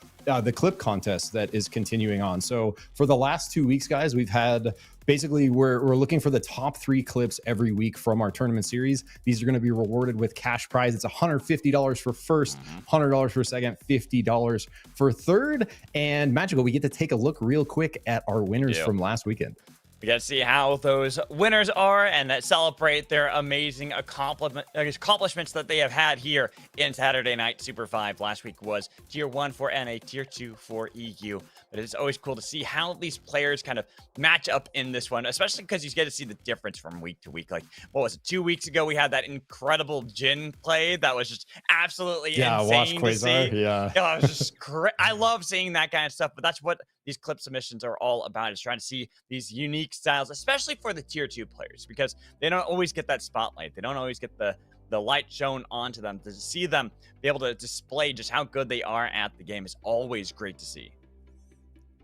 [SPEAKER 5] the clip contest that is continuing on. So for the last 2 weeks, guys, we've had basically we're looking for the top 3 clips every week from our tournament series. These are going to be rewarded with cash prize. It's $150 for first, $100 for second, $50 for third. And Magical, we get to take a look real quick at our winners from last weekend.
[SPEAKER 1] We got to see how those winners are and that celebrate their amazing accomplishments that they have had here in Saturday Night SUPERVIVE. Last week was Tier 1 for NA, Tier 2 for EU. But it's always cool to see how these players kind of match up in this one, especially because you get to see the difference from week to week. Like, what was it? 2 weeks ago, we had that incredible Jhin play that was just absolutely insane to see.
[SPEAKER 5] Yeah,
[SPEAKER 1] it was just great. I love seeing that kind of stuff, but that's what these clip submissions are all about, is trying to see these unique styles, especially for the Tier 2 players, because they don't always get that spotlight. They don't always get the light shown onto them. To see them be able to display just how good they are at the game is always great to see.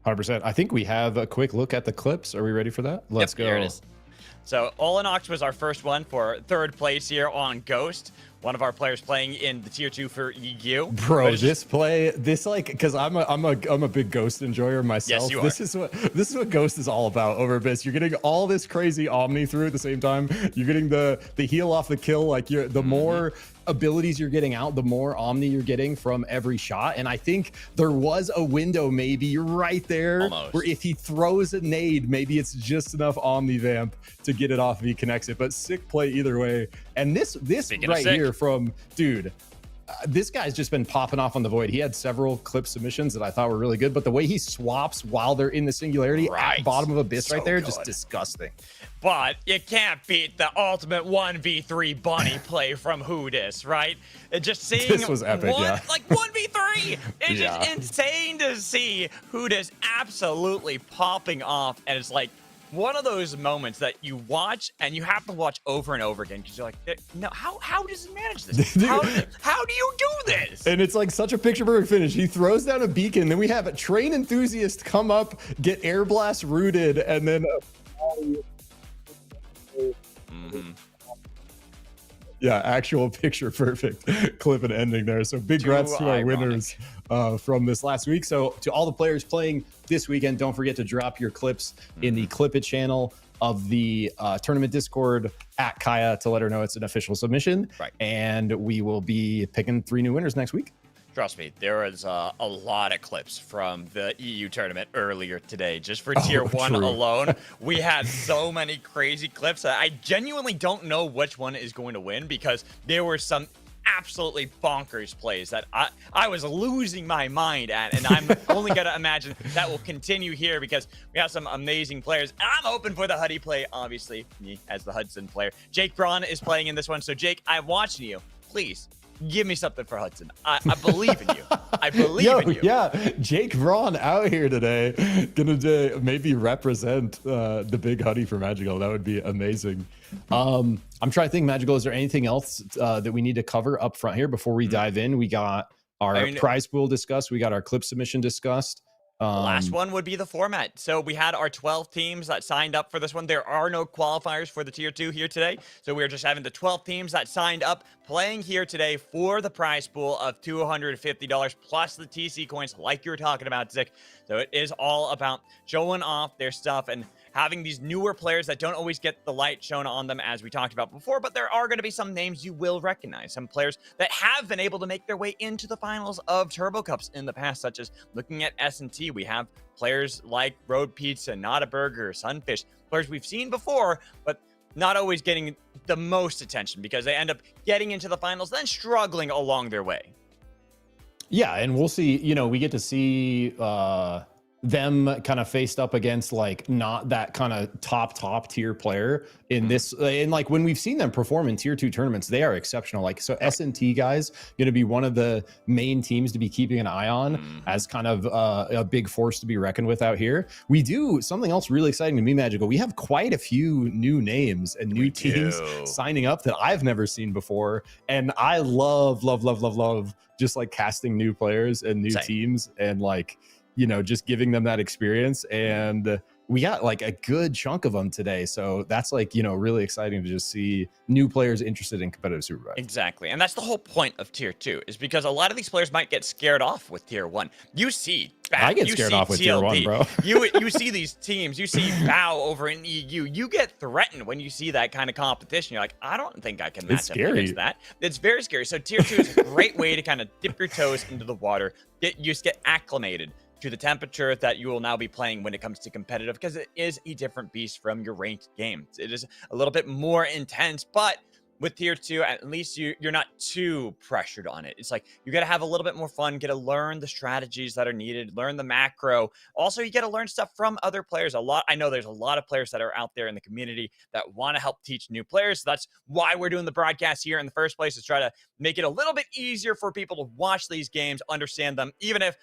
[SPEAKER 5] 100%. I think we have a quick look at the clips. Are we ready for that? Let's go.
[SPEAKER 1] Here it is. So Olinox was our first one for third place here on Ghost. One of our players playing in the Tier 2 for EU.
[SPEAKER 5] Bro, this like, because I'm a big Ghost enjoyer myself.
[SPEAKER 1] Yes, you are.
[SPEAKER 5] This is what Ghost is all about over Abyss. You're getting all this crazy Omni through at the same time. You're getting the heal off the kill. Like the more abilities you're getting out, the more Omni you're getting from every shot. And I think there was a window maybe right there where if he throws a nade, maybe it's just enough Omni Vamp to get it off if he connects it. But sick play either way. And this right here from dude, this guy's just been popping off on the Void. He had several clip submissions that I thought were really good, but the way he swaps while they're in the singularity at bottom of Abyss right there, just disgusting.
[SPEAKER 1] But you can't beat the ultimate 1v3 bunny play from Hoodis, right? Just seeing
[SPEAKER 5] this was epic,
[SPEAKER 1] like 1v3. It's just insane to see Hoodis absolutely popping off, and it's like one of those moments that you watch and you have to watch over and over again because you're like, no, how does he manage this? How do you do this?
[SPEAKER 5] And it's like such a picture perfect finish. He throws down a beacon, then we have a train enthusiast come up, get air blast rooted, and then yeah, actual picture perfect clip and ending there. So big congrats to our winners from this last week. So to all the players playing this weekend, don't forget to drop your clips in the Clip It channel of the tournament Discord at Kaya to let her know it's an official submission.
[SPEAKER 1] Right.
[SPEAKER 5] And we will be picking 3 new winners next week.
[SPEAKER 1] Trust me, there was a lot of clips from the EU tournament earlier today. Just for Tier 1 alone, we had so many crazy clips that I genuinely don't know which one is going to win because there were some absolutely bonkers plays that I was losing my mind at, and I'm only going to imagine that will continue here because we have some amazing players. And I'm open for the Huddy play, obviously, me as the Hudson player. Jake Braun is playing in this one, so Jake, I'm watching you. Please, give me something for Hudson. I believe in you. I believe in you.
[SPEAKER 5] Yeah, Jake Braun out here today, gonna maybe represent the big Huddy for Magical. That would be amazing. I'm trying to think, Magical, is there anything else that we need to cover up front here before we dive in? We got our prize pool discussed. We got our clip submission discussed.
[SPEAKER 1] The last one would be the format. So we had our 12 teams that signed up for this one. There are no qualifiers for the tier 2 here today. So we're just having the 12 teams that signed up playing here today for the prize pool of $250 plus the TC coins like you were talking about, Zik. So it is all about showing off their stuff and having these newer players that don't always get the light shown on them as we talked about before, but there are going to be some names you will recognize, some players that have been able to make their way into the finals of Turbo Cups in the past, such as looking at S&T, we have players like Road Pizza, Not a Burger, Sunfish, players we've seen before, but not always getting the most attention because they end up getting into the finals, then struggling along their way.
[SPEAKER 5] Yeah, and we'll see, you know, we get to see them kind of faced up against like not that kind of top tier player in this, and like when we've seen them perform in tier 2 tournaments, they are exceptional. Like, so S&T guys going to be one of the main teams to be keeping an eye on as kind of a big force to be reckoned with out here. We do something else really exciting to me, Magical. We have quite a few new names and new teams signing up that I've never seen before, and I love just like casting new players and new teams and like, you know, just giving them that experience. And we got like a good chunk of them today. So that's like, you know, really exciting to just see new players interested in competitive Supervive.
[SPEAKER 1] Exactly. And that's the whole point of tier 2 is because a lot of these players might get scared off with tier 1. You see
[SPEAKER 5] I get scared off with tier 1, bro.
[SPEAKER 1] you see these teams, you see BOW over in EU, you get threatened when you see that kind of competition. You're like, I don't think I can match up against that. It's very scary. So tier 2 is a great way to kind of dip your toes into the water, get acclimated to the temperature that you will now be playing when it comes to competitive, because it is a different beast from your ranked games. It is a little bit more intense, but with tier 2, at least you're not too pressured on it. It's like you got to have a little bit more fun, get to learn the strategies that are needed, learn the macro. Also, you get to learn stuff from other players. I know there's a lot of players that are out there in the community that want to help teach new players. So that's why we're doing the broadcast here in the first place, is try to make it a little bit easier for people to watch these games, understand them, even if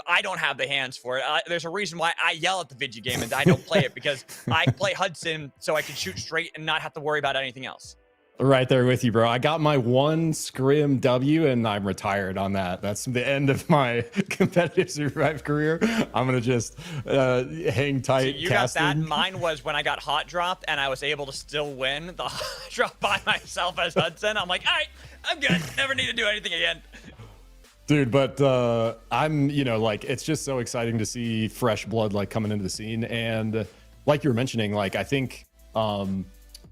[SPEAKER 1] I don't have the hands for it. There's a reason why I yell at the video game and I don't play it, because I play Hudson so I can shoot straight and not have to worry about anything else.
[SPEAKER 5] Right there with you, bro. I got my one scrim W and I'm retired on that. That's the end of my competitive Survive career. I'm going to just hang tight.
[SPEAKER 1] So you got that. Mine was when I got hot dropped and I was able to still win the hot drop by myself as Hudson. I'm like, all right, I'm good. Never need to do anything again.
[SPEAKER 5] Dude, but I'm, you know, like, it's just so exciting to see fresh blood like coming into the scene. And like you were mentioning, like, I think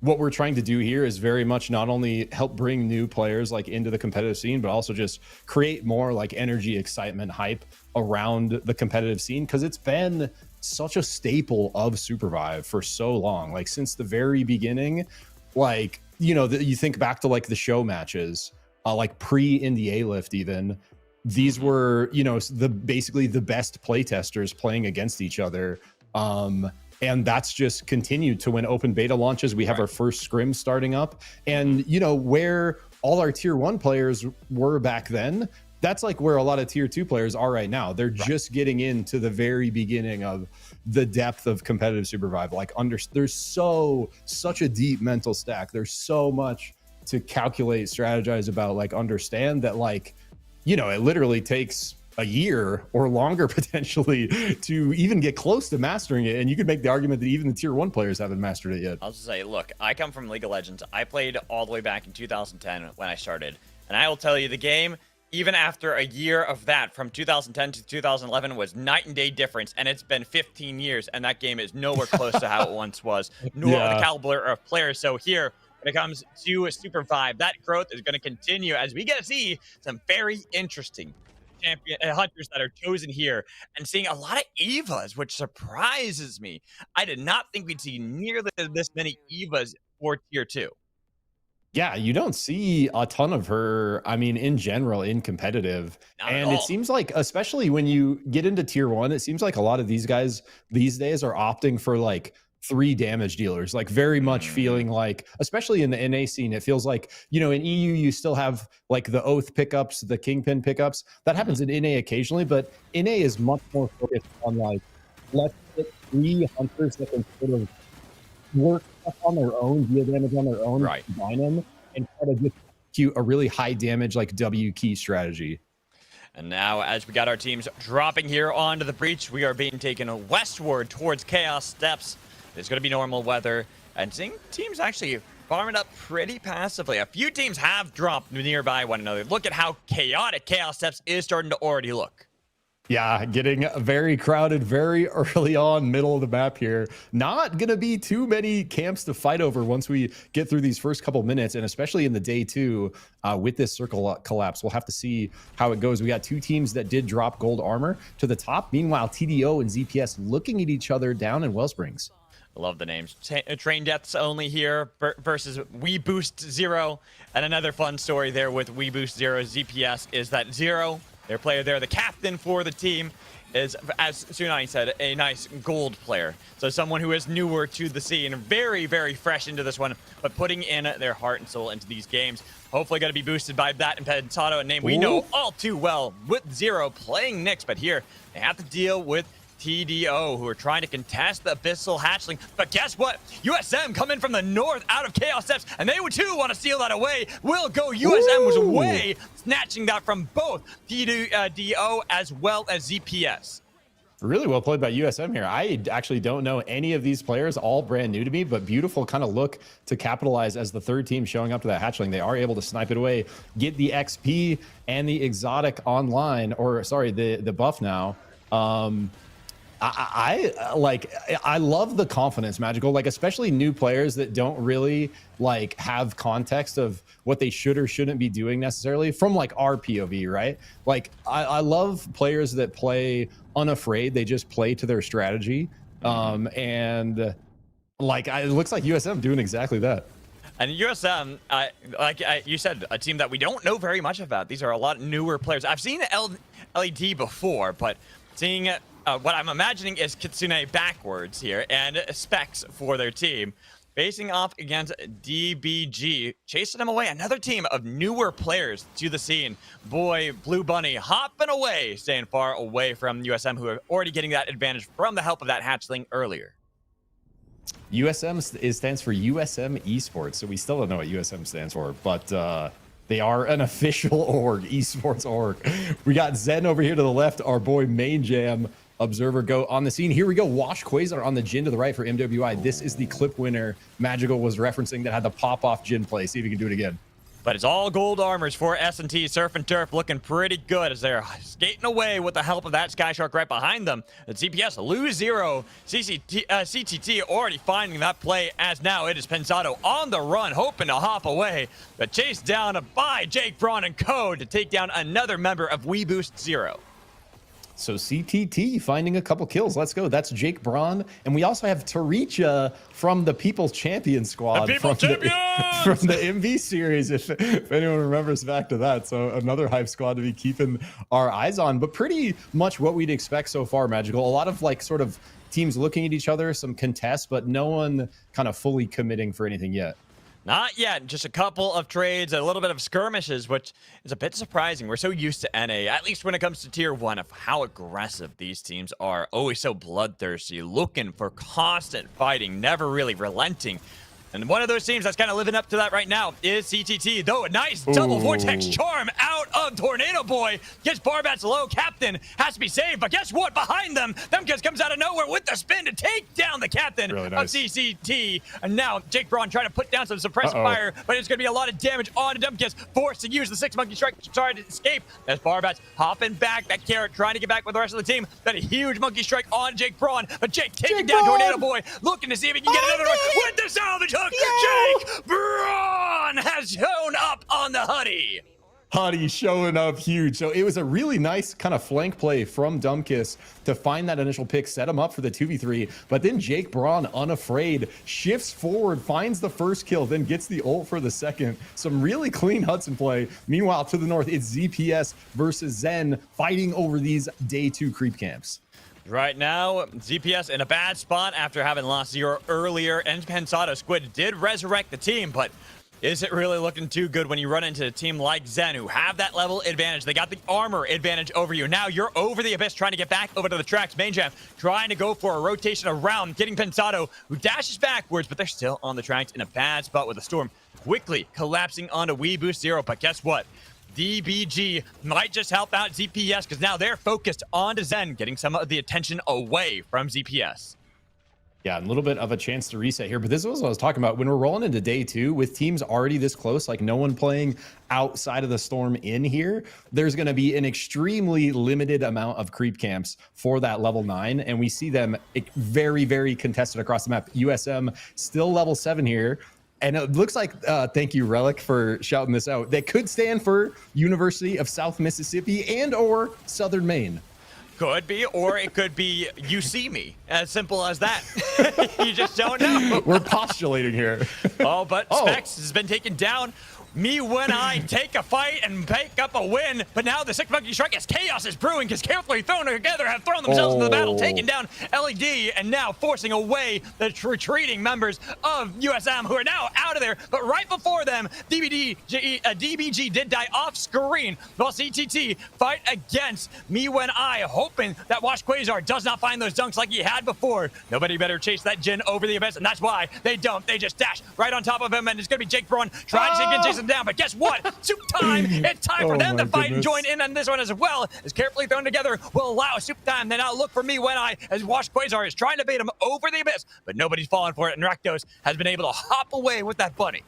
[SPEAKER 5] what we're trying to do here is very much not only help bring new players like into the competitive scene, but also just create more like energy, excitement, hype around the competitive scene, because it's been such a staple of Supervive for so long, like since the very beginning. Like, you know, you think back to like the show matches, like pre-NDA lift even, these were, you know, basically the best playtesters playing against each other. And that's just continued to when open beta launches. We have our first scrim starting up, and you know, where all our tier 1 players were back then, that's like where a lot of tier 2 players are right now. They're just getting into the very beginning of the depth of competitive Supervive. Like, there's such a deep mental stack. There's so much to calculate, strategize about, like understand that, like, you know, it literally takes a year or longer potentially to even get close to mastering it. And you could make the argument that even the tier 1 players haven't mastered it yet.
[SPEAKER 1] I'll just say, look, I come from League of Legends. I played all the way back in 2010 when I started. And I will tell you, the game, even after a year of that, from 2010 to 2011, was night and day difference. And it's been 15 years, and that game is nowhere close to how it once was, nor the caliber of players. So here, when it comes to Supervive, that growth is going to continue as we get to see some very interesting champion hunters that are chosen here, and seeing a lot of Evas, which surprises me. I did not think we'd see nearly this many Evas for tier 2.
[SPEAKER 5] Yeah, you don't see a ton of her, I mean, in general, in competitive.
[SPEAKER 1] Not at
[SPEAKER 5] And it
[SPEAKER 1] all.
[SPEAKER 5] seems like, especially when you get into tier 1, it seems like a lot of these guys these days are opting for like 3 damage dealers, like very much feeling like, especially in the NA scene, it feels like, you know, in EU, you still have like the Oath pickups, the Kingpin pickups. That happens in NA occasionally, but NA is much more focused on like, let's get 3 hunters that can sort of work stuff on their own, deal damage on their own,
[SPEAKER 1] Right.
[SPEAKER 5] combine them, and try to just execute a really high damage like W key strategy.
[SPEAKER 1] And now, as we got our teams dropping here onto the breach, we are being taken westward towards Chaos Steps. There's going to be normal weather, and seeing teams actually farming up pretty passively. A few teams have dropped nearby one another. Look at how chaotic Chaos Steps is starting to already look.
[SPEAKER 5] Yeah, getting very crowded very early on, middle of the map here. Not going to be too many camps to fight over once we get through these first couple minutes, and especially in the day 2 with this circle collapse. We'll have to see how it goes. We got 2 teams that did drop gold armor to the top. Meanwhile, TDO and ZPS looking at each other down in Wellsprings.
[SPEAKER 1] I love the names. Train deaths only here versus We Boost Zero. And another fun story there with We Boost Zero ZPS is that Zero, their player there, the captain for the team, is, as Tsunami said, a nice gold player. So someone who is newer to the scene, very, very fresh into this one, but putting in their heart and soul into these games. Hopefully going to be boosted by that and Pensato, a name we know all too well with Zero playing Nyx. But here, they have to deal with TDO, who are trying to contest the Abyssal Hatchling. But guess what? USM coming from the north out of Chaos Steps, and they would too want to steal that away. Will go. USM was away, snatching that from both TDO as well as ZPS.
[SPEAKER 5] Really well played by USM here. I actually don't know any of these players, all brand new to me, but beautiful kind of look to capitalize as the third team showing up to that hatchling. They are able to snipe it away, get the XP and the exotic online, or sorry, the buff now. I love the confidence, Magical, like especially new players that don't really like have context of what they should or shouldn't be doing necessarily from like our POV, right? Like I love players that play unafraid. They just play to their strategy. And like it looks like USM doing exactly that.
[SPEAKER 1] And USM, like you said, a team that we don't know very much about. These are a lot newer players. I've seen LED before, but seeing what I'm imagining is Kitsune backwards here and specs for their team. Facing off against DBG, chasing them away. Another team of newer players to the scene. Boy, Blue Bunny hopping away, staying far away from USM, who are already getting that advantage from the help of that hatchling earlier.
[SPEAKER 5] USM stands for USM Esports, so we still don't know what USM stands for, but they are an official org, esports org. We got Zen over here to the left, our boy Main Jam Observer go on the scene. Here we go, Wash Quasar on the Jin to the right for MWI. This is the clip winner Magical was referencing that had the pop-off Jin play. See if you can do it again.
[SPEAKER 1] But it's all gold armors for S&T. Surf and Turf looking pretty good as they're skating away with the help of that Sky Shark right behind them. The CPS lose 0. CTT already finding that play as now it is Pensato on the run, hoping to hop away. But chased down by Jake Braun and Code to take down another member of We Boost Zero.
[SPEAKER 5] So CTT finding a couple kills. Let's go. That's Jake Braun. And we also have Taricha from the People's Champion squad.
[SPEAKER 1] The People's Champions!
[SPEAKER 5] From the MV series, if anyone remembers back to that. So another hype squad to be keeping our eyes on. But pretty much what we'd expect so far, Magical. A lot of like sort of teams looking at each other, some contests, but no one kind of fully committing for anything yet.
[SPEAKER 1] Not yet. Just a couple of trades, a little bit of skirmishes, which is a bit surprising. We're so used to NA, at least when it comes to Tier 1, of how aggressive these teams are. Always so bloodthirsty, looking for constant fighting, never really relenting. And one of those teams that's kind of living up to that right now is CTT, though a nice double vortex charm out of Tornado Boy. Gets Barbat's low. Captain has to be saved, but guess what? Behind them, Dumkins comes out of nowhere with the spin to take down the captain
[SPEAKER 5] really
[SPEAKER 1] of
[SPEAKER 5] nice.
[SPEAKER 1] CCT. And now Jake Braun trying to put down some suppressive fire, but it's going to be a lot of damage on Dumkins, forced to use the 6 monkey strike to try to escape. As Barbat's hopping back, that carrot trying to get back with the rest of the team. Then a huge monkey strike on Jake Braun, but Jake taking down Tornado Boy, looking to see if he can get another one with the salvage hook. Jake Braun has shown up on the hoodie.
[SPEAKER 5] Huddy showing up huge. So it was a really nice kind of flank play from Dumbkiss to find that initial pick, set him up for the 2v3. But then Jake Braun, unafraid, shifts forward, finds the first kill, then gets the ult for the second. Some really clean Hudson play. Meanwhile, to the north, it's ZPS versus Zen fighting over these day 2 creep camps.
[SPEAKER 1] Right now, ZPS in a bad spot after having lost 0 earlier, and Pensado Squid did resurrect the team, but is it really looking too good when you run into a team like Zen who have that level advantage? They got the armor advantage over you. Now you're over the abyss trying to get back over to the tracks. Main Jam trying to go for a rotation around, getting Pensado, who dashes backwards, but they're still on the tracks in a bad spot with the storm quickly collapsing onto We Boost Zero. But guess what? DBG might just help out ZPS because now they're focused onto Zen, getting some of the attention away from ZPS.
[SPEAKER 5] Yeah, a little bit of a chance to reset here, but this is what I was talking about. When we're rolling into day 2 with teams already this close, like no one playing outside of the storm in here, there's going to be an extremely limited amount of creep camps for that level 9, and we see them very, very contested across the map. USM still level 7 here. And it looks like, thank you, Relic, for shouting this out. That could stand for University of South Mississippi and or Southern Maine.
[SPEAKER 1] Could be, or it could be you see me. As simple as that. You just don't know.
[SPEAKER 5] We're postulating here.
[SPEAKER 1] Oh, but Specs has been taken down. Me when I take a fight and pick up a win, but now the Six Monkey Strike as chaos is brewing because carefully thrown together have thrown themselves into the battle, taking down LED and now forcing away the retreating members of USM who are now out of there. But right before them, DBG did die off screen while CTT fight against Me When I, hoping that Wash Quasar does not find those dunks like he had before. Nobody better chase that Jin over the abyss, and that's why they don't. They just dash right on top of him, and it's going to be Jake Braun trying to get Jason down, but guess what? Soup time! It's time for them to fight and join in on this one as well. As carefully thrown together will allow Soup time. They now look for Me When I, as Wash Quasar is trying to bait him over the abyss, but nobody's falling for it, and Rakdos has been able to hop away with that bunny.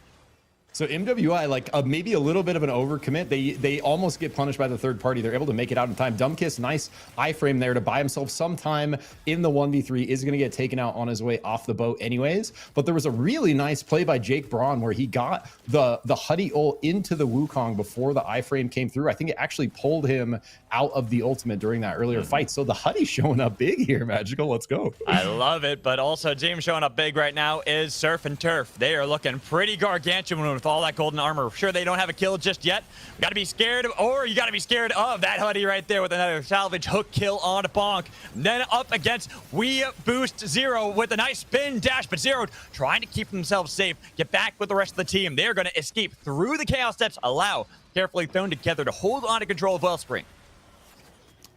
[SPEAKER 5] So MWI, like maybe a little bit of an overcommit. They almost get punished by the third party. They're able to make it out in time. Dumbkiss, nice iframe there to buy himself some time in the 1v3. Is going to get taken out on his way off the boat anyways. But there was a really nice play by Jake Braun where he got the Huddy ult into the Wukong before the iframe came through. I think it actually pulled him out of the ultimate during that earlier fight. So the Huddy showing up big here, Magical. Let's go.
[SPEAKER 1] I love it. But also, team showing up big right now is Surf and Turf. They are looking pretty gargantuan with all that golden armor. Sure, they don't have a kill just yet. Got to be scared of, or you got to be scared of that Huddy right there with another salvage hook kill on Bonk. Then up against We Boost Zero with a nice spin dash, but Zero trying to keep themselves safe, get back with the rest of the team. They're going to escape through the chaos steps, allow carefully thrown together to hold on to control of Wellspring.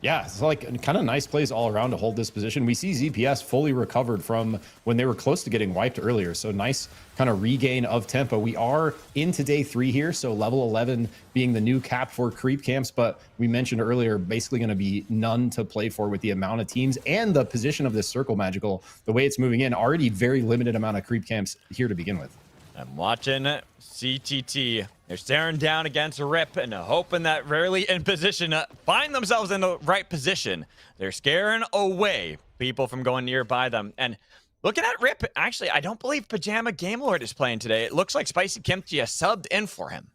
[SPEAKER 5] Yeah, it's like kind of nice plays all around to hold this position. We see ZPS fully recovered from when they were close to getting wiped earlier. So nice kind of regain of tempo. We are into day 3 here. So level 11 being the new cap for creep camps. But we mentioned earlier, basically going to be none to play for with the amount of teams and the position of this circle, Magical. The way it's moving in, already very limited amount of creep camps here to begin with.
[SPEAKER 1] I'm watching CTT. They're staring down against Rip and hoping that rarely in position find themselves in the right position. They're scaring away people from going nearby them. And looking at Rip, actually, I don't believe Pajama Game Lord is playing today. It looks like Spicy Kimchi has subbed in for him.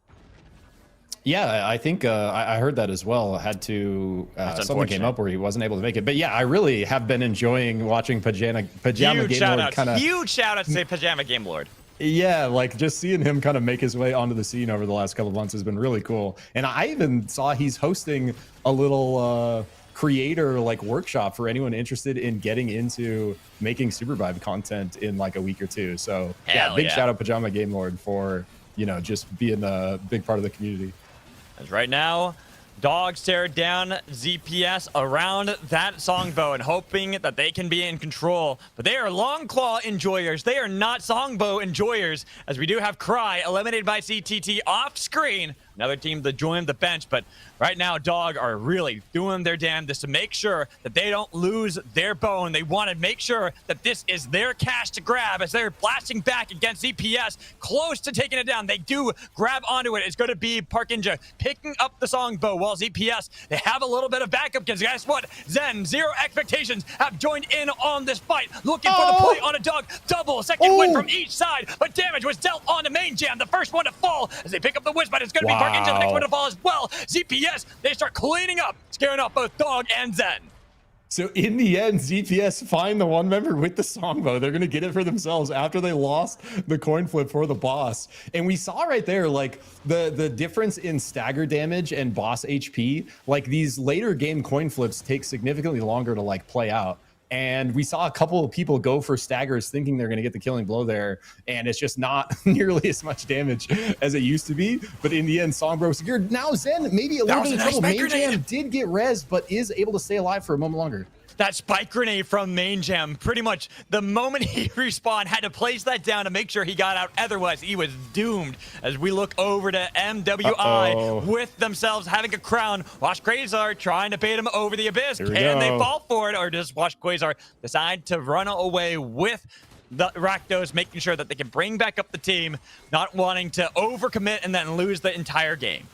[SPEAKER 5] Yeah, I think I heard that as well. Had to something came up where he wasn't able to make it. But yeah, I really have been enjoying watching Pajama Game Lord kind of.
[SPEAKER 1] Huge shout out to Pajama Game Lord.
[SPEAKER 5] Yeah, like just seeing him kind of make his way onto the scene over the last couple of months has been really cool. And I even saw he's hosting a little creator like workshop for anyone interested in getting into making SUPERVIVE content in like a week or two. So yeah, big shout out Pajama Game Lord for, you know, just being a big part of the community.
[SPEAKER 1] As right now, Dog stared down ZPS around that Songbow and hoping that they can be in control. But they are Long Claw enjoyers. They are not Songbow enjoyers, as we do have Cry eliminated by CTT off screen. Another team that joined the bench, but right now Dog are really doing their damnedest to make sure that they don't lose their bone. They want to make sure that this is their cash to grab as they're blasting back against ZPS, close to taking it down. They do grab onto it. It's going to be Park Ninja picking up the Songbow while ZPS, they have a little bit of backup because guess what? Zen, Zero Expectations have joined in on this fight, looking for the play on a Dog. Double second win from each side, but damage was dealt on to Main Jam, the first one to fall as they pick up the Wizbite. It's going to be Park
[SPEAKER 4] are into the next one to fall as well. ZPS, they start cleaning up, scaring off both Dog and Zen.
[SPEAKER 5] So in the end, ZPS find the one member with the songbow. They're going to get it for themselves after they lost the coin flip for the boss. And we saw right there, like the difference in stagger damage and boss HP. Like these later game coin flips take significantly longer to like play out. And we saw a couple of people go for staggers thinking they're going to get the killing blow there. And it's just not nearly as much damage as it used to be. But in the end, Songbro secured. Now Zen maybe a little bit of trouble. Main Jam did get rezzed, but is able to stay alive for a moment longer.
[SPEAKER 4] That spike grenade from Main Jam, pretty much the moment he respawned, had to place that down to make sure he got out. Otherwise, he was doomed. As we look over to MWI with themselves having a crown. Watch Quasar trying to bait him over the abyss. Can they fall for it, or does watch Quasar decide to run away with the Rakdos, making sure that they can bring back up the team, not wanting to overcommit and then lose the entire game?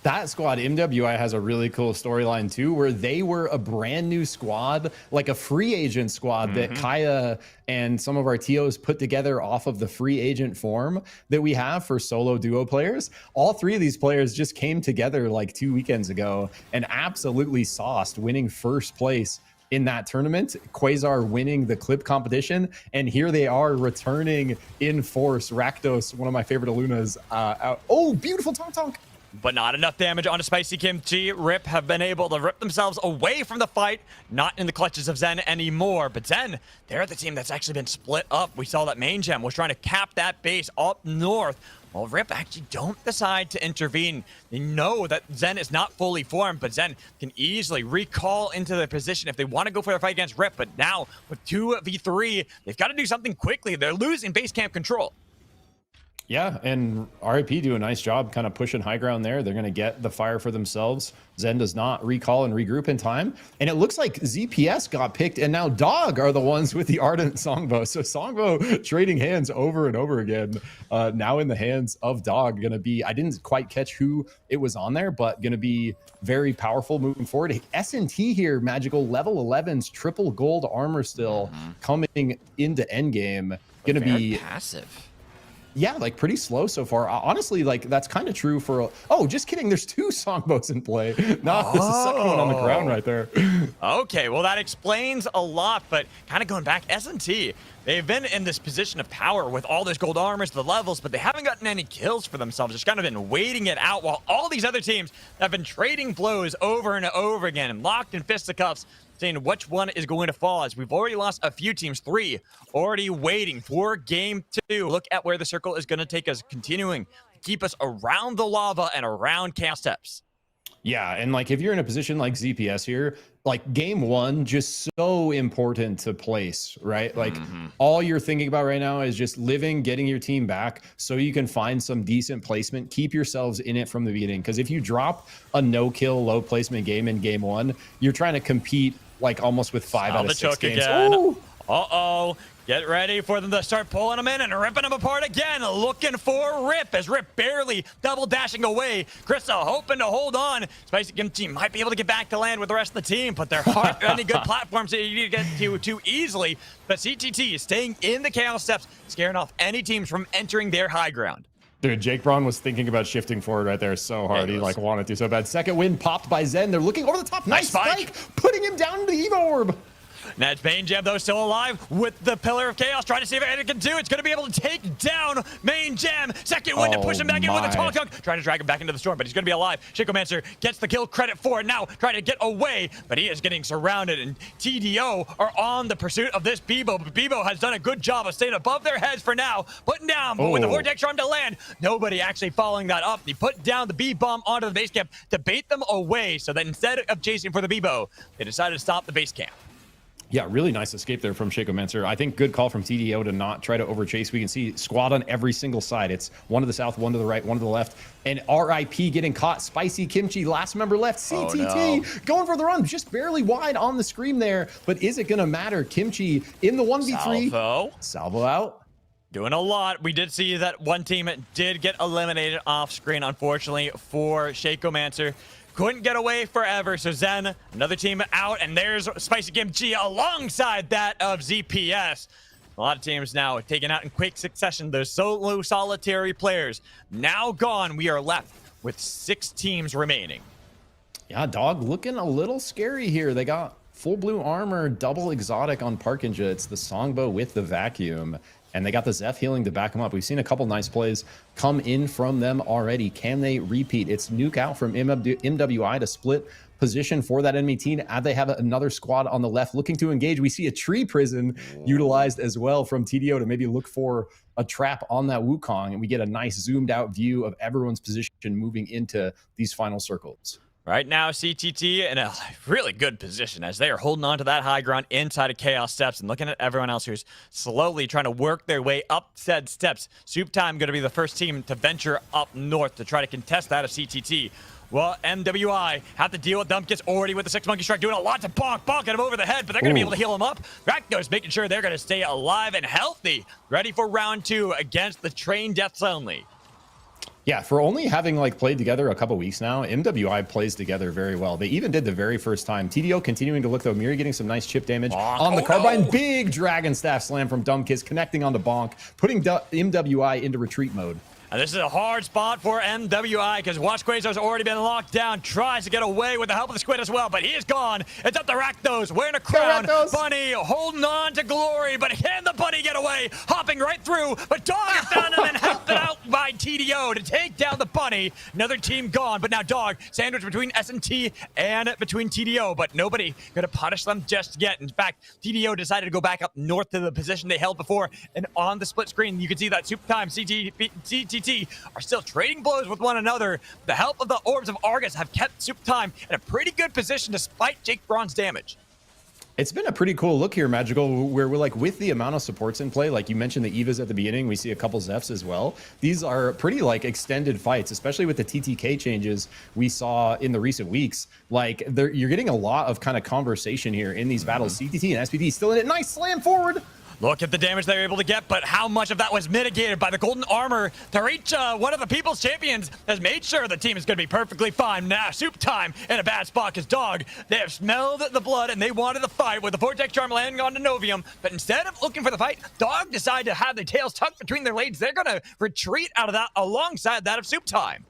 [SPEAKER 5] That squad, MWI, has a really cool storyline too, where they were a brand new squad, like a free agent squad that Kaya and some of our TOs put together off of the free agent form that we have for solo duo players. All three of these players just came together like 2 weekends ago and absolutely sauced, winning first place in that tournament. Quasar winning the clip competition, and here they are returning in force. Rakdos, one of my favorite Alunas, out. Oh, beautiful tonk.
[SPEAKER 4] But not enough damage on a Spicy Kimchi. Rip have been able to rip themselves away from the fight, not in the clutches of Zen anymore. But Zen, they're the team that's actually been split up. We saw that Main Gem was trying to cap that base up north. Well, Rip actually don't decide to intervene. They know that Zen is not fully formed, but Zen can easily recall into their position if they want to go for their fight against Rip. But now, with 2v3, they've got to do something quickly. They're losing base camp control.
[SPEAKER 5] Yeah, and RIP do a nice job kind of pushing high ground there. They're going to get the fire for themselves. Zen does not recall and regroup in time. And it looks like ZPS got picked, and now Dog are the ones with the Ardent Songbow. So Songbow trading hands over and over again. Now in the hands of Dog. Going to be, I didn't quite catch who it was on there, but going to be very powerful moving forward. S&T here, Magical, level 11s, triple gold armor still coming into endgame. Going to be
[SPEAKER 4] passive.
[SPEAKER 5] Yeah, like pretty slow so far. Honestly, like that's kind of true for. Oh, just kidding. There's 2 songbows in play. No, there's a second one on the ground right there.
[SPEAKER 4] Okay, well that explains a lot. But kind of going back, S&T, they've been in this position of power with all those gold armors, the levels, but they haven't gotten any kills for themselves. Just kind of been waiting it out while all these other teams have been trading blows over and over again and locked in fisticuffs, saying which one is going to fall, as we've already lost a few teams. 3 already waiting for game 2. Look at where the circle is going to take us, continuing to keep us around the lava and around Chaos Steps.
[SPEAKER 5] Yeah, and like if you're in a position like ZPS here, like game 1, just so important to place, right? Like all you're thinking about right now is just living, getting your team back so you can find some decent placement, keep yourselves in it from the beginning. Because if you drop a no-kill, low-placement game in game 1, you're trying to compete like almost with 5 out of 6 games.
[SPEAKER 4] Again. Uh-oh. Get ready for them to start pulling them in and ripping them apart again. Looking for Rip, as Rip barely double dashing away. Krista hoping to hold on. Spicy Kimchi might be able to get back to land with the rest of the team, but there aren't any good platforms that you need to get to too easily. But CTT is staying in the Chaos Steps, scaring off any teams from entering their high ground.
[SPEAKER 5] Dude, Jake Braun was thinking about shifting forward right there so hard. He like wanted to so bad. Second win popped by Zen. They're looking over the top. Nice spike. Putting him down to the Evo Orb.
[SPEAKER 4] That's Main Jam, though, still alive with the Pillar of Chaos, trying to see if anything can do. It's going to be able to take down Main Jam. Second win to push him back in with a Tonk, trying to drag him back into the storm, but he's going to be alive. Shacomancer gets the kill credit for it now, trying to get away, but he is getting surrounded, and TDO are on the pursuit of this Bebo. But Bebo has done a good job of staying above their heads for now, putting down, but with the Vortex Charm to land, nobody actually following that up. He put down the B-bomb onto the base camp to bait them away, so that instead of chasing for the Bebo, they decided to stop the base camp.
[SPEAKER 5] Yeah, really nice escape there from Shacomancer. I think good call from TDO to not try to overchase. We can see squad on every single side. It's one to the south, one to the right, one to the left. And RIP getting caught. Spicy Kimchi, last member left. CTT going for the run, just barely wide on the screen there. But is it going to matter? Kimchi in the 1v3. Salvo out.
[SPEAKER 4] Doing a lot. We did see that one team did get eliminated off screen, unfortunately, for Shacomancer. Couldn't get away forever, so Zen, another team out, and there's Spicy Kimchi alongside that of ZPS. A lot of teams now taken out in quick succession. Those solo solitary players now gone. We are left with 6 teams remaining.
[SPEAKER 5] Yeah, Dog looking a little scary here. They got full blue armor, double exotic on Parkinja. It's the Songbow with the vacuum. And they got the Zeph healing to back them up. We've seen a couple nice plays come in from them already. Can they repeat? It's nuke out from MWI to split position for that enemy team. They have another squad on the left looking to engage. We see a tree prison utilized as well from TDO to maybe look for a trap on that Wukong. And we get a nice zoomed out view of everyone's position moving into these final circles.
[SPEAKER 4] Right now, CTT in a really good position as they are holding on to that high ground inside of Chaos Steps and looking at everyone else who's slowly trying to work their way up said steps. SUPERVIVE going to be the first team to venture up north to try to contest that of CTT. Well, MWI have to deal with Dumpkins already with the 6 Monkey Strike, doing a lot to bonking him over the head, but they're going to be able to heal him up. Rakdos making sure they're going to stay alive and healthy, ready for round 2 against the Train Deaths Only.
[SPEAKER 5] Yeah, for only having like played together a couple weeks now, MWI plays together very well. They even did the very first time. TDO continuing to look though. Miri getting some nice chip damage on the carbine. No. Big Dragon Staff slam from Dumpkiss, connecting onto Bonk, putting MWI into retreat mode.
[SPEAKER 4] And this is a hard spot for MWI because Watch Quasar's already been locked down. Tries to get away with the help of the Squid as well, but he is gone. It's up to Rakdos wearing a crown. Bunny holding on to glory, but can the Bunny get away? Hopping right through, but Dog is down and then helped it out by TDO to take down the Bunny. Another team gone, but now Dog sandwiched between S&T and between TDO, but nobody gonna punish them just yet. In fact, TDO decided to go back up north to the position they held before, and on the split screen, you can see that SUPERVIVE CTT are still trading blows with one another. The help of the Orbs of Argus have kept SUPERVIVE in a pretty good position despite Jake Braun's damage.
[SPEAKER 5] It's been a pretty cool look here, Magical, where we're like with the amount of supports in play, like you mentioned the Evas at the beginning, we see a couple Zephs as well. These are pretty like extended fights, especially with the TTK changes we saw in the recent weeks. Like you're getting a lot of kind of conversation here in these battles. CTT and SPT still in it. Nice slam forward.
[SPEAKER 4] Look at the damage they were able to get, but how much of that was mitigated by the golden armor to reach one of the people's champions has made sure the team is going to be perfectly fine. Now, SUPERVIVE in a bad spot because Dog, they have smelled the blood and they wanted the fight with the Vortex Charm landing on Novium, but instead of looking for the fight, Dog decided to have their tails tucked between their legs. They're going to retreat out of that alongside that of SUPERVIVE.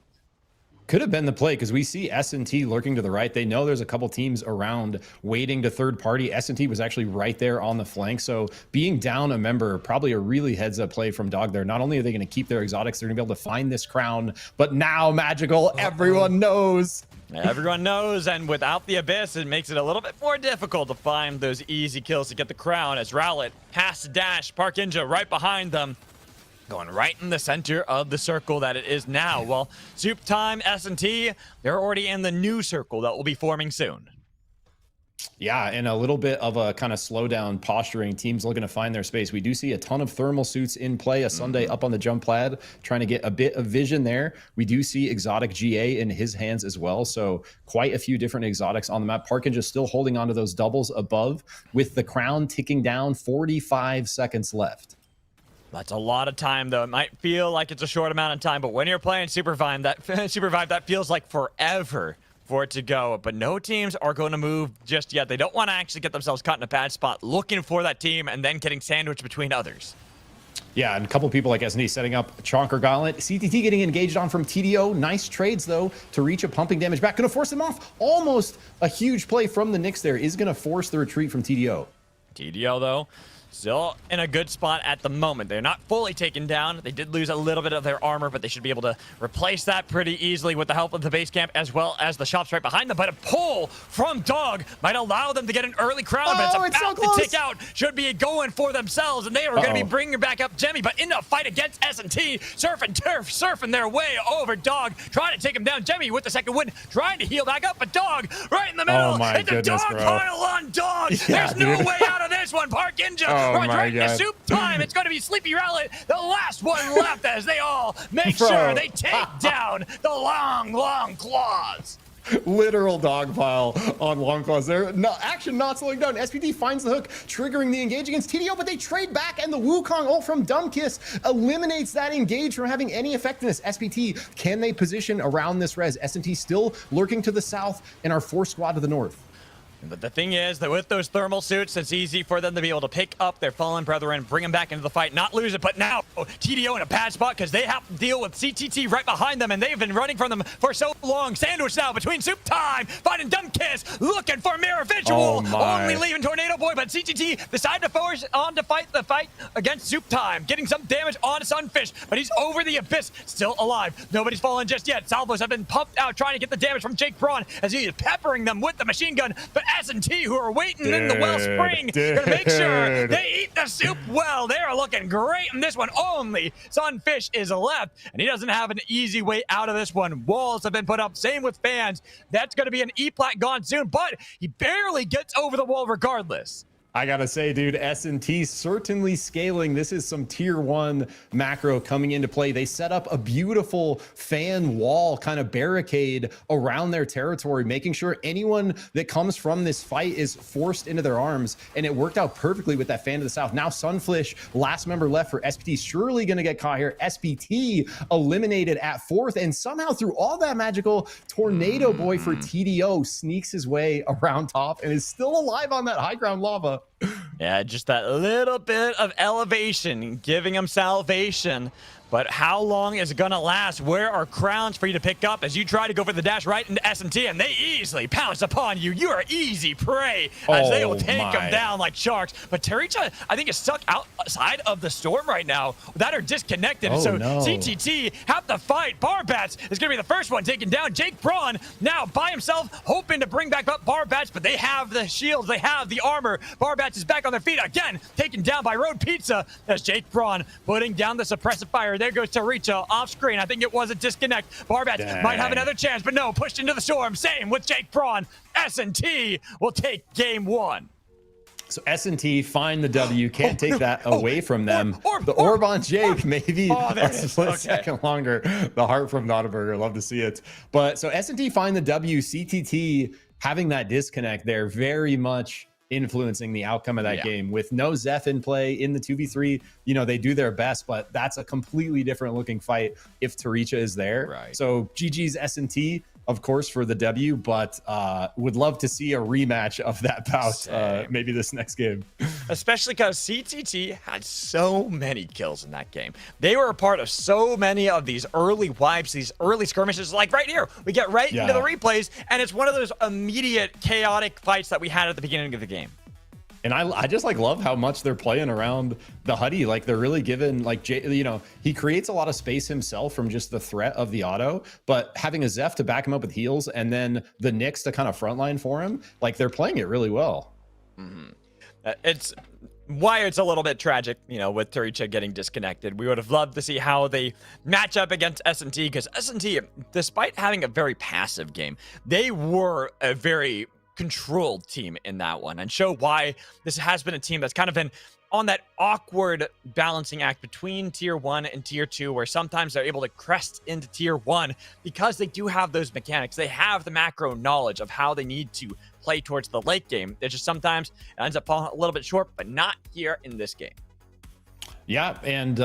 [SPEAKER 5] Could have been the play because we see S&T lurking to the right. They know there's a couple teams around waiting to third party. S&T was actually right there on the flank. So being down a member, probably a really heads up play from Dog there. Not only are they going to keep their exotics, they're going to be able to find this crown. But now, Magical, everyone knows.
[SPEAKER 4] Everyone knows, and without the Abyss, it makes it a little bit more difficult to find those easy kills to get the crown as Rowlet has to dash Parkinja right behind them. Going right in the center of the circle that it is now. Well, SUPERVIVE, S&T, they're already in the new circle that will be forming soon.
[SPEAKER 5] Yeah, and a little bit of a kind of slowdown posturing. Teams looking to find their space. We do see a ton of thermal suits in play. A Sunday up on the jump pad, trying to get a bit of vision there. We do see exotic GA in his hands as well. So quite a few different exotics on the map. Parkinja still holding onto those doubles above with the crown ticking down. 45 seconds left.
[SPEAKER 4] That's a lot of time, though. It might feel like it's a short amount of time, but when you're playing SUPERVIVE, that feels like forever for it to go. But no teams are going to move just yet. They don't want to actually get themselves caught in a bad spot, looking for that team and then getting sandwiched between others.
[SPEAKER 5] Yeah, and a couple people like S&T setting up Chonker Gauntlet. CTT getting engaged on from TDO. Nice trades, though, to reach a pumping damage back. Going to force them off. Almost a huge play from the Nyx there is going to force the retreat from TDO.
[SPEAKER 4] TDO, though, still in a good spot at the moment. They're not fully taken down. They did lose a little bit of their armor, but they should be able to replace that pretty easily with the help of the base camp as well as the shops right behind them. But a pull from Dog might allow them to get an early crown, but it's about to tick out. Should be going for themselves, and they are going to be bringing back up Jemmy, but in a fight against S&T, surfing their way over Dog, trying to take him down. Jemmy with the second win, trying to heal back up, but Dog right in the middle.
[SPEAKER 5] Oh my goodness,
[SPEAKER 4] a Dog pile on Dog.
[SPEAKER 5] Yeah,
[SPEAKER 4] There's no way out of this one. Parkinja right into SUPERVIVE. It's going to be Sleepy Rowlet, the last one left, as they all make sure they take down the long claws.
[SPEAKER 5] Literal dog pile on long claws there. No, action not slowing down. SPT finds the hook, triggering the engage against TDO, but they trade back, and the Wukong ult from Dumbkiss eliminates that engage from having any effectiveness. SPT, can they position around this res? S&T still lurking to the south and our 4 squad to the north.
[SPEAKER 4] But the thing is that with those thermal suits, it's easy for them to be able to pick up their fallen brethren, bring them back into the fight, not lose it. But now TDO in a bad spot because they have to deal with CTT right behind them, and they've been running from them for so long. Sandwich now between Soup Time, finding Dumkiss, looking for Mirror Visual, only leaving Tornado Boy, but CTT decided to force on to fight the fight against Soup Time, getting some damage on Sunfish, but he's over the abyss, still alive. Nobody's fallen just yet. Salvos have been pumped out, trying to get the damage from Jake Braun as he is peppering them with the machine gun, but S&T, who are waiting in the wellspring to make sure they eat the soup well. They are looking great in this one. Only Sunfish is left, and he doesn't have an easy way out of this one. Walls have been put up. Same with fans. That's going to be an E-plat gone soon, but he barely gets over the wall regardless.
[SPEAKER 5] I gotta say, dude, S&T certainly scaling. This is some tier 1 macro coming into play. They set up a beautiful fan wall kind of barricade around their territory, making sure anyone that comes from this fight is forced into their arms, and it worked out perfectly with that fan to the south. Now Sunfish, last member left for SPT, surely gonna get caught here. SPT eliminated at 4th, and somehow through all that magical, Tornado Boy for TDO sneaks his way around top and is still alive on that high ground lava.
[SPEAKER 4] Yeah, just that little bit of elevation, giving him salvation. But how long is it going to last? Where are crowns for you to pick up as you try to go for the dash right into S&T, and they easily pounce upon you. You are easy prey as they will take them down like sharks. But Taricha, I think, is stuck outside of the storm right now. That are disconnected. So CTT have to fight. Barbats is going to be the first one taken down. Jake Braun now by himself, hoping to bring back up Barbats, but they have the shields. They have the armor. Barbats is back on their feet again, taken down by Road Pizza as Jake Braun putting down the suppressive fire. There goes Taricha off screen. I think it was a disconnect. Barbats might have another chance, but no, pushed into the storm. Same with Jake Braun. S&T will take game 1.
[SPEAKER 5] So S&T find the W, can't take that away from them. The orb on Jake, maybe a split second longer. The heart from Notaburger, love to see it. But so S&T find the W, CTT having that disconnect there, very much influencing the outcome of that game. With no Zeph in play in the 2v3, you know, they do their best, but that's a completely different looking fight if Taricha is there. So GG's S&T, of course, for the W, but would love to see a rematch of that bout maybe this next game.
[SPEAKER 4] Especially because CTT had so many kills in that game. They were a part of so many of these early wipes, these early skirmishes. Like right here, we get right into the replays, and it's one of those immediate chaotic fights that we had at the beginning of the game.
[SPEAKER 5] And I just like love how much they're playing around the Huddy. Like they're really giving, like, you know, he creates a lot of space himself from just the threat of the auto, but having a Zeph to back him up with heals and then the Nyx to kind of frontline for him, like they're playing it really well.
[SPEAKER 4] It's why it's a little bit tragic, you know, with Taricha getting disconnected. We would have loved to see how they match up against S&T, because S&T, despite having a very passive game, they were a very controlled team in that one, and show why this has been a team that's kind of been on that awkward balancing act between tier 1 and tier 2, where sometimes they're able to crest into tier 1 because they do have those mechanics. They have the macro knowledge of how they need to play towards the late game. It just sometimes ends up falling a little bit short, but not here in this game.
[SPEAKER 5] Yeah, and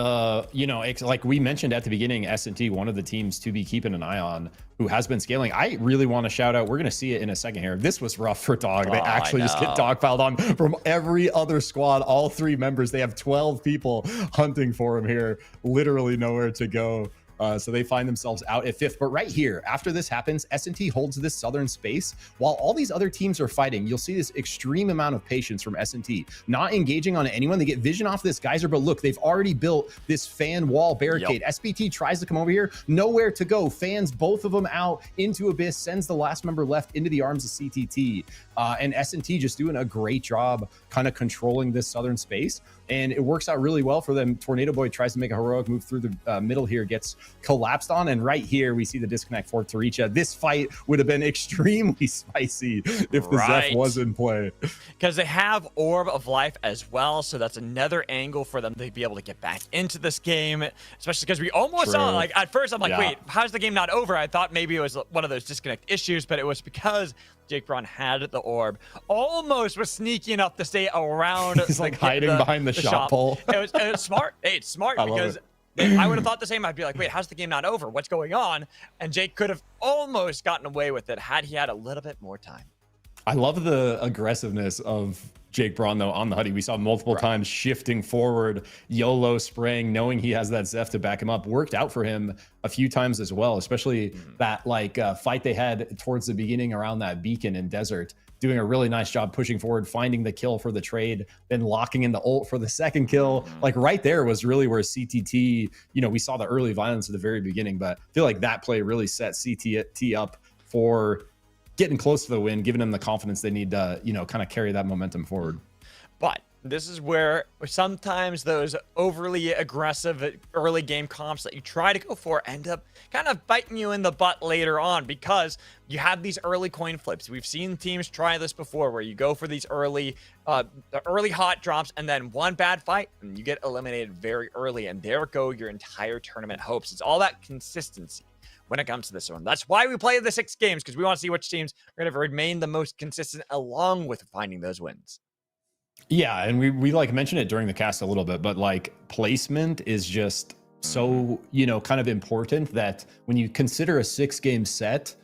[SPEAKER 5] you know, like we mentioned at the beginning, S&T, one of the teams to be keeping an eye on, who has been scaling. I really want to shout out, we're going to see it in a second here. This was rough for Dog. They actually just get dogpiled on from every other squad. All 3 members, they have 12 people hunting for him here. Literally nowhere to go. So they find themselves out at 5th. But right here, after this happens, S&T holds this southern space while all these other teams are fighting. You'll see this extreme amount of patience from S&T, not engaging on anyone. They get vision off this geyser, but look, they've already built this fan wall barricade. SPT tries to come over here, nowhere to go. Fans both of them out into Abyss, sends the last member left into the arms of CTT. And S&T just doing a great job kind of controlling this southern space. And it works out really well for them. Tornado Boy tries to make a heroic move through the middle here, gets collapsed on. And right here, we see the disconnect for Taricha. This fight would have been extremely spicy if the Zeph was in play.
[SPEAKER 4] Because they have Orb of Life as well. So that's another angle for them to be able to get back into this game. Especially because we almost saw, like, at first I'm like, wait, how's the game not over? I thought maybe it was one of those disconnect issues, but it was because Jake Braun had the orb, almost was sneaky enough to stay around.
[SPEAKER 5] He's like hiding behind the shot pole.
[SPEAKER 4] It was smart. Hey, it's smart because I would have thought the same. I'd be like, wait, how's the game not over? What's going on? And Jake could have almost gotten away with it had he had a little bit more time.
[SPEAKER 5] I love the aggressiveness of Jake Braun, though, on the Huddy. We saw multiple times shifting forward, YOLO spraying, knowing he has that Zeph to back him up. Worked out for him a few times as well, especially that fight they had towards the beginning around that beacon in Desert. Doing a really nice job pushing forward, finding the kill for the trade, then locking in the ult for the second kill. Like right there was really where CTT, we saw the early violence at the very beginning, but I feel like that play really set CTT up for getting close to the win, giving them the confidence they need to, kind of carry that momentum forward.
[SPEAKER 1] But this is where sometimes those overly aggressive early game comps that you try to go for end up kind of biting you in the butt later on, because you have these early coin flips. We've seen teams try this before, where you go for these early hot drops, and then one bad fight and you get eliminated very early, and there go your entire tournament hopes. It's all that consistency when it comes to this one. That's why we play the 6 games, because we want to see which teams are going to remain the most consistent along with finding those wins.
[SPEAKER 5] Yeah, and we mentioned it during the cast a little bit, but placement is just so, kind of important, that when you consider a 6-game set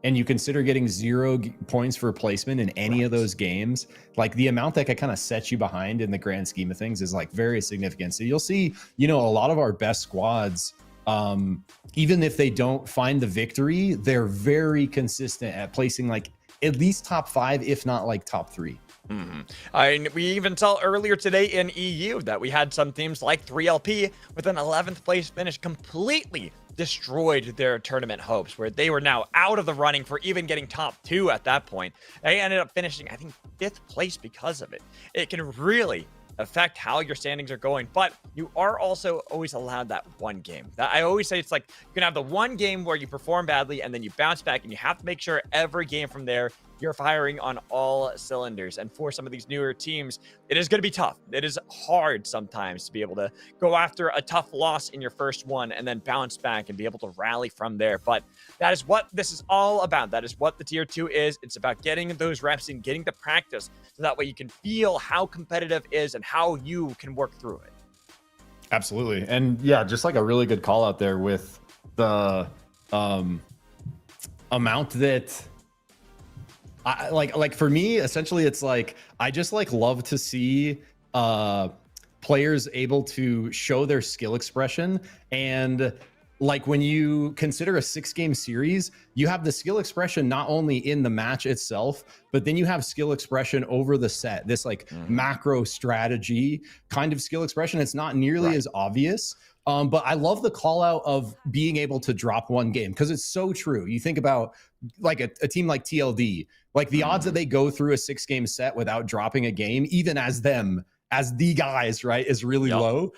[SPEAKER 5] and you consider getting 0 points for placement in any of those games, the amount that can kind of set you behind in the grand scheme of things is very significant. So you'll see, a lot of our best squads, even if they don't find the victory, they're very consistent at placing at least top 5, if not top 3.
[SPEAKER 1] We even saw earlier today in EU that we had some teams like 3LP with an 11th place finish completely destroyed their tournament hopes, where they were now out of the running for even getting top 2 at that point. They ended up finishing, I think, 5th place because of it. It can really affect how your standings are going, but you are also always allowed that one game. I always say it's you can have the one game where you perform badly and then you bounce back, and you have to make sure every game from there you're firing on all cylinders. And for some of these newer teams, it is going to be tough. It is hard sometimes to be able to go after a tough loss in your first one and then bounce back and be able to rally from there. But that is what this is all about. That is what the tier 2 is. It's about getting those reps and getting the practice, so that way you can feel how competitive is and how you can work through it.
[SPEAKER 5] Absolutely. And yeah, just a really good call out there with the amount that for me, essentially, it's I just love to see players able to show their skill expression. And when you consider a 6-game series, you have the skill expression not only in the match itself, but then you have skill expression over the set, this macro strategy kind of skill expression. It's not nearly as obvious. But I love the call out of being able to drop one game, because it's so true. You think about a team like TLD, the odds that they go through a 6-game set without dropping a game, even as the guys, right, is really low.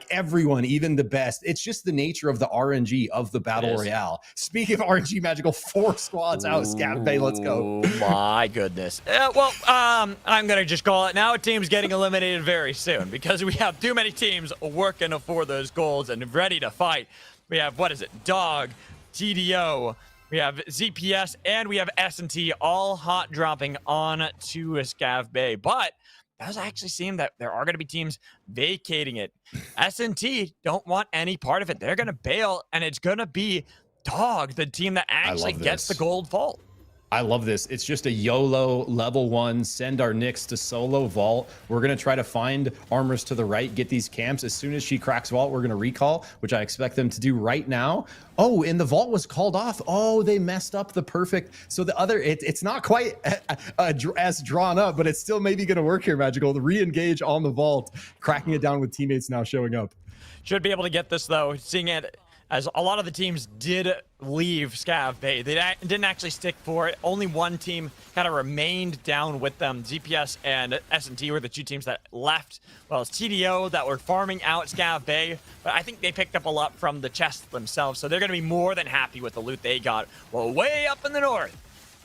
[SPEAKER 5] Everyone, even the best. It's just the nature of the RNG of the Battle Royale. Speaking of RNG, Magical, 4 squads out. Scav Bay, let's go.
[SPEAKER 1] Oh my goodness. I'm going to just call it now. A team's getting eliminated very soon, because we have too many teams working for those goals and ready to fight. We have, Dog, TDO, we have ZPS, and we have S&T all hot dropping on to Scav Bay. But it does actually seem that there are going to be teams vacating it. S&T don't want any part of it. They're going to bail, and it's going to be Dog, the team that actually gets the gold vault.
[SPEAKER 5] I love this. It's just a YOLO level 1, send our Nyx to solo vault. We're going to try to find armors to the right, get these camps. As soon as she cracks vault, we're going to recall, which I expect them to do right now. Oh, and the vault was called off. Oh, they messed up the perfect. So the other, it's not quite as drawn up, but it's still maybe going to work here, Magical. The re-engage on the vault, cracking it down with teammates now showing up.
[SPEAKER 1] Should be able to get this, though, seeing it as a lot of the teams did leave Scav Bay. They didn't actually stick for it. Only one team kind of remained down with them. ZPS and S&T were the 2 teams that left. Well, it's TDO that were farming out Scav Bay, but I think they picked up a lot from the chests themselves, so they're going to be more than happy with the loot they got. Well, way up in the north,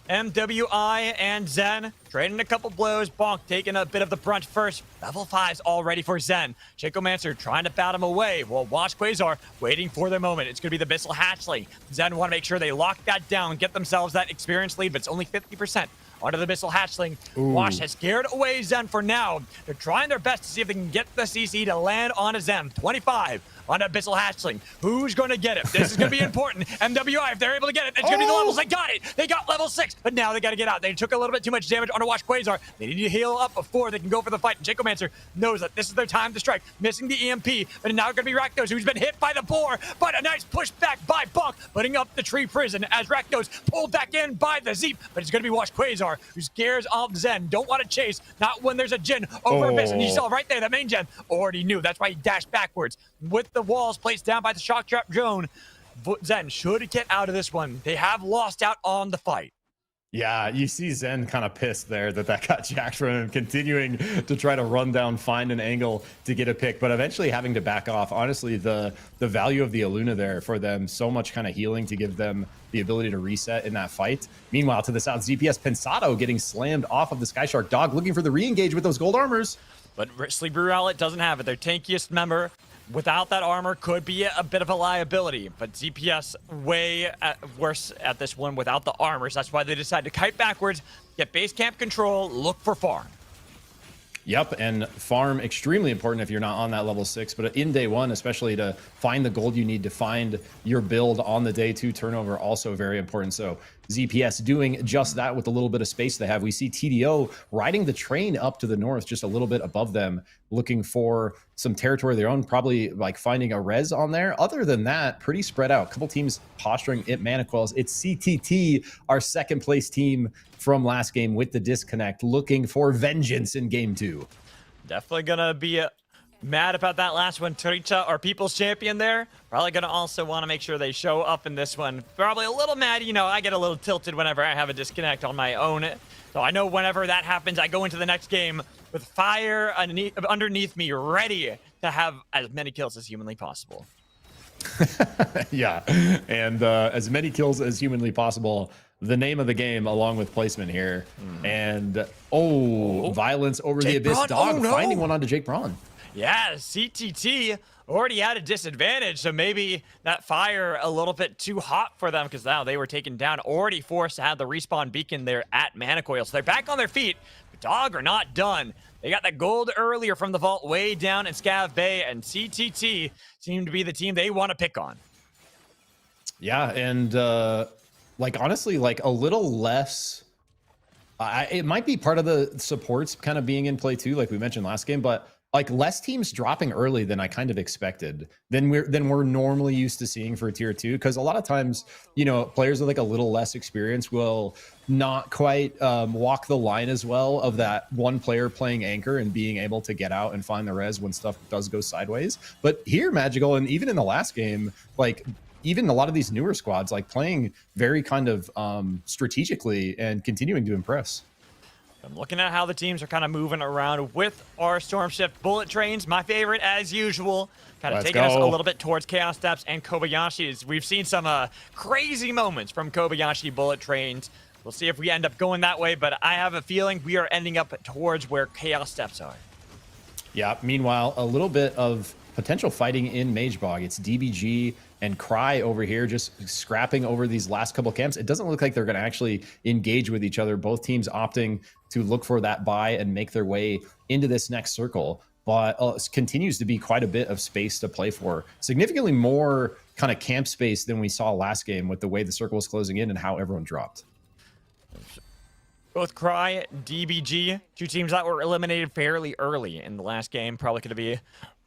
[SPEAKER 1] MWI and Zen trading a couple blows. Bonk taking a bit of the brunt first. Level 5's all ready for Zen. Shacomancer trying to bat him away. Well, Watch Quasar waiting for their moment. It's going to be the Missile Hatchling. Zen want to make sure they lock that down, get themselves that experience lead, but it's only 50%. Onto the Missile Hatchling. Wash has scared away Zen for now. They're trying their best to see if they can get the CC to land on a Zen. 25
[SPEAKER 4] on Abyssal Hatchling. Who's going to get it? This is going to be important. MWI, if they're able to get it, it's going to be the levels. They got it. They got level 6, but now they got to get out. They took a little bit too much damage on a Watch Quasar. They need to heal up before they can go for the fight. Jacomancer knows that this is their time to strike, missing the EMP, but now going to be Rakdos, who's been hit by the boar, but a nice push back by Buck, putting up the tree prison as Rakdos pulled back in by the Zeep, but it's going to be Watch Quasar, who scares off Zen. Don't want to chase, not when there's a Jin over Abyss, and you saw right there, the main Gen already knew. That's why he dashed backwards. With the walls placed down by the Shock Trap drone, Zen should get out of this one. They have lost out on the fight.
[SPEAKER 5] Yeah, you see Zen kind of pissed there that got jacked from him, continuing to try to run down, find an angle to get a pick, but eventually having to back off. Honestly, the value of the Aluna there for them, so much kind of healing to give them the ability to reset in that fight. Meanwhile, to the south, ZPS Pensado getting slammed off of the Sky Shark Dog, looking for the re-engage with those gold armors.
[SPEAKER 4] But Sleeper Outlet doesn't have it. Their tankiest member without that armor could be a bit of a liability, but ZPS way worse at this one without the armors. That's why they decided to kite backwards, get base camp control, look for farm.
[SPEAKER 5] Yep, and farm extremely important if you're not on that level 6, but in day 1, especially to find the gold you need to find your build on the day 2 turnover, also very important. So ZPS doing just that with a little bit of space they have. We see TDO riding the train up to the north, just a little bit above them, looking for some territory of their own, probably like finding a res on there. Other than that, pretty spread out. A couple teams posturing at Mana Quells. It's CTT, our second place team from last game with the disconnect, looking for vengeance in game 2.
[SPEAKER 4] Definitely gonna be mad about that last one. Toricha, our people's champion there, probably gonna also want to make sure they show up in this one. Probably a little mad, you know, I get a little tilted whenever I have a disconnect on my own. So I know whenever that happens, I go into the next game with fire underneath me, ready to have as many kills as humanly possible.
[SPEAKER 5] Yeah, and as many kills as humanly possible, the name of the game along with placement here. And violence over
[SPEAKER 4] Jake
[SPEAKER 5] the Abyss
[SPEAKER 4] Braun.
[SPEAKER 5] Dog,
[SPEAKER 4] Oh, no.
[SPEAKER 5] finding one onto Jake Braun.
[SPEAKER 4] Yeah, CTT already had a disadvantage, so maybe that fire a little bit too hot for them because now they were taken down, already forced to have the respawn beacon there at Mana Coil. So they're back on their feet, but Dog are not done. They got that gold earlier from the vault way down in Scav Bay, and CTT seem to be the team they want to pick on.
[SPEAKER 5] Yeah, and like honestly, like a little less. It might be part of the supports kind of being in play too, like we mentioned last game, but like less teams dropping early than I kind of expected than we're normally used to seeing for tier 2, because a lot of times, you know, players with like a little less experience will not quite walk the line as well of that one player playing anchor and being able to get out and find the res when stuff does go sideways. But here, Magical, and even in the last game, like even a lot of these newer squads, like playing very kind of strategically and continuing to impress.
[SPEAKER 4] I'm looking at how the teams are kind of moving around with our Storm Shift bullet trains. My favorite, as usual, kind of taking us a little bit towards Chaos Steps and Kobayashi. We've seen some crazy moments from Kobayashi bullet trains. We'll see if we end up going that way, but I have a feeling we are ending up towards where Chaos Steps are.
[SPEAKER 5] Yeah, meanwhile, a little bit of potential fighting in Mage Bog. It's DBG and Cry over here just scrapping over these last couple camps. It doesn't look like they're going to actually engage with each other. Both teams opting to look for that buy and make their way into this next circle. But it continues to be quite a bit of space to play for. Significantly more kind of camp space than we saw last game with the way the circle was closing in and how everyone dropped.
[SPEAKER 4] Both Cry, DBG, two teams that were eliminated fairly early in the last game. Probably going to be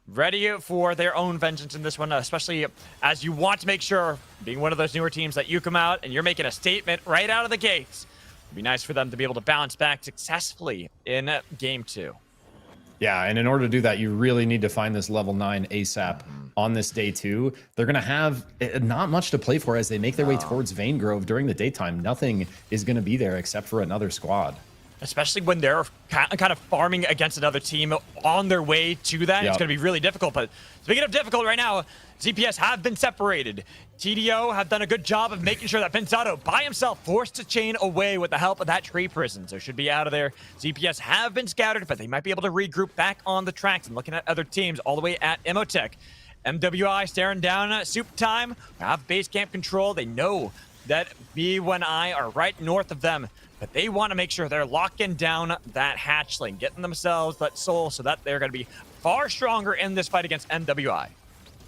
[SPEAKER 4] ready for their own vengeance in this one, especially as you want to make sure, being one of those newer teams, that you come out and you're making a statement right out of the gates. It'd be nice for them to be able to bounce back successfully in game 2.
[SPEAKER 5] Yeah, and in order to do that, you really need to find this level 9 ASAP on this day 2. They're going to have not much to play for as they make their way towards Vane Grove during the daytime. Nothing is going to be there except for another squad.
[SPEAKER 4] Especially when they're kind of farming against another team on their way to that. It's going to be really difficult. But speaking of difficult right now, ZPS have been separated. TDO have done a good job of making sure that Pensado by himself forced to chain away with the help of that tree prison. So should be out of there. ZPS have been scattered, but they might be able to regroup back on the tracks and looking at other teams all the way at Emotech. MWI staring down Soup Time. Have base camp control. They know that B1I are right north of them, but they want to make sure they're locking down that hatchling, getting themselves that soul so that they're going to be far stronger in this fight against MWI.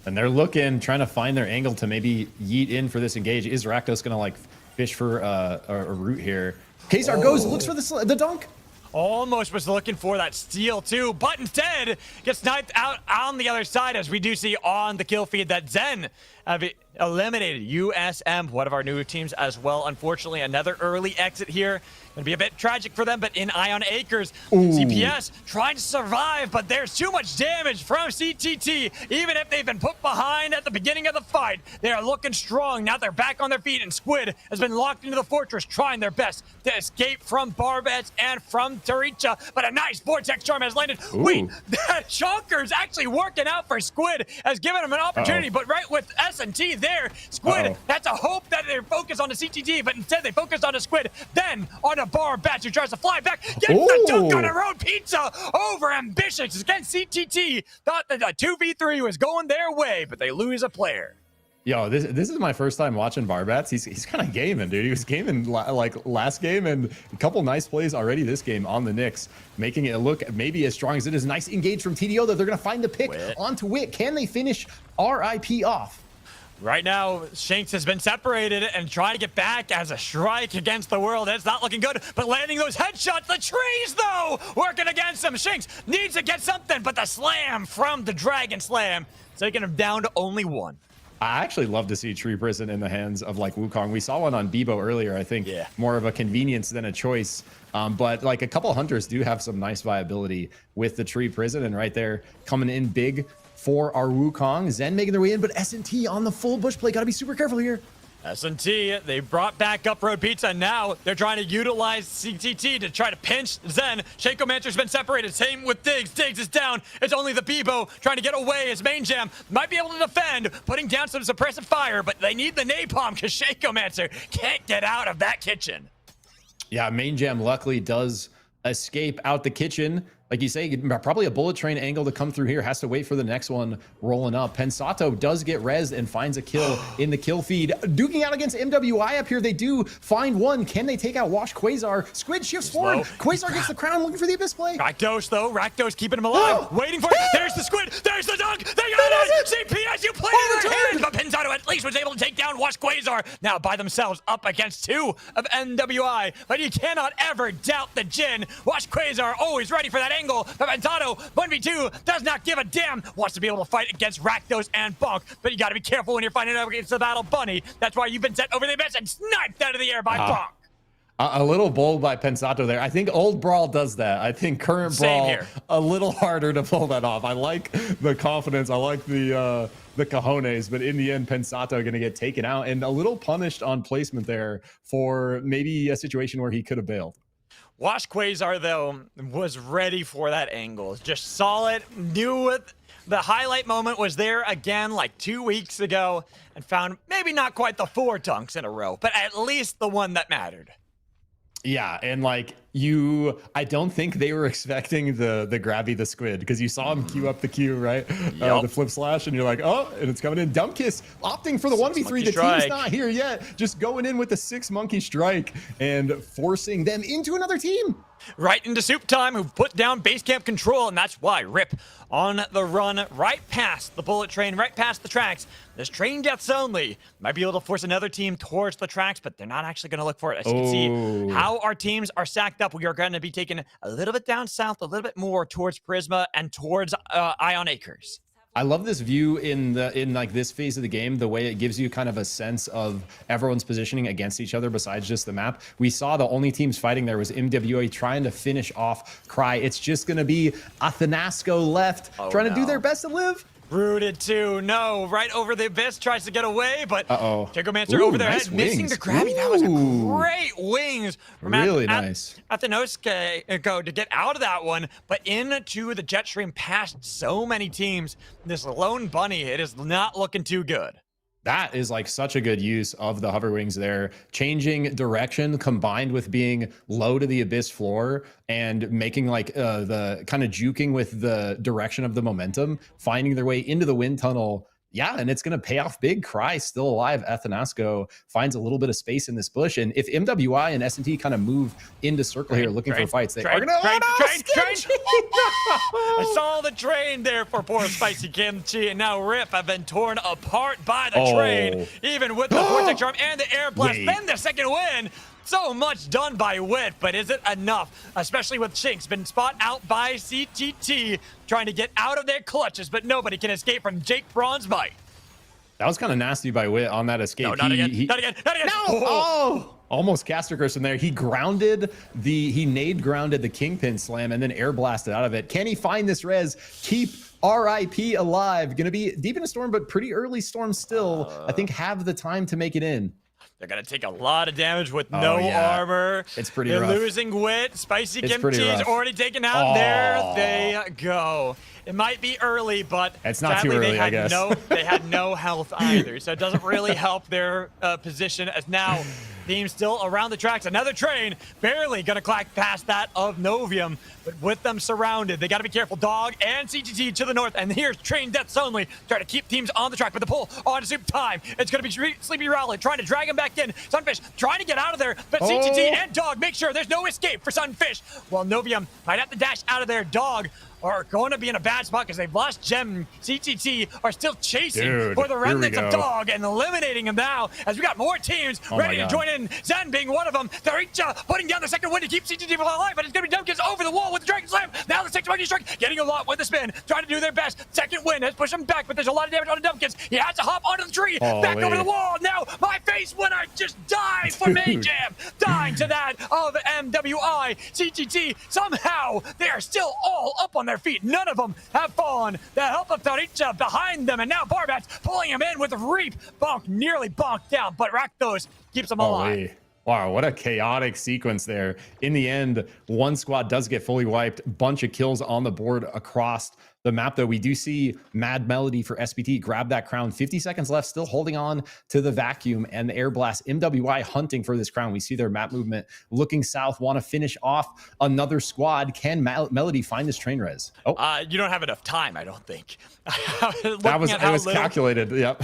[SPEAKER 5] And they're looking, trying to find their angle to maybe yeet in for this engage. Is Rakdos going to like fish for a route here? Kazar goes, looks for the dunk.
[SPEAKER 4] Almost was looking for that steal too, but instead gets sniped out on the other side, as we do see on the kill feed that Zen have eliminated USM, one of our new teams as well. Unfortunately, another early exit here. Gonna be a bit tragic for them, but in Ion Acres, CPS trying to survive, but there's too much damage from CTT. Even if they've been put behind at the beginning of the fight, they are looking strong. Now they're back on their feet, and Squid has been locked into the fortress, trying their best to escape from Barbets and from Taricha, but a nice Vortex Charm has landed. Wait, that Chonker's actually working out for Squid, has given him an opportunity, but right with S&T there, Squid, that's a hope that they're focused on the CTT, but instead they focused on the Squid, then on a Barbets who tries to fly back, gets the dunk on a road pizza over Ambitious against CTT. Thought that a 2v3 was going their way, but they lose a player.
[SPEAKER 5] Yo, this is my first time watching Barbets. He's kind of gaming, dude. He was gaming like last game, and a couple nice plays already this game on the Knicks, making it look maybe as strong as it is. Nice engage from TDO that they're going to find the pick onto Wit. Can they finish RIP off?
[SPEAKER 4] Right now, Shanks has been separated and trying to get back as a strike against the world. It's not looking good, but landing those headshots. The trees, though, working against him. Shanks needs to get something, but the slam from the Dragon Slam, taking him down to only one.
[SPEAKER 5] I actually love to see Tree Prison in the hands of like Wukong. We saw one on Bebo earlier, I think more of a convenience than a choice. But like a couple hunters do have some nice viability with the Tree Prison, and right there coming in big for our Wukong. Zen making their way in, but S&T on the full bush play. Got to be super careful here.
[SPEAKER 4] S&T, they brought back up Road Pizza, and now they're trying to utilize CTT to try to pinch Zen. Shacomancer's been separated. Same with Diggs. Diggs is down. It's only the Bebo trying to get away. His main jam might be able to defend, putting down some suppressive fire, but they need the napalm because Shacomancer can't get out of that kitchen.
[SPEAKER 5] Yeah, main jam luckily does escape out the kitchen. Like you say, probably a bullet train angle to come through here. Has to wait for the next one rolling up. Pensato does get rezzed and finds a kill in the kill feed. Duking out against MWI up here. They do find one. Can they take out Wash Quasar? Squid shifts forward. Quasar gets the crown, looking for the Abyss play.
[SPEAKER 4] Rakdos, though. Rakdos keeping him alive. Waiting for it. There's the Squid. There's the dunk. They got it. CPS, you played in their hands. But Pensato at least was able to take down Wash Quasar. Now by themselves up against two of MWI. But you cannot ever doubt the Jin. Wash Quasar always ready for that angle. But Pensato, 1v2, does not give a damn. Wants to be able to fight against Rakdos and Bonk. But you got to be careful when you're fighting against the Battle Bunny. That's why you've been set over the abyss and sniped out of the air by Bonk.
[SPEAKER 5] A little bold by Pensato there. I think old Brawl does that. I think current Brawl a little harder to pull that off. I like the confidence. I like the cojones, but in the end, Pensato going to get taken out and a little punished on placement there for maybe a situation where he could have bailed.
[SPEAKER 4] Wash Quasar, though, was ready for that angle. Just saw it, knew it. The highlight moment was there again like 2 weeks ago and found maybe not quite the 4 dunks in a row, but at least the one that mattered.
[SPEAKER 5] Yeah, and like I don't think they were expecting the grabby the Squid, because you saw him queue up the Q, right? The flip slash, and you're like, oh, and it's coming in. Dump Kiss opting for the 1v3. The team's not here yet. Just going in with the 6 monkey strike and forcing them into another team.
[SPEAKER 4] Right into Soup Time, who put down base camp control, and that's why Rip on the run right past the bullet train, right past the tracks. This train deaths only might be able to force another team towards the tracks, but they're not actually going to look for it. As you can see how our teams are stacked up, we are going to be taking a little bit down south, a little bit more towards Prisma and towards Ion Acres.
[SPEAKER 5] I love this view in like this phase of the game, the way it gives you kind of a sense of everyone's positioning against each other besides just the map. We saw the only teams fighting there was MWA trying to finish off Cry. It's just going to be Athanasco left, trying to do their best to live.
[SPEAKER 4] Rooted too. No, right over the abyss, tries to get away, but Shacomancer over their head, missing the grabby. That was a great wings from
[SPEAKER 5] nice.
[SPEAKER 4] Athanosco to get out of that one, but into the jet stream past so many teams. This lone bunny, it is not looking too good.
[SPEAKER 5] That is like such a good use of the hover wings there. Changing direction combined with being low to the abyss floor and making like the kind of juking with the direction of the momentum, finding their way into the wind tunnel. yeah, and it's going to pay off big. Cry still alive. Athanasco finds a little bit of space in this bush. And if MWI and S&T kind of move into circle here looking for fights, they are going to...
[SPEAKER 4] Train! I saw the train there for poor Spicy Kimchi, and now Rip have been torn apart by the train, even with the Vortex Charm and the Air Blast. Then the second win. So much done by Wit, but is it enough? Especially with Shinx been spot out by CTT, trying to get out of their clutches, but nobody can escape from Jake Braun's bite.
[SPEAKER 5] That was kind of nasty by Wit on that escape.
[SPEAKER 4] No, not again. Not again.
[SPEAKER 5] No! Oh! Almost caster curse in there. He nade grounded the Kingpin Slam and then air blasted out of it. Can he find this res? Keep RIP alive. Gonna be deep in a storm, but pretty early storm still. I think have the time to make it in.
[SPEAKER 4] They're going to take a lot of damage with no armor.
[SPEAKER 5] It's pretty
[SPEAKER 4] They're
[SPEAKER 5] rough.
[SPEAKER 4] Losing Wit. Spicy Kimchi is already taken out. There they go. It might be early, but
[SPEAKER 5] it's not
[SPEAKER 4] sadly,
[SPEAKER 5] too early, I guess.
[SPEAKER 4] They had no health either, so it doesn't really help their position as now team still around the tracks. Another train barely going to clack past that of Novium, but with them surrounded, they got to be careful. Dog and CTT to the north, and here's train deaths only, trying to keep teams on the track, but the pull on to Soup time. It's going to be Sleepy Rowlett trying to drag him back in. Sunfish trying to get out of there, but CTT and Dog make sure there's no escape for Sunfish, while Novium might have to dash out of there. Dog are going to be in a bad spot because they've lost Gem. CTT are still chasing for the remnants of Dog and eliminating him now as we got more teams ready to join in. Zen being one of them. Tharicha putting down the second win to keep CTT alive, but it's going to be Dumpkins over the wall with the Dragon Slam. Now the 6 Monkey Strike getting a lot with the spin, trying to do their best. Second win has pushed him back, but there's a lot of damage on the Dumpkins. He has to hop onto the tree, back over the wall. Now my face when I just died for Main Jam. Dying to that of MWI. CTT, somehow they are still all up on their feet. None of them have fallen. The help of Tharicha behind them, and now Barbats pulling him in with Reap. Bonk nearly bonked down, but Rakdos keeps him alive.
[SPEAKER 5] Wow, what a chaotic sequence there. In the end, one squad does get fully wiped. Bunch of kills on the board across the map, though. We do see Mad Melody for SPT grab that crown. 50 seconds left, still holding on to the vacuum and the air blast. MWI hunting for this crown. We see their map movement looking south, want to finish off another squad. Can Melody find this train res?
[SPEAKER 4] You don't have enough time, I don't think.
[SPEAKER 5] It was calculated. Yep.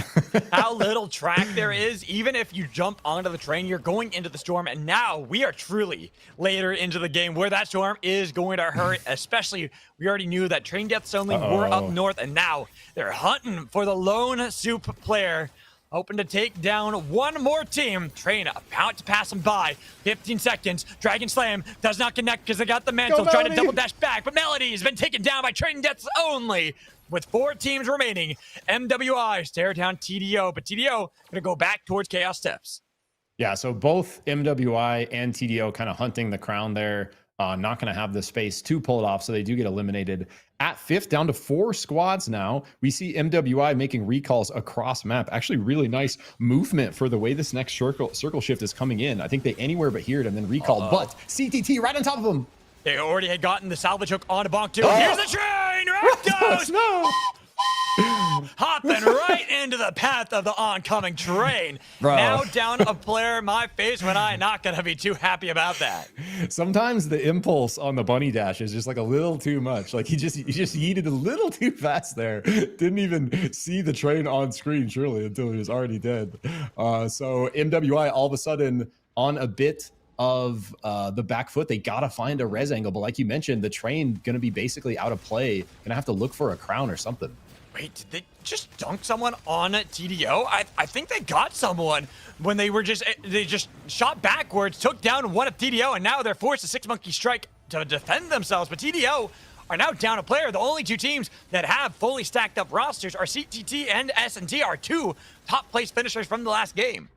[SPEAKER 4] How little track there is. Even if you jump onto the train, you're going into the storm, and now we are truly later into the game where that storm is going to hurt. Especially, we already knew that train deaths only were up north, and now they're hunting for the lone Soup player, hoping to take down one more team. Train about to pass them by. 15 seconds. Dragon Slam does not connect because they got the mantle. Trying to double dash back, but Melody has been taken down by train deaths only. With 4 teams remaining, MWI stare down TDO, but TDO going to go back towards Chaos Steps.
[SPEAKER 5] Yeah, so both MWI and TDO kind of hunting the crown there. Not going to have the space to pull it off, so they do get eliminated at 5th, down to 4 squads now. We see MWI making recalls across map. Actually, really nice movement for the way this next circle shift is coming in. I think they anywhere but heard and then recalled, but CTT right on top of them.
[SPEAKER 4] They already had gotten the salvage hook on Bonk too. Here's the train! Rakdos!
[SPEAKER 5] No!
[SPEAKER 4] Hopping right into the path of the oncoming train.
[SPEAKER 5] Bro.
[SPEAKER 4] Now down a player. My face when I not going to be too happy about that.
[SPEAKER 5] Sometimes the impulse on the bunny dash is just like a little too much. Like he just yeeted a little too fast there. Didn't even see the train on screen, surely, until he was already dead. So MWI all of a sudden on a bit of the back foot. They gotta find a res angle, but like you mentioned, the train gonna be basically out of play. Gonna have to look for a crown or something.
[SPEAKER 4] Wait, did they just dunk someone on TDO? I think they got someone when they just shot backwards, took down one of TDO, and now they're forced to 6 Monkey Strike to defend themselves. But TDO are now down a player. The only 2 teams that have fully stacked up rosters are CTT and S&T, our 2 top place finishers from the last game.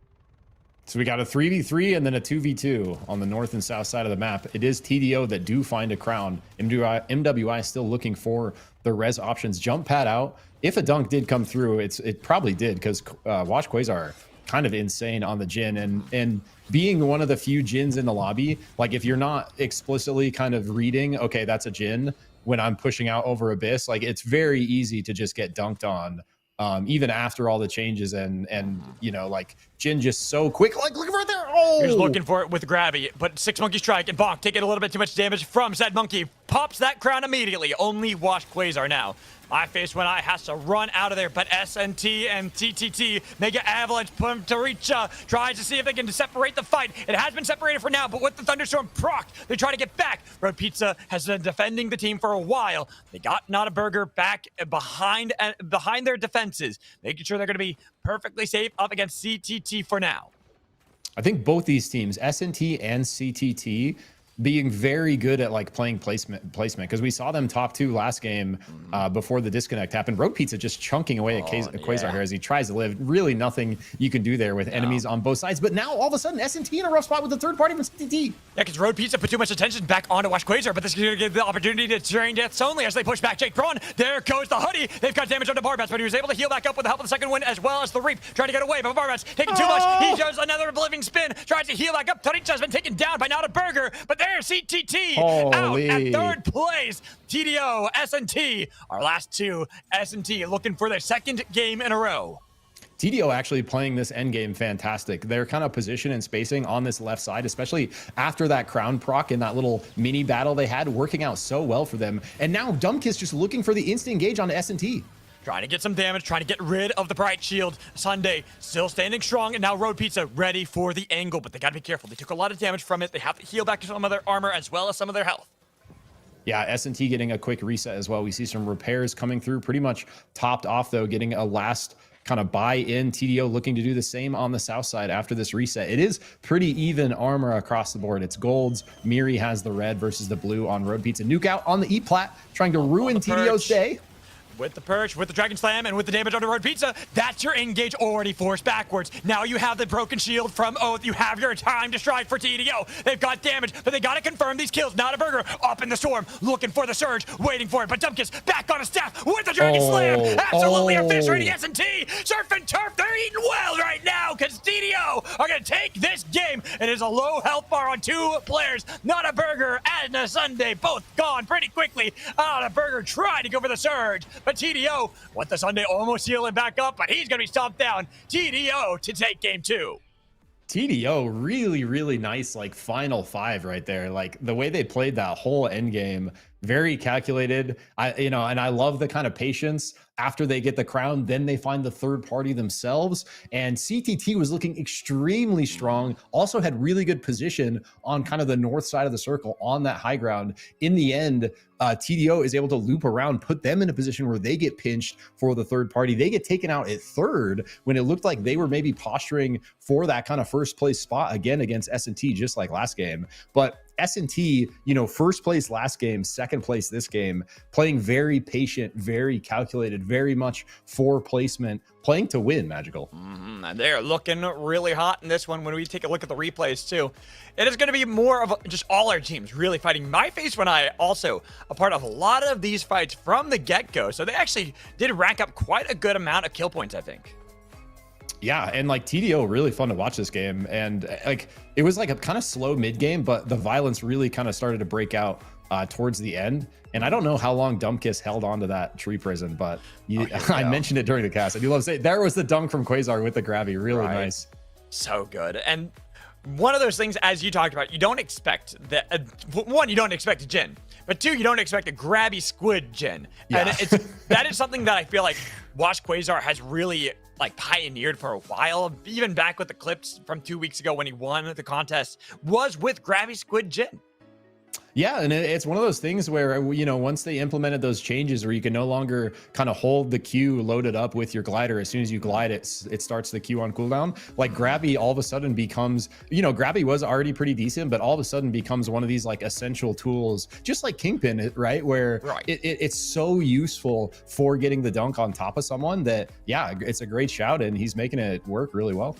[SPEAKER 5] So we got a 3v3 and then a 2v2 on the north and south side of the map. It is TDO that do find a crown. MWI is still looking for the res options. Jump pad out. If a dunk did come through, it probably did, because Watch Quasar kind of insane on the Jhin, and being one of the few Jhins in the lobby, like if you're not explicitly kind of reading, okay, that's a Jhin when I'm pushing out over Abyss, like it's very easy to just get dunked on. Even after all the changes and you know, like Jhin just so quick, like look right there. Oh,
[SPEAKER 4] he's looking for it with Grabby, but 6 Monkey Strike and Bonk taking a little bit too much damage from said Monkey. pops that crown immediately. Only Wash Quasar now. My Face When I has to run out of there, but SNT and TTT Mega Avalanche Puntericha tries to see if they can separate the fight. It has been separated for now, but with the Thunderstorm proc, they try to get back. Road Pizza has been defending the team for a while. They got Not a Burger back behind their defenses, making sure they're going to be perfectly safe up against CTT for now.
[SPEAKER 5] I think both these teams, SNT and CTT, being very good at like playing placement because we saw them top 2 last game before the disconnect happened. Road Pizza just chunking away at Quasar here as he tries to live. Really nothing you can do there with enemies on both sides. But now all of a sudden SNT in a rough spot with the third party from CTT.
[SPEAKER 4] Yeah, because Road Pizza put too much attention back onto Wash Quasar, but this is going to give the opportunity to train deaths only as they push back Jake Braun. There goes the hoodie. They've got damage on the Barbats, but he was able to heal back up with the help of the second win as well as the Reap. Trying to get away, but Barbats taking too much. He does another living spin. Tries to heal back up. Taricha has been taken down by Not a Burger, but there's CTT.
[SPEAKER 5] Holy.
[SPEAKER 4] Out at third place. TDO, SNT, our last 2. SNT looking for their second game in a row.
[SPEAKER 5] TDO actually playing this end game fantastic. Their kind of position and spacing on this left side, especially after that crown proc in that little mini battle they had, working out so well for them. And now Dumbkiss just looking for the instant engage on SNT.
[SPEAKER 4] Trying to get some damage, trying to get rid of the Bright Shield. Sunday still standing strong, and now Road Pizza ready for the angle, but they gotta be careful. They took a lot of damage from it. They have to heal back to some of their armor as well as some of their health.
[SPEAKER 5] Yeah, SNT getting a quick reset as well. We see some repairs coming through, pretty much topped off though, getting a last kind of buy in. TDO looking to do the same on the south side after this reset. It is pretty even armor across the board. It's golds. Miri has the red versus the blue on Road Pizza. Nuke out on the E-plat, trying to ruin TDO's day.
[SPEAKER 4] With the Perch, with the Dragon Slam, and with the damage on the Road Pizza, that's your engage already forced backwards. Now you have the broken shield from Oath. You have your time to strike for TDO. They've got damage, but they gotta confirm these kills. Not a Burger up in the storm, looking for the surge, waiting for it. But Dumbkiss back on his staff with the Dragon Slam. Absolutely eviscerating S&T. Surf and Turf, they're eating well right now because TDO are gonna take this game. It is a low health bar on 2 players. Not a Burger and a Sunday, both gone pretty quickly. Not a Burger tried to go for the surge, but TDO, with the Sunday almost healing back up, but he's going to be stomped down. TDO to take game 2.
[SPEAKER 5] TDO really nice like final 5 right there. Like the way they played that whole end game, very calculated. And I love the kind of patience after they get the crown, then they find the third party themselves. And CTT was looking extremely strong, also had really good position on kind of the north side of the circle on that high ground. In the end, TDO is able to loop around, put them in a position where they get pinched for the third party. They get taken out at third when it looked like they were maybe posturing for that kind of first place spot again against S&T, just like last game. But S&T, first place last game, second place this game, playing very patient, very calculated, very much for placement, playing to win, Magical.
[SPEAKER 4] And they're looking really hot in this one when we take a look at the replays too. It is going to be more of just all our teams really fighting. My Face When I also a part of a lot of these fights from the get-go. So they actually did rack up quite a good amount of kill points, I think.
[SPEAKER 5] Yeah, and like TDO, really fun to watch this game. And like it was like a kind of slow mid game, but the violence really kind of started to break out towards the end. And I don't know how long Dumbkiss held on to that tree prison, but I mentioned it during the cast. I do love to say there was the dunk from Quasar with the grabby. Really nice.
[SPEAKER 4] So good. And one of those things, as you talked about, you don't expect that. One, you don't expect a Jin, but 2, you don't expect a grabby squid Jin.
[SPEAKER 5] Yeah.
[SPEAKER 4] And that is something that I feel like Wash Quasar has really pioneered for a while. Even back with the clips from 2 weeks ago when he won the contest was with grabby squid Jin.
[SPEAKER 5] Yeah, and it's one of those things where, once they implemented those changes where you can no longer kind of hold the Q loaded up with your glider, as soon as you glide it starts the Q on cooldown. Like grabby all of a sudden becomes, grabby was already pretty decent, but all of a sudden becomes one of these like essential tools, just like Kingpin, right? Where it's so useful for getting the dunk on top of someone that, yeah, it's a great shout and he's making it work really well.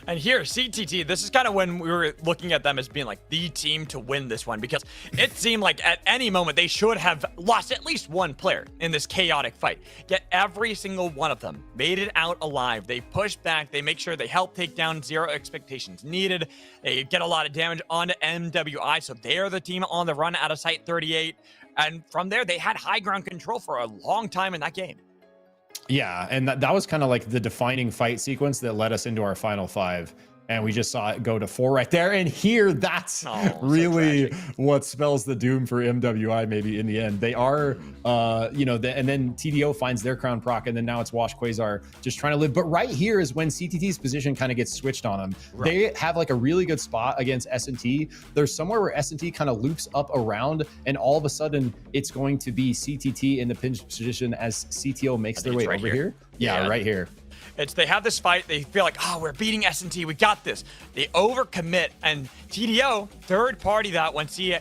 [SPEAKER 4] And here, CTT, this is kind of when we were looking at them as being like the team to win this one, because it seemed like at any moment they should have lost at least one player in this chaotic fight. Yet every single one of them made it out alive. They pushed back. They make sure they help take down Zero Expectations Needed. They get a lot of damage onto MWI, so they're the team on the run out of Site 38. And from there, they had high ground control for a long time in that game.
[SPEAKER 5] Yeah, and that was kind of like the defining fight sequence that led us into our final 5. And we just saw it go to 4 right there. And here, that's
[SPEAKER 1] really
[SPEAKER 5] what spells the doom for MWI maybe in the end. They are, you know, and then TDO finds their crown proc, and then now it's Wash Quasar just trying to live. But right here is when CTT's position kind of gets switched on them. Right. They have like a really good spot against S&T. There's somewhere where S&T kind of loops up around, and all of a sudden it's going to be CTT in the pinch position as CTO makes their way over here. Yeah, right here.
[SPEAKER 1] They have this fight. They feel like, oh, we're beating S&T. We got this. They overcommit, and TDO, third party that one. See,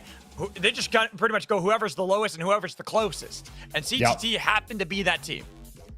[SPEAKER 1] they just pretty much go whoever's the lowest and whoever's the closest. And CTT happened to be that team.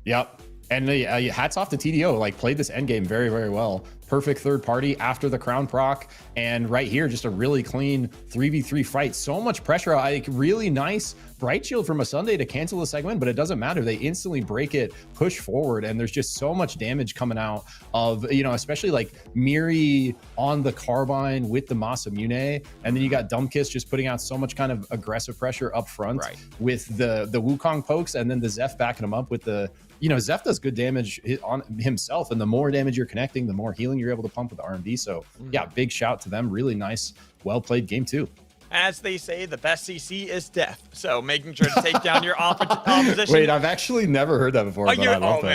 [SPEAKER 5] Yep. And hats off to TDO. Like, played this endgame very, very well. Perfect third party after the crown proc, and right here just a really clean 3v3 fight. So much pressure, like really nice bright shield from a Sunday to cancel the segment, but it doesn't matter. They instantly break it, push forward, and there's just so much damage coming out of, you know, especially like Miri on the carbine with the Masamune, and then you got Dumbkiss just putting out so much kind of aggressive pressure up front with the Wukong pokes, and then the Zeph backing him up with the, you know, Zeph does good damage on himself, and the more damage you're connecting, the more healing you're able to pump with the R&D. So yeah, big shout to them. Really nice, well played game too.
[SPEAKER 1] As they say, the best CC is death. So making sure to take down your opposition.
[SPEAKER 5] Wait, I've actually never heard that before.
[SPEAKER 1] Man,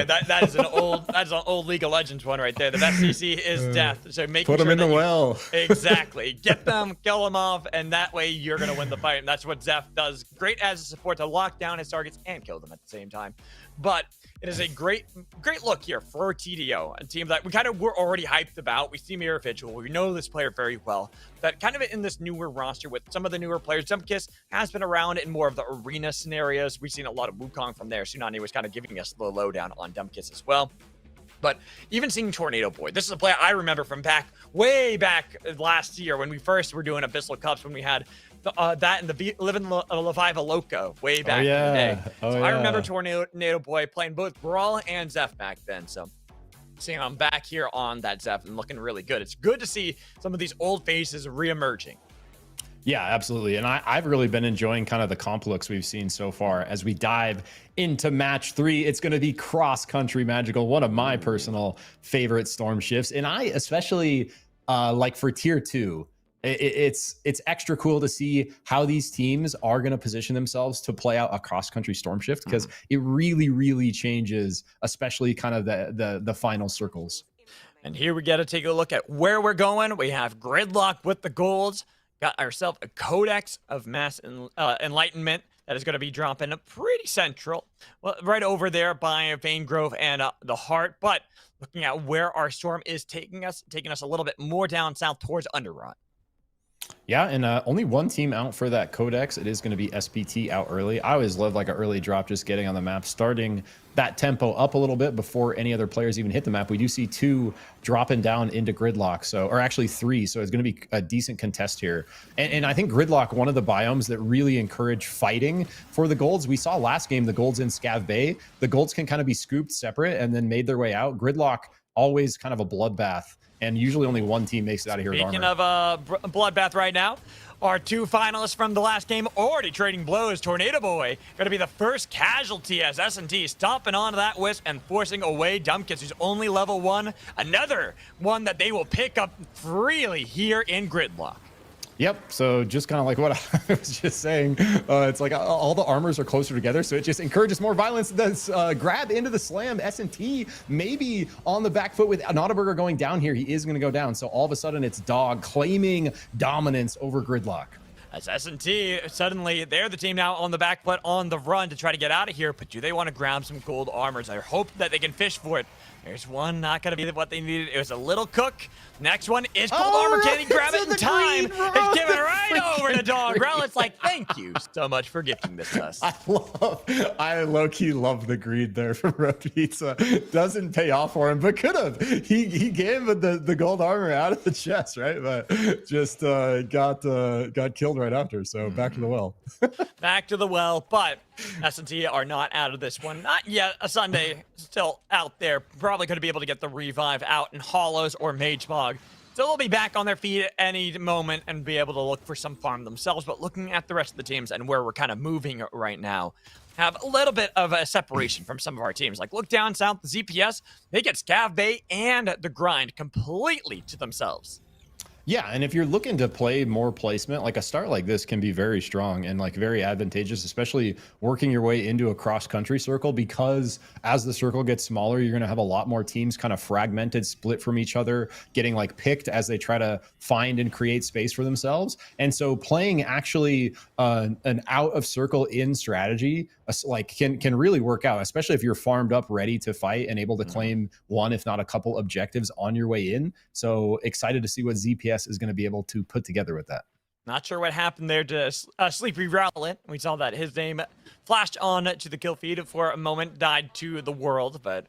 [SPEAKER 1] that is an old League of Legends one right there. The best CC is death. So making
[SPEAKER 5] put them in the well.
[SPEAKER 1] Exactly. Get them, kill them off, and that way you're gonna win the fight. And that's what Zeph does. Great as a support to lock down his targets and kill them at the same time. But it is a great look here for TDO, a team that we kind of were already hyped about. We see Mirror Vigil. We know this player very well. That kind of in this newer roster with some of the newer players. Dumbkiss has been around in more of the arena scenarios. We've seen a lot of Wukong from there. Sunani was kind of giving us the lowdown on Dumbkiss as well. But even seeing Tornado Boy, this is a player I remember from way back last year when we first were doing Abyssal Cups, when we had that and the Living Leviva Loco way back in the day. I remember Tornado Boy playing both Brawl and Zeph back then. So seeing I'm back here on that Zeph and looking really good. It's good to see some of these old faces reemerging.
[SPEAKER 5] Yeah, absolutely. And I've really been enjoying kind of the comp looks we've seen so far as we dive into match 3. It's going to be Cross Country Magical, one of my personal favorite storm shifts. And I especially like for tier 2, it's extra cool to see how these teams are going to position themselves to play out a cross-country storm shift, because it really changes, especially kind of the final circles.
[SPEAKER 1] And here we got to take a look at where we're going. We have Gridlock with the golds. Got ourselves a Codex of Mass Enlightenment that is going to be dropping pretty central, well, right over there by Vane Grove and the Heart. But looking at where our storm is taking us a little bit more down south towards Underrot.
[SPEAKER 5] Yeah, and only one team out for that Codex. It is going to be SPT out early. I always love like an early drop, just getting on the map, starting that tempo up a little bit before any other players even hit the map. We do see 2 dropping down into Gridlock, or actually 3, so it's going to be a decent contest here. And I think Gridlock, one of the biomes that really encourage fighting for the golds. We saw last game the golds in Scav Bay. The golds can kind of be scooped separate and then made their way out. Gridlock, always kind of a bloodbath, and usually only one team makes it out of here.
[SPEAKER 1] Speaking of bloodbath right now, our 2 finalists from the last game already trading blows. Tornado Boy going to be the first casualty as S&T stomping onto that Wisp and forcing away Dumbkiss, who's only level 1. Another one that they will pick up freely here in Gridlock.
[SPEAKER 5] Yep. So just kind of like what I was just saying, it's like all the armors are closer together, so it just encourages more violence. This grab into the slam. S&T maybe on the back foot with Notaburger going down here. He is going to go down. So all of a sudden it's Dog claiming dominance over Gridlock.
[SPEAKER 1] As S&T, suddenly they're the team now on the back foot on the run to try to get out of here. But do they want to grab some gold armors? I hope that they can fish for it. There's one not going to be what they needed. It was a little cook. Next one is gold armor. Can he grab it in time? It's given right over to Dog. It's like, thank you so much for gifting this to us.
[SPEAKER 5] I low-key love the greed there from Road Pizza. Doesn't pay off for him, but could have. He gave the gold armor out of the chest, right? But just got killed right after. So back to the well.
[SPEAKER 1] Back to the well, but S&T are not out of this one. Not yet. A Sunday still out there. Probably going to be able to get the revive out in Hollows or Mage Bog. So they'll be back on their feet at any moment and be able to look for some farm themselves. But looking at the rest of the teams and where we're kind of moving right now,
[SPEAKER 4] have a little bit of a separation from some of our teams. Like, look down south, the ZPS, they get Scav Bay and the grind completely to themselves.
[SPEAKER 5] Yeah, and if you're looking to play more placement, like a start like this can be very strong and like very advantageous, especially working your way into a cross-country circle, because as the circle gets smaller, you're going to have a lot more teams kind of fragmented, split from each other, getting like picked as they try to find and create space for themselves. And so playing actually an out of circle in strategy like can really work out, especially if you're farmed up, ready to fight and able to claim one, if not a couple objectives on your way in. So excited to see what ZPS is going to be able to put together with that.
[SPEAKER 4] Not sure what happened there to Sleepy Rowlet. We saw that his name flashed on to the kill feed for a moment, died to the world, but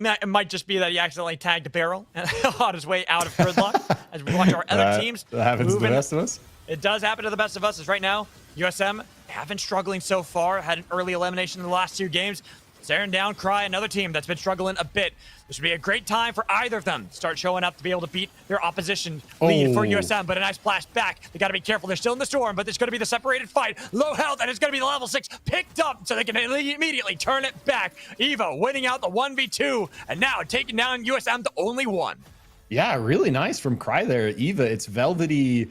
[SPEAKER 4] it might just be that he accidentally tagged a barrel on his way out of gridlock. As we watch our other teams
[SPEAKER 5] that happens
[SPEAKER 4] moving.
[SPEAKER 5] to the best of us.
[SPEAKER 4] It does happen to the best of us. As right now, USM have been struggling so far. Had an early elimination in the last 2 games. Staring down Cry, another team that's been struggling a bit. This would be a great time for either of them to start showing up to be able to beat their opposition lead for USM, but a nice blast back. They got to be careful. They're still in the storm, but there's going to be the separated fight. Low health, and it's going to be the level 6 picked up so they can immediately turn it back. Evo winning out the 1v2, and now taking down USM to only 1.
[SPEAKER 5] Yeah, really nice from Cry there. Eva, it's velvety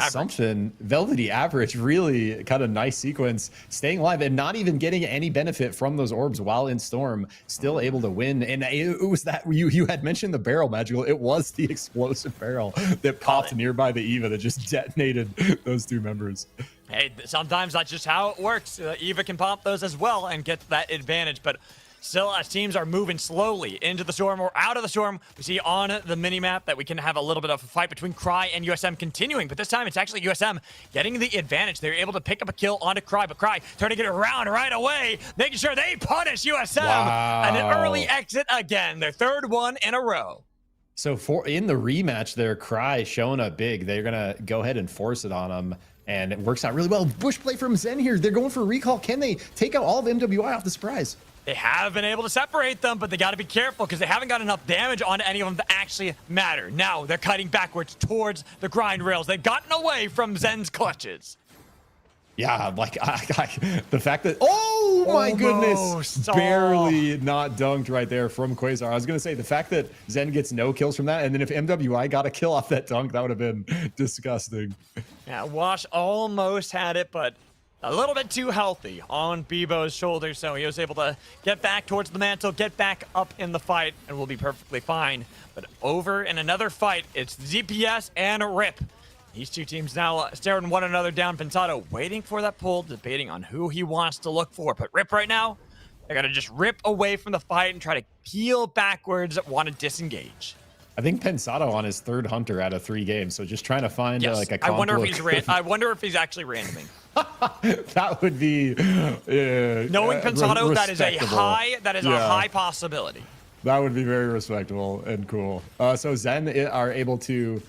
[SPEAKER 5] something, velvety average, really kind of nice sequence, staying alive and not even getting any benefit from those orbs while in storm, still able to win. And it was that you had mentioned the barrel, Magical. It was the explosive barrel that popped nearby the Eva that just detonated those 2 members.
[SPEAKER 4] Hey, sometimes that's just how it works. Eva can pop those as well and get that advantage, but still, as teams are moving slowly into the storm or out of the storm, we see on the minimap that we can have a little bit of a fight between Cry and USM continuing, but this time it's actually USM getting the advantage. They're able to pick up a kill onto Cry, but Cry turning it around right away, making sure they punish USM.
[SPEAKER 5] Wow.
[SPEAKER 4] And an early exit again, their 3rd one in a row.
[SPEAKER 5] So in the rematch there, Cry showing up big. They're going to go ahead and force it on them. And it works out really well. Bush play from Zen here. They're going for a recall. Can they take out all of MWI off the surprise?
[SPEAKER 4] They have been able to separate them, but they got to be careful because they haven't got enough damage onto any of them to actually matter. Now they're cutting backwards towards the grind rails. They've gotten away from Zen's clutches.
[SPEAKER 5] Yeah, like the fact that, oh my goodness, barely not dunked right there from Quasar. I was going to say the fact that Zen gets no kills from that, and then if MWI got a kill off that dunk, that would have been disgusting.
[SPEAKER 4] Yeah, Wash almost had it, but a little bit too healthy on Bebo's shoulder, so he was able to get back towards the mantle, get back up in the fight, and will be perfectly fine. But over in another fight, it's ZPS and Rip. These 2 teams now staring one another down. Pensado waiting for that pull, debating on who he wants to look for. But Rip right now, they're going to just rip away from the fight and try to peel backwards, want to disengage.
[SPEAKER 5] I think Pensado on his 3rd Hunter out of 3 games, so just trying to find like a comp.
[SPEAKER 4] I wonder if he's actually randoming.
[SPEAKER 5] That would be
[SPEAKER 4] knowing Pensado, that is a high possibility.
[SPEAKER 5] That would be very respectable and cool. So Zen are able to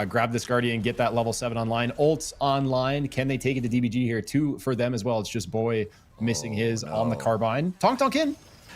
[SPEAKER 5] grab this Guardian, get that level 7 online. Ult's online. Can they take it to DBG here? 2 for them as well. It's just Boy missing his on the carbine. Tonk in.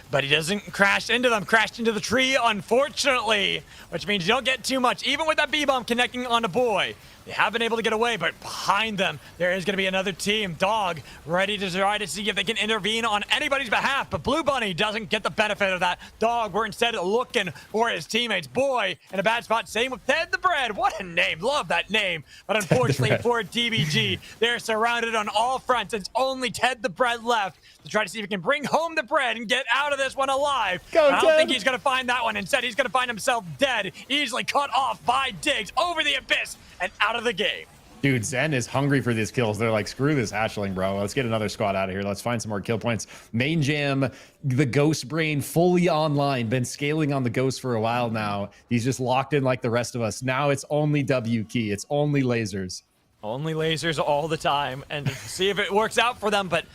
[SPEAKER 4] But he doesn't crash into them. Crashed into the tree, unfortunately, which means you don't get too much. Even with that B-bomb connecting on a Boy, they have been able to get away, but behind them, there is going to be another team. Dog ready to try to see if they can intervene on anybody's behalf, but Blue Bunny doesn't get the benefit of that. Dog, we're instead looking for his teammates. Boy in a bad spot. Same with Ted the Bread. What a name. Love that name. But unfortunately for DBG, they're surrounded on all fronts. It's only Ted the Bread left to try to see if he can bring home the bread and get out of this one alive. I don't think he's going to find that one. Instead, he's going to find himself dead, easily cut off by Diggs over the abyss and out of the game.
[SPEAKER 5] Dude, Zen is hungry for these kills. They're like, screw this hatchling, bro. Let's get another squad out of here. Let's find some more kill points. Main Jam, the Ghost Brain, fully online. Been scaling on the Ghost for a while now. He's just locked in like the rest of us. Now it's only W key. It's only lasers.
[SPEAKER 4] Only lasers all the time, and see if it works out for them. But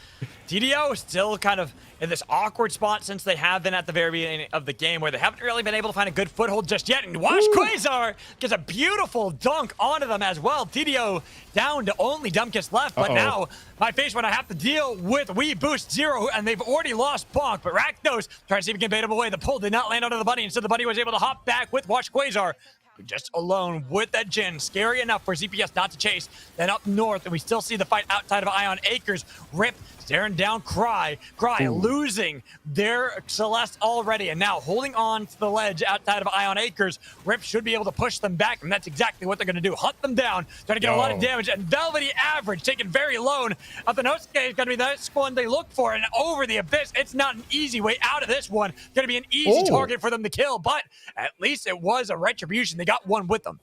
[SPEAKER 4] TDO is still kind of in this awkward spot since they have been at the very beginning of the game where they haven't really been able to find a good foothold just yet. And watch Quasar gets a beautiful dunk onto them as well. TDO down to only Dumbkiss left, but now my face when I have to deal with We Boost Zero, and they've already lost Bonk. But Rakdos trying to see if he can bait him away. The pull did not land onto the bunny. Instead, the bunny was able to hop back with Watch Quasar. just alone with that Jin. Scary enough for ZPS not to chase. Then up north, and we still see the fight outside of Ion Acres. Rip staring down Cry. Cry losing their Celeste already, and now holding on to the ledge outside of Ion Acres. Rip should be able to push them back, and that's exactly what they're going to do. Hunt them down, trying to get a lot of damage, and Velvety Average taken very lone. Nosuke is going to be the next one they look for, and over the Abyss, it's not an easy way out of this one. Going to be an easy target for them to kill, but at least it was a retribution. They got one with them.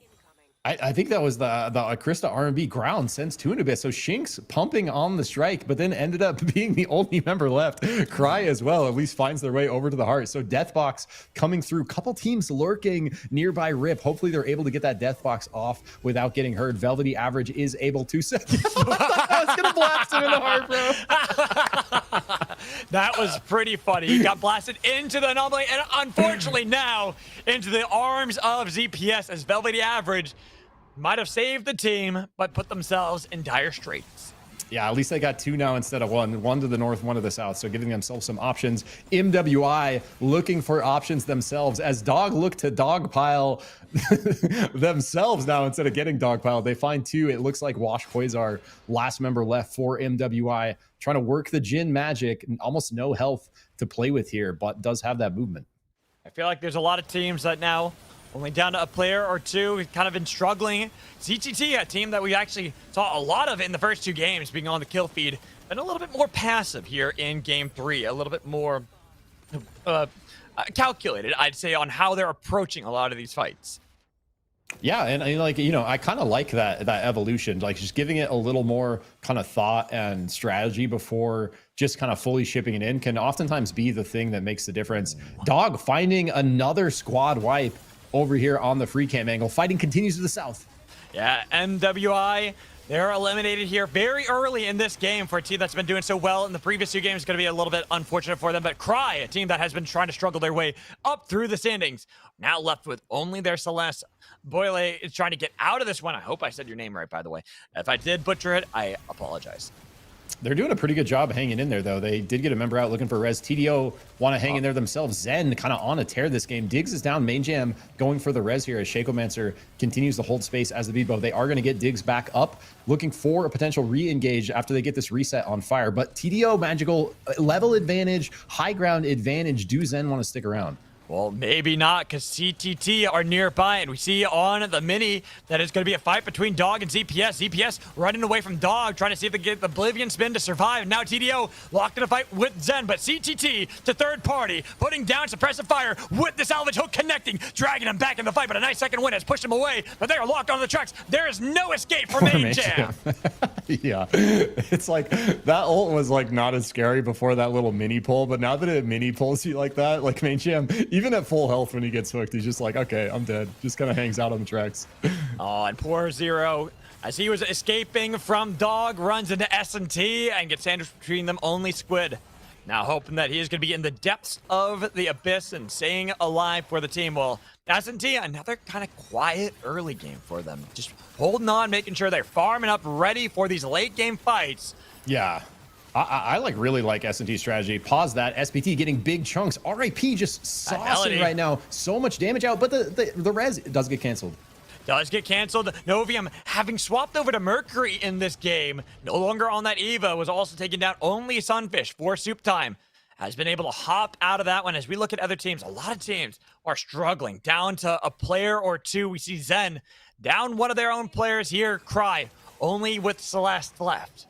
[SPEAKER 5] I think that was the Krista R&B ground sends to an Abyss. So Shinx pumping on the strike, but then ended up being the only member left. Cry as well, at least finds their way over to the heart. So Deathbox coming through, couple teams lurking nearby Rip. Hopefully they're able to get that Deathbox off without getting hurt. Velvety Average is able to set. I was gonna blast him in the heart, bro.
[SPEAKER 4] That was pretty funny. He got blasted into the anomaly, and unfortunately now into the arms of ZPS as Velvety Average might have saved the team, but put themselves in dire straits.
[SPEAKER 5] Yeah, at least they got 2 now instead of 1. 1 to the north, 1 to the south. So giving themselves some options. MWI looking for options themselves as Dog look to dogpile themselves now instead of getting dogpiled. They find 2. It looks like Wash Quasar, last member left for MWI. Trying to work the Jin magic. Almost no health to play with here, but does have that movement.
[SPEAKER 4] I feel like there's a lot of teams that now only down to a player or two. We've kind of been struggling. CTT, a team that we actually saw a lot of in the first 2 games, being on the kill feed, been a little bit more passive here in game 3, a little bit more calculated, I'd say, on how they're approaching a lot of these fights.
[SPEAKER 5] Yeah, and like, you know, I kind of like that evolution, like just giving it a little more kind of thought and strategy before just kind of fully shipping it in can oftentimes be the thing that makes the difference. Dog finding another squad wipe over here on the free cam angle. Fighting continues to the south.
[SPEAKER 4] Yeah, MWI, they're eliminated here very early in this game for a team that's been doing so well in the previous 2 games. It's going to be a little bit unfortunate for them, but Cry, a team that has been trying to struggle their way up through the standings, now left with only their Celeste. Boyle is trying to get out of this one. I hope I said your name right, by the way. If I did butcher it, I apologize.
[SPEAKER 5] They're doing a pretty good job hanging in there, though. They did get a member out looking for res. TDO want to hang in there themselves. Zen kind of on a tear this game. Diggs is down. Main Jam going for the res here as Shacomancer continues to hold space as the Beatbow. They are going to get Diggs back up, looking for a potential re-engage after they get this reset on fire. But TDO, magical level advantage, high ground advantage. Do Zen want to stick around?
[SPEAKER 4] Well, maybe not, because CTT are nearby, and we see on the mini that it's going to be a fight between Dog and ZPS. ZPS running away from Dog, trying to see if they get the Oblivion spin to survive. And now TDO locked in a fight with Zen, but CTT to third party, putting down suppressive fire with the salvage hook connecting, dragging him back in the fight, but a nice second win has pushed him away, but they are locked on the tracks. There is no escape for Main Jam.
[SPEAKER 5] Yeah, it's like that ult was like not as scary before that little mini pull, but now that it mini pulls you like that, like Main Jam, even at full health when he gets hooked, he's just like, okay, I'm dead. Just kind of hangs out on the tracks.
[SPEAKER 4] Oh, and poor Zero, as he was escaping from Dog, runs into S&T and gets sandwiched between them, only Squid. Now hoping that he is going to be in the depths of the Abyss and staying alive for the team. Well, S&T, another kind of quiet early game for them. Just holding on, making sure they're farming up, ready for these late game fights.
[SPEAKER 5] Yeah. I like really like S&T strategy. Pause that. SPT getting big chunks. RIP just saucing right now. So much damage out, but the res does get canceled.
[SPEAKER 4] Does get canceled. Novium having swapped over to Mercury in this game. No longer on that Eva. Was also taking down only Sunfish for Soup Time. Has been able to hop out of that one. As we look at other teams, a lot of teams are struggling. Down to a player or 2. We see Zen down one of their own players here. Cry only with Celeste left.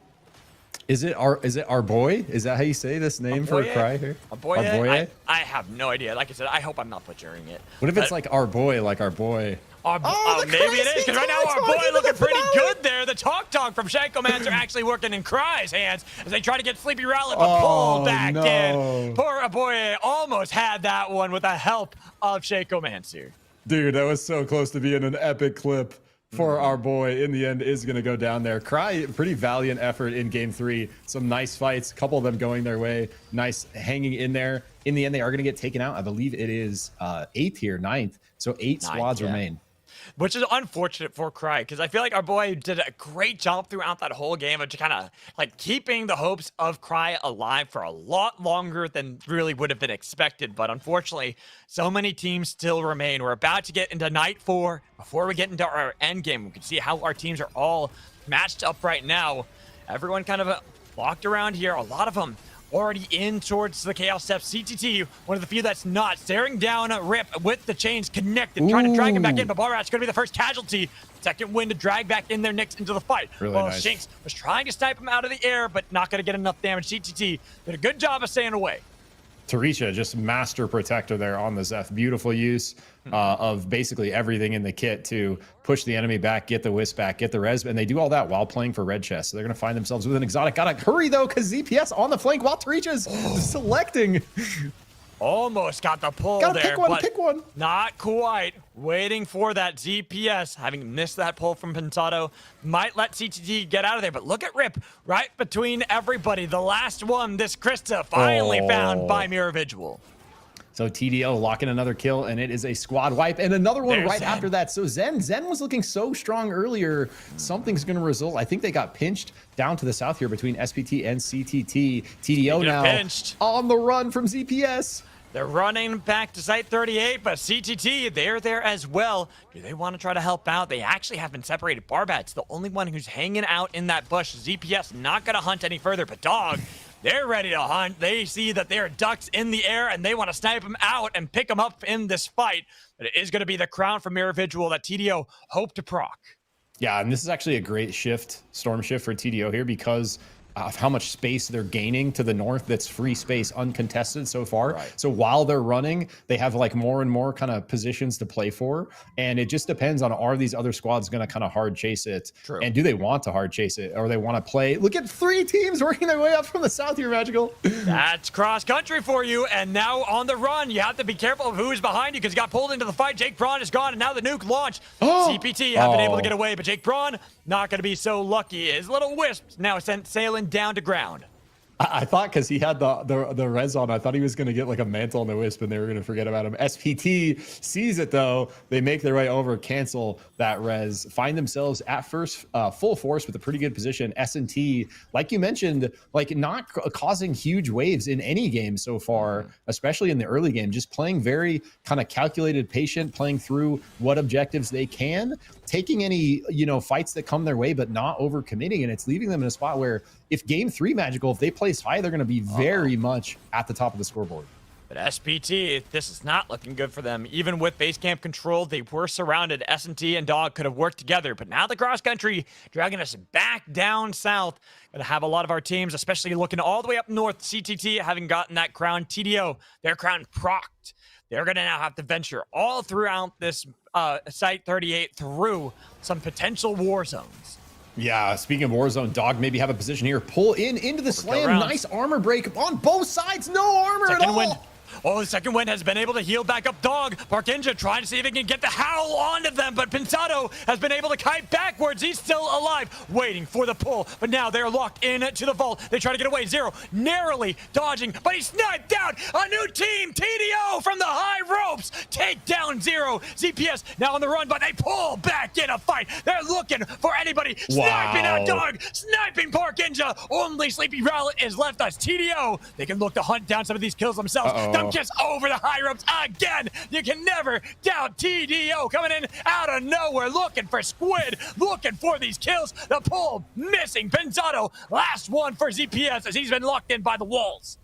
[SPEAKER 5] Is it our boy? Is that how you say this name for Cry here?
[SPEAKER 4] Arboye? I have no idea. Like I said, I hope I'm not butchering it.
[SPEAKER 5] What if it's like our boy, like our boy?
[SPEAKER 4] Maybe it is, because right now our boy looking pretty good there. The Talk from Shacomancer actually working in Cry's hands as they try to get Sleepy Rowlet, but pulled back in. Poor Arboye almost had that one with the help of Shacomancer.
[SPEAKER 5] Dude, that was so close to being an epic clip. For our boy, in the end, is going to go down there. Cry, pretty valiant effort in game 3. Some nice fights, a couple of them going their way. Nice hanging in there. In the end, they are going to get taken out. I believe it is 8th here, 9th. So 8 squads remain.
[SPEAKER 4] which is unfortunate for Cry, because I feel like our boy did a great job throughout that whole game of just kind of like keeping the hopes of Cry alive for a lot longer than really would have been expected. But unfortunately, so many teams still remain. We're about to get into night 4. Before we get into our end game, we can see how our teams are all matched up right now. Everyone kind of locked around here. A lot of them already in towards the Chaos Steps. CTT, one of the few that's not, staring down Rip with the chains connected, trying to drag him back in, but Balrat's going to be the first casualty. Second win to drag back in their Nyx into the fight.
[SPEAKER 5] Really
[SPEAKER 4] well,
[SPEAKER 5] nice.
[SPEAKER 4] Shinx was trying to snipe him out of the air, but not going to get enough damage. CTT did a good job of staying away.
[SPEAKER 5] Tarisha, just master protector there on the Zeph. Beautiful use of basically everything in the kit to push the enemy back, get the wisp back, get the res, and they do all that while playing for red chest. So they're going to find themselves with an exotic. Gotta hurry though, because ZPS on the flank while Tarisha's selecting.
[SPEAKER 4] Almost got the pull
[SPEAKER 5] Gotta
[SPEAKER 4] there,
[SPEAKER 5] pick one.
[SPEAKER 4] not quite. Waiting for that ZPS, having missed that pull from Pensado, might let CTT get out of there. But look at Rip, right between everybody. The last one, this Krista, finally found by Miravisual.
[SPEAKER 5] So TDO locking another kill, and it is a squad wipe, and another one
[SPEAKER 4] There's
[SPEAKER 5] right
[SPEAKER 4] Zen.
[SPEAKER 5] after that. So Zen was looking so strong earlier. Something's going to result. I think they got pinched down to the south here between SPT and CTT. TDO now
[SPEAKER 4] pinched.
[SPEAKER 5] on the run from ZPS.
[SPEAKER 4] They're running back to Site 38, but CTT, they're there as well. Do they want to try to help out? They actually have been separated. Barbat's the only one who's hanging out in that bush. ZPS not going to hunt any further, but Dog, they're ready to hunt. They see that there are ducks in the air, and they want to snipe them out and pick them up in this fight. But it is going to be the crown from Miravisual that TDO hope to proc.
[SPEAKER 5] Yeah, and this is actually a great shift, storm shift for TDO here because of how much space they're gaining to the north. That's free space, uncontested so far.
[SPEAKER 1] Right.
[SPEAKER 5] So while they're running, they have like more and more kind of positions to play for. And it just depends on, are these other squads going to kind of hard chase it?
[SPEAKER 1] True.
[SPEAKER 5] And do they want to hard chase it? Or they want to play? Look at 3 teams working their way up from the south here, Magical.
[SPEAKER 4] That's cross country for you, and now on the run, you have to be careful of who is behind you because you got pulled into the fight. Jake Braun is gone, and now the nuke launched. CPT have been able to get away, but Jake Braun not going to be so lucky. His little wisp now sent sailing down to ground.
[SPEAKER 5] I thought because he had the res on, I thought he was going to get like a mantle on the wisp and they were going to forget about him. SPT sees it though. They make their way over, cancel that res, find themselves at first full force with a pretty good position. S&T, like you mentioned, like not causing huge waves in any game so far, especially in the early game, just playing very kind of calculated, patient, playing through what objectives they can, taking any, fights that come their way, but not overcommitting. And it's leaving them in a spot where if game 3 Magical, if they place high, they're going to be very much at the top of the scoreboard.
[SPEAKER 4] But SPT, this is not looking good for them. Even with base camp control, they were surrounded. S&T and Dog could have worked together, but now the cross country dragging us back down south. Gonna have a lot of our teams, especially looking all the way up north. CTT having gotten that crown. TDO, their crown procced. They're gonna now have to venture all throughout this Site 38 through some potential war zones.
[SPEAKER 5] Yeah, speaking of Warzone, Dog maybe have a position here. Pull into the slam.
[SPEAKER 4] around.
[SPEAKER 5] Nice armor break on both sides. No armor at
[SPEAKER 4] Second
[SPEAKER 5] all.
[SPEAKER 4] wind. Oh, the second wind has been able to heal back up Dog. Parkinja trying to see if he can get the howl onto them, but Pensado has been able to kite backwards. He's still alive, waiting for the pull, but now they're locked in to the vault. They try to get away. Zero narrowly dodging, but he's sniped out. A new team, TDO from the high ropes. Take down Zero. ZPS now on the run, but they pull back in a fight. They're looking for anybody. Sniping out Dog, sniping Parkinja. Only Sleepy Rowlet is left us. TDO, they can look to hunt down some of these kills themselves. Just over the high ropes again. You can never doubt TDO coming in out of nowhere, looking for Squid, looking for these kills. The pull missing. Pensado, last one for ZPS as he's been locked in by the walls.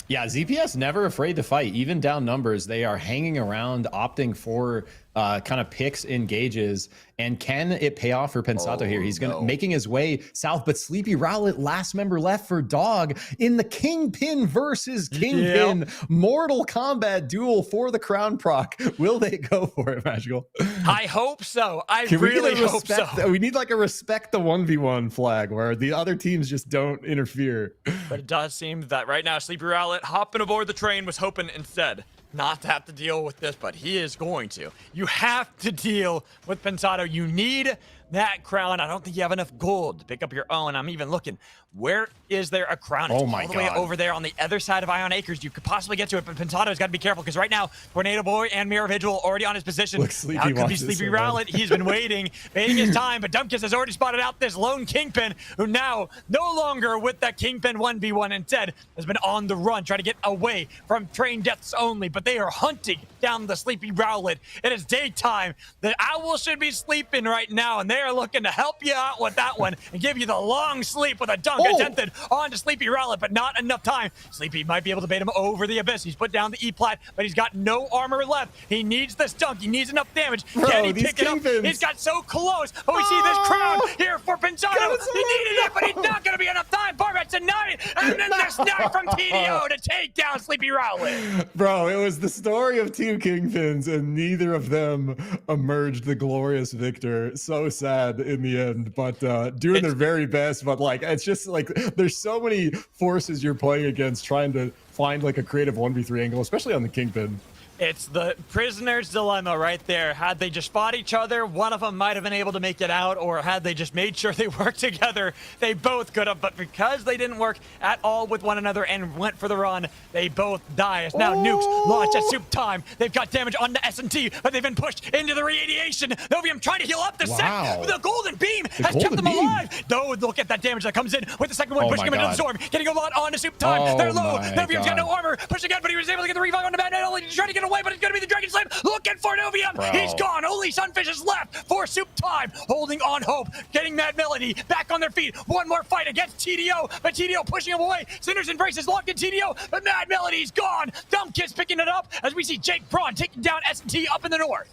[SPEAKER 5] Yeah, ZPS never afraid to fight, even down numbers. They are hanging around, opting for kind of picks, engages, and can it pay off for Pensato here? He's making his way south, but Sleepy Rowlet, last member left for Dog in the Kingpin versus Kingpin Mortal Kombat duel for the crown proc. Will they go for it, Magical?
[SPEAKER 4] I hope so. I
[SPEAKER 5] Can
[SPEAKER 4] really
[SPEAKER 5] we
[SPEAKER 4] hope so.
[SPEAKER 5] We need like a respect the 1v1 flag where the other teams just don't interfere.
[SPEAKER 4] But it does seem that right now Sleepy Rowlet hopping aboard the train was hoping instead not to have to deal with this, but he is going to. You have to deal with Pensado. You need that crown. I don't think you have enough gold to pick up your own. I'm even looking. Where is there a crown? It's
[SPEAKER 5] Oh my
[SPEAKER 4] all the way
[SPEAKER 5] God.
[SPEAKER 4] over there on the other side of Ion Acres. You could possibly get to it, but Pensado's got to be careful because right now, Tornado Boy and Mirror Vigil already on his position.
[SPEAKER 5] Look, Sleepy
[SPEAKER 4] Now it could be
[SPEAKER 5] wants this
[SPEAKER 4] Sleepy
[SPEAKER 5] so bad.
[SPEAKER 4] Rowlet. He's been waiting his time, but Dumpkiss has already spotted out this lone Kingpin, who now no longer with that Kingpin 1v1, instead has been on the run, trying to get away from train deaths only, but they are hunting down the Sleepy Rowlet. It is daytime. The owl should be sleeping right now, and they are looking to help you out with that one and give you the long sleep with a dunk attempted onto Sleepy Rowlet, but not enough time. Sleepy might be able to bait him over the abyss. He's put down the E-plat, but he's got no armor left. He needs this dunk. He needs enough damage.
[SPEAKER 5] Bro,
[SPEAKER 4] Can he
[SPEAKER 5] these
[SPEAKER 4] pick it up?
[SPEAKER 5] Kingpins.
[SPEAKER 4] He's got so close. But we see this crown here for Pensado. He needed it, but he's not going to be enough time. Barbat denied it, and then the snap from TDO to take down Sleepy Rowlet.
[SPEAKER 5] Bro, it was the story of two Kingpins, and neither of them emerged the glorious victor. So sad in the end, but doing their very best. But like, it's just like there's so many forces you're playing against, trying to find like a creative 1v3 angle, especially on the Kingpin.
[SPEAKER 4] It's the prisoner's dilemma right there. Had they just fought each other, one of them might have been able to make it out, or had they just made sure they worked together, they both could have. But because they didn't work at all with one another and went for the run, they both die. As now nukes launch at soup time. They've got damage on the S&T, but they've been pushed into the radiation. Novium trying to heal up the set. The golden beam has kept them alive. Though, look at that damage that comes in with the second one, pushing him into the storm. Getting a lot onto soup time. They're low. Novium's got no armor. Pushing again, but he was able to get the revive on the bat. Not only trying to get away, but it's going to be the Dragon Slam. Looking for Novium.
[SPEAKER 5] Bro.
[SPEAKER 4] He's gone. Only Sunfish is left for soup time. Holding on hope. Getting Mad Melody back on their feet. One more fight against TDO, but TDO pushing him away. Sinner's Embrace is locked in TDO, but Mad Melody's gone. Dumpkiss picking it up as we see Jake Braun taking down S&T up in the north.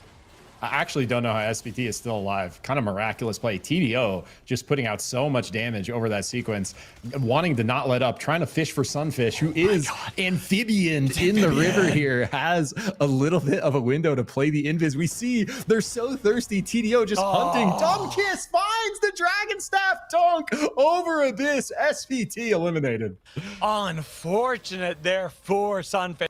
[SPEAKER 5] I actually don't know how SPT is still alive. Kind of miraculous play. TDO just putting out so much damage over that sequence, wanting to not let up, trying to fish for Sunfish, who is amphibian in the river here, has a little bit of a window to play the invis. We see they're so thirsty. TDO just hunting. Dumpkiss finds the Dragon Staff dunk over Abyss. SPT eliminated.
[SPEAKER 4] Unfortunate there for Sunfish.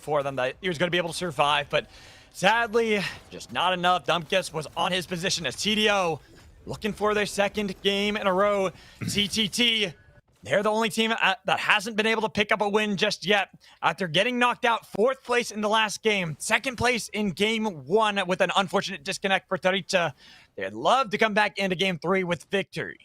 [SPEAKER 4] For them that he was going to be able to survive, but sadly, just not enough. Dumpkiss was on his position as TDO looking for their second game in a row. CTT, they're the only team that hasn't been able to pick up a win just yet. After getting knocked out 4th place in the last game, 2nd place in game 1 with an unfortunate disconnect for Taricha. They'd love to come back into game 3 with victory.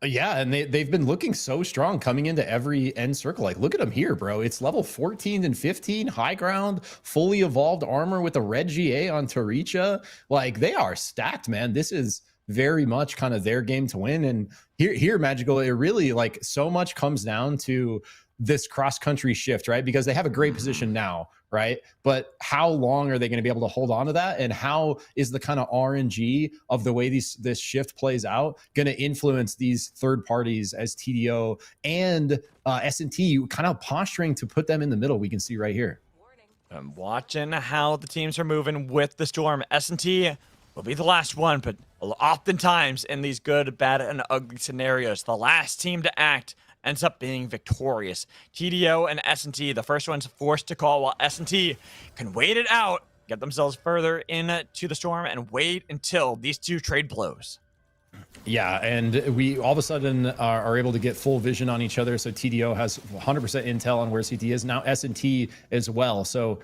[SPEAKER 5] Yeah, and they've been looking so strong coming into every end circle. Like, look at them here, bro. It's level 14 and 15, high ground, fully evolved armor with a red GA on Taricha. Like, they are stacked, man. This is very much kind of their game to win. And here, Magical, it really, like, so much comes down to this cross-country shift, right? Because they have a great position now, right? But how long are they going to be able to hold on to that? And how is the kind of RNG of the way this shift plays out going to influence these third parties as TDO and S&T kind of posturing to put them in the middle? We can see right here.
[SPEAKER 4] I'm watching how the teams are moving with the Storm. S&T will be the last one, but oftentimes in these good, bad, and ugly scenarios, the last team to act ends up being victorious. TDO and S&T, the first one's forced to call, while S&T can wait it out, get themselves further into the storm, and wait until these two trade blows.
[SPEAKER 5] Yeah, and we all of a sudden are able to get full vision on each other. So TDO has 100% intel on where CT is. Now S&T as well. So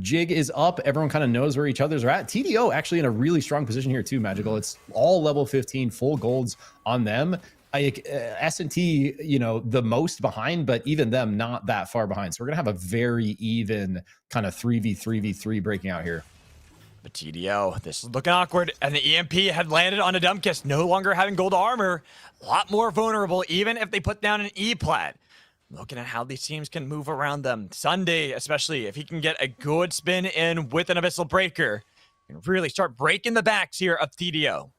[SPEAKER 5] Jig is up. Everyone kind of knows where each other's are at. TDO actually in a really strong position here too, Magical. It's all level 15, full golds on them. S&T, you know, the most behind, but even them not that far behind. So we're going to have a very even kind of 3v3v3 breaking out here.
[SPEAKER 4] But TDO, this is looking awkward, and the EMP had landed on a Dumpkiss, no longer having gold armor, a lot more vulnerable, even if they put down an E-plat. Looking at how these teams can move around them. Sunday, especially, if he can get a good spin in with an Abyssal Breaker, can really start breaking the backs here of TDO.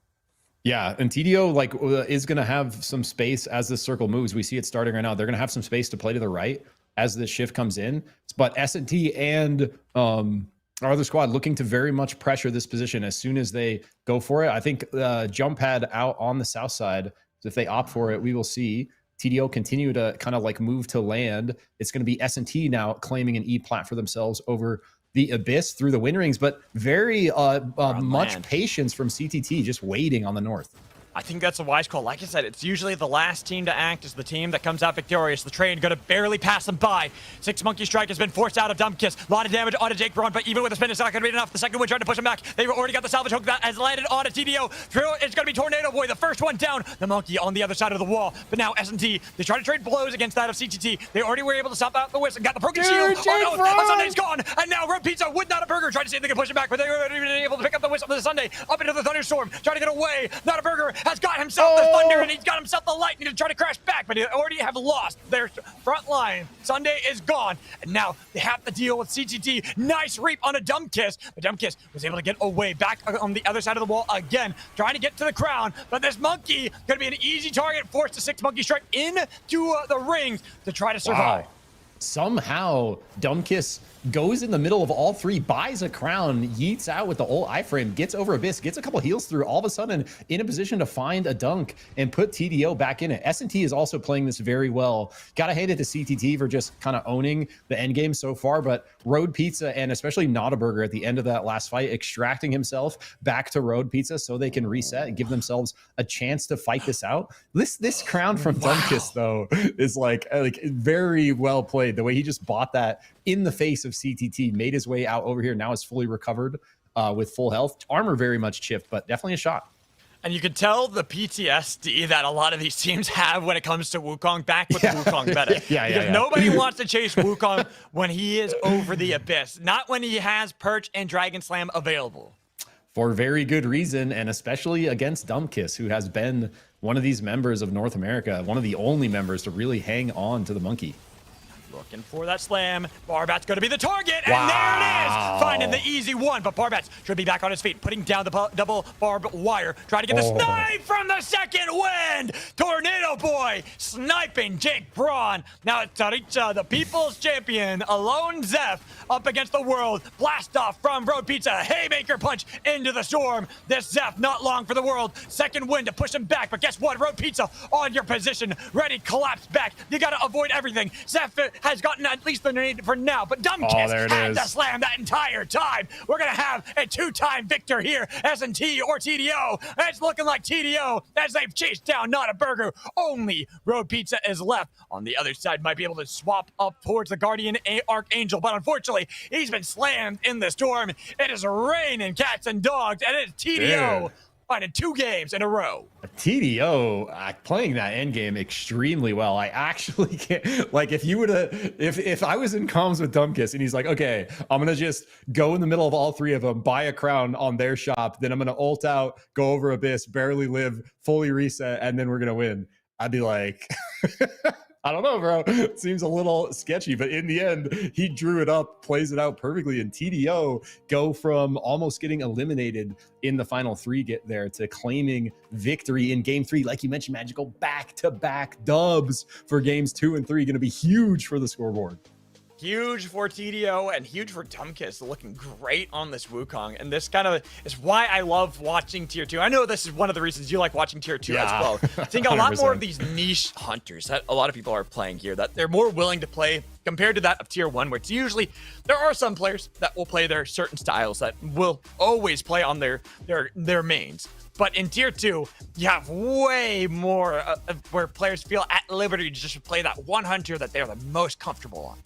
[SPEAKER 5] Yeah, and TDO like is going to have some space as this circle moves. We see it starting right now. They're going to have some space to play to the right as this shift comes in. But S&T and our other squad looking to very much pressure this position as soon as they go for it. I think jump pad out on the south side. So if they opt for it, we will see TDO continue to kind of like move to land. It's going to be S&T now claiming an E-plat for themselves over the Abyss through the win rings, but very much
[SPEAKER 1] land.
[SPEAKER 5] patience from CTT, just waiting on the north.
[SPEAKER 1] I think that's a wise call. Like I said, it's usually the last team to act is the team that comes out victorious. The train gonna barely pass them by. 6 Monkey Strike has been forced out of Dumb Kiss. A lot of damage onto Jake Braun, but even with the spin, it's not gonna be enough. The second one trying to push him back. They've already got the salvage hook that has landed on a TDO. Through it's gonna be Tornado Boy, the first one down. The Monkey on the other side of the wall. But now S&T, they try to trade blows against that of CTT. They already were able to stop out the Wisp and got the broken shield. Oh no, Sunday's gone. And now Red Pizza with not a burger trying to see if they can push him back, but they were even able to pick up the Wisp of the Sunday up into the Thunderstorm, trying to get away. Not a burger has got himself the Thunder, and he's got himself the Lightning to try to crash back, but they already have lost their front line. Sunday is gone, and now they have to deal with CTT. Nice reap on a Dumb Kiss, but Dumb Kiss was able to get away back on the other side of the wall again, trying to get to the crown, but this Monkey gonna be an easy target, forced to 6 Monkey Strike into the rings to try to survive.
[SPEAKER 5] Wow. Somehow, Dumb Kiss goes in the middle of all three, buys a crown, yeets out with the old iframe, gets over Abyss, gets a couple heals through, all of a sudden in a position to find a dunk and put TDO back in it. S&T is also playing this very well. Gotta hand it to CTT for just kind of owning the end game so far, but Road Pizza and especially Not a Burger at the end of that last fight, extracting himself back to Road Pizza so they can reset and give themselves a chance to fight this out. This crown from Dumb Kiss though is like very well played. The way he just bought that in the face of CTT, made his way out over here, now is fully recovered with full health. Armor very much chipped, but definitely a shot.
[SPEAKER 1] And you can tell the PTSD that a lot of these teams have when it comes to Wukong back with the Wukong meta. Because nobody wants to chase Wukong when he is over the Abyss, not when he has Perch and Dragon Slam available.
[SPEAKER 5] For very good reason, and especially against Dumb Kiss, who has been one of these members of North America, one of the only members to really hang on to the Monkey.
[SPEAKER 1] Looking for that slam. Barbat's going to be the target, and there it is! Finding the easy one, but Barbat should be back on his feet, putting down the double barbed wire, trying to get the snipe from the second wind! Tornado Boy sniping Jake Braun. Now it's Taricha, the people's champion, alone Zeph, up against the world. Blast off from Road Pizza, haymaker punch into the storm. This Zeph not long for the world. Second wind to push him back, but guess what? Road Pizza on your position, ready, collapse back. You got to avoid everything. Zeph has gotten at least the nade for now, but Dumb Kiss had to slam that entire time. We're going to have a two-time victor here, S&T or TDO. And it's looking like TDO as they've chased down Not a Burger. Only Road Pizza is left. On the other side, might be able to swap up towards the Guardian Archangel, but unfortunately, he's been slammed in the storm. It is raining cats and dogs, and it is TDO. Finding 2 games in a row.
[SPEAKER 5] TDO playing that end game extremely well. I actually can't, like, if you would have, if I was in comms with Dumb Kiss and he's like, okay, I'm gonna just go in the middle of all three of them, buy a crown on their shop, then I'm gonna ult out, go over Abyss, barely live, fully reset, and then we're gonna win. I'd be like, I don't know, bro. It seems a little sketchy, but in the end, he drew it up, plays it out perfectly, and TDO go from almost getting eliminated in the final 3 get there to claiming victory in game 3. Like you mentioned, Magical, back-to-back dubs for games 2 and 3. Going to be huge for the scoreboard.
[SPEAKER 1] Huge for TDO and huge for Dumb Kiss, looking great on this Wukong. And this kind of is why I love watching Tier 2. I know this is one of the reasons you like watching Tier 2 as well. I think a lot more of these niche hunters that a lot of people are playing here, that they're more willing to play compared to that of Tier 1, where it's usually, there are some players that will play their certain styles that will always play on their mains. But in Tier 2, you have way more where players feel at liberty to just play that one hunter that they're the most comfortable on.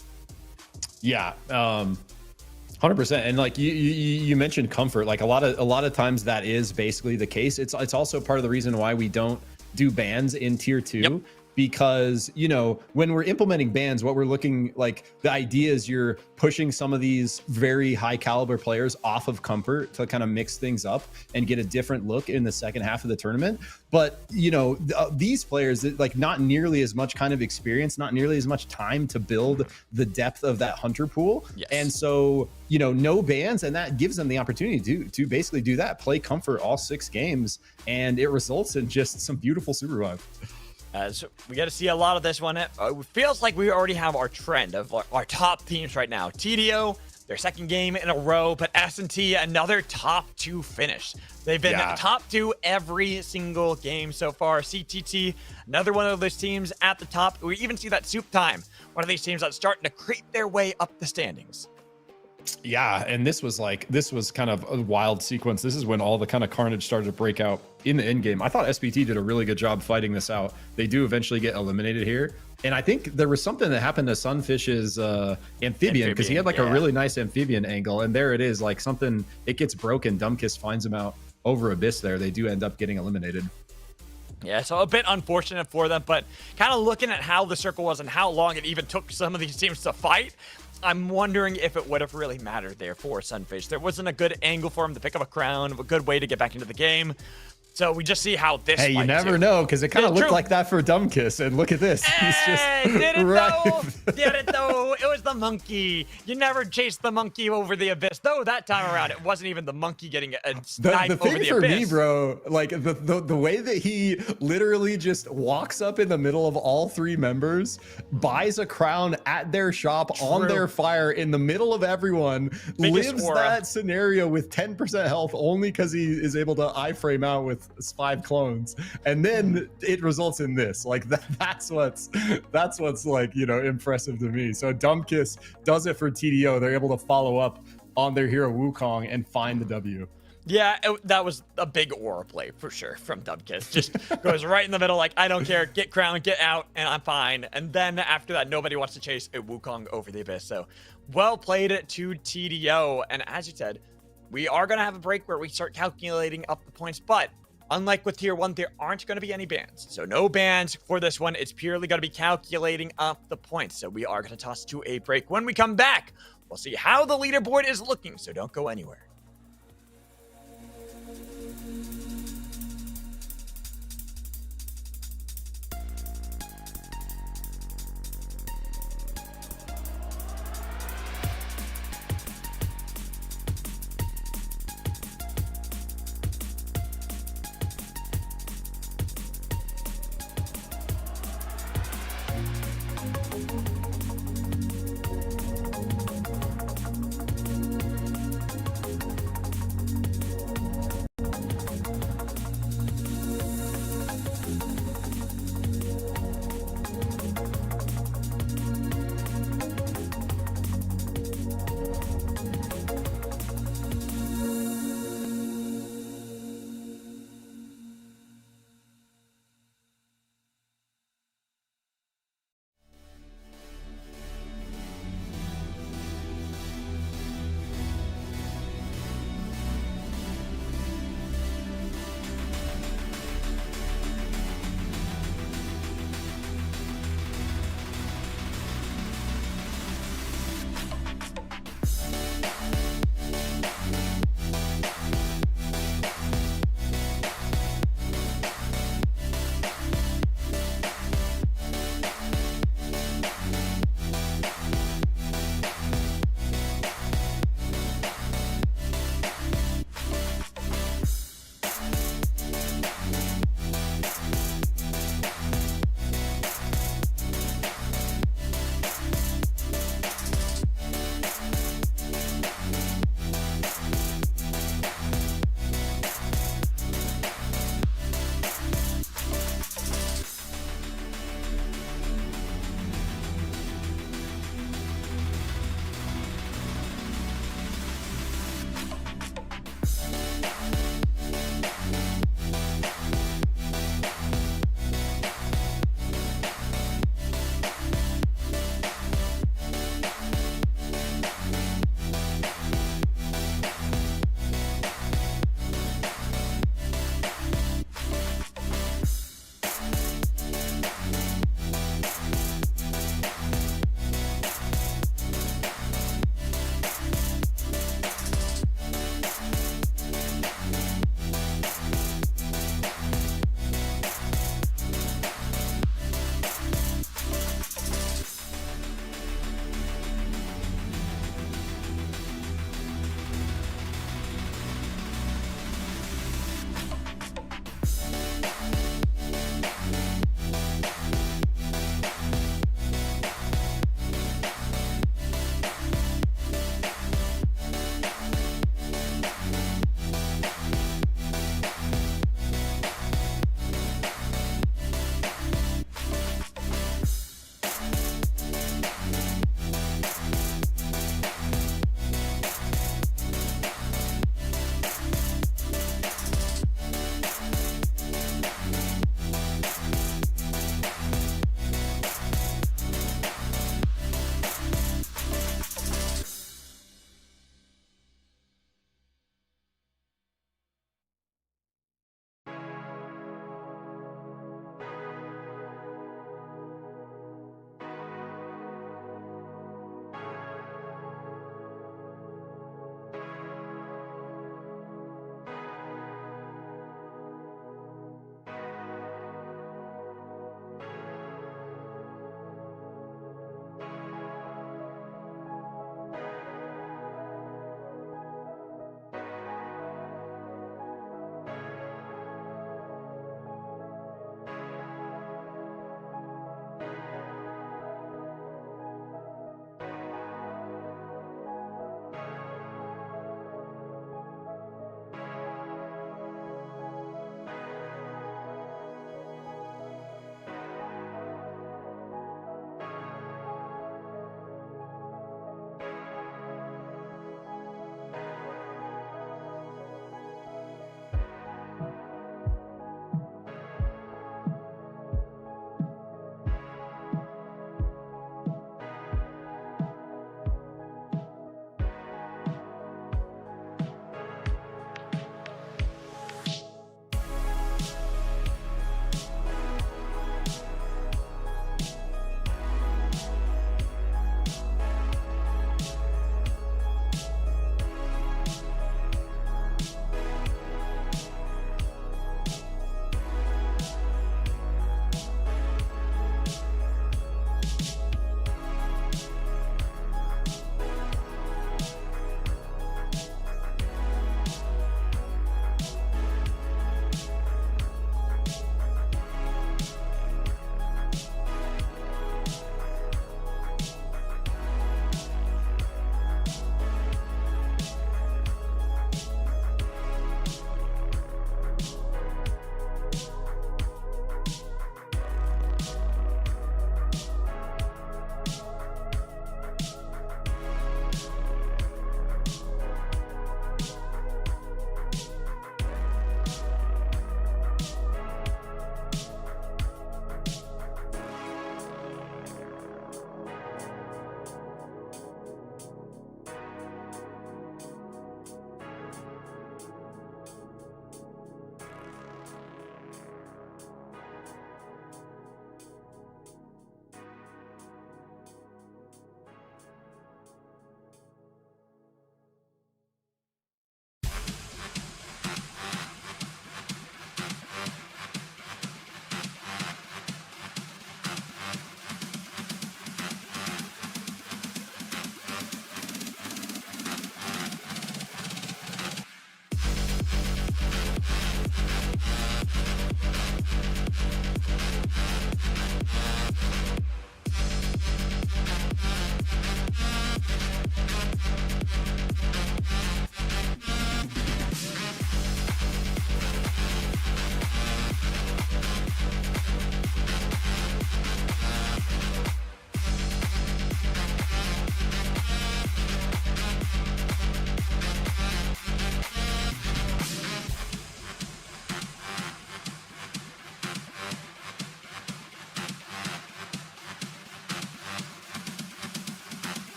[SPEAKER 5] Yeah, 100%. And like you mentioned comfort, like a lot of times that is basically the case. It's also part of the reason why we don't do bans in Tier 2. Because, you know, when we're implementing bans, what we're looking like, the idea is you're pushing some of these very high caliber players off of comfort to kind of mix things up and get a different look in the second half of the tournament. But, you know, these players, like, not nearly as much kind of experience, not nearly as much time to build the depth of that hunter pool. And so, you know, no bans, and that gives them the opportunity to basically do that, play comfort all 6 games, and it results in just some beautiful SUPERVIVE.
[SPEAKER 1] So we got to see a lot of this one. It feels like we already have our trend of our top teams right now. TDO, their second game in a row, but S&T, another top 2 finish. They've been top 2 every single game so far. CTT, another one of those teams at the top. We even see that Soup Time, one of these teams that's starting to creep their way up the standings.
[SPEAKER 5] Yeah, and this was kind of a wild sequence. This is when all the kind of carnage started to break out in the end game. I thought SPT did a really good job fighting this out. They do eventually get eliminated here. And I think there was something that happened to Sunfish's amphibian, because he had like a really nice amphibian angle. And there it is, like something, it gets broken. Dumbkiss finds him out over Abyss there. They do end up getting eliminated.
[SPEAKER 1] Yeah, so a bit unfortunate for them, but kind of looking at how the circle was and how long it even took some of these teams to fight, I'm wondering if it would have really mattered there for Sunfish. There wasn't a good angle for him to pick up a crown, a good way to get back into the game. So we just see how this.
[SPEAKER 5] Hey, you never know, because it kind of looked like that for Dumbkiss, and look at this. He's just
[SPEAKER 1] did it though? Did it though? It was the monkey. You never chased the monkey over the abyss. Though that time around, it wasn't even the monkey getting a snipe
[SPEAKER 5] the thing
[SPEAKER 1] over the
[SPEAKER 5] for
[SPEAKER 1] abyss.
[SPEAKER 5] me, bro, like the way that he literally just walks up in the middle of all three members, buys a crown at their shop on their fire in the middle of everyone, lives that scenario with 10% health only because he is able to iframe out with 5 clones, and then it results in this. Like that's what's like, you know, impressive to me. So Dumbkiss does it for TDO. They're able to follow up on their hero Wukong and find the W.
[SPEAKER 1] Yeah, that was a big aura play for sure from Dumbkiss. Just goes right in the middle, like, I don't care, get crown, get out, and I'm fine. And then after that, nobody wants to chase a Wukong over the abyss. So well played to TDO. And as you said, we are going to have a break where we start calculating up the points, but unlike with tier 1, there aren't going to be any bans. So no bans for this one. It's purely going to be calculating up the points. So we are going to toss to a break. When we come back, we'll see how the leaderboard is looking. So don't go anywhere.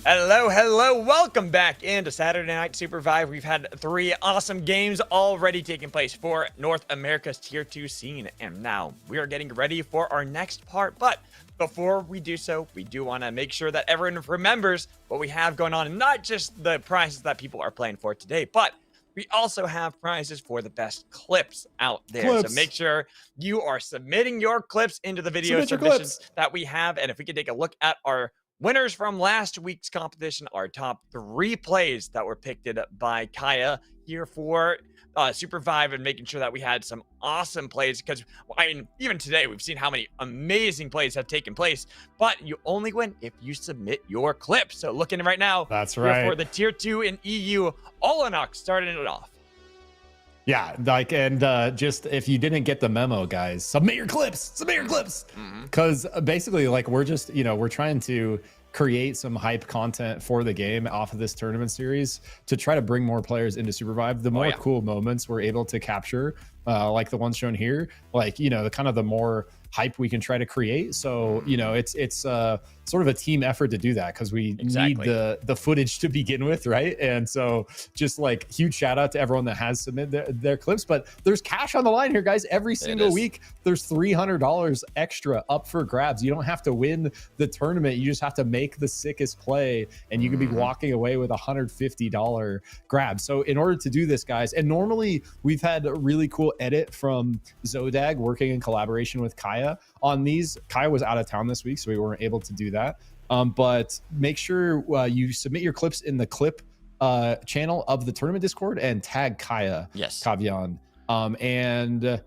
[SPEAKER 1] Hello, welcome back into Saturday Night SUPERVIVE. We've had 3 awesome games already taking place for North America's Tier 2 scene, and now we are getting ready for our next part. But before we do so, we do want to make sure that everyone remembers what we have going on, and not just the prizes that people are playing for today, but we also have prizes for the best clips out there. So make sure you are submitting your clips into the video submissions that we have, and if we can take a look at our winners from last week's competition, our top 3 plays that were picked by Kaya here for SUPERVIVE, and making sure that we had some awesome plays, because I mean, even today we've seen how many amazing plays have taken place, but you only win if you submit your clips. So looking right now,
[SPEAKER 5] that's right,
[SPEAKER 1] for the Tier 2 in EU, Olenox starting it off.
[SPEAKER 5] Yeah, like, and just if you didn't get the memo, guys, submit your clips, because basically, like, we're just, we're trying to create some hype content for the game off of this tournament series to try to bring more players into SUPERVIVE. The more cool moments we're able to capture, like the ones shown here, like, the kind of the more hype we can try to create. So, it's sort of a team effort to do that, because we need the footage to begin with, right? And so just like huge shout out to everyone that has submitted their clips. But there's cash on the line here, guys. Every single week there's $300 extra up for grabs. You don't have to win the tournament, you just have to make the sickest play, and you can be walking away with $150 grab. So in order to do this, guys, and normally we've had a really cool edit from Zodag working in collaboration with Kaya on these. Kaya was out of town this week, so we weren't able to do that. But make sure you submit your clips in the clip channel of the tournament Discord and tag Kaya, Kavian, and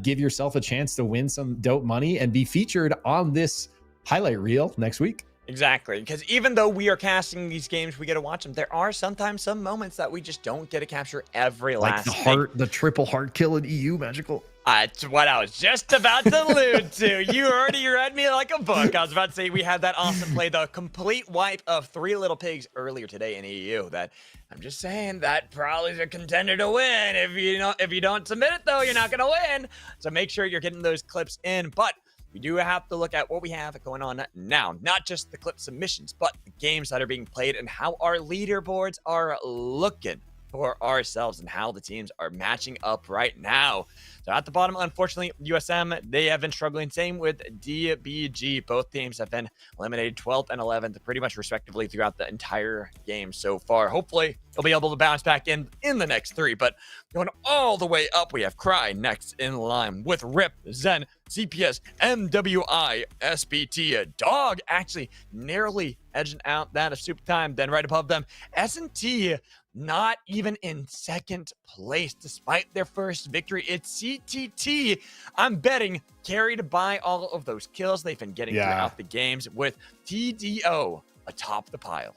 [SPEAKER 5] give yourself a chance to win some dope money and be featured on this highlight reel next week.
[SPEAKER 1] Exactly, because even though we are casting these games, we get to watch them, there are sometimes some moments that we just don't get to capture every last thing.
[SPEAKER 2] The triple heart kill in EU, Magical.
[SPEAKER 1] It's what I was just about to allude to. You already read me like a book. I was about to say we had that awesome play, the complete wipe of 3 Little Pigs earlier today in EU. That I'm just saying that probably is a contender to win. If you don't submit it though, you're not gonna win. So make sure you're getting those clips in. But we do have to look at what we have going on now. Not just the clip submissions, but the games that are being played and how our leaderboards are looking for ourselves and how the teams are matching up right now. So at the bottom, unfortunately, USM, they have been struggling. Same with DBG. Both teams have been eliminated 12th and 11th, pretty much respectively throughout the entire game so far. Hopefully, they'll be able to bounce back in the next 3. But going all the way up, we have Cry next in line with Rip, Zen, CPS, MWI, SBT. Dog actually narrowly edging out that of Soup Time. Then right above them, S&T, not even in second place despite their first victory. It's CTT, I'm betting, carried by all of those kills they've been getting throughout the games, with TDO atop the pile.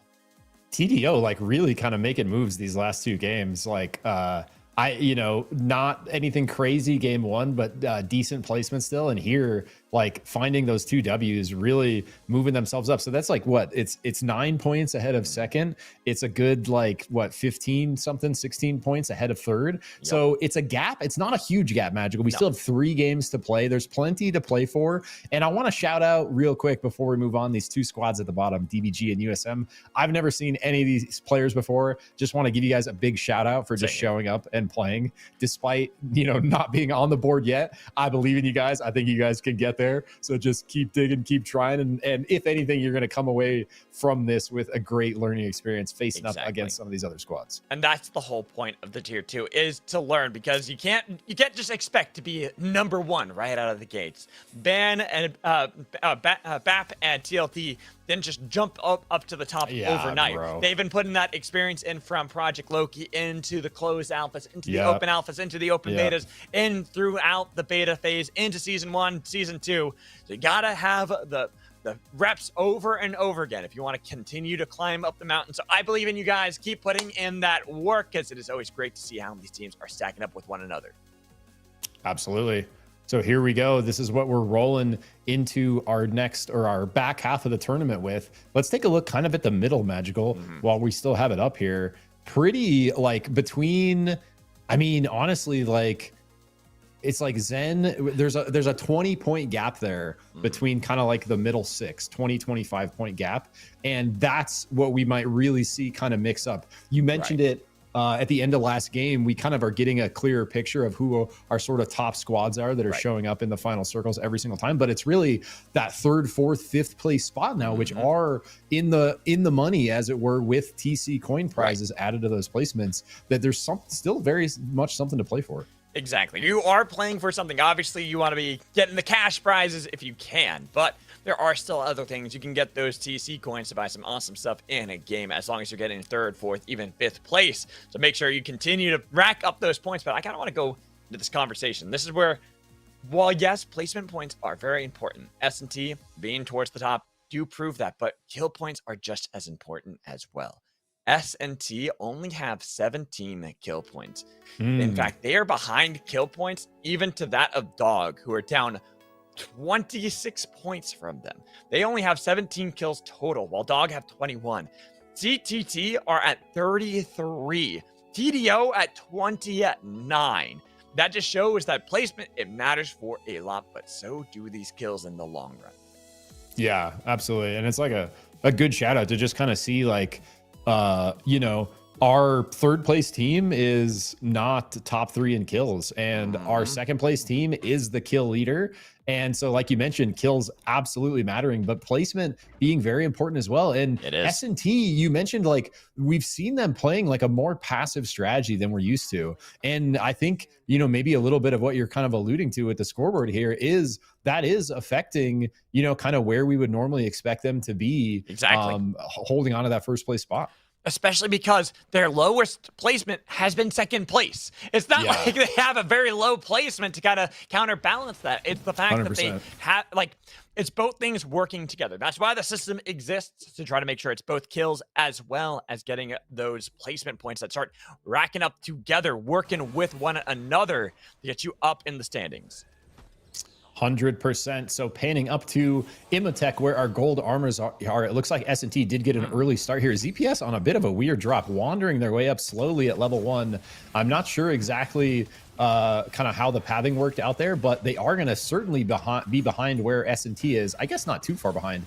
[SPEAKER 5] TDO like really kind of making moves these last 2 games. Like not anything crazy game 1, but decent placement still. And here, like, finding those 2 W's, really moving themselves up. So that's like what it's 9 points ahead of second. It's a good 15 something 16 points ahead of third. So it's a gap. It's not a huge gap, Magical. We still have 3 games to play. There's plenty to play for. And I want to shout out real quick before we move on, these 2 squads at the bottom, DBG and USM. I've never seen any of these players before. Just want to give you guys a big shout out for just showing up and playing despite not being on the board yet. I believe in you guys. I think you guys can get there. So just keep digging, keep trying, and if anything, you're going to come away from this with a great learning experience facing up against some of these other squads.
[SPEAKER 1] And that's the whole point of the Tier 2, is to learn, because you can't just expect to be number 1 right out of the gates. Ban and BAP and TLT didn't just jump up to the top overnight.
[SPEAKER 5] Bro.
[SPEAKER 1] They've been putting that experience in from Project Loki into the closed alphas, into the open alphas, into the open betas, in throughout the beta phase, into season 1, season 2. So you gotta have the reps over and over again if you want to continue to climb up the mountain. So I believe in you guys. Keep putting in that work, because it is always great to see how these teams are stacking up with one another.
[SPEAKER 5] Absolutely. So here we go. This is what we're rolling into our next, or our back half of the tournament with. Let's take a look kind of at the middle, Magical, while we still have it up here. Pretty like between, I mean, honestly, like it's like Zen, there's a 20-point gap there between kind of like the middle 25 point gap, and that's what we might really see kind of mix up. You mentioned it at the end of last game. We kind of are getting a clearer picture of who our sort of top squads are that are showing up in the final circles every single time, but it's really that 3rd, 4th, 5th place spot now, which are in the money, as it were, with TC coin prizes added to those placements, that there's still very much something to play for.
[SPEAKER 1] Exactly. You are playing for something. Obviously, you want to be getting the cash prizes if you can, but there are still other things. You can get those TC coins to buy some awesome stuff in a game, as long as you're getting 3rd, 4th, even 5th place. So make sure you continue to rack up those points. But I kind of want to go into this conversation. This is where, while yes, placement points are very important, S&T being towards the top do prove that, but kill points are just as important as well. S&T only have 17 kill points. In fact, they are behind kill points even to that of Dog, who are down 26 points from them. They only have 17 kills total, while Dog have 21. CTT are at 33. TDO at 29. That just shows that placement, it matters for a lot, but so do these kills in the long run.
[SPEAKER 5] Yeah, absolutely. And it's like a good shout out to just kind of see like, you know, our 3rd place team is not top 3 in kills, and our 2nd place team is the kill leader. And so, like you mentioned, kills absolutely mattering, but placement being very important as well. And S&T, you mentioned, like, we've seen them playing like a more passive strategy than we're used to. And I think, you know, maybe a little bit of what you're kind of alluding to with the scoreboard here is that is affecting, you know, kind of where we would normally expect them to be, holding on to that 1st place spot.
[SPEAKER 1] Especially because their lowest placement has been 2nd place. It's not like they have a very low placement to kind of counterbalance that. It's the fact 100%. That they have, like, it's both things working together. That's why the system exists, to try to make sure it's both kills as well as getting those placement points that start racking up together, working with one another to get you up in the standings.
[SPEAKER 5] 100%. So panning up to Imhotep, where our gold armors are. It looks like S&T did get an early start here. ZPS on a bit of a weird drop, wandering their way up slowly at level 1. I'm not sure exactly kind of how the pathing worked out there, but they are going to certainly be behind where S&T is. I guess not too far behind.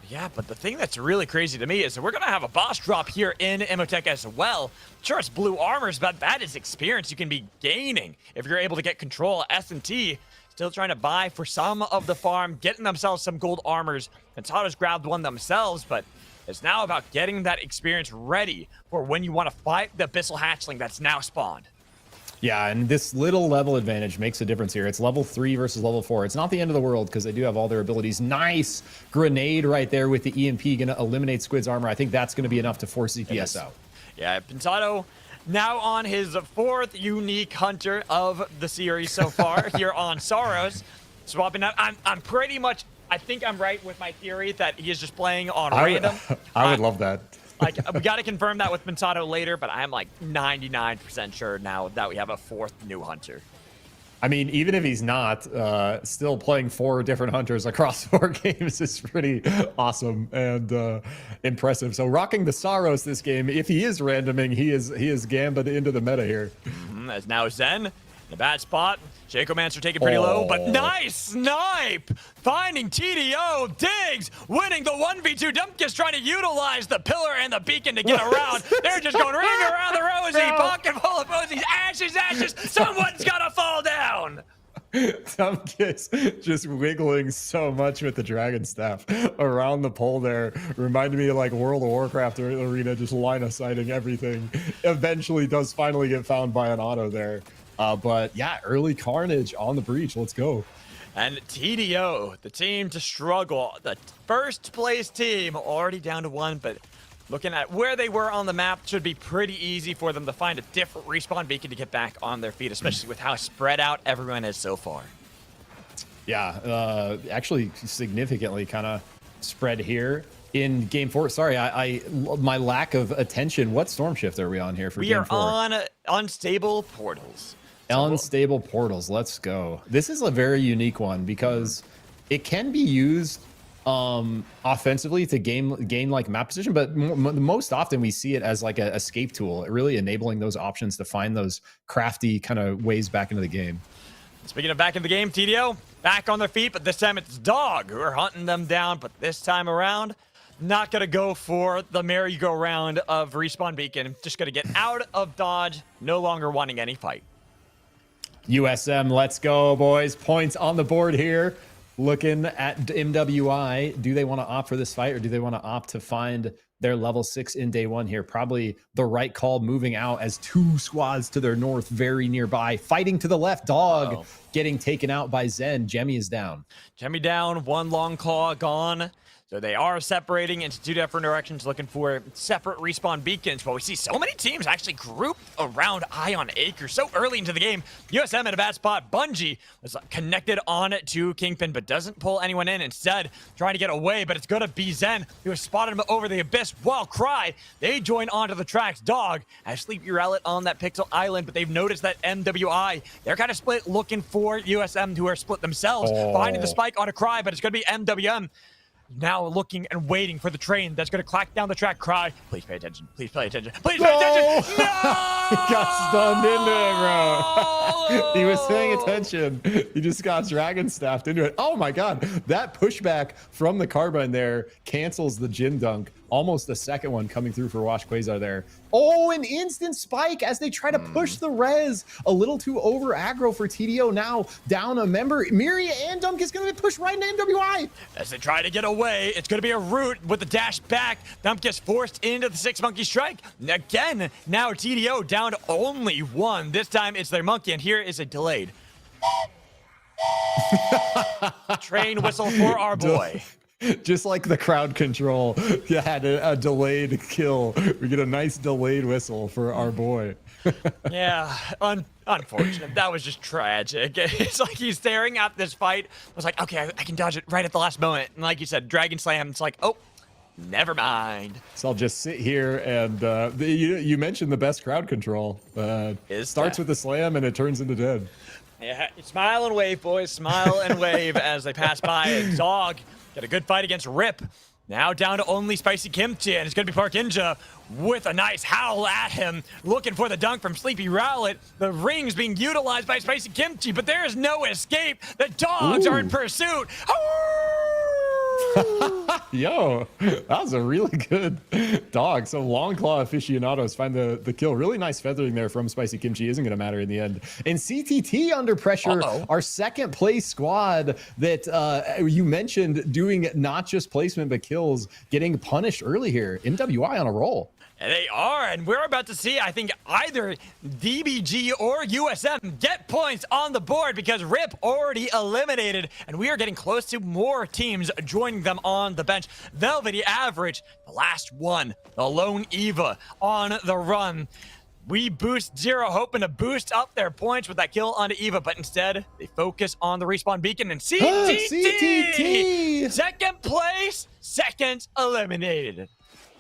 [SPEAKER 1] Yeah, but the thing that's really crazy to me is that we're going to have a boss drop here in Imhotep as well. Sure, it's blue armors, but that is experience you can be gaining if you're able to get control. S&T still trying to buy for some of the farm, getting themselves some gold armors. Pentato's grabbed one themselves, but it's now about getting that experience ready for when you want to fight the Abyssal Hatchling that's now spawned.
[SPEAKER 5] Yeah, and this little level advantage makes a difference here. It's level 3 versus level 4. It's not the end of the world because they do have all their abilities. Nice grenade right there with the EMP, going to eliminate Squid's armor. I think that's going to be enough to force ZPS out.
[SPEAKER 1] Yeah, Pentato now on his 4th unique hunter of the series so far here on Saros. Swapping out. I'm pretty much, I think I'm right with my theory that he is just playing on random.
[SPEAKER 5] I would love that.
[SPEAKER 1] Like, we got to confirm that with Pentato later, but I'm like 99% sure now that we have a 4th new hunter.
[SPEAKER 5] I mean, even if he's not, still playing 4 different hunters across 4 games is pretty awesome and impressive. So rocking the Saros this game, if he is randoming, he is gambit into the meta here.
[SPEAKER 1] As now Zen in a bad spot. Shacomancer taking pretty low, but nice snipe! Finding TDO, digs, winning the 1v2. Dumpkus trying to utilize the pillar and the beacon to get around. They're just going ring around the rosy, pocket full of posies, ashes, ashes. Someone's gotta fall down.
[SPEAKER 5] Dumpkus just wiggling so much with the dragon staff around the pole there. Reminded me of like World of Warcraft arena, just line of sighting everything. Eventually does finally get found by an auto there. But yeah, early carnage on the breach. Let's go.
[SPEAKER 1] And TDO, the team to struggle. The 1st place team already down to 1, but looking at where they were on the map, should be pretty easy for them to find a different respawn beacon to get back on their feet, especially with how spread out everyone is so far.
[SPEAKER 5] Yeah, actually significantly kind of spread here in game 4. Sorry, I my lack of attention. What storm shift are we on here for game 4?
[SPEAKER 1] We are on unstable portals.
[SPEAKER 5] Unstable portals. Let's go. This is a very unique one because it can be used offensively to gain like map position, but most often we see it as like a escape tool, really enabling those options to find those crafty kind of ways back into the game.
[SPEAKER 4] Speaking of back in the game, TDO, back on their feet, but this time it's Dog who are hunting them down. But this time around, not going to go for the merry-go-round of Respawn Beacon. Just going to get out of dodge, no longer wanting any fight.
[SPEAKER 5] USM, let's go, boys. Points on the board here. Looking at MWI, do they want to opt for this fight or do they want to opt to find their level 6 in day 1 here? Probably the right call, moving out as 2 squads to their north, very nearby. Fighting to the left, Dog getting taken out by Zen. Jemmy is down.
[SPEAKER 4] Jemmy down, 1 long claw gone. So they are separating into 2 different directions, looking for separate respawn beacons. But we see so many teams actually grouped around Ion Acre so early into the game. USM in a bad spot. Bungie was connected on to Kingpin, but doesn't pull anyone in. Instead, trying to get away, but it's going to be Zen, who has spotted him over the abyss. While Cry, they join onto the tracks. Dog has Sleepy Relic on that Pixel Island, but they've noticed that MWI, they're kind of split, looking for USM, who are split themselves, finding the spike on a Cry, but it's going to be MWM. Now looking and waiting for the train that's going to clack down the track. Cry, please pay attention. Please pay attention. Please pay attention. No!
[SPEAKER 5] He got stunned into it, bro. He was paying attention. He just got dragon staffed into it. Oh my God. That pushback from the carbine there cancels the Jin dunk. Almost the second one coming through for Wash Quasar there. Oh, an instant spike as they try to push the res. A little too over aggro for TDO now. Down a member. Miria and Dunk is going to be pushed right into MWI.
[SPEAKER 4] As they try to get away, it's going to be a root with the dash back. Dump gets forced into the 6 monkey strike. Again, now TDO down to only 1. This time it's their monkey, and here is a delayed train whistle for our boy.
[SPEAKER 5] Just like the crowd control, you had a delayed kill. We get a nice delayed whistle for our boy.
[SPEAKER 4] Yeah, unfortunate. That was just tragic. It's like he's staring at this fight. I was like, okay, I can dodge it right at the last moment. And like you said, Dragon Slam, it's like, oh, never mind.
[SPEAKER 5] So I'll just sit here and you mentioned the best crowd control. Starts with the slam and it turns into dead.
[SPEAKER 4] Yeah, smile and wave, boys. Smile and wave as they pass by. A Dog got a good fight against Rip. Now down to only Spicy Kimchi, and it's going to be Park Ninja with a nice howl at him, looking for the dunk from Sleepy Rowlet. The ring's being utilized by Spicy Kimchi, but there is no escape. The Dogs are in pursuit.
[SPEAKER 5] Yo, that was a really good dog. So Long Claw aficionados find the kill. Really nice feathering there from Spicy Kimchi. Isn't going to matter in the end. And CTT under pressure, our second place squad that you mentioned doing not just placement but kills, getting punished early here. MWI on a roll.
[SPEAKER 4] They are, and we're about to see, I think, either DBG or USM get points on the board because Rip already eliminated, and we are getting close to more teams joining them on the bench. Velvety Average, the last one, the lone Eva on the run. We boost Zero, hoping to boost up their points with that kill onto Eva, but instead, they focus on the respawn beacon and CTT! Second place, second eliminated.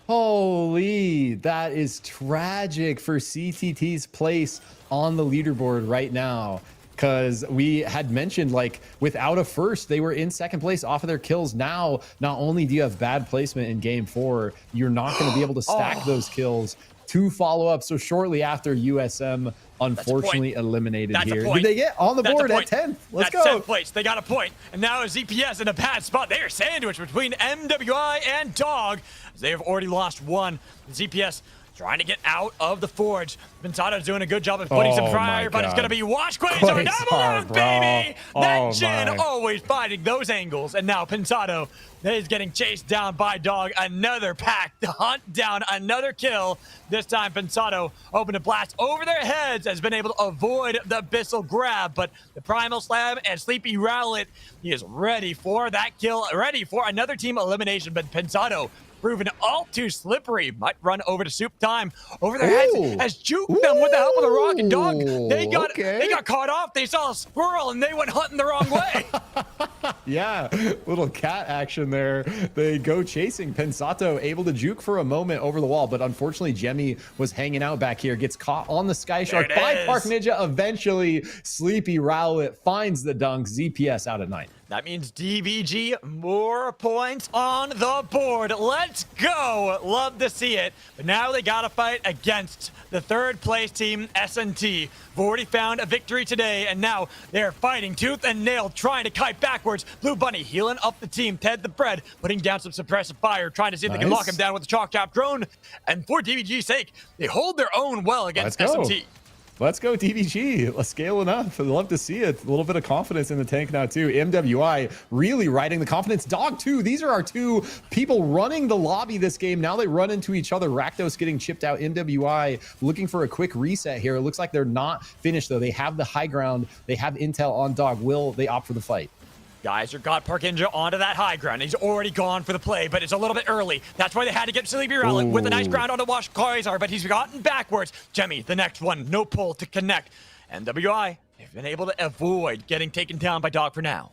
[SPEAKER 5] Holy, that is tragic for CTT's place on the leaderboard right now. Because we had mentioned, like, without a first, they were in second place off of their kills. Now, not only do you have bad placement in game 4, you're not going to be able to stack those kills. 2 follow-ups. So shortly after, USM unfortunately eliminated here. Did they get on the board at 10th? Let's go.
[SPEAKER 4] 10th place. They got a point. And now ZPS in a bad spot. They are sandwiched between MWI and Dog. They have already lost 1. ZPS trying to get out of the forge. Pensato's doing a good job of putting some fire, but it's going to be Wash Quasar. Double up, baby! That Jin always finding those angles. And now Pensato is getting chased down by Dog. Another pack to hunt down another kill. This time Pensato opened a blast over their heads, has been able to avoid the Abyssal grab, but the Primal Slam and Sleepy Rowlet, he is ready for that kill, ready for another team elimination, but Pensato proven all too slippery. Might run over to Soup Time. Over their heads has juked them with the help of the Rocket Dog. They got caught off. They saw a squirrel and they went hunting the wrong way.
[SPEAKER 5] Yeah, little cat action there. They go chasing. Pensato able to juke for a moment over the wall, but unfortunately Jemmy was hanging out back here. Gets caught on the Sky Shark by Park Ninja. Eventually, Sleepy Rowlet finds the dunk. ZPS out at 9.
[SPEAKER 4] That means DVG, more points on the board. Let's go. Love to see it. But now they got to fight against the third place team, S&T. We've already found a victory today, and now they're fighting tooth and nail, trying to kite backwards. Blue Bunny healing up the team. Ted the Bread putting down some suppressive fire, trying to see if they can lock him down with the chalk trap drone. And for DVG's sake, they hold their own well against S&T.
[SPEAKER 5] Let's go, DVG. Let's scale it up. I'd love to see it. A little bit of confidence in the tank now, too. MWI really riding the confidence. Dog, too. These are our two people running the lobby this game. Now they run into each other. Rakdos getting chipped out. MWI looking for a quick reset here. It looks like they're not finished, though. They have the high ground. They have intel on Dog. Will they opt for the fight?
[SPEAKER 4] Geyser got Parkinja onto that high ground. He's already gone for the play, but it's a little bit early. That's why they had to get Sleepy Rowling with a nice ground on to watch Geyser, but he's gotten backwards. Jemmy, the next one, no pull to connect. MWI, they've been able to avoid getting taken down by Dog for now.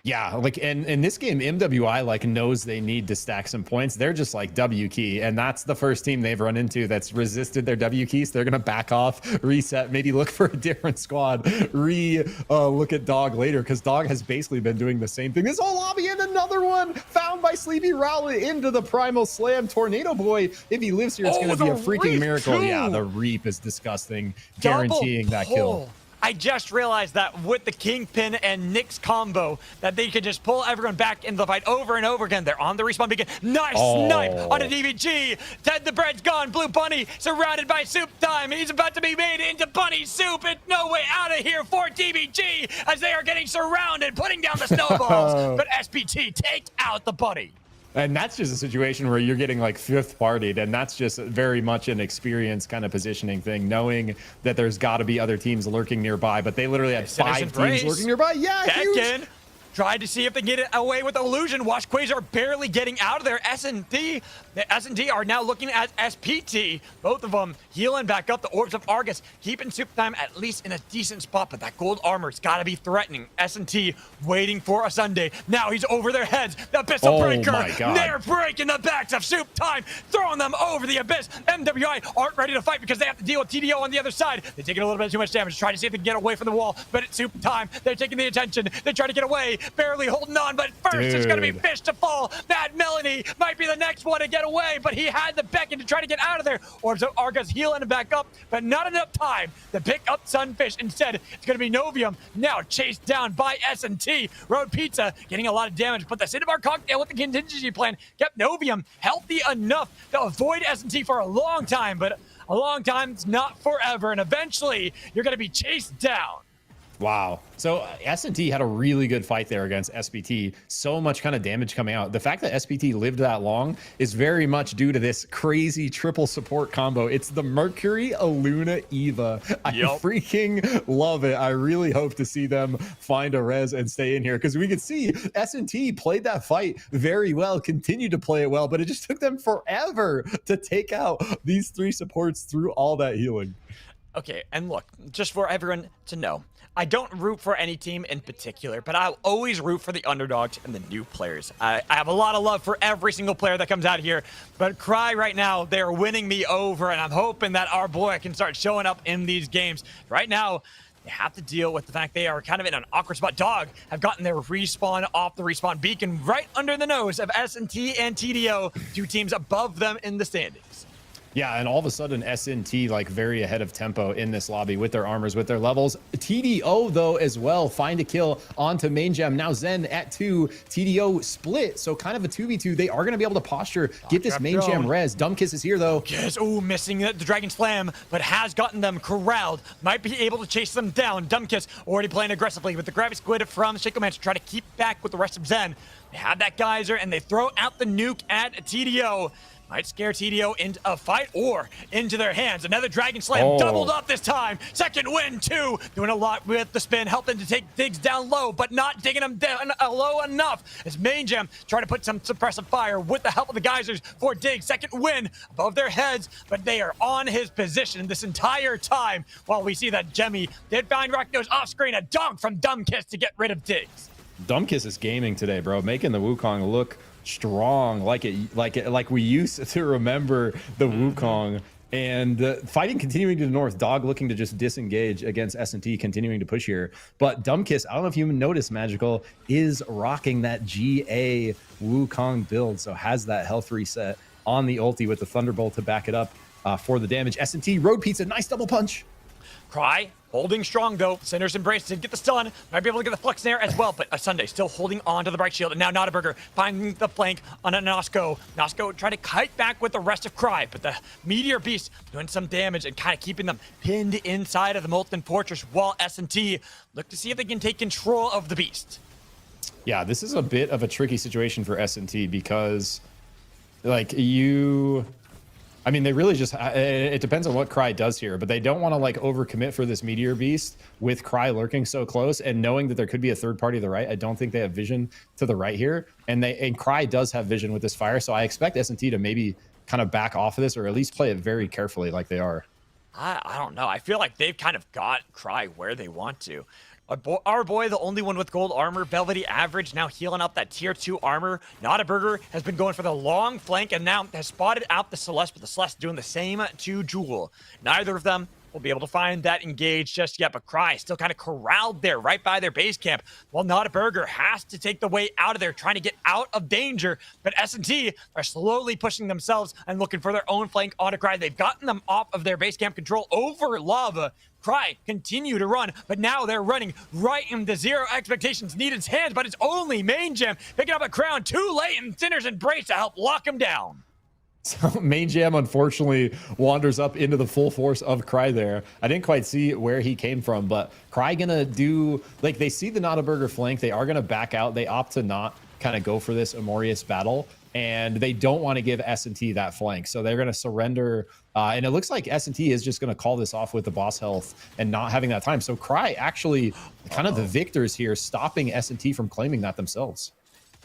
[SPEAKER 5] Yeah, like, and in this game, MWI like knows they need to stack some points. They're just like W key, and that's the first team they've run into that's resisted their W keys. So they're gonna back off, reset, maybe look for a different squad, look at Dog later, because Dog has basically been doing the same thing. This whole lobby, and another one found by Sleepy Rowley into the Primal Slam. Tornado Boy, if he lives here, it's gonna be a freaking miracle.
[SPEAKER 4] Too.
[SPEAKER 5] Yeah, the Reap is disgusting, guaranteeing that kill.
[SPEAKER 4] I just realized that with the Kingpin and Nyx combo, that they could just pull everyone back into the fight over and over again. They're on the respawn beacon. Nice snipe on a DVG. Ted the Bread's gone. Blue Bunny surrounded by Soup Time. He's about to be made into Bunny Soup. And no way out of here for DVG as they are getting surrounded, putting down the snowballs. But SPT takes out the Bunny.
[SPEAKER 5] And that's just a situation where you're getting like fifth partied, and that's just very much an experience kind of positioning thing, knowing that there's got to be other teams lurking nearby, but they literally had 5 teams lurking nearby. Yeah, huge.
[SPEAKER 4] Tried to see if they can get it away with illusion. Watch Quasar barely getting out of there. S&D. The S&D are now looking at SPT. Both of them healing back up. The Orbs of Argus keeping Soup Time at least in a decent spot, but that gold armor's got to be threatening. S&T waiting for a Sunday. Now he's over their heads. The Pistol Breaker. They're breaking the backs of Soup Time, throwing them over the abyss. MWI aren't ready to fight because they have to deal with TDO on the other side. They're taking a little bit too much damage, trying to see if they can get away from the wall, but it's Soup Time. They're taking the attention. They try to get away. Barely holding on, but first it's going to be Fish to fall. That Melanie might be the next one to get away, but he had the beckon to try to get out of there. Orbs of Argus healing him back up, but not enough time to pick up Sunfish. Instead, it's going to be Novium now chased down by S&T. Road Pizza getting a lot of damage, but the Cinnabar cocktail with the contingency plan kept Novium healthy enough to avoid S&T for a long time, but a long time's not forever, and eventually you're going to be chased down.
[SPEAKER 5] Wow. So S&T had a really good fight there against SPT. So much kind of damage coming out. The fact that SPT lived that long is very much due to this crazy triple support combo. It's the Mercury, Aluna, Eva. I freaking love it. I really hope to see them find a res and stay in here, because we could see S&T played that fight very well, continued to play it well, but it just took them forever to take out these 3 supports through all that healing.
[SPEAKER 4] Okay, and look, just for everyone to know, I don't root for any team in particular, but I'll always root for the underdogs and the new players. I have a lot of love for every single player that comes out here, but Cry right now, they're winning me over, and I'm hoping that our boy can start showing up in these games. Right now, they have to deal with the fact they are kind of in an awkward spot. Dog have gotten their respawn off the respawn beacon right under the nose of S&T and TDO, 2 teams above them in the standings.
[SPEAKER 5] Yeah, and all of a sudden, SNT like very ahead of tempo in this lobby with their armors, with their levels. TDO, though, as well, find a kill onto main gem. Now Zen at 2, TDO split, so kind of a 2v2. They are going to be able to posture, get this main gem res. Dumbkiss is here, though.
[SPEAKER 4] Yes, oh, missing the Dragon Slam, but has gotten them corralled. Might be able to chase them down. Dumbkiss already playing aggressively with the Gravity Squid from Shacoman to try to keep back with the rest of Zen. They have that Geyser, and they throw out the nuke at TDO. Might scare TDO into a fight or into their hands. Another Dragon Slam doubled up this time. Second win, 2. Doing a lot with the spin, helping to take Diggs down low, but not digging them down low enough. As Main Gem trying to put some suppressive fire with the help of the Geysers for Diggs. Second win above their heads, but they are on his position this entire time. While we see that Jemmy did find Rakdos off screen, a dunk from Dumbkiss to get rid of Diggs.
[SPEAKER 5] Dumbkiss is gaming today, bro, making the Wukong look strong, like we used to remember the Wukong. And fighting continuing to the north. Dog looking to just disengage against S&T, continuing to push here. But Dumbkiss, I don't know if you noticed, Magical, is rocking that GA Wukong build. So has that health reset on the ulti with the Thunderbolt to back it up for the damage. S&T, Road Pizza, nice double punch.
[SPEAKER 4] Cry holding strong though. Sinner's Embrace did get the stun. Might be able to get the Flux there as well, but Sunday still holding on to the Bright Shield. And now Notaburger finding the flank on a Nosko. Nosko trying to kite back with the rest of Cry, but the Meteor Beast doing some damage and kind of keeping them pinned inside of the Molten Fortress while S&T look to see if they can take control of the Beast.
[SPEAKER 5] Yeah, this is a bit of a tricky situation for S&T because, like, I mean, they really just, it depends on what Cry does here, but they don't want to like overcommit for this Meteor Beast with Cry lurking so close and knowing that there could be a third party to the right. I don't think they have vision to the right here. And Cry does have vision with this fire. So I expect S&T to maybe kind of back off of this or at least play it very carefully like they are.
[SPEAKER 4] I don't know. I feel like they've kind of got Cry where they want to. Our boy, the only one with gold armor, Velvety Average, now healing up that tier 2 armor. Notaburger has been going for the long flank and now has spotted out the Celeste, but the Celeste doing the same to Jewel. Neither of them will be able to find that engage just yet, but Cry still kind of corralled there right by their base camp, while Notaburger has to take the way out of there, trying to get out of danger, but S&T are slowly pushing themselves and looking for their own flank onto Cry. They've gotten them off of their base camp control over Lava. Cry continue to run, but now they're running right into Zero Expectations Needed's hands, but it's only Main Jam picking up a crown too late, and Sinner's Embrace to help lock him down.
[SPEAKER 5] So Main Jam unfortunately wanders up into the full force of Cry there. I didn't quite see where he came from, but Cry gonna do, like, they see the Notaburger flank. They are gonna back out. They opt to not kind of go for this Amorius battle, and they don't want to give S&T that flank. So they're gonna surrender. And it looks like S&T is just gonna call this off with the boss health and not having that time. So Cry actually kind of the victors here, stopping S&T from claiming that themselves.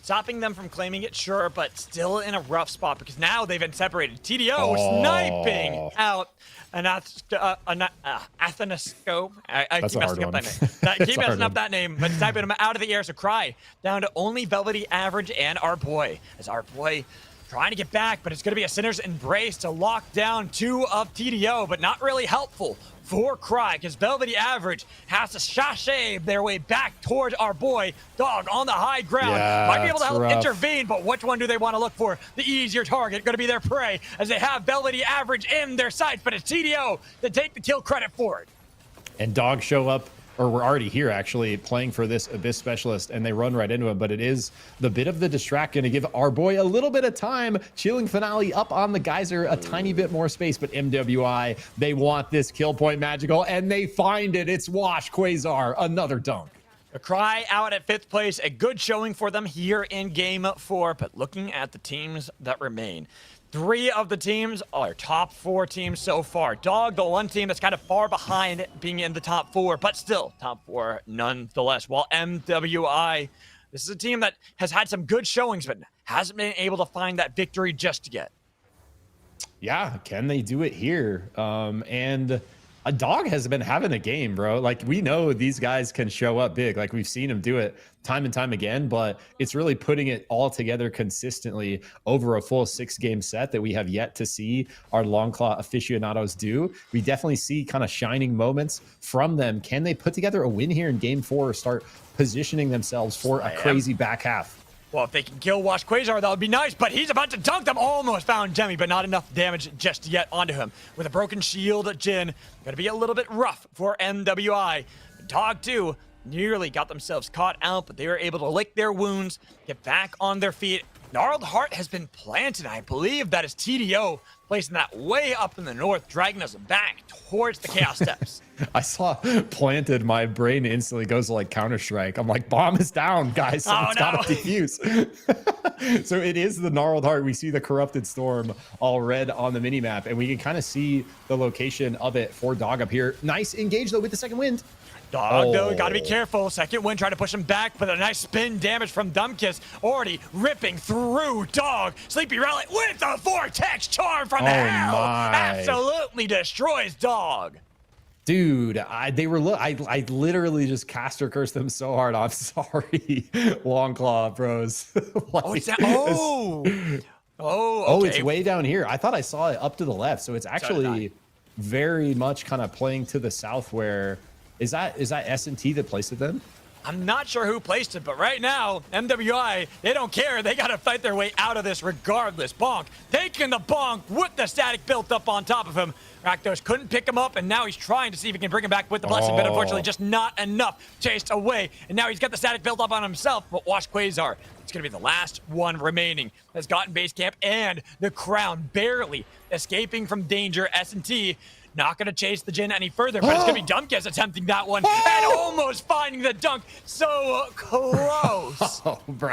[SPEAKER 4] Stopping them from claiming it, sure, but still in a rough spot because now they've been separated. TDO sniping out Athenoscope. I keep messing up that name. Keep messing up that name, but sniping him out of the air. So Cry down to only Velvety Average and Our Boy. As Our Boy trying to get back, but it's going to be a Sinner's Embrace to lock down 2 of TDO, but not really helpful for Cry because Velvety Average has to sashay their way back towards Our Boy. Dog on the high ground.
[SPEAKER 5] Yeah,
[SPEAKER 4] might be able to help
[SPEAKER 5] rough.
[SPEAKER 4] intervene, but which one do they want to look for? The easier target going to be their prey as they have Velvety Average in their sights, but it's TDO to take the kill credit for it.
[SPEAKER 5] And Dog show up, or we're already here actually playing for this Abyss Specialist, and they run right into him. But it is the bit of the distract going to give Our Boy a little bit of time. Chilling Finale up on the Geyser, a tiny bit more space, but MWI, they want this kill point, Magical, and they find it. It's Wash Quasar, another dunk.
[SPEAKER 4] A Cry out at 5th place, a good showing for them here in Game 4, but looking at the teams that remain, 3 of the teams are top 4 teams so far. Dog, the one team that's kind of far behind being in the top 4, but still top 4 nonetheless. While MWI, this is a team that has had some good showings, but hasn't been able to find that victory just yet.
[SPEAKER 5] Yeah, can they do it here? And a Dog has been having a game, bro. Like, we know these guys can show up big. Like, we've seen them do it time and time again, but it's really putting it all together consistently over a full 6-game set that we have yet to see our Longclaw aficionados do. We definitely see kind of shining moments from them. Can they put together a win here in Game 4 or start positioning themselves for a crazy back half?
[SPEAKER 4] Well, if they can kill Wash Quasar, that would be nice, but he's about to dunk them. Almost found Jemmy, but not enough damage just yet onto him. With a broken shield, Jin, going to be a little bit rough for MWI. Dog 2 nearly got themselves caught out, but they were able to lick their wounds, get back on their feet. Gnarled Heart has been planted. I believe that is TDO placing that way up in the north, dragging us back towards the Chaos Steps.
[SPEAKER 5] I saw planted, my brain instantly goes to like Counter-Strike. I'm like, bomb is down, guys. Someone's got to defuse. So it is the Gnarled Heart. We see the Corrupted Storm all red on the minimap, and we can kind of see the location of it for Dog up here. Nice engage, though, with the second wind.
[SPEAKER 4] Dog, though, got to be careful. Second wind trying to push him back, but a nice spin damage from Dumbkiss. Already ripping through Dog. Sleepy Relic with the Vortex Charm from hell. Absolutely destroys Dog.
[SPEAKER 5] Dude, I literally just caster cursed them so hard. I'm sorry, Longclaw bros.
[SPEAKER 4] Like,
[SPEAKER 1] Oh, okay.
[SPEAKER 5] It's way down here. I thought I saw it up to the left. So it's actually very much kind of playing to the south where, is that S&T that placed it then?
[SPEAKER 1] I'm not sure who placed it, but right now, MWI, they don't care. They got to fight their way out of this regardless. Bonk, taking the bonk with the static built up on top of him. Rakdos couldn't pick him up, and now he's trying to see if he can bring him back with the blessing, but unfortunately just not enough. Chased away, and now he's got the static built up on himself, but watch Quasar. It's going to be the last one remaining. Has gotten base camp and the crown, barely escaping from danger. S&T not going to chase the Jhin any further, but it's going to be Dumkes attempting that one and almost finding the dunk. So close.
[SPEAKER 5] Oh, bro.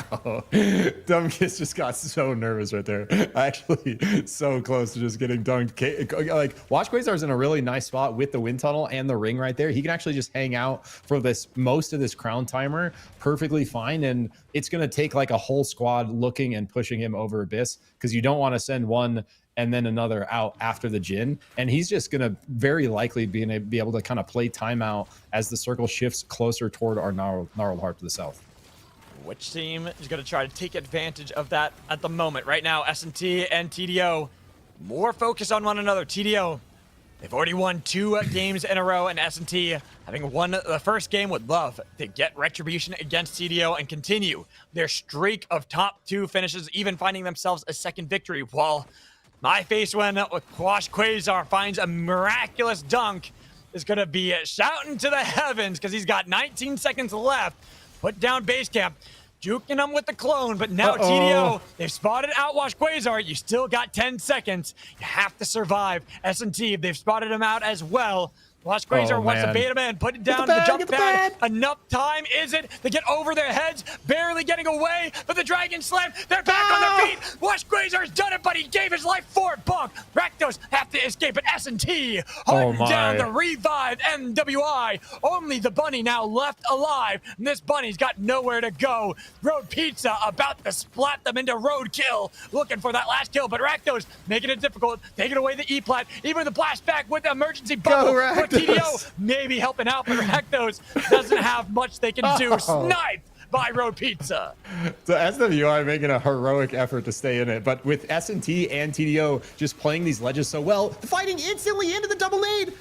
[SPEAKER 5] Dumkes just got so nervous right there. Actually, so close to just getting dunked. Like, watch Quasar's in a really nice spot with the wind tunnel and the ring right there. He can actually just hang out for most of this crown timer perfectly fine. And it's going to take like a whole squad looking and pushing him over Abyss because you don't want to send one and then another out after the Jhin. And he's just going to very likely be able to kind of play timeout as the circle shifts closer toward our gnarled heart to the south.
[SPEAKER 1] Which team is going to try to take advantage of that at the moment? Right now, S&T and TDO more focused on one another. TDO, they've already won 2 games in a row, and S&T, having won the first game, would love to get retribution against TDO and continue their streak of top 2 finishes, even finding themselves a second victory, while my face when Quash Quasar finds a miraculous dunk is going to be shouting to the heavens because he's got 19 seconds left. Put down base camp, juking him with the clone, but now TDO, they've spotted Outwash Quasar. You still got 10 seconds. You have to survive. S&T, they've spotted him out as well. Watch Quasar wants to bait him in, put it down to the jump pad. Enough time, is it? They get over their heads, barely getting away, but the Dragon Slam, they're back on their feet. Watch Quasar's done it, but he gave his life for it. Bonk, Rakdos have to escape, but S&T hunting down the revived MWI. Only the bunny now left alive, and this bunny's got nowhere to go. Road Pizza about to splat them into roadkill, looking for that last kill, but Rakdos making it difficult, taking away the E-plat, even the blast back with the emergency bubble. TDO maybe helping out, but Rakdos doesn't have much they can do. Sniped by Road Pizza.
[SPEAKER 5] So SWI making a heroic effort to stay in it, but with S&T and TDO just playing these ledges so well, fighting instantly into the double nade.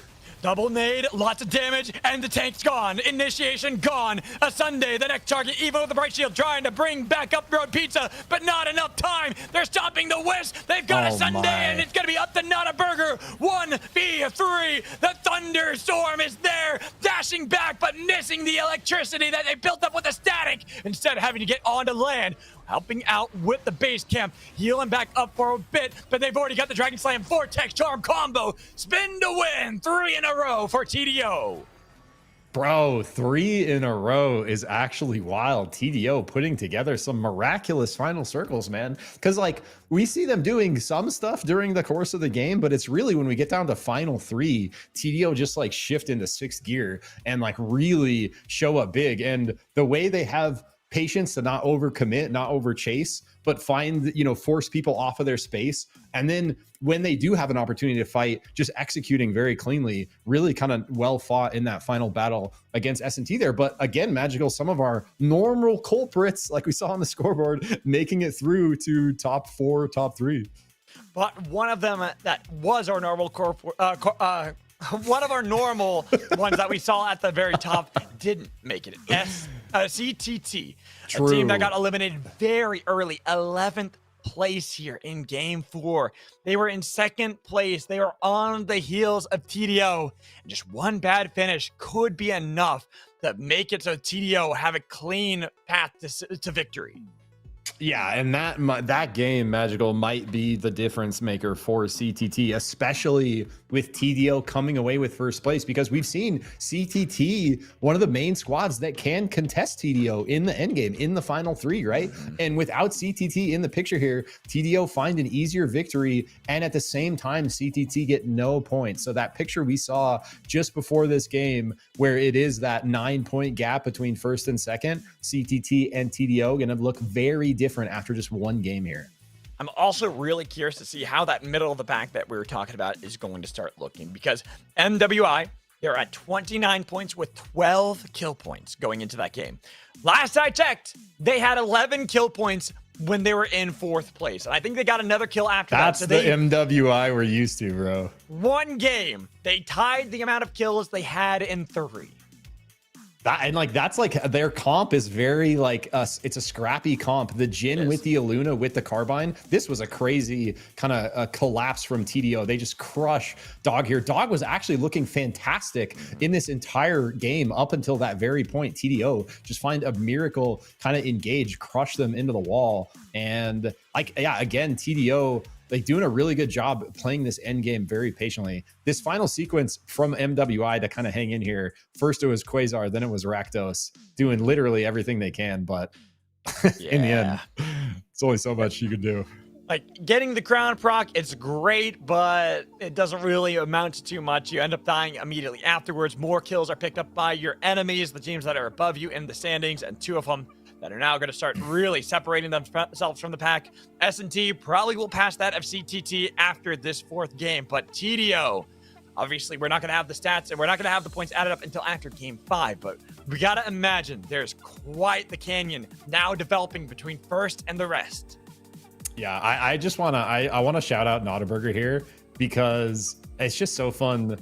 [SPEAKER 1] Double nade, lots of damage, and the tank's gone. Initiation gone. A Sunday, the next target, even with the bright shield, trying to bring back up Road Pizza, but not enough time. They're stopping the Wisp. They've got a Sunday, and it's going to be up to Not a Burger. 1v3. The thunderstorm is there, dashing back, but missing the electricity that they built up with the static. Instead of having to get onto land, helping out with the base camp, healing back up for a bit, but they've already got the Dragon Slam Vortex Charm combo. Spin to win, 3 in a row for TDO.
[SPEAKER 5] Bro, 3 in a row is actually wild. TDO putting together some miraculous final circles, man. Because, like, we see them doing some stuff during the course of the game, but it's really when we get down to final 3, TDO just, like, shift into 6th gear and, like, really show up big. And the way they have patience to not overcommit, not overchase, but find, force people off of their space. And then when they do have an opportunity to fight, just executing very cleanly, really kind of well fought in that final battle against S&T there. But again, Magical, some of our normal culprits, like we saw on the scoreboard, making it through to top 4, top 3.
[SPEAKER 1] But one of them that was our normal one of our normal ones that we saw at the very top didn't make it. CTT, a team that got eliminated very early, 11th place here in game 4. They were in 2nd place. They were on the heels of TDO, and just one bad finish could be enough to make it so TDO have a clean path to victory.
[SPEAKER 5] Yeah, and that game, Magical, might be the difference maker for CTT, especially with TDO coming away with 1st place, because we've seen CTT, one of the main squads that can contest TDO in the endgame, in the final 3, right? And without CTT in the picture here, TDO find an easier victory, and at the same time, CTT get no points. So that picture we saw just before this game, where it is that 9-point gap between 1st and 2nd, CTT and TDO gonna look very different after just one game here.
[SPEAKER 1] I'm also really curious to see how that middle of the pack that we were talking about is going to start looking, because MWI, they're at 29 points with 12 kill points going into that game. Last I checked, they had 11 kill points
[SPEAKER 4] when they were in 4th place. And I think they got another kill after
[SPEAKER 5] That's
[SPEAKER 4] that. So
[SPEAKER 5] the MWI we're used to, bro.
[SPEAKER 4] one game, they tied the amount of kills they had in 3.
[SPEAKER 5] That's like their comp is very like it's a scrappy comp. The Jin with the Aluna with the carbine. This was a crazy kind of collapse from TDO. They just crush Dog here. Dog was actually looking fantastic in this entire game up until that very point. TDO just find a miracle, kind of engage, crush them into the wall. And like, yeah, again, TDO like doing a really good job playing this end game very patiently. This final sequence from MWI to kind of hang in here. First it was Quasar, then it was Rakdos doing literally everything they can. But in the end, it's only so much you can do.
[SPEAKER 4] Like getting the crown proc, it's great, but it doesn't really amount to too much. You end up dying immediately afterwards. More kills are picked up by your enemies, the teams that are above you in the standings, and 2 of them that are now going to start really separating themselves from the pack. S&T probably will pass that of CTT after this 4th game, but TDO, obviously we're not going to have the stats and we're not going to have the points added up until after game 5, but we got to imagine there's quite the canyon now developing between first and the rest.
[SPEAKER 5] Yeah, I just want to, I want to shout out Notaburger here because it's just so fun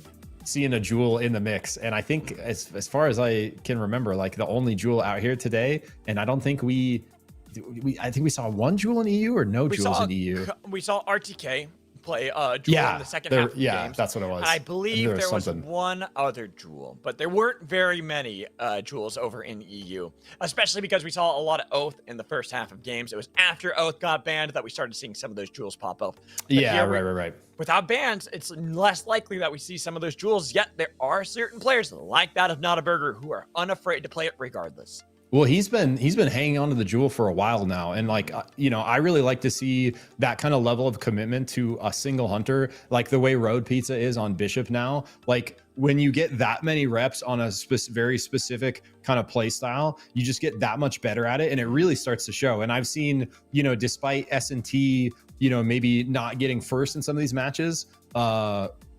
[SPEAKER 5] seeing a Jewel in the mix. And I think as far as I can remember, like the only Jewel out here today, and I don't think I think we saw one Jewel in EU or no Jewels in EU.
[SPEAKER 4] We saw RTK play Jewel in the second half of the games.
[SPEAKER 5] That's what it was.
[SPEAKER 4] And I believe there was one other Jewel, but there weren't very many Jewels over in EU, especially because we saw a lot of Oath in the first half of games. It was after Oath got banned that we started seeing some of those Jewels pop up. But
[SPEAKER 5] right.
[SPEAKER 4] Without bans, it's less likely that we see some of those Jewels, yet there are certain players like that of Notaburger who are unafraid to play it regardless.
[SPEAKER 5] Well, he's been hanging on to the Jewel for a while now. And like, you know, I really like to see that kind of level of commitment to a single hunter, like the way Road Pizza is on Bishop now. Like when you get that many reps on a very specific kind of play style, you just get that much better at it. And it really starts to show. And I've seen, you know, despite S&T, you know, maybe not getting first in some of these matches,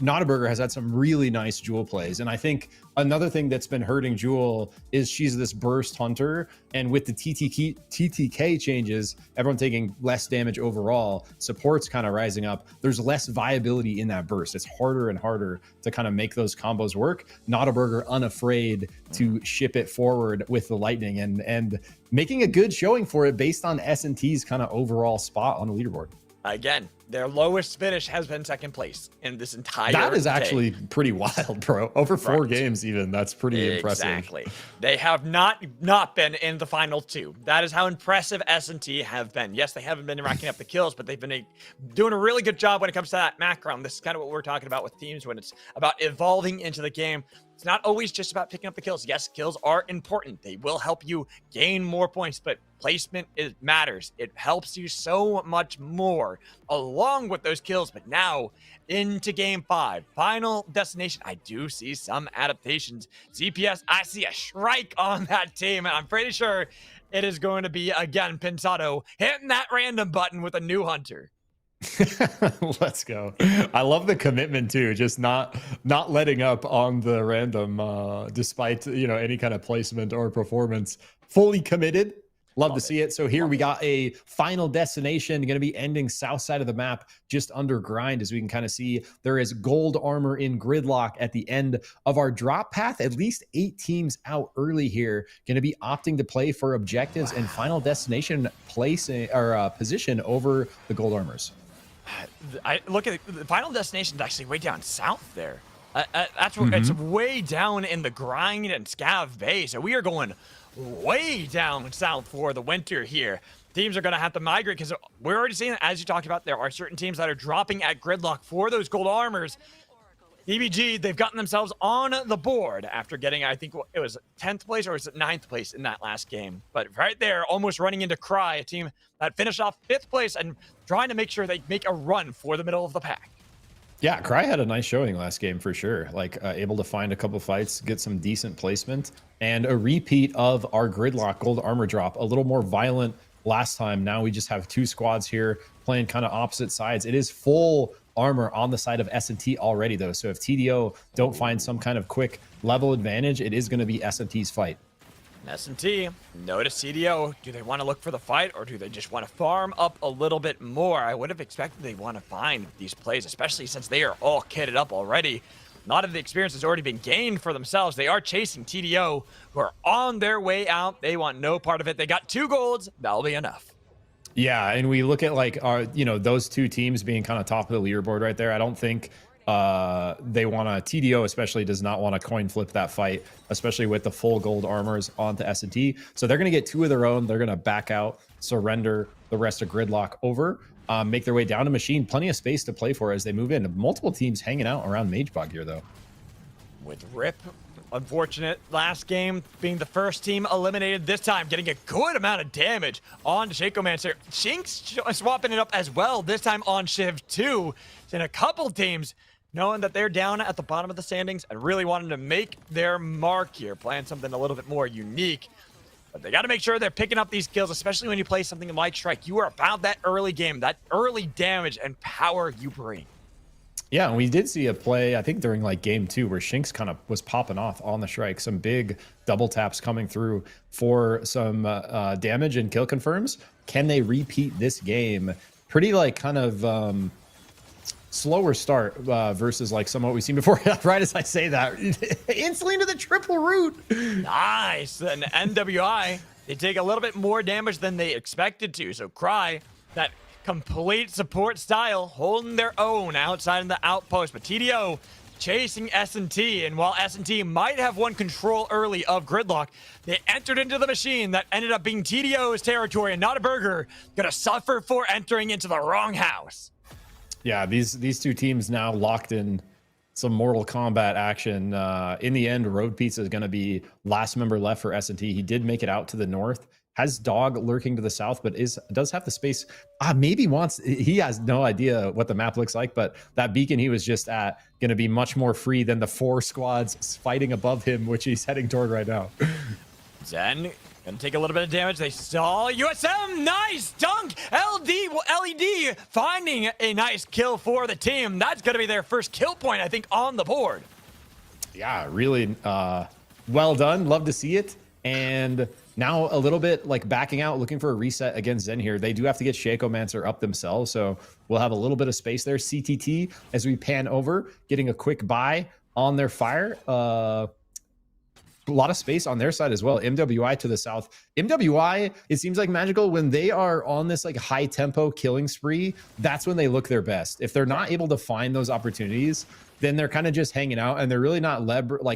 [SPEAKER 5] Notaburger has had some really nice Jewel plays. And I think another thing that's been hurting Jewel is she's this burst hunter. And with the TTK changes, everyone taking less damage overall, support's kind of rising up. There's less viability in that burst. It's harder and harder to kind of make those combos work. Notaburger unafraid to ship it forward with the lightning and making a good showing for it based on S&T's kind of overall spot on the leaderboard.
[SPEAKER 4] Again, their lowest finish has been 2nd place in this entire
[SPEAKER 5] That is actually pretty wild, bro. Over 4 games even. That's pretty impressive.
[SPEAKER 4] Exactly. They have not been in the final 2. That is how impressive S&T have been. Yes, they haven't been racking up the kills, but they've been doing a really good job when it comes to that macro. This is kind of what we're talking about with teams when it's about evolving into the game. It's not always just about picking up the kills. Yes, kills are important. They will help you gain more points, but placement matters. It helps you so much more along with those kills. But now into game 5, final destination. I do see some adaptations. CPS, I see a Shrike on that team, and I'm pretty sure it is going to be, again, Pensado hitting that random button with a new hunter.
[SPEAKER 5] Let's go. I love the commitment too, just not letting up on the random despite, you know, any kind of placement or performance. Fully committed. Love to see it. So here we got a final destination going to be ending south side of the map, just under grind. As we can kind of see, there is gold armor in gridlock at the end of our drop path. At least 8 teams out early here going to be opting to play for objectives and final destination placing or position over the gold armors.
[SPEAKER 4] I look at the final destination is actually way down south there. That's where it's way down in the grind and scav bay. So we are going way down south for the winter here. Teams are going to have to migrate because we're already seeing, as you talked about, there are certain teams that are dropping at gridlock for those gold armors. EBG, they've gotten themselves on the board after getting, I think it was 10th place or was it 9th place in that last game. But right there, almost running into Cry, a team that finished off 5th place and trying to make sure they make a run for the middle of the pack.
[SPEAKER 5] Yeah, Cry had a nice showing last game for sure. Like able to find a couple fights, get some decent placement, and a repeat of our gridlock gold armor drop. A little more violent last time. Now we just have 2 squads here playing kind of opposite sides. It is full armor on the side of S&T already though. So if TDO don't find some kind of quick level advantage, it is going to be S&T's fight.
[SPEAKER 4] S&T, notice CDO. Do they want to look for the fight, or do they just want to farm up a little bit more? I would have expected they want to find these plays, especially since they are all kitted up already. A lot of the experience has already been gained for themselves. They are chasing TDO, who are on their way out. They want no part of it. They got 2 golds. That'll be enough.
[SPEAKER 5] Yeah, and we look at like our, those two teams being kind of top of the leaderboard right there. I don't think they want to, TDO especially does not want to coin flip that fight, especially with the full gold armors onto S&T. So they're going to get 2 of their own. They're going to back out, surrender the rest of Gridlock over, make their way down to Machine. Plenty of space to play for as they move in. Multiple teams hanging out around Magebog here, though.
[SPEAKER 4] With Rip, unfortunate last game being the first team eliminated this time, getting a good amount of damage on Shacomancer. Shinx swapping it up as well, this time on Shiv 2. And a couple teams knowing that they're down at the bottom of the standings and really wanting to make their mark here, playing something a little bit more unique. But they got to make sure they're picking up these kills, especially when you play something like Strike. You are about that early game, that early damage and power you bring.
[SPEAKER 5] Yeah, and we did see a play, I think, during like game 2 where Shinx kind of was popping off on the Shrike. Some big double taps coming through for some damage and kill confirms. Can they repeat this game? Pretty like kind of slower start versus like some of what we've seen before. Right as I say that, instantly into the triple root.
[SPEAKER 4] Nice. And NWI, they take a little bit more damage than they expected to. So Cry, that complete support style, holding their own outside in the outpost. But TDO chasing S&T, and while S&T might have won control early of Gridlock, they entered into the machine that ended up being TDO's territory and not a burger. Gonna suffer for entering into the wrong house.
[SPEAKER 5] Yeah, these two teams now locked in some Mortal Kombat action. In the end, Road Pizza is going to be last member left for S&T. He did make it out to the north. Has Dog lurking to the south, but does have the space. Maybe he has no idea what the map looks like, but that beacon he was just at going to be much more free than the 4 squads fighting above him, which he's heading toward right now.
[SPEAKER 4] Zen gonna take a little bit of damage. They saw USM. Nice dunk. LED finding a nice kill for the team. That's gonna be their first kill point, I think, on the board.
[SPEAKER 5] Yeah, really well done. Love to see it. And now a little bit like backing out, looking for a reset against Zen here. They do have to get Shacomancer up themselves, so we'll have a little bit of space there. CTT, as we pan over, getting a quick buy on their fire. A lot of space on their side as well. MWI to the south. MWI, it seems like Magical, when they are on this like high tempo killing spree, that's when they look their best. If they're not able to find those opportunities, then they're kind of just hanging out and they're really not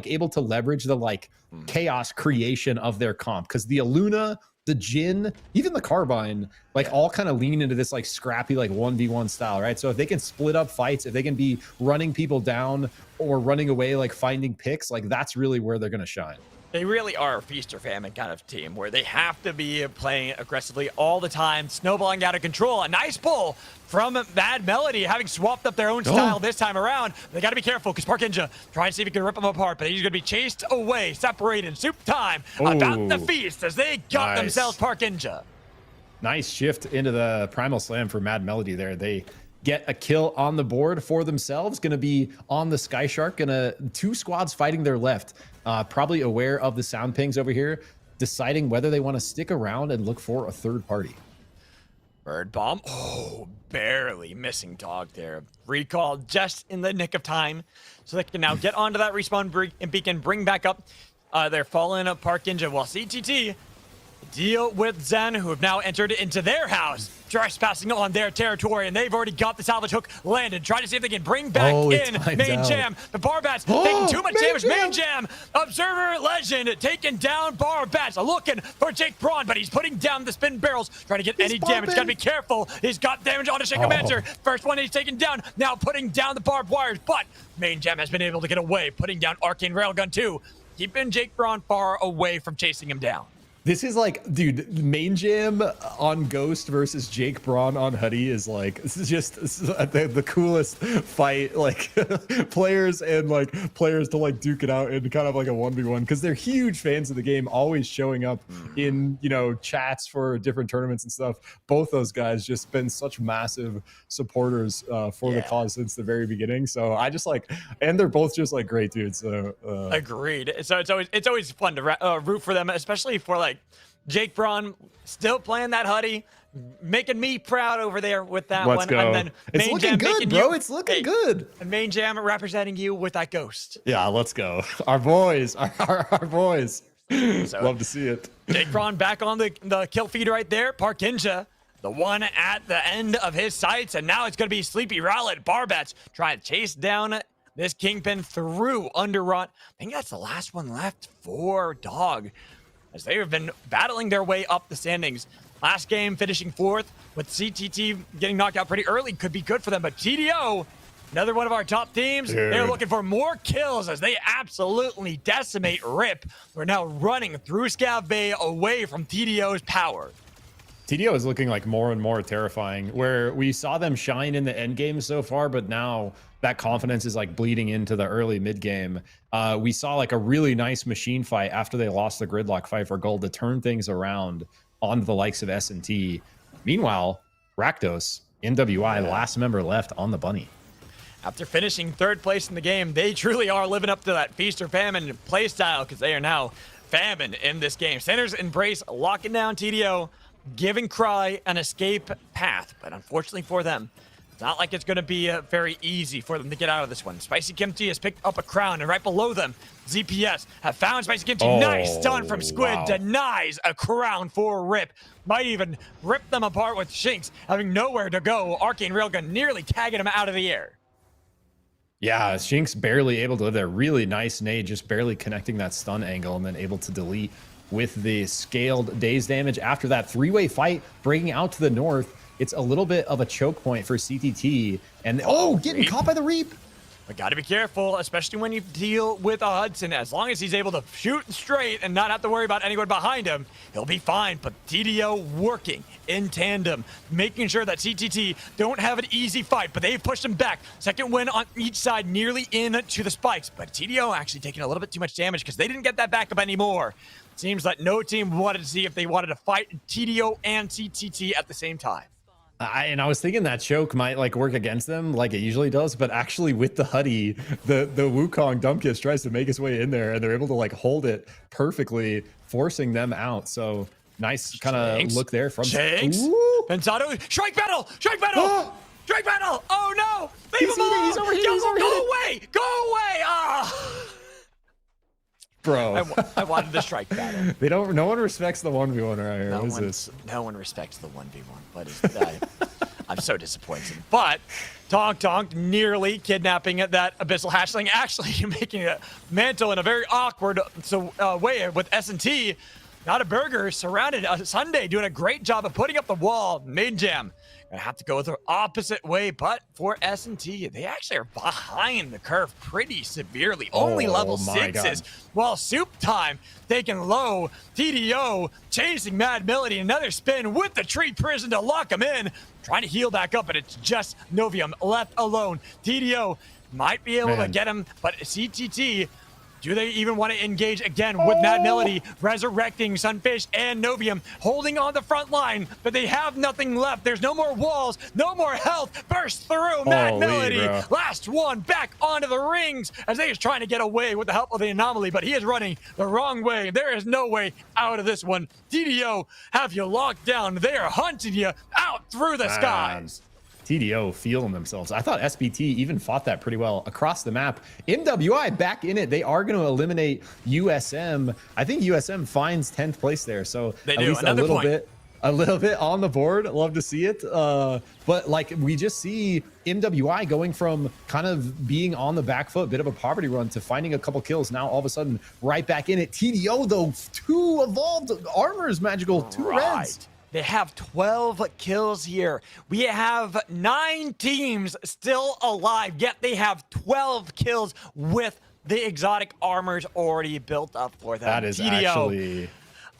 [SPEAKER 5] able to leverage the like chaos creation of their comp. Because the Aluna, the Jin, even the Carbine, like all kind of lean into this like scrappy like 1v1 style, right? So if they can split up fights, if they can be running people down or running away, like finding picks, like that's really where they're going to shine.
[SPEAKER 4] They really are a feast or famine kind of team where they have to be playing aggressively all the time, snowballing out of control. A nice pull from Mad Melody, having swapped up their own style this time around. They got to be careful because Park Ninja trying to see if he can rip them apart, but he's going to be chased away, separated. Soup time about the feast as they got themselves Park Ninja.
[SPEAKER 5] Nice shift into the Primal Slam for Mad Melody there. They get a kill on the board for themselves. Going to be on the Sky Shark. Gonna 2 squads fighting their left. Probably aware of the sound pings over here, deciding whether they want to stick around and look for a third party.
[SPEAKER 4] Bird bomb. Barely missing Dog there. Recall just in the nick of time, so they can now get onto that respawn beacon, bring back up their fallen Park Ninja, while CTT deal with Zen, who have now entered into their house, trespassing on their territory, and they've already got the salvage hook landed. Trying to see if they can bring back in Main Jam. The Barbats taking too much damage. Main Jam, Observer Legend, taking down Barbats. Looking for Jake Braun, but he's putting down the spin barrels, trying to get any damage. Gotta be careful. He's got damage on a Shacomancer. First one he's taken down, now putting down the barbed wires, but Main Jam has been able to get away, putting down Arcane Railgun too, keeping Jake Braun far away from chasing him down.
[SPEAKER 5] This is like, dude, main jam on Ghost versus Jake Braun on Huddy is like, this is the coolest fight, like players to like duke it out in kind of like a 1v1 because they're huge fans of the game, always showing up in, chats for different tournaments and stuff. Both those guys just been such massive supporters for the cause since the very beginning. So I just like, and they're both just like great dudes. So
[SPEAKER 4] Agreed. So it's always fun to root for them, especially for like Jake Braun still playing that Huddy, making me proud over there with that
[SPEAKER 5] Let's
[SPEAKER 4] one.
[SPEAKER 5] go.
[SPEAKER 4] And then
[SPEAKER 5] It's
[SPEAKER 4] Main
[SPEAKER 5] looking
[SPEAKER 4] Jam
[SPEAKER 5] good,
[SPEAKER 4] making
[SPEAKER 5] bro.
[SPEAKER 4] you,
[SPEAKER 5] It's looking good.
[SPEAKER 4] And Main Jam representing you with that Ghost.
[SPEAKER 5] yeah, let's go. Our boys, our boys.
[SPEAKER 4] So,
[SPEAKER 5] Love to see it.
[SPEAKER 4] Jake Braun back on the kill feed right there. Parkinja, the one at the end of his sights, and now it's going to be Sleepy Rowlet Barbets trying to chase down this Kingpin through Underrot. I think that's the last one left for Dog, as they have been battling their way up the standings. Last game finishing 4th, with CTT getting knocked out pretty early. Could be good for them, but TDO, another one of our top teams, they're looking for more kills as they absolutely decimate Rip. We're now running through Scav Bay away from TDO's power.
[SPEAKER 5] TDO is looking like more and more terrifying, where we saw them shine in the end game so far, but now that confidence is like bleeding into the early mid game. We saw like a really nice machine fight after they lost the gridlock fight for gold to turn things around on the likes of S&T. Meanwhile, Rakdos, NWI, last member left on the bunny.
[SPEAKER 4] After finishing 3rd place in the game, they truly are living up to that feast or famine playstyle because they are now famine in this game. Centers Embrace locking down TDO, giving Cry an escape path, but unfortunately for them, it's not like it's going to be very easy for them to get out of this one. Spicy Kimchi has picked up a crown, and right below them, ZPS have found Spicy Kimchi. Nice stun from Squid, denies a crown for Rip. Might even rip them apart with Shinx, having nowhere to go. Arcane Railgun nearly tagging him out of the air.
[SPEAKER 5] Yeah, Shinx barely able to live there. Really nice nade, just barely connecting that stun angle and then able to delete with the scaled daze damage. After that 3-way fight, breaking out to the north, it's a little bit of a choke point for CTT. And getting caught by the Reap.
[SPEAKER 4] But gotta be careful, especially when you deal with a Hudson. As long as he's able to shoot straight and not have to worry about anyone behind him, he'll be fine. But TDO working in tandem, making sure that CTT don't have an easy fight, but they've pushed him back. Second win on each side, nearly into the spikes. But TDO actually taking a little bit too much damage because they didn't get that backup anymore. Seems like no team wanted to see if they wanted to fight TDO and CTT at the same time.
[SPEAKER 5] And I was thinking that choke might like work against them like it usually does, but actually with the Huddy, the Wukong Dumpkiss tries to make his way in there and they're able to like hold it perfectly, forcing them out. So nice kind of look there from
[SPEAKER 4] Shanks. Pensado, strike battle! Strike battle! Strike battle! Oh no! Leave him alone!
[SPEAKER 5] He's overheating,
[SPEAKER 4] Go away! Go away! Ah!
[SPEAKER 5] Bro,
[SPEAKER 4] I wanted the strike battle.
[SPEAKER 5] they don't. No one respects the 1v1 right here. What is this?
[SPEAKER 4] No one respects the 1v1, but I'm so disappointed. But Tonk nearly kidnapping that Abyssal Hatchling, actually making a mantle in a very awkward way with S&T. Not a burger, surrounded Sunday, doing a great job of putting up the wall. Main Jam gonna have to go the opposite way, but for S&T, they actually are behind the curve pretty severely. Only level 6s. While Soup Time taking low, TDO chasing Mad Melody, another spin with the Tree Prison to lock him in. Trying to heal back up, but it's just Novium left alone. TDO might be able to get him, but CTT, do they even want to engage again with Mad Melody, resurrecting Sunfish and Novium, holding on the front line, but they have nothing left. There's no more walls, no more health. Burst through Mad Melody. Bro. Last one back onto the rings as they is trying to get away with the help of the Anomaly, but he is running the wrong way. There is no way out of this one. TDO have you locked down. They are hunting you out through the skies.
[SPEAKER 5] TDO feeling themselves. I thought SBT even fought that pretty well across the map. MWI back in it. They are going to eliminate USM. I think USM finds 10th place there. So
[SPEAKER 4] they
[SPEAKER 5] at
[SPEAKER 4] do.
[SPEAKER 5] least a little bit on the board. Love to see it. But like we just see MWI going from kind of being on the back foot, bit of a poverty run, to finding a couple kills. Now all of a sudden right back in it. TDO though, 2 evolved armors, magical, 2 reds.
[SPEAKER 4] They have 12 kills here. We have 9 teams still alive, yet they have 12 kills with the exotic armors already built up for them.
[SPEAKER 5] That is
[SPEAKER 4] TDO,
[SPEAKER 5] actually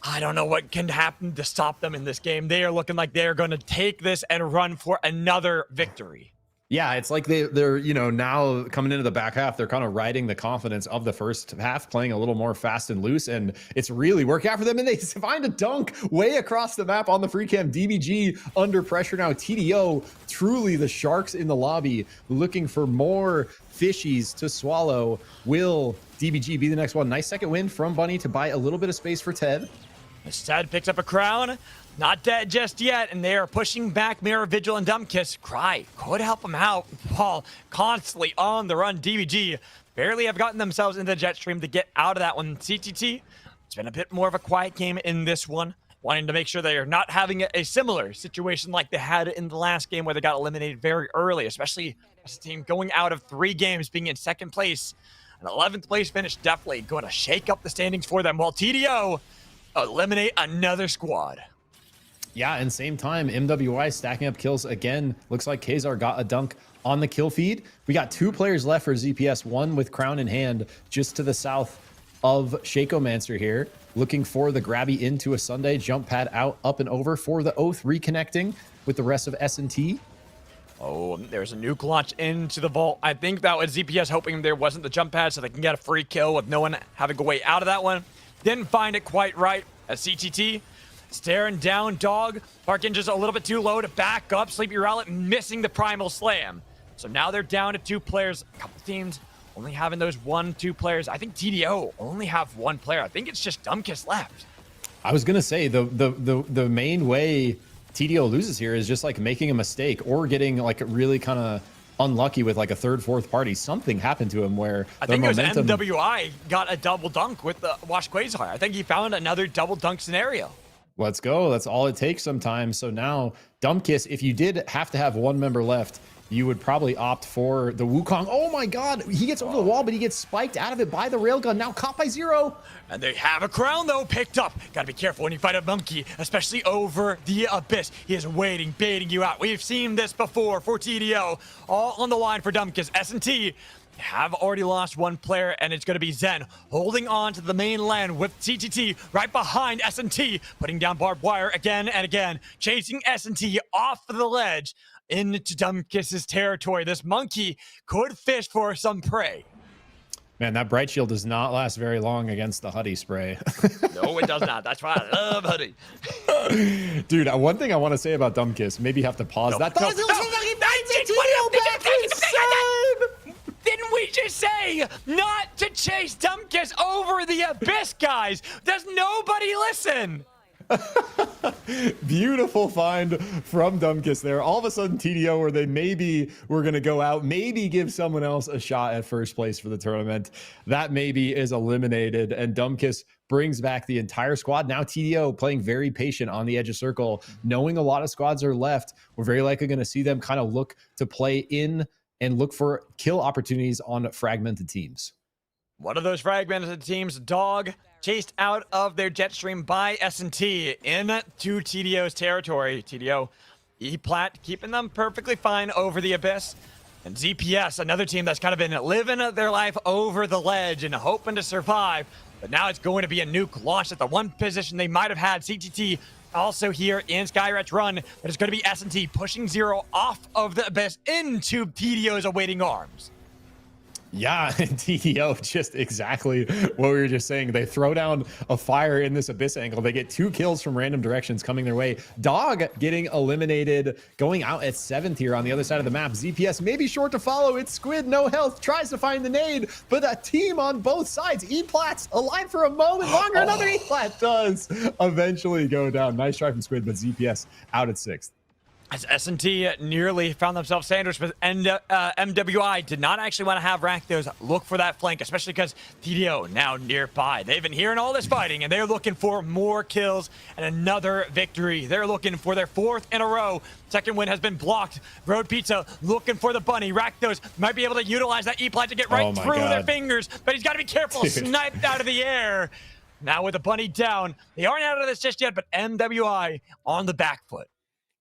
[SPEAKER 4] I don't know what can happen to stop them in this game. They are looking like they're going to take this and run for another victory.
[SPEAKER 5] Yeah, it's like they're you know, now coming into the back half, they're kind of riding the confidence of the first half, playing a little more fast and loose, and it's really working out for them. And they find a dunk way across the map on the free cam. DBG under pressure now. TDO, truly the sharks in the lobby, looking for more fishies to swallow. Will DBG be the next one? Nice second win from Bunny to buy a little bit of space for Ted.
[SPEAKER 4] As Ted picks up a crown, not dead just yet, and they are pushing back Mirror, Vigil, and Dumbkiss. Cry could help them out while constantly on the run. DBG barely have gotten themselves into the jet stream to get out of that one. CTT, it's been a bit more of a quiet game in this one, wanting to make sure they are not having a similar situation like they had in the last game where they got eliminated very early, especially as a team going out of 3 games being in second place. An 11th place finish definitely going to shake up the standings for them, while TDO eliminate another squad.
[SPEAKER 5] Yeah, and same time, MWI stacking up kills again. Looks like Kazar got a dunk on the kill feed. We got 2 players left for ZPS, one with crown in hand just to the south of Shacomancer here, looking for the grabby into a Sunday jump pad out, up and over for the Oath, reconnecting with the rest of S&T.
[SPEAKER 4] Oh, there's a nuke launch into the vault. I think that was ZPS hoping there wasn't the jump pad so they can get a free kill with no one having a way out of that one. Didn't find it quite right as CTT staring down Dog. Parkin just a little bit too low to back up. Sleepy Rowlet missing the primal slam. So now they're down to 2 players. A couple teams only having those 1-2 players. I think TDO only have 1 player. I think it's just Dumbkiss left.
[SPEAKER 5] I was gonna say the main way TDO loses here is just like making a mistake or getting like really kind of unlucky with like a 3rd, 4th party. Something happened to him where
[SPEAKER 4] I think it was MWI got a double dunk with the Wash Quasar. I think he found another double dunk scenario.
[SPEAKER 5] Let's go. That's all it takes sometimes. So now Dumbkiss, if you did have to have 1 member left, you would probably opt for the Wukong. Oh my God, he gets over the wall, but he gets spiked out of it by the railgun. Now caught by Zero.
[SPEAKER 4] And they have a crown though picked up. Gotta be careful when you fight a monkey, especially over the abyss. He is waiting, baiting you out. We've seen this before for TDO. All on the line for Dumbkiss. S&T have already lost 1 player, and it's going to be Zen holding on to the main land with TTT right behind S&T, putting down barbed wire again and again, chasing S&T off of the ledge into Dumbkiss's territory. This monkey could fish for some prey.
[SPEAKER 5] Man, that Bright Shield does not last very long against the Huddy spray.
[SPEAKER 4] No, it does not. That's why I love Huddy.
[SPEAKER 5] Dude, one thing I want to say about Dumbkiss, maybe have to pause that.
[SPEAKER 4] Didn't we just say not to chase Dumbkiss over the abyss, guys? Does nobody listen?
[SPEAKER 5] Beautiful find from Dumbkiss there. All of a sudden, TDO, where they maybe were going to go out, maybe give someone else a shot at first place for the tournament. That maybe is eliminated, and Dumbkiss brings back the entire squad. Now TDO playing very patient on the edge of circle, knowing a lot of squads are left. We're very likely going to see them kind of look to play in and look for kill opportunities on fragmented teams.
[SPEAKER 4] One of those fragmented teams, Dog, chased out of their jet stream by S&T into TDO's territory. TDO, E-Plat, keeping them perfectly fine over the abyss. And ZPS, another team that's kind of been living their life over the ledge and hoping to survive. But now it's going to be a nuke launched at the one position they might have had. CTT also here in Skyrat's run, but it's going to be S&T pushing Zero off of the abyss into TDO's awaiting arms.
[SPEAKER 5] Yeah, and TDO, just exactly what we were just saying. They throw down a fire in this abyss angle. They get 2 kills from random directions coming their way. Dog getting eliminated, going out at 7th here on the other side of the map. ZPS maybe short to follow. It's Squid, no health, tries to find the nade, but a team on both sides. E-Plat's alive for a moment longer. Another E-Plat does eventually go down. Nice try from Squid, but ZPS out at 6th.
[SPEAKER 4] As S&T nearly found themselves sandwiched, but MWI did not actually want to have Rakdos look for that flank, especially because TDO now nearby. They've been hearing all this fighting, and they're looking for more kills and another victory. They're looking for their 4th in a row. Second win has been blocked. Road Pizza looking for the bunny. Rakdos might be able to utilize that E-Plat to get right through their fingers, but he's got to be careful. Sniped out of the air. Now with the bunny down, they aren't out of this just yet, but MWI on the back foot.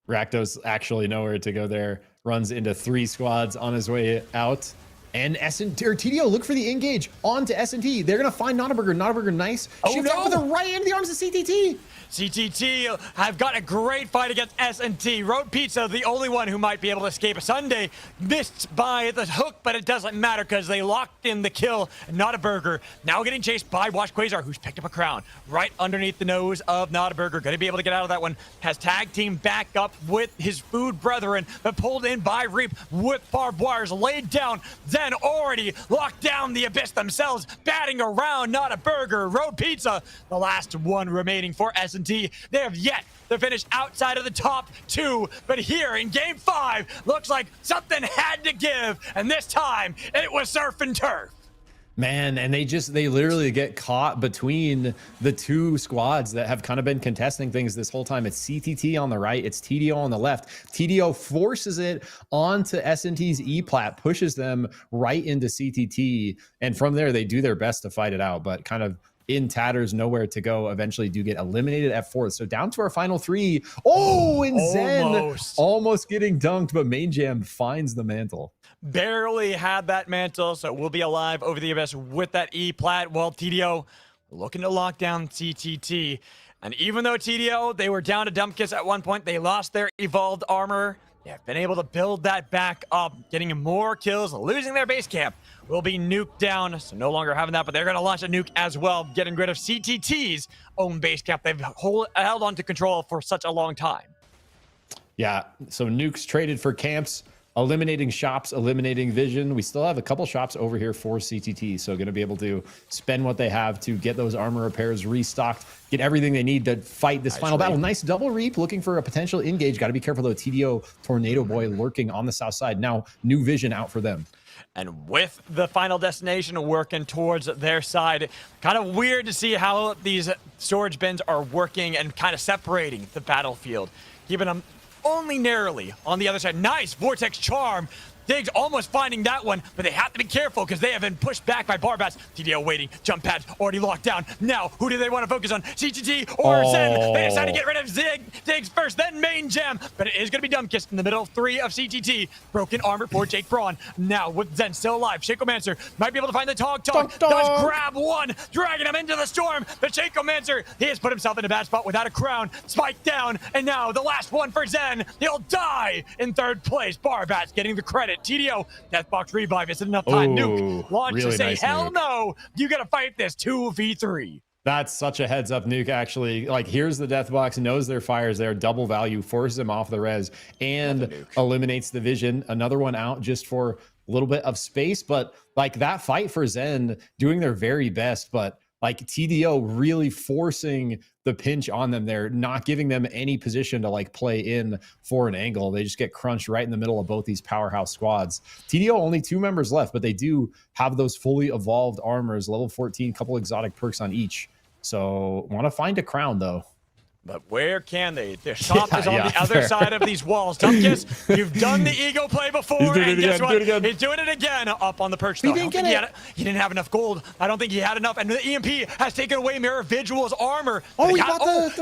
[SPEAKER 5] Rakdos actually nowhere to go there. Runs into 3 squads on his way out. And TDO look for the engage onto S&T. They're gonna find Notaburger. Notaburger, nice.
[SPEAKER 1] Oh,
[SPEAKER 5] Shift out with the right into the arms of CTT.
[SPEAKER 4] CTT have got a great fight against S&T. Road Pizza, the only one who might be able to escape. Sunday missed by the hook, but it doesn't matter because they locked in the kill. Not a Burger. Now getting chased by Watch Quasar, who's picked up a crown right underneath the nose of Not a Burger. Going to be able to get out of that one. Has tag team back up with his food brethren, but pulled in by Reap with barbed wires laid down. Then already locked down the Abyss themselves, batting around Not a Burger. Road Pizza, the last one remaining for S&T. They have yet to finish outside of the top 2, but here in game 5, looks like something had to give, and this time it was surf and turf.
[SPEAKER 5] Man, and they literally get caught between the two squads that have kind of been contesting things this whole time. It's CTT on the right, it's TDO on the left. TDO forces it onto S&T's E-plat, pushes them right into CTT, and from there they do their best to fight it out, but kind of in tatters, nowhere to go, eventually do get eliminated at 4th. So down to our final 3. Oh, and Zen almost getting dunked, but Main Jam finds the mantle.
[SPEAKER 4] Barely had that mantle, so we'll be alive over the Abyss with that E-plat. Well, TDO looking to lock down CTT. And even though TDO, they were down to Dumpkiss at one point, they lost their evolved armor. They have been able to build that back up, getting more kills, losing their base camp. Will be nuked down, so no longer having that, but they're going to launch a nuke as well, getting rid of CTT's own base camp they've held on to control for such a long time.
[SPEAKER 5] Yeah, so nukes traded for camps, eliminating shops, eliminating vision. We still have a couple shops over here for CTT, so going to be able to spend what they have to get those armor repairs restocked, get everything they need to fight this final battle. Nice double Reap, looking for a potential engage. Got to be careful though, TDO Tornado Boy lurking on the south side. Now, new vision out for them.
[SPEAKER 4] And with the final destination working towards their side, kind of weird to see how these storage bins are working and kind of separating the battlefield, keeping them only narrowly on the other side. Nice Vortex Charm. Diggs almost finding that one, but they have to be careful because they have been pushed back by Barbats. TDO waiting, jump pads already locked down. Now, who do they want to focus on? CTT or Zen? They decide to get rid of Diggs first, then Main Jam, but it is going to be Dumpkiss in the middle of 3 of CTT. Broken armor for Jake Braun. Now, with Zen still alive, Shacomancer might be able to find the Tog. Does grab one, dragging him into the storm. The Shacomancer, he has put himself in a bad spot without a crown. Spike down, and now the last one for Zen. He'll die in 3rd place. Barbats getting the credit. TDO, Deathbox Revive, is it enough time? Nuke, launch really to say, nice hell nuke. No, you gotta fight this 2v3.
[SPEAKER 5] That's such a heads up nuke, actually. Like, here's the Deathbox, knows their fires there, double value, forces him off the res, and eliminates the vision. Another one out just for a little bit of space, but like that fight for Zen, doing their very best, but like TDO really forcing the pinch on them there, not giving them any position to like play in for an angle. They just get crunched right in the middle of both these powerhouse squads. TDO only 2 members left, but they do have those fully evolved armors, level 14, couple exotic perks on each. So want to find a crown though.
[SPEAKER 4] But where can they? Their top is on the other side of these walls. Dumpkiss, you've done the ego play before, and guess what? He's doing it again up on the perch. Though. He didn't have enough gold. I don't think he had enough, and the EMP has taken away Mirror Vigil's armor.
[SPEAKER 5] Oh,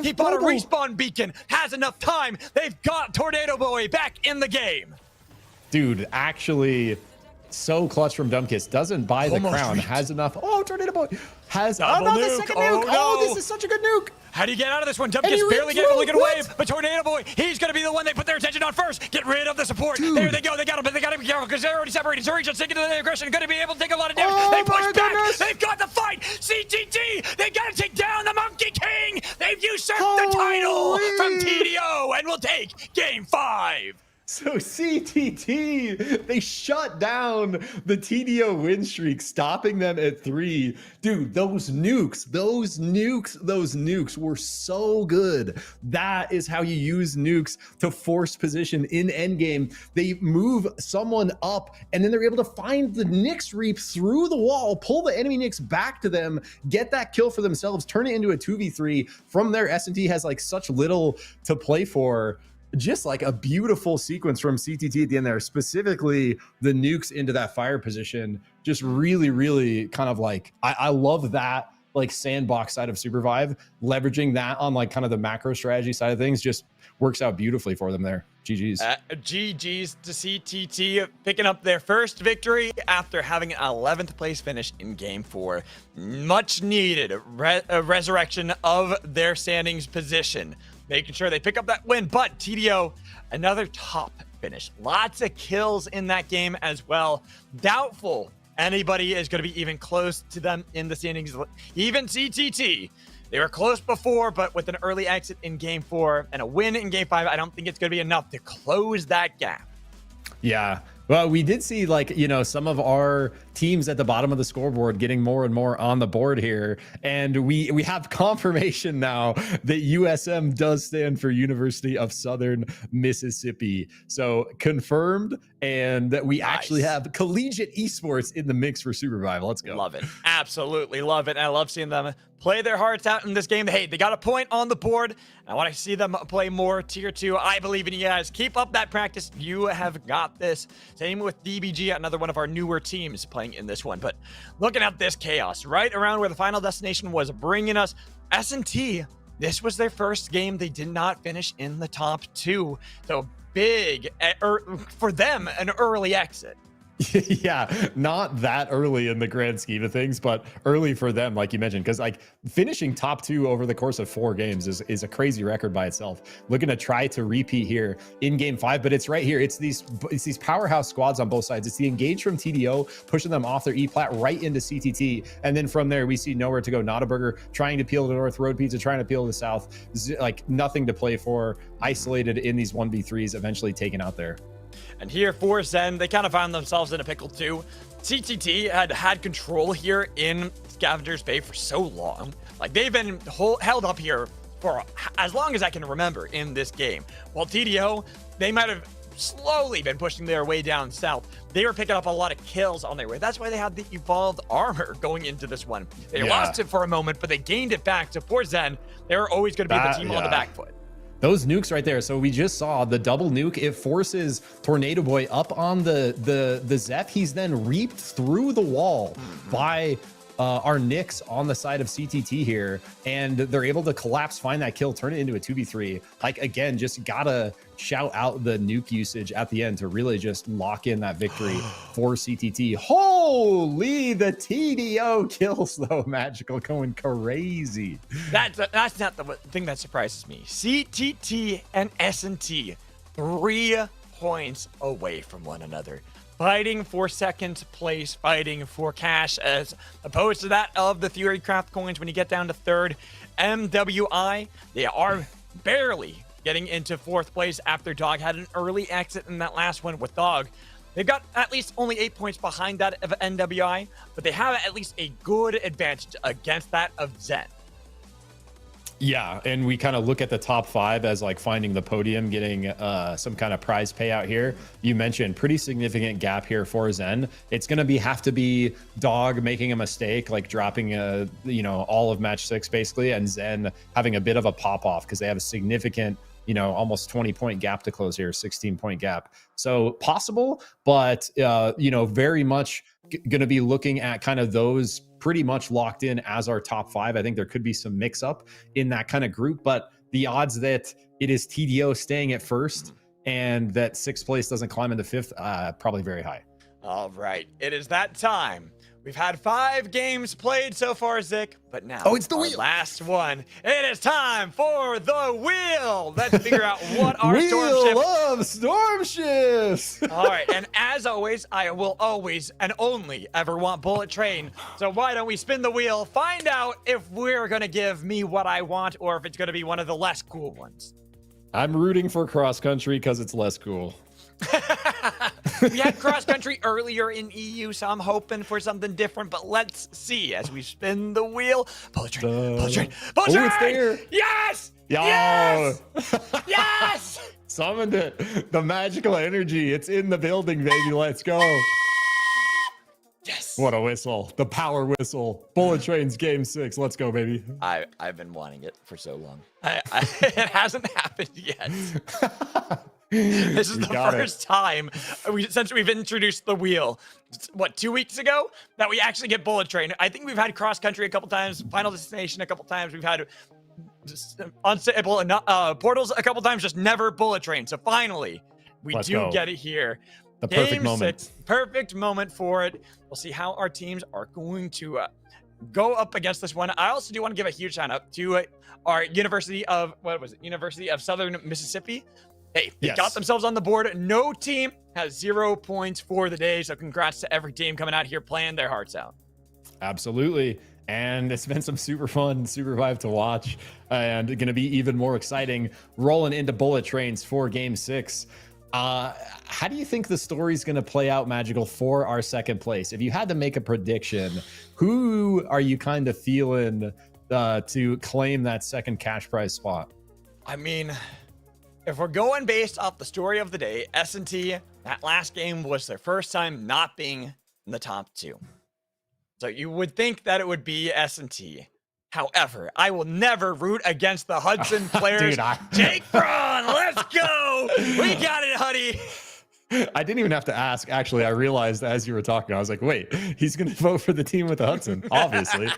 [SPEAKER 4] he bought a respawn beacon. Has enough time. They've got Tornado Boy back in the game.
[SPEAKER 5] Dude, actually, so clutch from Dumpkiss. Doesn't buy the crown. Has enough. Oh, Tornado Boy has
[SPEAKER 4] another
[SPEAKER 5] second nuke. Oh, this is such a good nuke.
[SPEAKER 4] How do you get out of this one? Dumpkiss barely getting a look at a wave, but Tornado Boy, he's going to be the one they put their attention on first. Get rid of the support. Dude. There they go. They got him, but they got to be careful because they're already separated. Zurich's taking the aggression, going to be able to take a lot of damage.
[SPEAKER 5] Oh,
[SPEAKER 4] they push back. Goodness. They've got the fight. CTT, they got to take down the Monkey King. They've usurped the title from TDO and will take game 5.
[SPEAKER 5] So CTT, they shut down the TDO win streak, stopping them at 3. Dude, those nukes were so good. That is how you use nukes to force position in endgame. They move someone up, and then they're able to find the Nyx Reap through the wall, pull the enemy Nyx back to them, get that kill for themselves, turn it into a 2v3. From there, S&T has like such little to play for. Just like a beautiful sequence from CTT at the end there, specifically the nukes into that fire position. Just really, really kind of like, I love that like sandbox side of SUPERVIVE, leveraging that on like kind of the macro strategy side of things just works out beautifully for them there. GG's.
[SPEAKER 1] GG's to CTT picking up their first victory after having an 11th place finish in Game 4. Much needed resurrection of their standings position, making sure they pick up that win. But TDO, another top finish. Lots of kills in that game as well. Doubtful anybody is going to be even close to them in the standings. Even CTT. They were close before, but with an early exit in Game 4 and a win in Game 5, I don't think it's going to be enough to close that gap.
[SPEAKER 5] Yeah. Well, we did see, like, you know, some of our teams at the bottom of the scoreboard getting more and more on the board here. And we have confirmation now that USM does stand for University of Southern Mississippi. So confirmed, and that we actually have collegiate esports in the mix for SUPERVIVE. Let's go.
[SPEAKER 1] Love it. Absolutely love it. And I love seeing them play their hearts out in this game. Hey, they got a point on the board. I want to see them play more Tier 2. I believe in you guys. Keep up that practice. You have got this. Same with DBG, another one of our newer teams playing in this one. But looking at this chaos, right around where the final destination was bringing us, S&T, this was their first game. They did not finish in the top 2. So big, for them, an early exit.
[SPEAKER 5] Yeah, not that early in the grand scheme of things, but early for them, like you mentioned, because like finishing top 2 over the course of 4 games is a crazy record by itself. Looking to try to repeat here in Game 5, but it's right here. It's these powerhouse squads on both sides. It's the engage from TDO pushing them off their E-plat right into CTT, and then from there we see nowhere to go. Not a burger trying to peel to north, Road Pizza trying to peel to the south. Like nothing to play for. Isolated in these 1v3s, eventually taken out there.
[SPEAKER 1] And here for Zen, they kind of found themselves in a pickle too. CTT had control here in Scavenger's Bay for so long. Like, they've been held up here for as long as I can remember in this game. While TDO, they might have slowly been pushing their way down south. They were picking up a lot of kills on their way. That's why they had the evolved armor going into this one. They lost it for a moment, but they gained it back. So for Zen, they were always going to be the team on the back foot.
[SPEAKER 5] Those nukes right there. So we just saw the double nuke. It forces Tornado Boy up on the Zeph. He's then reaped through the wall by our Knicks on the side of CTT here, and they're able to collapse, find that kill, turn it into a 2v3. Like, again, just gotta shout out the nuke usage at the end to really just lock in that victory for CTT. Holy, the TDO kills though, Magical, going crazy.
[SPEAKER 1] That's not the thing that surprises me. CTT and S&T, 3 points away from one another, fighting for second place, fighting for cash, as opposed to that of the Theorycraft coins when you get down to third. MWI, they are barely getting into 4th place after Dog had an early exit in that last one with Dog. They've got at least only 8 points behind that of NWI, but they have at least a good advantage against that of Zen.
[SPEAKER 5] Yeah, and we kind of look at the top 5 as like finding the podium, getting some kind of prize payout here. You mentioned pretty significant gap here for Zen. It's going to have to be Dog making a mistake, like dropping all of match 6 basically, and Zen having a bit of a pop off because they have a significant, almost 20-point gap to close here, 16-point gap. So possible, but very much going to be looking at kind of those pretty much locked in as our top 5. I think there could be some mix up in that kind of group, but the odds that it is TDO staying at 1st and that 6th place doesn't climb into 5th, probably very high.
[SPEAKER 1] All right, it is that time. We've had 5 games played so far, Zik, but now
[SPEAKER 5] it's the wheel.
[SPEAKER 1] Last one. It is time for the wheel. Let's figure out what our
[SPEAKER 5] Wheel of storm shifts.
[SPEAKER 1] All right, and as always, I will always and only ever want Bullet Train. So why don't we spin the wheel, find out if we're gonna give me what I want or if it's gonna be one of the less cool ones.
[SPEAKER 5] I'm rooting for cross country because it's less cool.
[SPEAKER 1] We had cross country earlier in EU, so I'm hoping for something different, but let's see as we spin the wheel. Bullet Train, Bullet Train, Bullet Train!
[SPEAKER 5] It's there.
[SPEAKER 1] Yes!
[SPEAKER 5] Yo.
[SPEAKER 1] Yes! Yes!
[SPEAKER 5] Summoned it. The magical energy. It's in the building, baby. Let's go.
[SPEAKER 1] Yes!
[SPEAKER 5] What a whistle. The power whistle. Bullet Train's game 6. Let's go, baby.
[SPEAKER 1] I've been wanting it for so long. It hasn't happened yet. This is the first time since we've introduced the wheel, 2 weeks ago, that we actually get Bullet Train. I think we've had cross country a couple times, Final Destination a couple times. We've had
[SPEAKER 4] unstable portals a couple times, just never bullet train. So finally, we
[SPEAKER 5] Let's
[SPEAKER 4] do
[SPEAKER 5] go.
[SPEAKER 4] get it here.
[SPEAKER 5] The perfect
[SPEAKER 4] Game
[SPEAKER 5] moment.
[SPEAKER 4] 6, perfect moment for it. We'll see how our teams are going to go up against this one. I also do want to give a huge shout out to our University of Southern Mississippi. Hey, they got themselves on the board. No team has 0 points for the day. So congrats to every team coming out here playing their hearts out.
[SPEAKER 5] Absolutely. And it's been some super fun SUPERVIVE to watch, and going to be even more exciting rolling into bullet trains for game 6. How do you think the story's going to play out, Magical, for our second place? If you had to make a prediction, who are you kind of feeling to claim that second cash prize spot?
[SPEAKER 4] I mean, if we're going based off the story of the day, S&T, that last game was their first time not being in the top 2. So you would think that it would be S&T. However, I will never root against the Hudson players.
[SPEAKER 5] Dude,
[SPEAKER 4] Jake Braun, let's go! We got it, Huddy!
[SPEAKER 5] I didn't even have to ask. Actually, I realized as you were talking, I was like, wait, he's going to vote for the team with the Hudson, obviously.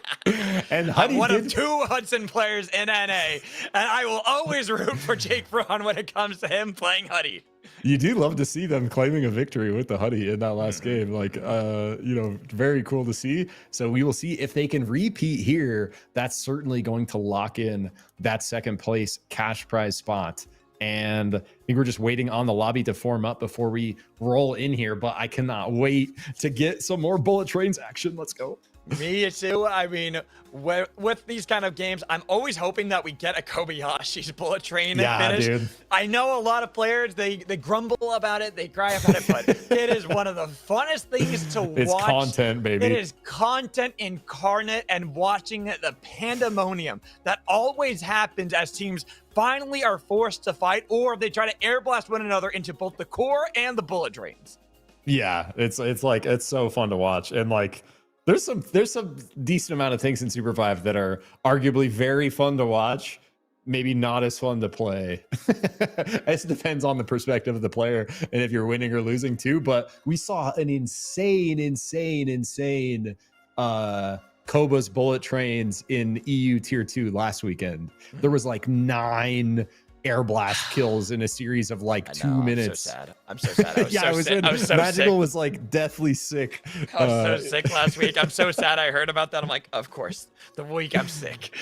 [SPEAKER 5] And Huddy
[SPEAKER 4] I'm one of 2 Hudson players in NA, and I will always root for Jake Braun when it comes to him playing Huddy.
[SPEAKER 5] You do love to see them claiming a victory with the Huddy in that last game. Like, very cool to see. So we will see if they can repeat here. That's certainly going to lock in that second place cash prize spot. And I think we're just waiting on the lobby to form up before we roll in here. But I cannot wait to get some more bullet trains action. Let's go.
[SPEAKER 4] Me too. I mean, with these kind of games, I'm always hoping that we get a Kobayashi's bullet train finish.
[SPEAKER 5] Dude.
[SPEAKER 4] I know a lot of players, they grumble about it, they cry about it, but it is one of the funnest things to watch.
[SPEAKER 5] It's content, baby.
[SPEAKER 4] It is content incarnate, and watching the pandemonium that always happens as teams finally are forced to fight, or they try to air blast one another into both the core and the bullet trains.
[SPEAKER 5] Yeah, it's so fun to watch. And like, there's some decent amount of things in SUPERVIVE that are arguably very fun to watch, maybe not as fun to play. It depends on the perspective of the player and if you're winning or losing too. But we saw an insane Koba's bullet trains in EU tier 2 last weekend. There was like 9 air blast kills in a series of like 2 minutes.
[SPEAKER 4] I'm so sad. I was so
[SPEAKER 5] Magical
[SPEAKER 4] sick.
[SPEAKER 5] was like deathly sick.
[SPEAKER 4] I was so sick last week. I'm so sad I heard about that. I'm like, of course, the week I'm sick.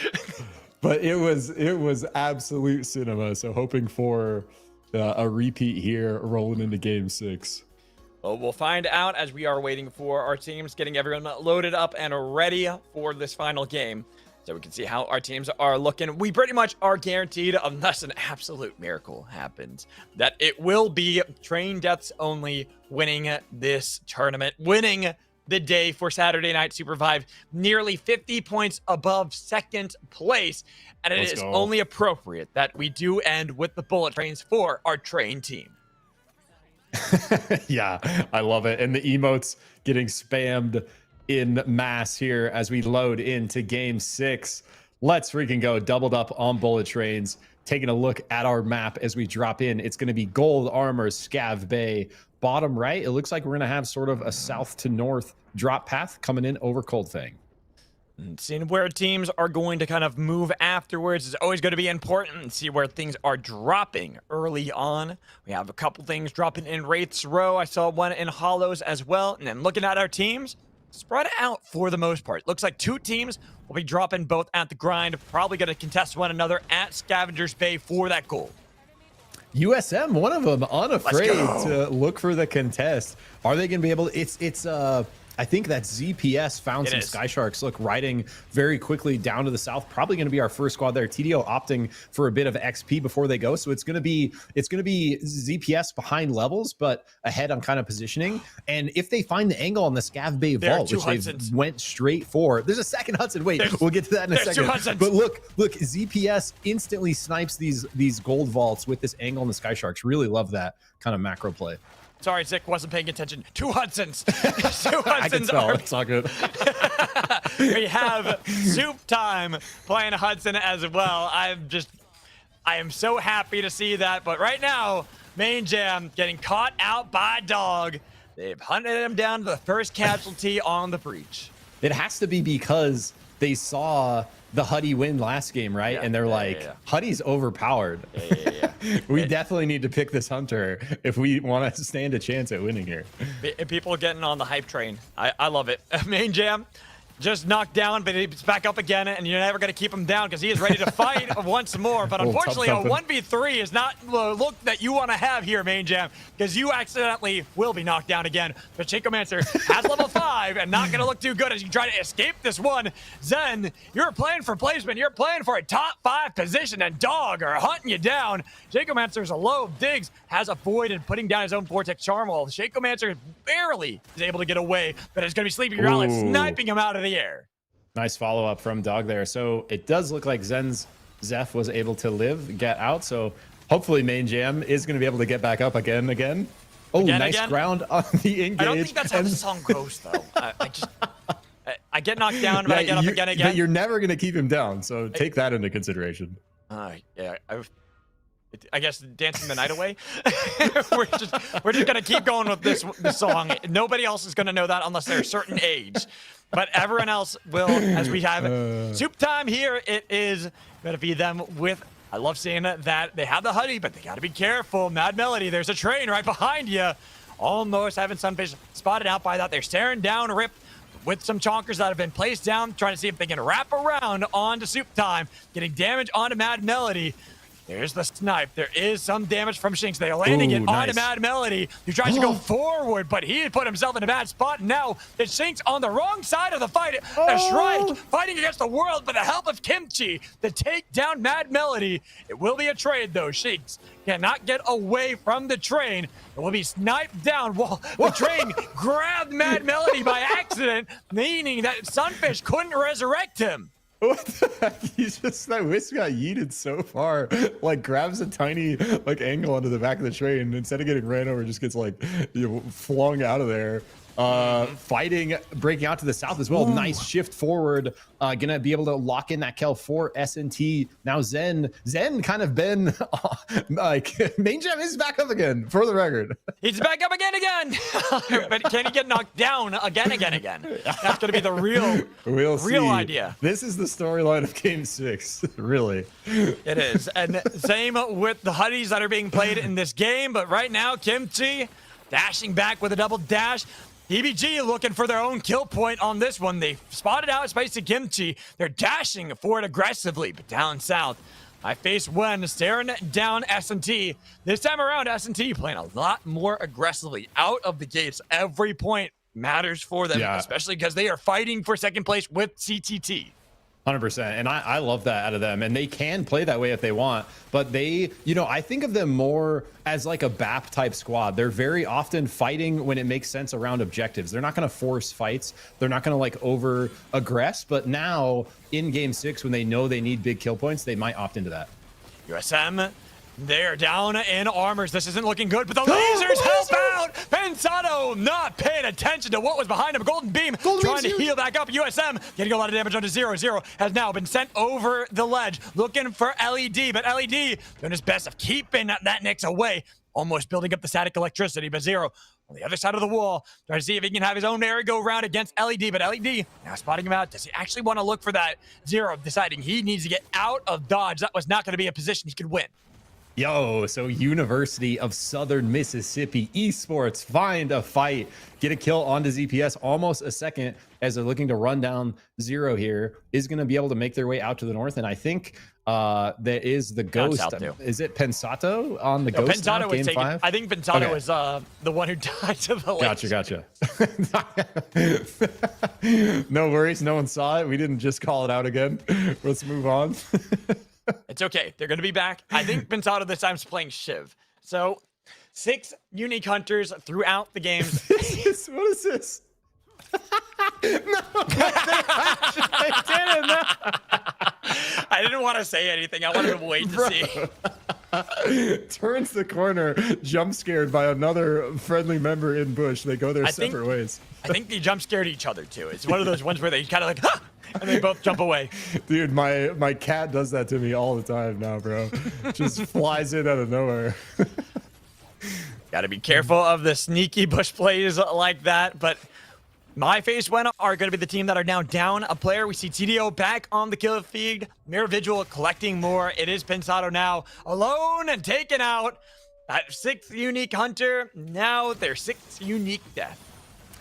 [SPEAKER 5] But it was absolute cinema. So hoping for a repeat here, rolling into game 6.
[SPEAKER 4] Well, we'll find out as we are waiting for our teams, getting everyone loaded up and ready for this final game, so we can see how our teams are looking. We pretty much are guaranteed, unless an absolute miracle happens, that it will be train deaths only winning this tournament, winning the day for Saturday Night SUPERVIVE, nearly 50 points above second place. And it is only appropriate that we do end with the bullet trains for our train team.
[SPEAKER 5] Yeah, I love it. And the emotes getting spammed in mass here as we load into game 6. Let's freaking go. Doubled up on bullet trains. Taking a look at our map as we drop in. It's going to be Gold Armor, Scav Bay. Bottom right, it looks like we're going to have sort of a south to north drop path coming in over Cold Fang.
[SPEAKER 4] And seeing where teams are going to kind of move afterwards is always going to be important, and see where things are dropping early on. We have a couple things dropping in Wraith's Row. I saw one in Hollows as well. And then looking at our teams, spread out for the most part. Looks like 2 teams will be dropping both at the grind, probably going to contest one another at Scavenger's Bay for that gold.
[SPEAKER 5] USM, one of them, unafraid to look for the contest. Are they going to be able to? I think that ZPS found some Sky Sharks, look, riding very quickly down to the south. Probably going to be our first squad there. TDO opting for a bit of XP before they go. So it's going to be ZPS behind levels, but ahead on kind of positioning. And if they find the angle on the Scav Bay vault, which they went straight for, there's a second Hudson. Wait, we'll get to that in a second. But look, ZPS instantly snipes these gold vaults with this angle on the Sky Sharks. Really love that kind of macro play.
[SPEAKER 4] Sorry, Zick, wasn't paying attention. 2 Hudsons. 2 Hudsons.
[SPEAKER 5] I can tell. It's all good.
[SPEAKER 4] We have Soup Time playing Hudson as well. I am so happy to see that. But right now, Main Jam getting caught out by Dog. They've hunted him down to the first casualty on the breach.
[SPEAKER 5] It has to be because they saw the Huddy win last game, right?
[SPEAKER 1] Yeah,
[SPEAKER 5] And they're like, Huddy's overpowered. We definitely need to pick this hunter if we want to stand a chance at winning here.
[SPEAKER 1] People are getting on the hype train. I love it. Main Jam just knocked down, but he's back up again, and you're never going to keep him down because he is ready to fight once more. But unfortunately, a 1v3 is not the look that you want to have here, Main Jam, because you accidentally will be knocked down again. But Shinkomancer has level 5 and not going to look too good as you try to escape this one. Zen, you're playing for placement. You're playing for a top 5 position, and Dog are hunting you down. Shinkomancer's a low. Diggs has avoided putting down his own Vortex Charm Wall. Shinkomancer barely is able to get away, but it's going to be Sleepy Growlithe sniping him out of the air.
[SPEAKER 5] Nice follow-up from Dog there. So it does look like Zeph was able to get out. So hopefully Main Jam is going to be able to get back up again. Oh, nice ground on the engage.
[SPEAKER 1] I don't think that's how the song goes, though. I get knocked down, but I get up again.
[SPEAKER 5] But you're never going to keep him down. So take that into consideration.
[SPEAKER 1] Yeah, I guess dancing the night away. we're just gonna keep going with this song. Nobody else is gonna know that unless they're a certain age, but everyone else will. As we have soup time here, it is gonna be them with. I love seeing that they have the Huddy, but they gotta be careful. Mad Melody, there's a train right behind you. Almost having Sunfish spotted out by that. They're staring down Rip with some chonkers that have been placed down, trying to see if they can wrap around onto soup time, getting damage onto Mad Melody. There's the snipe. There is some damage from Shinx. They are landing it onto Mad Melody, who tries to go forward, but he put himself in a bad spot. Now it's Shinx on the wrong side of the fight. A Shrike fighting against the world, but the help of Kimchi to take down Mad Melody. It will be a trade, though. Shinx cannot get away from the train. It will be sniped down while the train grabbed Mad Melody by accident, meaning that Sunfish couldn't resurrect him.
[SPEAKER 5] What the heck? That whisk got yeeted so far, like grabs a tiny like angle onto the back of the train, and instead of getting ran over, just gets like flung out of there. Fighting, breaking out to the south as well. Nice shift forward. Gonna be able to lock in that kill for S&T. Now Zen kind of been like Main Jam is back up again for the record.
[SPEAKER 1] He's back up again. But can he get knocked down again? That's gonna be the real idea.
[SPEAKER 5] This is the storyline of Game 6, really.
[SPEAKER 1] It is, and same with the Huddies that are being played in this game. But right now, Kimchi dashing back with a double dash. EBG looking for their own kill point on this one. They spotted out space to Kimchi. They're dashing forward aggressively, but down south, I face Wen staring down S&T. This time around, S&T playing a lot more aggressively out of the gates. Every point matters for them, especially because they are fighting for second place with CTT.
[SPEAKER 5] 100%. And I love that out of them. And they can play that way if they want. But they, I think of them more as like a BAP type squad. They're very often fighting when it makes sense around objectives. They're not going to force fights. They're not going to like over aggress. But now in Game 6, when they know they need big kill points, they might opt into that.
[SPEAKER 1] USM, they're down in armors. This isn't looking good, but the lasers help out. Pensato not paying attention to what was behind him. Golden Beam trying to heal back up. USM getting a lot of damage onto 0-0 has now been sent over the ledge, looking for LED, but LED doing his best of keeping that Nyx away, almost building up the static electricity, but Zero on the other side of the wall, trying to see if he can have his own merry-go-round against LED, but LED now spotting him out. Does he actually want to look for that? Zero deciding he needs to get out of dodge. That was not going to be a position he could win.
[SPEAKER 5] Yo, so University of Southern Mississippi esports find a fight, get a kill onto ZPS, almost a second as they're looking to run down Zero here, is going to be able to make their way out to the north. And I think there is the Ghost. Is it Pensato on the Ghost?
[SPEAKER 1] Pensato was taken. I think Pensato was the one who died to the left.
[SPEAKER 5] Gotcha. No worries. No one saw it. We didn't just call it out again. Let's move on.
[SPEAKER 1] It's okay. They're going to be back. I think Pensato this time is playing Shiv. So 6 unique hunters throughout the games.
[SPEAKER 5] What is this? No,
[SPEAKER 1] I didn't want to say anything. I wanted to wait to see.
[SPEAKER 5] Turns the corner, jump scared by another friendly member in bush. They go their separate ways.
[SPEAKER 1] I think they jump scared each other too. It's one of those ones where they kind of like, ha! And they both jump away.
[SPEAKER 5] Dude, my cat does that to me all the time now, bro. Just flies in out of nowhere.
[SPEAKER 1] Got to be careful of the sneaky bush plays like that, but
[SPEAKER 4] My face win are going to be the team that are now down a player. We see TDO back on the kill feed. Mirror Vigil collecting more. It is Pensado now alone and taken out. That 6th unique hunter, now their 6th unique death.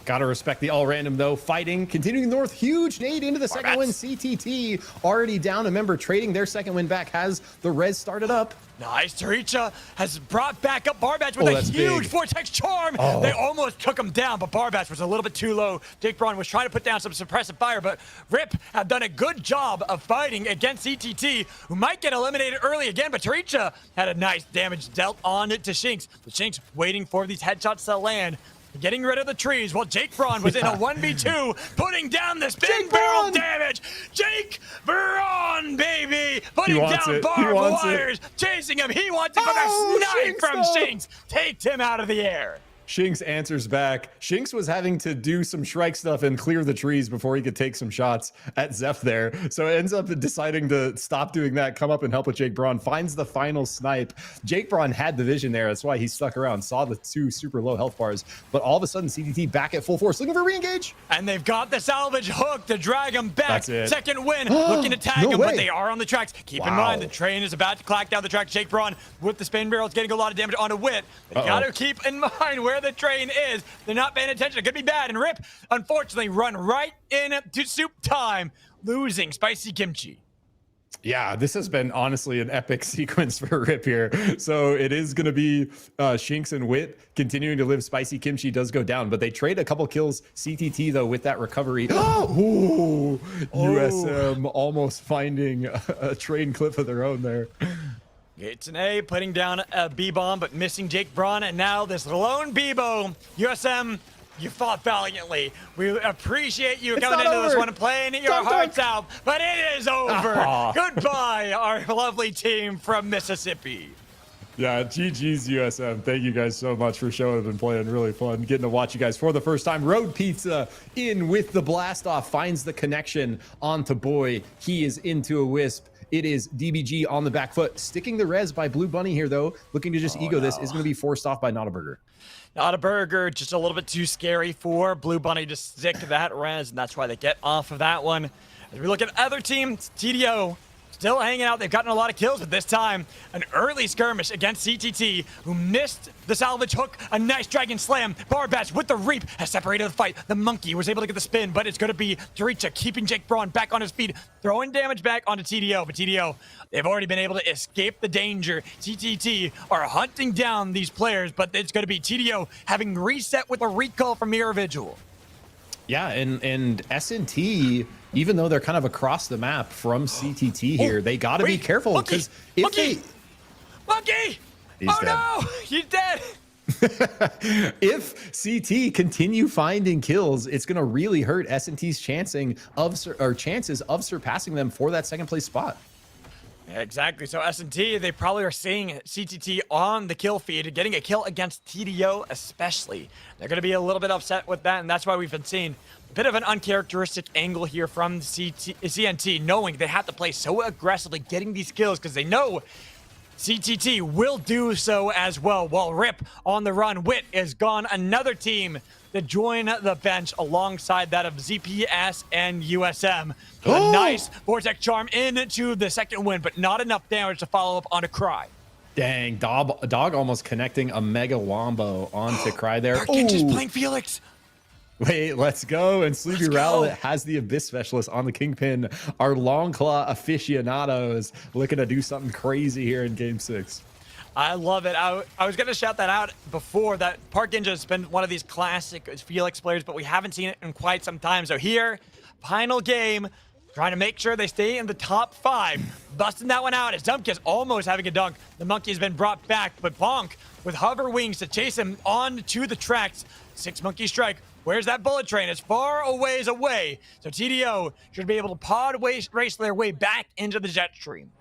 [SPEAKER 5] Gotta respect the all random though. Fighting, continuing north, huge nade into the second win. CTT already down a member, trading their second win back. Has the res started up?
[SPEAKER 4] Nice. Taricha has brought back up Barbats with a huge
[SPEAKER 5] big.
[SPEAKER 4] Vortex Charm. They almost took him down, but Barbats was a little bit too low. Jake Braun was trying to put down some suppressive fire, but Rip have done a good job of fighting against CTT, who might get eliminated early again, but Taricha had a nice damage dealt on it to Shinx. The Shinx waiting for these headshots to land. Getting rid of the trees while Jake Braun was in a 1v2, putting down the spin barrel damage. Jake Braun, baby, putting down barbed wires, chasing him. He wants it, but a snipe from Shinx takes him out of the air.
[SPEAKER 5] Shinx answers back. Shinx was having to do some Shrike stuff and clear the trees before he could take some shots at Zeph there. So it ends up deciding to stop doing that, come up and help with Jake Braun, finds the final snipe. Jake Braun had the vision there. That's why he stuck around, saw the 2 super low health bars. But all of a sudden, CTT back at full force, looking for re-engage.
[SPEAKER 4] And they've got the salvage hook to drag him back.
[SPEAKER 5] That's it.
[SPEAKER 4] Second win, looking to tag him, but they are on the tracks. Keep in mind, the train is about to clack down the track. Jake Braun with the spin barrel is getting a lot of damage on a Wit. But you got to keep in mind where the train is. They're not paying attention. It could be bad. And Rip, unfortunately, run right into soup time, losing Spicy Kimchi.
[SPEAKER 5] Yeah, this has been honestly an epic sequence for Rip here. So it is going to be Shinx and Wit continuing to live. Spicy Kimchi does go down, but they trade a couple kills. CTT, though, with that recovery. Ooh, USM almost finding a train clip of their own there.
[SPEAKER 4] It's an A, putting down a B-bomb, but missing Jake Braun, and now this lone B-bomb. USM, you fought valiantly. We appreciate you coming into this one and playing your hearts out, but it is over. Goodbye, our lovely team from Mississippi.
[SPEAKER 5] Yeah, GG's USM. Thank you guys so much for showing up and playing. Really fun getting to watch you guys for the first time. Road Pizza in with the blast off, finds the connection onto Boy. He is into a wisp. It is DBG on the back foot, sticking the res by Blue Bunny here, though. Looking to just ego this, is going to be forced off by Not a Burger.
[SPEAKER 4] Not a Burger, just a little bit too scary for Blue Bunny to stick that res, and that's why they get off of that one. As we look at other teams, TDO still hanging out. They've gotten a lot of kills, but this time, an early skirmish against CTT, who missed the salvage hook. A nice dragon slam. Barbats with the reap has separated the fight. The monkey was able to get the spin, but it's going to be Doricha keeping Jake Braun back on his feet, throwing damage back onto TDO. But TDO, they've already been able to escape the danger. CTT are hunting down these players, but it's going to be TDO having reset with a recall from Mirror Vigil.
[SPEAKER 5] Yeah, and S&T, even though they're kind of across the map from CTT here, they got to be careful because if
[SPEAKER 4] Monkey!
[SPEAKER 5] He's
[SPEAKER 4] oh
[SPEAKER 5] dead.
[SPEAKER 4] No! He's dead!
[SPEAKER 5] If CT continue finding kills, it's going to really hurt S&T's chances of surpassing them for that second place spot.
[SPEAKER 4] Yeah, exactly. So S&T, they probably are seeing CTT on the kill feed, getting a kill against TDO especially. They're going to be a little bit upset with that, and that's why we've been seeing a bit of an uncharacteristic angle here from CNT, knowing they have to play so aggressively, getting these kills, because they know CTT will do so as well. While Rip on the run, Wit is gone. Another team to join the bench alongside that of ZPS and USM. A nice Vortex Charm into the second win, but not enough damage to follow up on a Cry.
[SPEAKER 5] Dang, Dog almost connecting a Mega Wombo onto Cry there.
[SPEAKER 4] Arkinch is playing Felix.
[SPEAKER 5] Wait, let's go. And Sleepy Rowlet has the Abyss Specialist on the Kingpin. Our Long Claw aficionados looking to do something crazy here in Game 6.
[SPEAKER 4] I love it. I was going to shout that out before, that Park Ninja has been one of these classic Felix players, but we haven't seen it in quite some time. So here, final game, trying to make sure they stay in the top 5. Busting that one out as Dumpkiss almost having a dunk. The monkey has been brought back, but Bonk with hover wings to chase him on to the tracks. 6 monkey strike. Where's that bullet train? It's far a ways away. So TDO should be able to pod race their way back into the jet stream.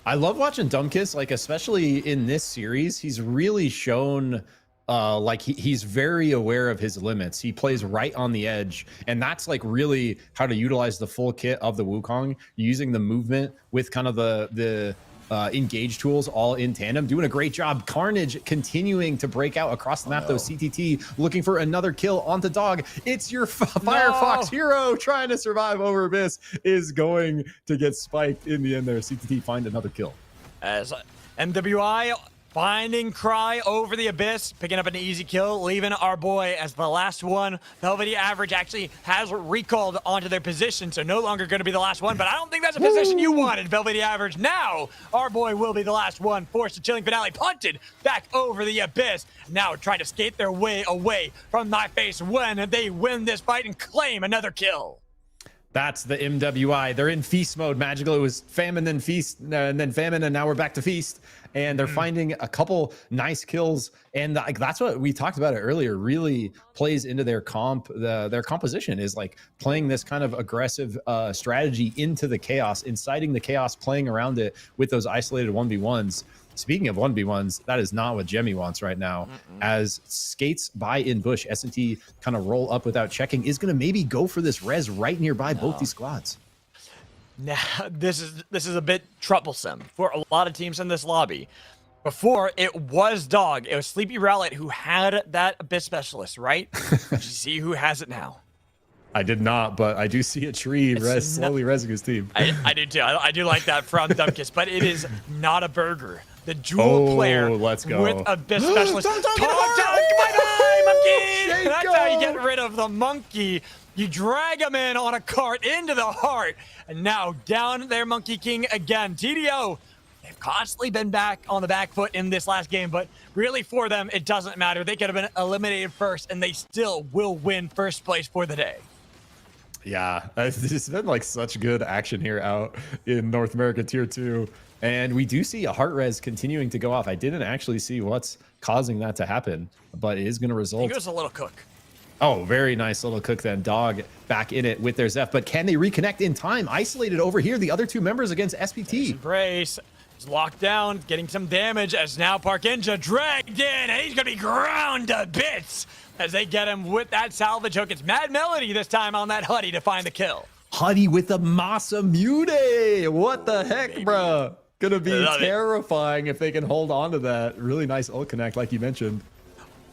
[SPEAKER 5] I love watching Dumpkiss, like especially in this series. He's really shown like he's very aware of his limits. He plays right on the edge, and that's like really how to utilize the full kit of the Wukong, using the movement with kind of the engage tools all in tandem, doing a great job. Carnage continuing to break out across the map, though. CTT looking for another kill onto Dog. It's your Firefox hero trying to survive over Abyss, is going to get spiked in the end there. CTT find another kill.
[SPEAKER 4] As MWI finding Cry over the Abyss, picking up an easy kill, leaving our boy as the last one. Velvety Average actually has recalled onto their position, so no longer going to be the last one, but I don't think that's a position you wanted, Velvety Average. Now, our boy will be the last one, forced to chilling finale, punted back over the Abyss. Now trying to skate their way away from my face when they win this fight and claim another kill.
[SPEAKER 5] That's the MWI. They're in feast mode. Magical. It was famine, then feast, and then famine, and now we're back to feast. And they're finding a couple nice kills, and that's what we talked about it earlier. Really plays into their their composition is like playing this kind of aggressive strategy into the chaos, inciting the chaos, playing around it with those isolated 1v1s. Speaking of 1v1s, that is not what Jemmy wants right now. As skates by in bush, S&T kind of roll up without checking, is going to maybe go for this res right nearby both these squads.
[SPEAKER 4] Now, this is a bit troublesome for a lot of teams in this lobby. Before, it was Dog. It was Sleepy Rowlet who had that Abyss Specialist, right? Did you see who has it now?
[SPEAKER 5] I did not, but I do see a tree slowly resing his team.
[SPEAKER 4] I do too. I do like that from Dumpkiss, but it is not a burger. The dual player
[SPEAKER 5] let's go.
[SPEAKER 4] with Abyss Specialist. Bye-bye, monkey! That's how you get rid of the monkey. You drag him in on a cart into the heart, and now down there, Monkey King again. TDO, they've constantly been back on the back foot in this last game, but really for them, it doesn't matter. They could have been eliminated first, and they still will win first place for the day.
[SPEAKER 5] Yeah, it's been like such good action here out in North America Tier 2. And we do see a heart res continuing to go off. I didn't actually see what's causing that to happen, but it is going to result.
[SPEAKER 4] I think it was a little cook.
[SPEAKER 5] Oh, very nice little cook then. Dog back in it with their Zeph, but can they reconnect in time? Isolated over here, the other two members against SPT.
[SPEAKER 4] Brace is locked down, getting some damage as now Park Ninja dragged in, and he's going to be ground to bits as they get him with that salvage hook. It's Mad Melody this time on that Huddy to find the kill.
[SPEAKER 5] Huddy with the Masamune. What the heck, bruh? Gonna be terrifying if they can hold on to that. Really nice ult connect, like you mentioned.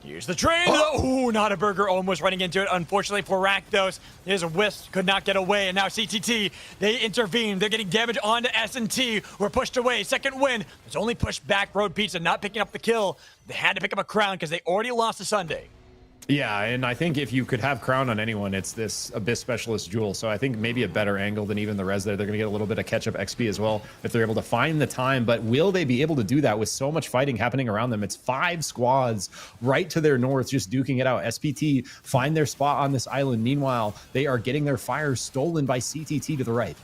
[SPEAKER 4] Here's the train. Oh, not a burger. Almost running into it. Unfortunately for Rakdos, his wisp could not get away. And now CTT, they intervene. They're getting damage onto S&T. We're pushed away. Second win. It's only pushed back. Road Pizza not picking up the kill. They had to pick up a crown because they already lost to Sunday.
[SPEAKER 5] Yeah, and I think if you could have crown on anyone, it's this Abyss Specialist Jewel. So I think maybe a better angle than even the res there. They're going to get a little bit of catch-up XP as well if they're able to find the time. But will they be able to do that with so much fighting happening around them? It's 5 squads right to their north just duking it out. SPT find their spot on this island. Meanwhile, they are getting their fire stolen by CTT to the right.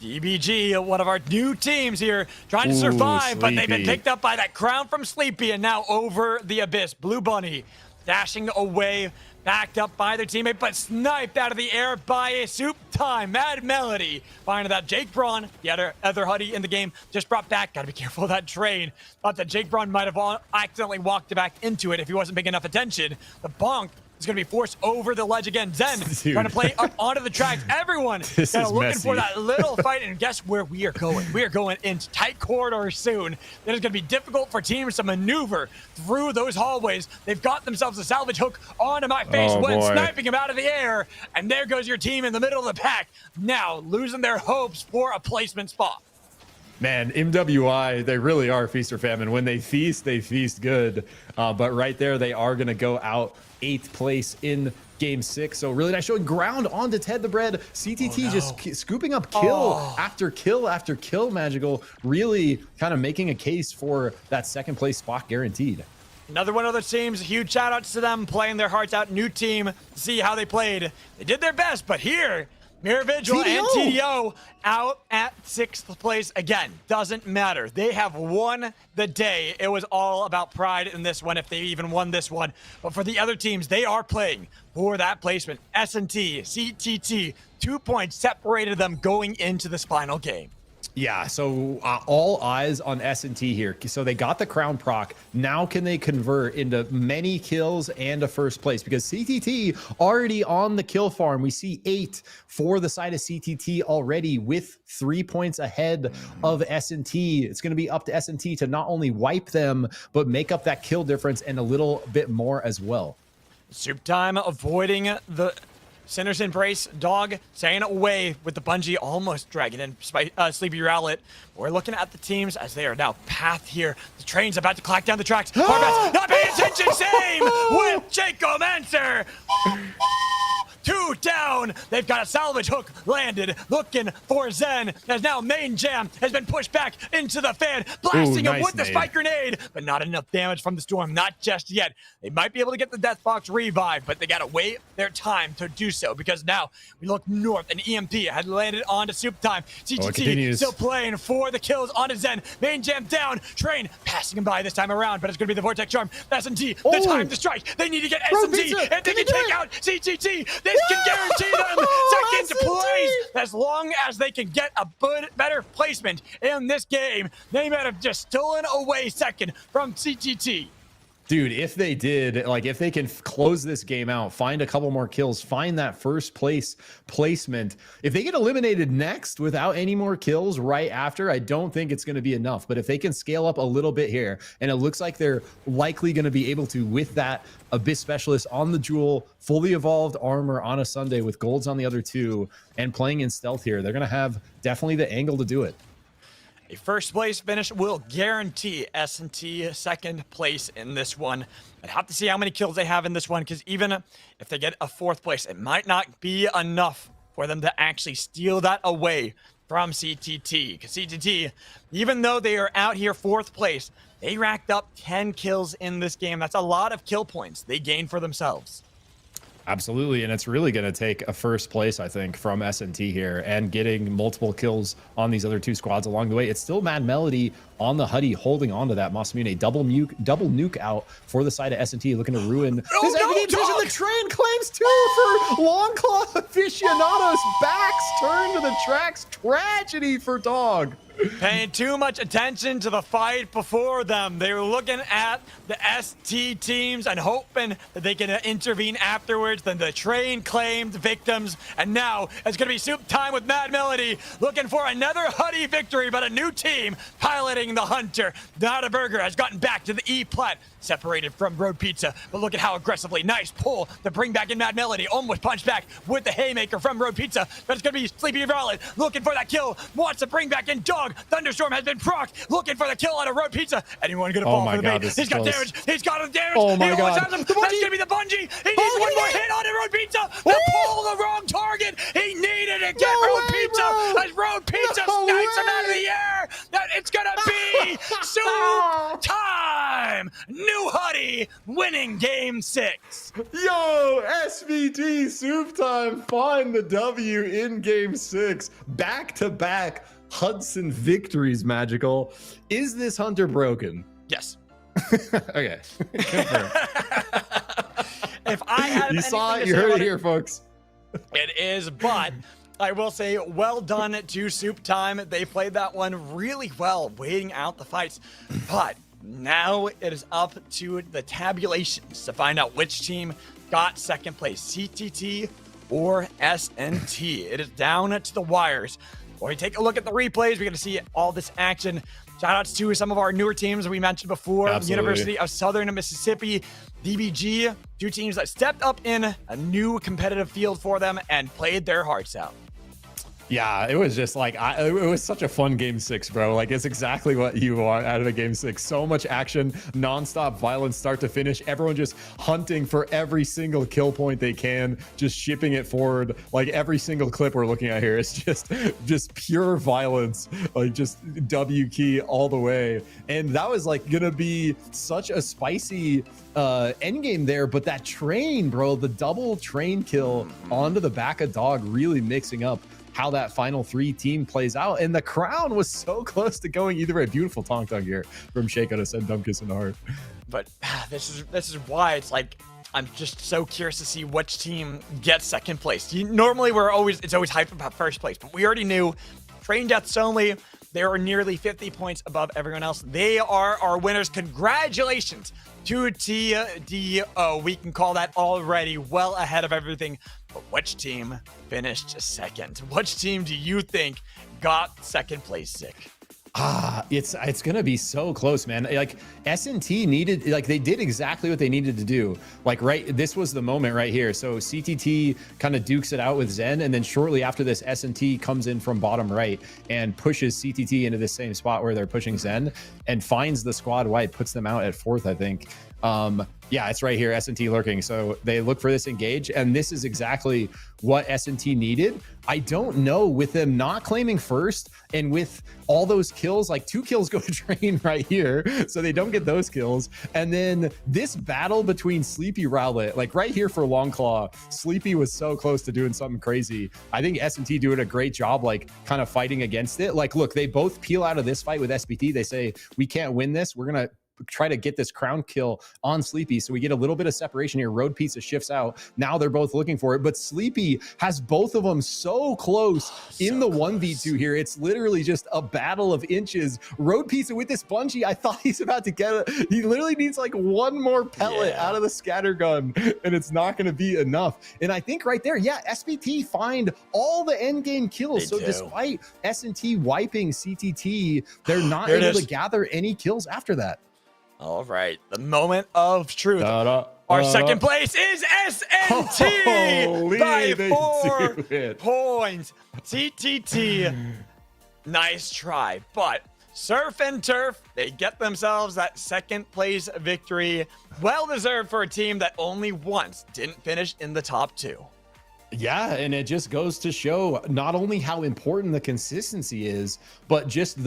[SPEAKER 4] DBG, one of our new teams here, trying to survive, but they've been picked up by that crown from Sleepy and now over the Abyss. Blue Bunny dashing away, backed up by their teammate, but sniped out of the air by a Soup Time. Mad Melody finding that Jake Braun, the other Huddy in the game, just brought back. Gotta be careful of that train. Thought that Jake Braun might have accidentally walked back into it if he wasn't paying enough attention. The bonk is going to be forced over the ledge again. Zen trying to play up onto the tracks. Everyone kind of looking for that little fight. And guess where we are going? We are going into tight corridors soon. It is going to be difficult for teams to maneuver through those hallways. They've got themselves a salvage hook onto my face when sniping him out of the air. And there goes your team in the middle of the pack. Now losing their hopes for a placement spot.
[SPEAKER 5] Man, MWI, they really are feast or famine. When they feast good. But right there, they are going to go out 8th place in game 6. So really nice showing. Ground onto Ted the Bread. CTT just scooping up kill after kill after kill. Magical really kind of making a case for that 2nd place spot guaranteed.
[SPEAKER 4] Another one of those teams, huge shout outs to them, playing their hearts out. New team, see how they played. They did their best, but here, Mirror Vigil and TDO out at 6th place again. Doesn't matter. They have won the day. It was all about pride in this one, if they even won this one. But for the other teams, they are playing for that placement. S&T, CTT, 2 points separated them going into this final game.
[SPEAKER 5] Yeah, so all eyes on S&T here. So they got the crown proc. Now can they convert into many kills and a first place? Because CTT already on the kill farm. We see 8 for the side of CTT already with 3 points ahead of S&T. It's going to be up to S&T to not only wipe them, but make up that kill difference and a little bit more as well.
[SPEAKER 4] SUPERVIVE avoiding the Sinner's Embrace, Dog staying away with the bungee, almost dragging in Sleepy Rowlet. We're looking at the teams as they are now path here. The train's about to clack down the tracks. Harbats not paying attention, same with Jacob Manser. 2 down. They've got a salvage hook landed, looking for Zen, as now main jam has been pushed back into the fan, blasting him with the spike grenade, but not enough damage from the storm, not just yet. They might be able to get the death box revive, but they gotta wait their time to do so, because now we look north, and EMP had landed onto Soup Time. CGT still playing for the kills onto Zen. Main jam down, Train passing him by this time around, but it's gonna be the Vortex Charm. S&T, the time to strike. They need to get S&T, and they can take out CGT. This can guarantee them second place as long as they can get a better placement in this game. They might have just stolen away second from CTT.
[SPEAKER 5] Dude, if they did, like, if they can close this game out, find a couple more kills, find that first place placement, if they get eliminated next without any more kills right after, I don't think it's going to be enough. But if they can scale up a little bit here, and it looks like they're likely going to be able to with that Abyss Specialist on the Jewel, fully evolved armor on a Sunday with golds on the other 2, and playing in stealth here, they're going to have definitely the angle to do it.
[SPEAKER 4] A first place finish will guarantee S&T second place in this one. I'd have to see how many kills they have in this one, because even if they get a 4th place, it might not be enough for them to actually steal that away from CTT. Because CTT, even though they are out here 4th place, they racked up 10 kills in this game. That's a lot of kill points they gained for themselves.
[SPEAKER 5] Absolutely, and it's really going to take a first place, I think, from S&T here, and getting multiple kills on these other 2 squads along the way. It's still Mad Melody on the Huddy holding on to that. Masamune double nuke out for the side of S&T, looking to ruin his everyday vision. The Train claims 2 for Long Claw aficionados. Backs turn to the tracks. Tragedy for Dog.
[SPEAKER 4] Paying too much attention to the fight before them. They were looking at the ST teams and hoping that they can intervene afterwards. Then the Train claimed victims, and now it's going to be Soup Time with Mad Melody looking for another Huddy victory, but a new team piloting the Hunter. Not a Burger has gotten back to the E-Plat, separated from Road Pizza, but look at how aggressively nice pull to bring back in Mad Melody. Almost punched back with the Haymaker from Road Pizza, but it's going to be Sleepy Rowlet looking for that kill. Wants to bring back in Dog. Thunderstorm has been proc, looking for the kill out of Road Pizza. Anyone gonna fall for the bait? He's got damage. He's got a damage.
[SPEAKER 5] Oh my God.
[SPEAKER 4] That's gonna be the bungee. He needs one more hit on Road Pizza. They pull the wrong target. He needed to get Road Pizza as Road Pizza snipes him out of the air. That it's gonna be Soup Time. New Huddy winning game 6.
[SPEAKER 5] Yo, SVT Soup Time find the W in game 6. Back-to-back Hudson victories, Magical. Is this Hunter broken?
[SPEAKER 4] Yes.
[SPEAKER 5] Okay.
[SPEAKER 4] If I had
[SPEAKER 5] you saw it, you heard it here, folks.
[SPEAKER 4] It is, but I will say well done to Soup Time. They played that one really well, waiting out the fights. But now it is up to the tabulations to find out which team got second place, CTT or SNT. It is down to the wires. When we take a look at the replays, we're going to see all this action. Shoutouts to some of our newer teams we mentioned before.
[SPEAKER 5] Absolutely.
[SPEAKER 4] University of Southern Mississippi, DBG, 2 teams that stepped up in a new competitive field for them and played their hearts out.
[SPEAKER 5] Yeah, it was just like, it was such a fun game 6, bro. Like, it's exactly what you want out of a game 6. So much action, nonstop violence, start to finish. Everyone just hunting for every single kill point they can, just shipping it forward. Like, every single clip we're looking at here is just pure violence, like just W key all the way. And that was like gonna be such a spicy end game there. But that Train, bro, the double Train kill onto the back of Dog, really mixing up how that final 3 team plays out. And the crown was so close to going either way. Beautiful tonk here from Shaco to send Dumb Kiss in the heart.
[SPEAKER 4] But this is why it's like, I'm just so curious to see which team gets second place. Normally it's always hype about first place, but we already knew Train deaths only. They are nearly 50 points above everyone else. They are our winners. Congratulations to TDO. We can call that already well ahead of everything. But which team finished second? Which team do you think got second place, Sick?
[SPEAKER 5] It's gonna be so close, man. Like S&T needed, like they did exactly what they needed to do. Like this was the moment right here. So CTT kind of dukes it out with Zen, and then shortly after this, S&T comes in from bottom right and pushes CTT into the same spot where they're pushing Zen, and finds the squad wipe, puts them out at 4th, I think. Yeah, it's right here, S&T lurking. So they look for this engage, and this is exactly what S&T needed. I don't know, with them not claiming first and with all those kills, like 2 kills go to Train right here, so they don't get those kills. And then this battle between Sleepy Rowlet, like right here for Longclaw, Sleepy was so close to doing something crazy. I think S&T doing a great job, like kind of fighting against it. Like, look, they both peel out of this fight with SPT. They say, we can't win this. We're going to try to get this crown kill on Sleepy, so we get a little bit of separation here. Road Pizza shifts out. Now they're both looking for it, but Sleepy has both of them so close in the 1v2 here. It's literally just a battle of inches. Road Pizza with this bungee, I thought he's about to get it. He literally needs like one more pellet out of the scatter gun, and it's not going to be enough. And I think right there, yeah, SPT find all the end game kills. So despite S&T wiping CTT, they're not able to gather any kills after that.
[SPEAKER 4] All right, the moment of truth. Our second place is SNT by 4 points. TTT, nice try, but Surf and Turf, they get themselves that second place victory. Well deserved for a team that only once didn't finish in the top 2.
[SPEAKER 5] Yeah, and it just goes to show not only how important the consistency is, but just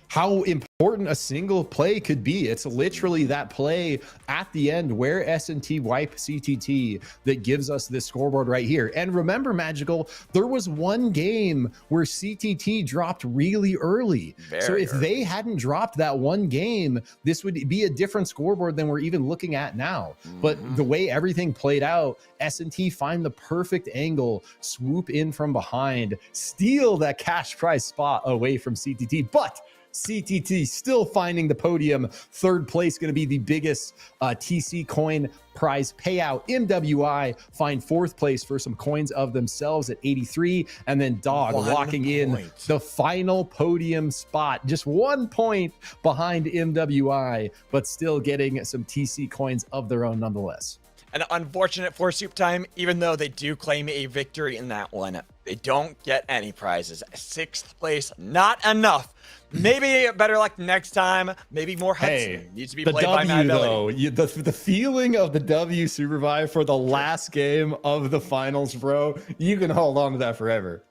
[SPEAKER 5] how important a single play could be. It's literally that play at the end where S&T wipe CTT that gives us this scoreboard right here. And remember, Magical, there was one game where CTT dropped really early. So if they hadn't dropped that one game, this would be a different scoreboard than we're even looking at now. But the way everything played out, S&T find the perfect angle, swoop in from behind, steal that cash prize spot away from CTT. But CTT still finding the podium. 3rd place going to be the biggest TC coin prize payout. MWI find 4th place for some coins of themselves at 83. And then Dog locking in the final podium spot. Just 1 point behind MWI, but still getting some TC coins of their own nonetheless.
[SPEAKER 4] And unfortunate for Soup Time, even though they do claim a victory in that one, they don't get any prizes. 6th place, not enough. Maybe better luck next time. Maybe more Hudson needs to be played by Mad Melody.
[SPEAKER 5] The feeling of the W SUPERVIVE for the last game of the finals, bro, you can hold on to that forever.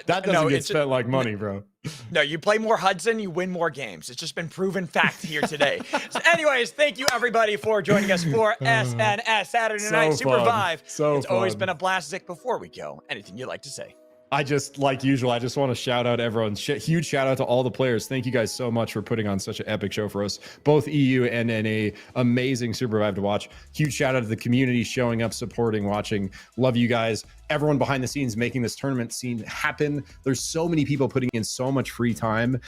[SPEAKER 5] That doesn't get spent like money, bro.
[SPEAKER 4] No, you play more Hudson, you win more games. It's just been proven fact here today. So anyways, thank you everybody for joining us for SNS Saturday Night SUPERVIVE. It's always been a blast. Zick, before we go, anything you'd like to say?
[SPEAKER 5] I just, like usual, I just want to shout out everyone. Huge shout out to all the players. Thank you guys so much for putting on such an epic show for us. Both EU and NA. Amazing SUPERVIVE to watch. Huge shout out to the community showing up, supporting, watching. Love you guys. Everyone behind the scenes making this tournament scene happen. There's so many people putting in so much free time.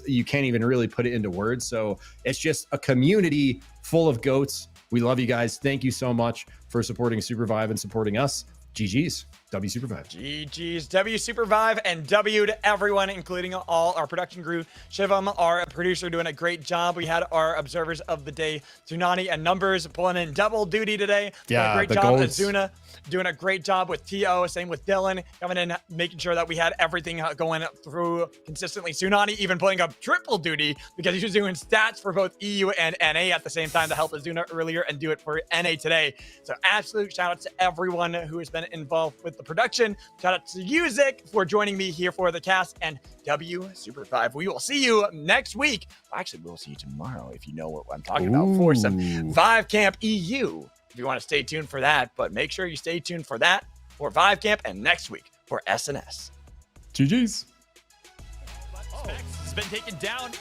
[SPEAKER 5] You can't even really put it into words. So it's just a community full of goats. We love you guys. Thank you so much for supporting SUPERVIVE and supporting us. GG's. W SUPERVIVE.
[SPEAKER 4] GG's. W SUPERVIVE, and W to everyone, including all our production crew. Shivam, our producer, doing a great job. We had our observers of the day, Tsunani and Numbers, pulling in double duty today.
[SPEAKER 5] Yeah,
[SPEAKER 4] great job. Azuna doing a great job with TO. Same with Dylan, coming in, making sure that we had everything going through consistently. Tsunani even pulling up triple duty because he was doing stats for both EU and NA at the same time to help Azuna earlier and do it for NA today. So absolute shout out to everyone who has been involved with the production. Shout out to you, Zick, for joining me here for the cast, and W SUPERVIVE. We will see you next week. Actually, we'll see you tomorrow if you know what I'm talking about for some 5 Camp EU. If you want to stay tuned for that, but make sure you stay tuned for that for 5 Camp and next week for SNS.
[SPEAKER 5] GG's.
[SPEAKER 4] Specs has been taken down.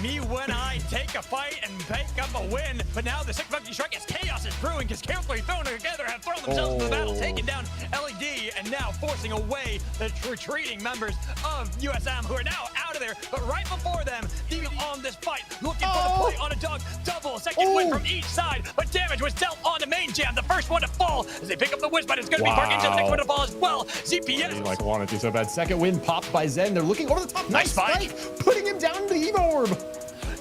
[SPEAKER 4] me when I take a fight and pick up a win. But now the 6 monkey strike is chaos is brewing because carefully thrown together have thrown themselves into the battle, taking down LED and now forcing away the retreating members of USM who are now out of there. But right before them, even on this fight, looking for the play on a dog. Double second win from each side, but damage was dealt on the main jam. The first one to fall as they pick up the whiz, but it's going to be Park into the next one to fall as well. ZPS.
[SPEAKER 5] He like wanted to so bad. Second win popped by Zen. They're looking over the top.
[SPEAKER 4] Nice
[SPEAKER 5] spike, putting him down in the Evo orb.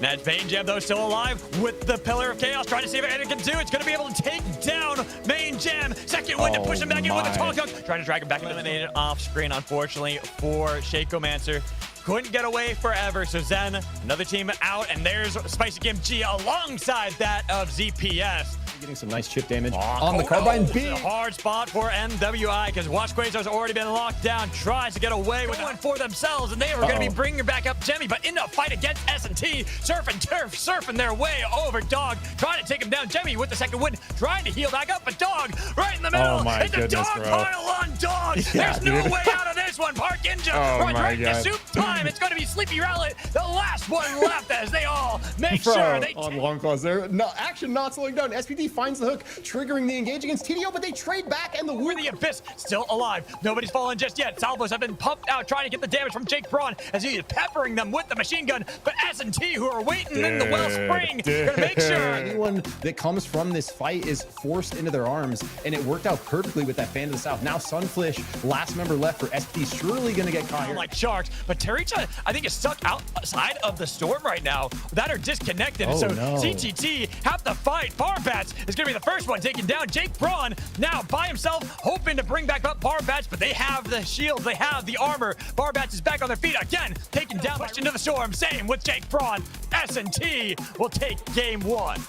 [SPEAKER 4] That main jam, though, still alive with the Pillar of Chaos, trying to see if anything can do. It's going to be able to take down main jam. Second win to push him back in with the Tall Dunk. Trying to drag him back. Eliminated off screen, unfortunately, for Shacomancer. Couldn't get away forever, so Zen, another team out, and there's Spicy Kim G alongside that of ZPS.
[SPEAKER 5] Getting some nice chip damage on the carbine. Big
[SPEAKER 4] a hard spot for MWI because Watch Quasar's already been locked down. Tries to get away with one for themselves, and they were going to be bringing back up Jemmy, but in a fight against S&T, Surf and Turf surfing their way over Dog, trying to take him down. Jemmy with the second win, trying to heal back up, but Dog right in the middle.
[SPEAKER 5] Oh my
[SPEAKER 4] it's
[SPEAKER 5] goodness,
[SPEAKER 4] a Dog
[SPEAKER 5] bro.
[SPEAKER 4] pile on Dog.
[SPEAKER 5] Yeah,
[SPEAKER 4] There's no
[SPEAKER 5] dude.
[SPEAKER 4] way out of this one. Park Ninja runs
[SPEAKER 5] my
[SPEAKER 4] right into
[SPEAKER 5] God.
[SPEAKER 4] soup time. It's going to be Sleepy Rowlet, the last one left as they all make
[SPEAKER 5] Bro,
[SPEAKER 4] sure they
[SPEAKER 5] on long claws there. No, action not slowing down. SPD finds the hook, triggering the engage against TDO, but they trade back and the
[SPEAKER 4] Where the Abyss still alive. Nobody's fallen just yet. Salvos have been pumped out trying to get the damage from Jake Braun as he is peppering them with the machine gun. But S&T, who are waiting in the wellspring, gonna make sure.
[SPEAKER 5] Anyone that comes from this fight is forced into their arms, and it worked out perfectly with that fan to the south. Now Sunflish, last member left for SPD, surely gonna get caught here.
[SPEAKER 4] Like sharks, but Tericha, I think, is stuck outside of the storm right now. That are disconnected.
[SPEAKER 5] Oh,
[SPEAKER 4] so
[SPEAKER 5] no.
[SPEAKER 4] CTT have to fight. Barbats is gonna be the first one taken down. Jake Braun now by himself, hoping to bring back up Barbats, but they have the shields, they have the armor. Barbats is back on their feet again, taken down, pushed into the storm. Same with Jake Braun. S&T will take game one.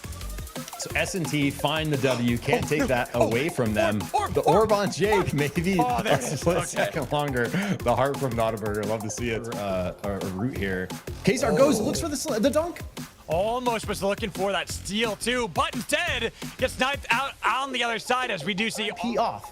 [SPEAKER 5] So S&T find the W, can't take that away from them. The orb on Jake, maybe
[SPEAKER 4] Oh, there
[SPEAKER 5] a
[SPEAKER 4] it is.
[SPEAKER 5] split
[SPEAKER 4] Okay.
[SPEAKER 5] second longer. The heart from Notaburger, love to see it. A root here. Kazar goes, looks for the dunk.
[SPEAKER 4] Almost was looking for that steal too, but instead gets knifed out on the other side as we do see
[SPEAKER 5] P off.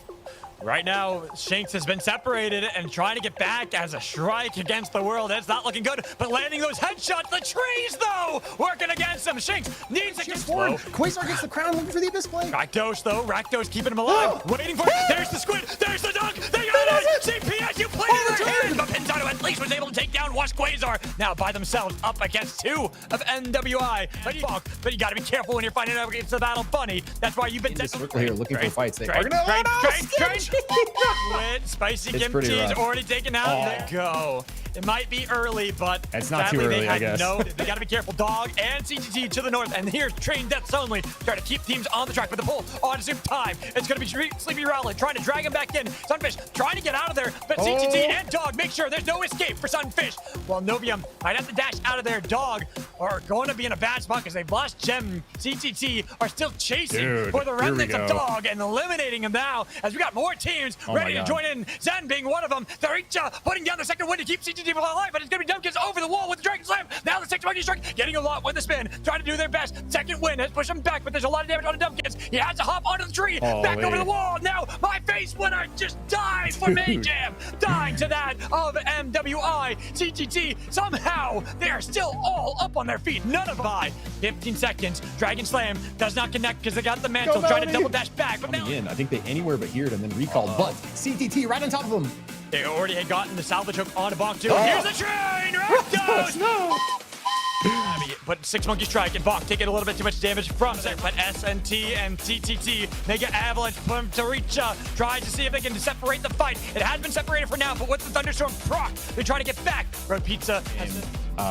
[SPEAKER 4] right now Shanks has been separated and trying to get back as a strike against the world. It's not looking good, but landing those headshots. The trees though working against him. Shanks needs to get slow.
[SPEAKER 5] Quasar gets the crown, looking for the Abyss play.
[SPEAKER 4] Rakdos though, Rakdos keeping him alive, waiting for it. There's the squid, there's the dunk, they got it! CPS, you played in return! But Pinzano at least was able to take down Watch Quasar. Now by themselves up against two of NWI. But you gotta be careful when you're fighting up against the Battle Bunny. That's why you've been
[SPEAKER 5] In this circle here, looking for fights. They are
[SPEAKER 4] Train. Spicy
[SPEAKER 5] It's
[SPEAKER 4] Kim
[SPEAKER 5] pretty
[SPEAKER 4] T is
[SPEAKER 5] rough.
[SPEAKER 4] already taken out. Let go. It might be early, but
[SPEAKER 5] It's not
[SPEAKER 4] sadly
[SPEAKER 5] too early,
[SPEAKER 4] they
[SPEAKER 5] I
[SPEAKER 4] had
[SPEAKER 5] guess.
[SPEAKER 4] no. They gotta be careful. Dog and CTT to the north, and here's Train Deaths Only. Trying to keep teams on the track with the pull on soup time. It's gonna be Sleepy Rowlet trying to drag him back in. Sunfish trying to get out of there, but CTT and Dog make sure there's no escape for Sunfish. While Novium might have to dash out of there. Dog are going to be in a bad spot because they've lost Gem. CTT are still chasing
[SPEAKER 5] Dude,
[SPEAKER 4] for the
[SPEAKER 5] here we
[SPEAKER 4] remnants of
[SPEAKER 5] go.
[SPEAKER 4] Dog and eliminating him now as we got more teams
[SPEAKER 5] Oh my
[SPEAKER 4] ready to
[SPEAKER 5] God.
[SPEAKER 4] join in. Zen being one of them. Tharicha putting down the second win to keep CTT alive, but it's going to be Dumpkins over the wall with the Dragon Slam. Now the 6 monkey strike getting a lot with the spin, trying to do their best. Second win has pushed him back, but there's a lot of damage on the Dumpkins. He has to hop onto the tree, back over the wall. Now my face winner just dies for main jam, dying to that of MWI. CTT somehow they are still all up on their feet. None of by 15 seconds. Dragon Slam does not connect because they got the mantle.
[SPEAKER 5] Go,
[SPEAKER 4] Trying to
[SPEAKER 5] Melody.
[SPEAKER 4] double dash back, but now
[SPEAKER 5] Coming in, I think they anywhere but here and then recalled, but CTT right on top of them.
[SPEAKER 4] they already had gotten the salvage hook on a bonk too. Here's the train. Right goes.
[SPEAKER 5] No.
[SPEAKER 4] But 6 monkey strike and Bonk taking a little bit too much damage from there. But SNT and TTT Mega Avalanche from Taricha tries to see if they can separate the fight. It has been separated for now, but with the thunderstorm proc, they're trying to get back. Road Pizza has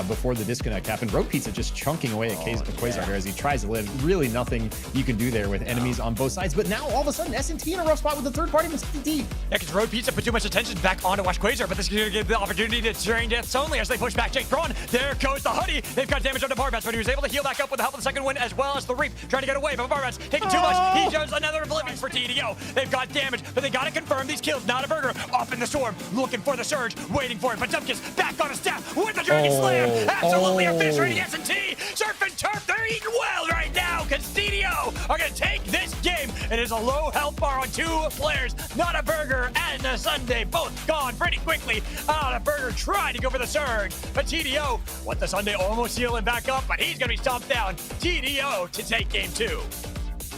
[SPEAKER 5] Before the disconnect happened, Road Pizza just chunking away at Quasar here as he tries to live. Really nothing you can do there with enemies on both sides. But now all of a sudden, S&T in a rough spot with the third party from CTT.
[SPEAKER 4] Yeah, because Road Pizza put too much attention back onto Watch Quasar, but this is going to give the opportunity to Train Deaths Only as they push back Jake Braun. There goes the hoodie. They've got damage on the Barbats, but he was able to heal back up with the help of the second win as well as the Reap. Trying to get away, but Barbats taking too much. He does another Oblivion for TDO. They've got damage, but they got to confirm these kills. Not a burger. Off in the storm, looking for the surge, waiting for it. But Dumpkins back on his staff with the Dragon Slam. Absolutely eviscerating S&T. Surf and Turf, they're eating well right now because TDO are going to take this game It is a low health bar on 2 players. Not a Burger and a Sunday, both gone pretty quickly. A Burger tried to go for the surge, but TDO, what the Sunday almost healing back up, but he's going to be stomped down. TDO to take game 2.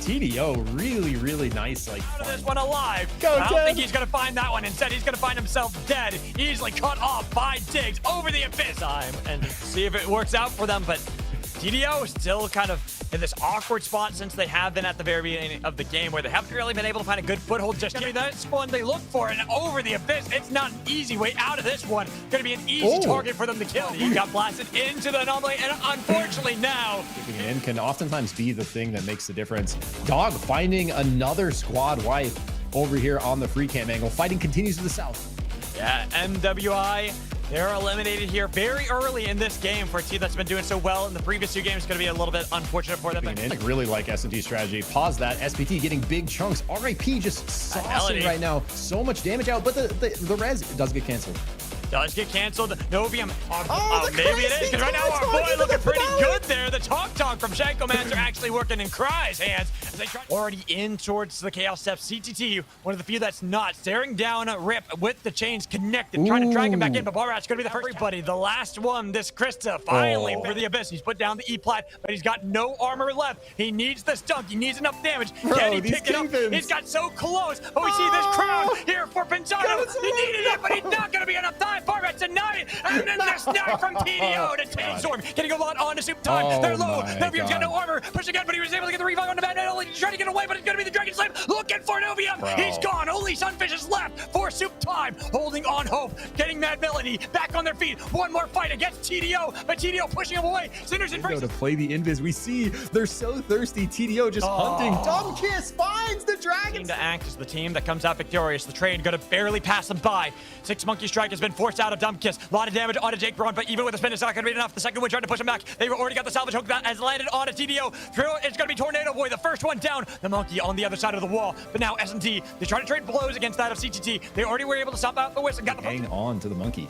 [SPEAKER 5] TDO really nice. Like
[SPEAKER 4] Out of this one alive.
[SPEAKER 5] Go,
[SPEAKER 4] I don't
[SPEAKER 5] Ted.
[SPEAKER 4] think he's going to find that one. Instead, he's going to find himself dead. Easily cut off by Diggs over the abyss time and see if it works out for them. But TDO is still kind of in this awkward spot since they have been at the very beginning of the game where they haven't really been able to find a good foothold. Just gonna be that one they look for, and over the abyss. It's not an easy way out of this one. Gonna be an easy target for them to kill. He got blasted into the anomaly, and unfortunately now
[SPEAKER 5] kicking in can oftentimes be the thing that makes the difference. Dog finding another squad wipe over here on the free cam angle. Fighting continues to the south.
[SPEAKER 4] Yeah, MWI, they're eliminated here very early in this game for a team that's been doing so well in the previous 2 games. It's going to be a little bit unfortunate for them.
[SPEAKER 5] I really like S&T strategy. Pause that. SPT getting big chunks. RIP just saucing right now. So much damage out, but the res does get canceled.
[SPEAKER 4] Does get canceled. Novium.
[SPEAKER 5] Maybe
[SPEAKER 4] it is, because right now our boy looking pretty good there. The talk from Shankomancer actually working in Cry's hands as they try already in towards the Chaos Steps. CTT, one of the few that's not. Staring down Rip with the chains connected, trying to drag him back in, but Barrat's going to be the first. Everybody, the last one, this Krista, finally over the abyss. He's put down the E-plat, but he's got no armor left. He needs this dunk. He needs enough damage. Can he pick it up? He's got so close, but we see this crowd here for Pensado. He needed it, but he's not going to be enough time. Barbat denied it, and then the snap from TDO to take Storm. Getting a lot on to Soup time. They're low. Novium's got no armor. Push again, but he was able to get the revive on the bat. Not only trying to get away, but it's going to be the Dragon Slam. Looking for Novium. He's gone. Only Sunfish is left for Soup time. Holding on hope. Getting Mad Melody back on their feet. One more fight against TDO, but TDO pushing him away. Sinners and
[SPEAKER 5] To play the invis, we see they're so thirsty. TDO just hunting. Dumb Kiss finds the dragon.
[SPEAKER 4] To act as the team that comes out victorious. The train gonna barely pass them by. 6 Monkey Strike has been forced out of Dumb Kiss. A lot of damage onto Jake Braun, but even with the spin, it's not gonna be enough. The second one trying to push him back. They've already got the salvage hook that has landed onto TDO. It's gonna be Tornado Boy, the first one down. The Monkey on the other side of the wall. But now S&T, they try to trade blows against that of CTT. They already were able to stop out the whistle. Got the
[SPEAKER 5] Hang on to the monkey.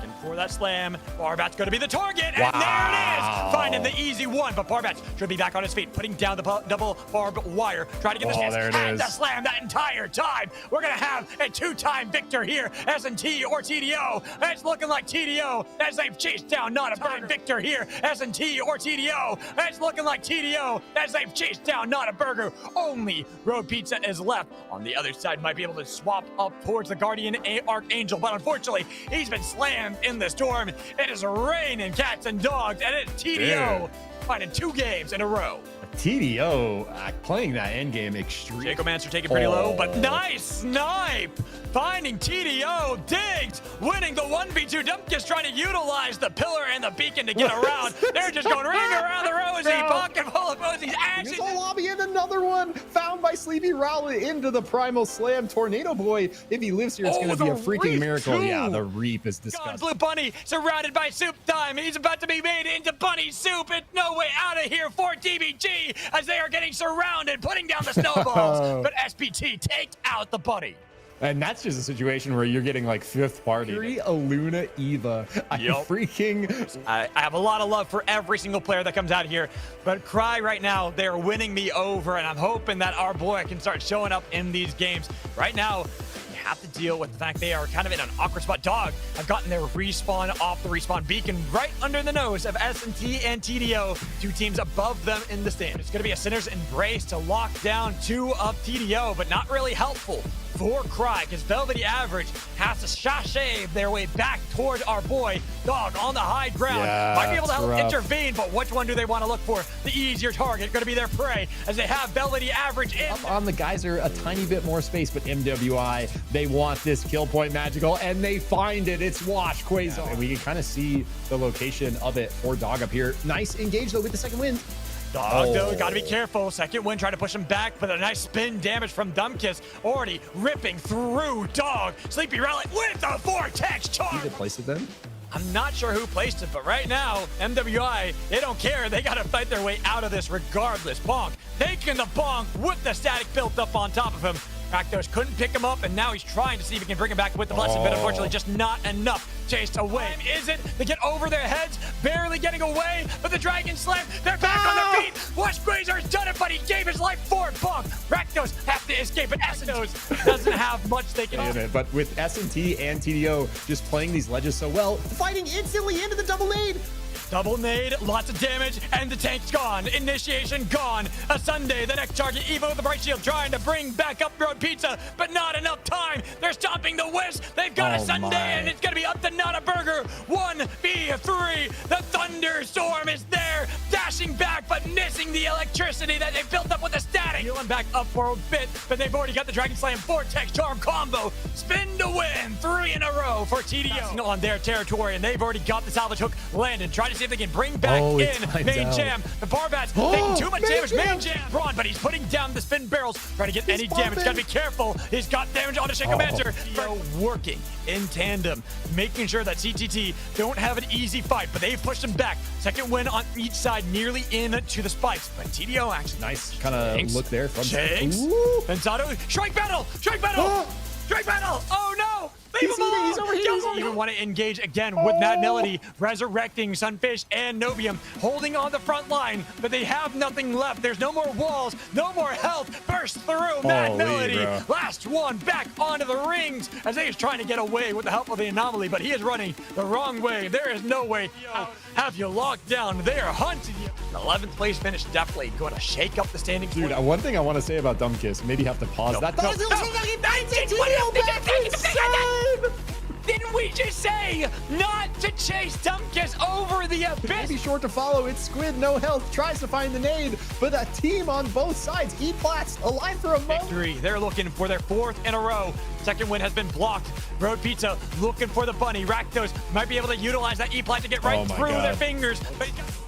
[SPEAKER 4] looking for that slam. Barbat's gonna be the target, and there it is! Finding the easy one, but Barbat should be back on his feet, putting down the double barbed wire, trying to get this hit and the slam that entire time. We're gonna have a 2-time victor here, S&T or TDO. It's looking like TDO as they've chased down not a burger victor here, S&T or TDO. It's looking like TDO as they've chased down not a burger. Only Road Pizza is left. On the other side, might be able to swap up towards the Guardian Archangel, but unfortunately, he's been slammed in the storm. It is raining cats and dogs, and it's TDO finding 2 games in a row.
[SPEAKER 5] TDO playing that end game extreme.
[SPEAKER 4] Jacomancer taking pretty low, but nice snipe! Finding TDO, Diggs winning the 1v2. Dumpkiss trying to utilize the pillar and the beacon to get around. They're just going ring around the rosy, pocket full of posies.
[SPEAKER 5] Here's a lobby and another one found by Sleepy Rowlett into the Primal Slam. Tornado Boy, if he lives here, it's going to be a freaking miracle.
[SPEAKER 4] Too.
[SPEAKER 5] Yeah, the Reap is disgusting.
[SPEAKER 4] Blue Bunny surrounded by Soup time. He's about to be made into Bunny Soup. And no way out of here for DBG as they are getting surrounded, putting down the snowballs. But SPT takes out the Bunny.
[SPEAKER 5] And that's just a situation where you're getting like 5th party. Aluna Eva.
[SPEAKER 4] I have a lot of love for every single player that comes out here, but Cry right now, they're winning me over, and I'm hoping that our boy can start showing up in these games. Right now, you have to deal with the fact they are kind of in an awkward spot. Dog have gotten their respawn off the respawn beacon right under the nose of S&T and TDO, 2 teams above them in the stand. It's going to be a Sinner's Embrace to lock down 2 of TDO, but not really helpful for Cry, because Velvety Average has to sashay their way back towards our boy. Dog on the high ground. Might be able to help intervene, but which one do they want to look for? The easier target, going to be their prey, as they have Velvety Average in.
[SPEAKER 5] Up on the Geyser, a tiny bit more space, but MWI, they want this kill point magical, and they find it. It's Wash Quasar. And we can kind of see the location of it for Dog up here. Nice engage, though, with the second win.
[SPEAKER 4] Dog, though, gotta be careful. Second win, trying to push him back, but a nice spin damage from Dumbkiss. Already ripping through Dog. Sleepy Rowlett with the Vortex charge.
[SPEAKER 5] Did they place it then?
[SPEAKER 4] I'm not sure who placed it, but right now, MWI, they don't care. They gotta fight their way out of this regardless. Bonk, taking the bonk with the static built up on top of him. Rakdos couldn't pick him up, and now he's trying to see if he can bring him back with the blessing, but unfortunately just not enough. Chased away. Is it? They get over their heads, barely getting away, but the Dragon Slam, they're back on their feet. Wash Quasar's done it, but he gave his life for it. Bonk Rakdos have to escape, but Essentos doesn't have much they can do.
[SPEAKER 5] But with S&T and TDO just playing these ledges so well, fighting instantly into the double nade.
[SPEAKER 4] Double nade, lots of damage, and the tank's gone. Initiation gone. A Sunday, the next target, Evo with the bright shield, trying to bring back up Road Pizza, but not enough time. They're stopping the Wisp. They've got a Sunday, and it's going to be up to Not a Burger. 1v3. The thunderstorm is there, dashing back, but missing the electricity that they built up with the static. Healing back up for a bit, but they've already got the Dragon Slam Vortex Charm combo. Spin to win. 3 in a row for TDO on their territory, and they've already got the salvage hook landed. Try to see if they can bring back in Main Jam. The Barbats taking too much damage. Main Jam, Braun, but he's putting down the spin barrels, trying to get any damage. Gotta be careful. He's got damage on the Shacomancer. Working in tandem, making sure that CTT don't have an easy fight, but they've pushed him back. Second win on each side, nearly in to the spikes, but TDO actually.
[SPEAKER 5] Nice kind of look there from
[SPEAKER 4] Shanks. Pensado. Strike battle! Strike battle! Strike battle! Oh no! Leave him alone!
[SPEAKER 5] He's over here.
[SPEAKER 4] Don't even want to engage again with Mad Melody, resurrecting Sunfish and Nobium, holding on the front line, but they have nothing left. There's no more walls, no more health. Burst through Mad Melody. Last one back onto the rings as he is trying to get away with the help of the anomaly, but he is running the wrong way. There is no way out. Have you locked down? They are hunting you. The 11th place finish definitely going to shake up the standings.
[SPEAKER 5] Dude, one thing I want to say about Dumbkiss, maybe have to pause that.
[SPEAKER 4] Didn't we just say not to chase Dumbkiss over the abyss?
[SPEAKER 5] Maybe short to follow. It's Squid, no health, tries to find the nade, but a team on both sides. E-Plats alive for a moment.
[SPEAKER 4] Victory. They're looking for their 4th in a row. Second win has been blocked. Road Pizza looking for the bunny. Rakdos might be able to utilize that E-Plat to get right through their fingers.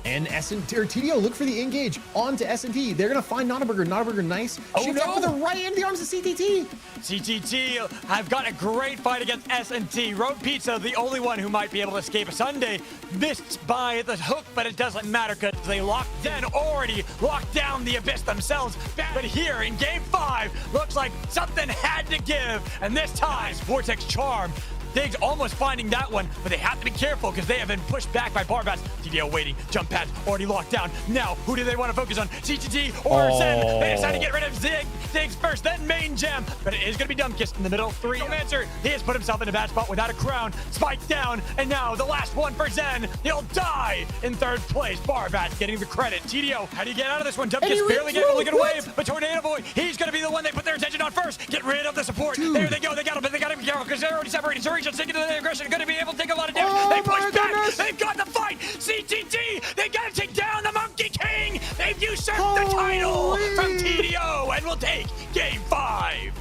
[SPEAKER 5] And S&T or TDO look for the engage onto S&T. They're gonna find Notaburger. Notaburger, nice. Shoots out for the right into the arms of CTT.
[SPEAKER 4] CTT have got a great fight against S&T. Road Pizza, the only one who might be able to escape a Sunday, missed by the hook, but it doesn't matter because they already locked down the abyss themselves. But here in game 5, looks like something had to give, and this time, Vortex Charm. Diggs almost finding that one, but they have to be careful because they have been pushed back by Barbats. TDO waiting, jump pads already locked down. Now, who do they want to focus on? CTT or Zen? They decide to get rid of Diggs first, then Main Jam, but it is going to be Dumbkiss in the middle. 3 answer. He has put himself in a bad spot without a crown. Spike down, and now the last one for Zen. He'll die in 3rd place. Barbats getting the credit. TDO, how do you get out of this one? Dumbkiss barely getting a look at a wave, but Tornado Boy, he's going to be the one they put their attention on first. Get rid of the support. Dude. There they go. They got him, but they got to be careful because they're already separated. Just taking the aggression, going to be able to take a lot of damage. They push back. They've got the fight. CTT, they got to take down the Monkey King. They've usurped the title from TDO and will take game 5.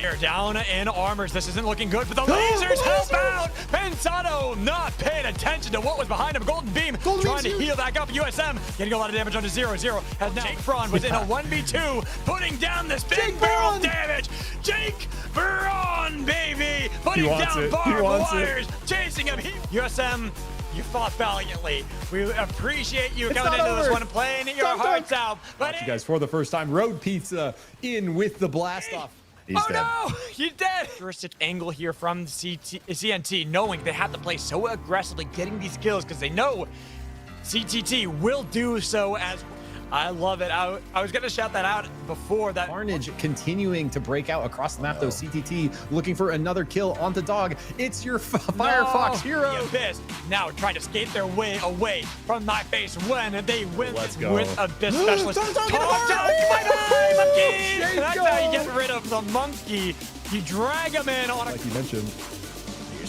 [SPEAKER 4] They're down in armors. This isn't looking good, but the lasers help out. Pensado not paying attention to what was behind him. Golden Beam trying to heal back up. USM getting a lot of damage onto 0-0. Has now Jake Braun was in a 1v2, putting down this big barrel damage. Jake Braun, baby, putting down barbed wires, chasing him. USM, you fought valiantly. We appreciate you coming into this one and playing your hearts out. But
[SPEAKER 5] you guys, for the first time, Road Pizza in with the blast off. He's dead.
[SPEAKER 4] No, he's dead. Juristic angle here from CNT, knowing they have to play so aggressively, getting these kills because they know CTT will do so as. I love it. I was going to shout that out before that.
[SPEAKER 5] Carnage continuing to break out across the map, though. CTT looking for another kill onto Dog. It's your Firefox hero.
[SPEAKER 4] The Abyss now trying to skate their way away from my face when they win with Abyss Specialist. Bye-bye, monkey. That's how you get rid of the monkey. You drag him in on a...
[SPEAKER 5] Like you mentioned.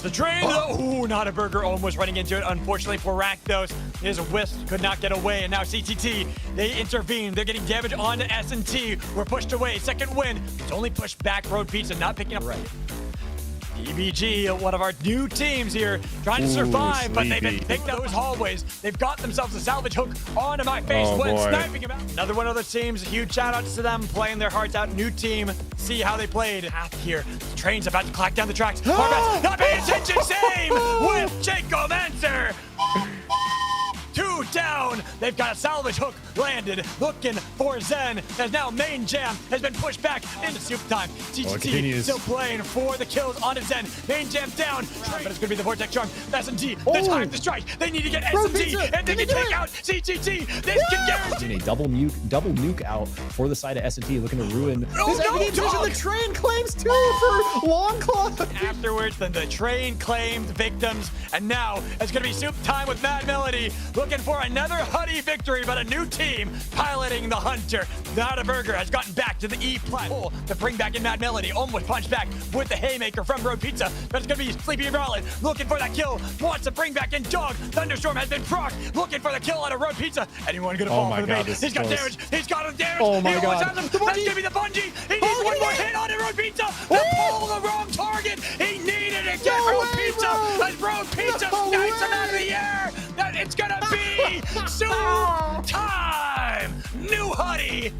[SPEAKER 4] The train, ooh, Not a Burger almost running into it. Unfortunately for Rakdos, his Wisp could not get away, and now CTT, they intervene. They're getting damage onto S&T. We're pushed away. Second win. It's only pushed back. Road Pizza not picking up. Right. EBG, one of our new teams here, trying to survive, but they've been picked up those hallways. They've got themselves a salvage hook onto my face when sniping him out. Another one of those teams, huge shout outs to them, playing their hearts out. New team, see how they played. Half here, the train's about to clack down the tracks. Barbats not paying attention, same with Jacob Answer. 2 down. They've got a salvage hook landed, looking for Zen, as now main jam has been pushed back into soup time. TGT still playing for the kills onto Zen. Main jam down, but it's gonna be the Vortex Charm. S&T, the time to strike. They need to get S&T, and they can take out CGT. This can guarantee
[SPEAKER 5] A double nuke out for the side of S&T, looking to ruin
[SPEAKER 4] Oh,
[SPEAKER 5] his
[SPEAKER 4] no,
[SPEAKER 5] enemy position.
[SPEAKER 4] dog!
[SPEAKER 5] The train claims 2 for Long Claw.
[SPEAKER 4] Afterwards, then the train claimed victims, and now it's gonna be soup time with Mad Melody, looking for another Huddy victory, but a new team piloting the Hunter. Nada Burger has gotten back to the E plat to bring back in Mad Melody. Almost punched back with the haymaker from Road Pizza, but it's gonna be Sleepy Rollin looking for that kill. Wants to bring back in Dog. Thunderstorm has been procced, looking for the kill out of Road Pizza. Anyone gonna fall
[SPEAKER 5] my
[SPEAKER 4] for the
[SPEAKER 5] God,
[SPEAKER 4] bait?
[SPEAKER 5] this
[SPEAKER 4] He's
[SPEAKER 5] is
[SPEAKER 4] got
[SPEAKER 5] close.
[SPEAKER 4] damage. He's got a damage.
[SPEAKER 5] Oh my
[SPEAKER 4] He almost
[SPEAKER 5] God.
[SPEAKER 4] has him.
[SPEAKER 5] The
[SPEAKER 4] That's
[SPEAKER 5] bungee.
[SPEAKER 4] gonna be the bungee. He needs one more hit on Road Pizza. The pull the wrong target. He needed to get Road Pizza. As Road Pizza snipes him out of the air. That it's gonna be soup time. New Huddy.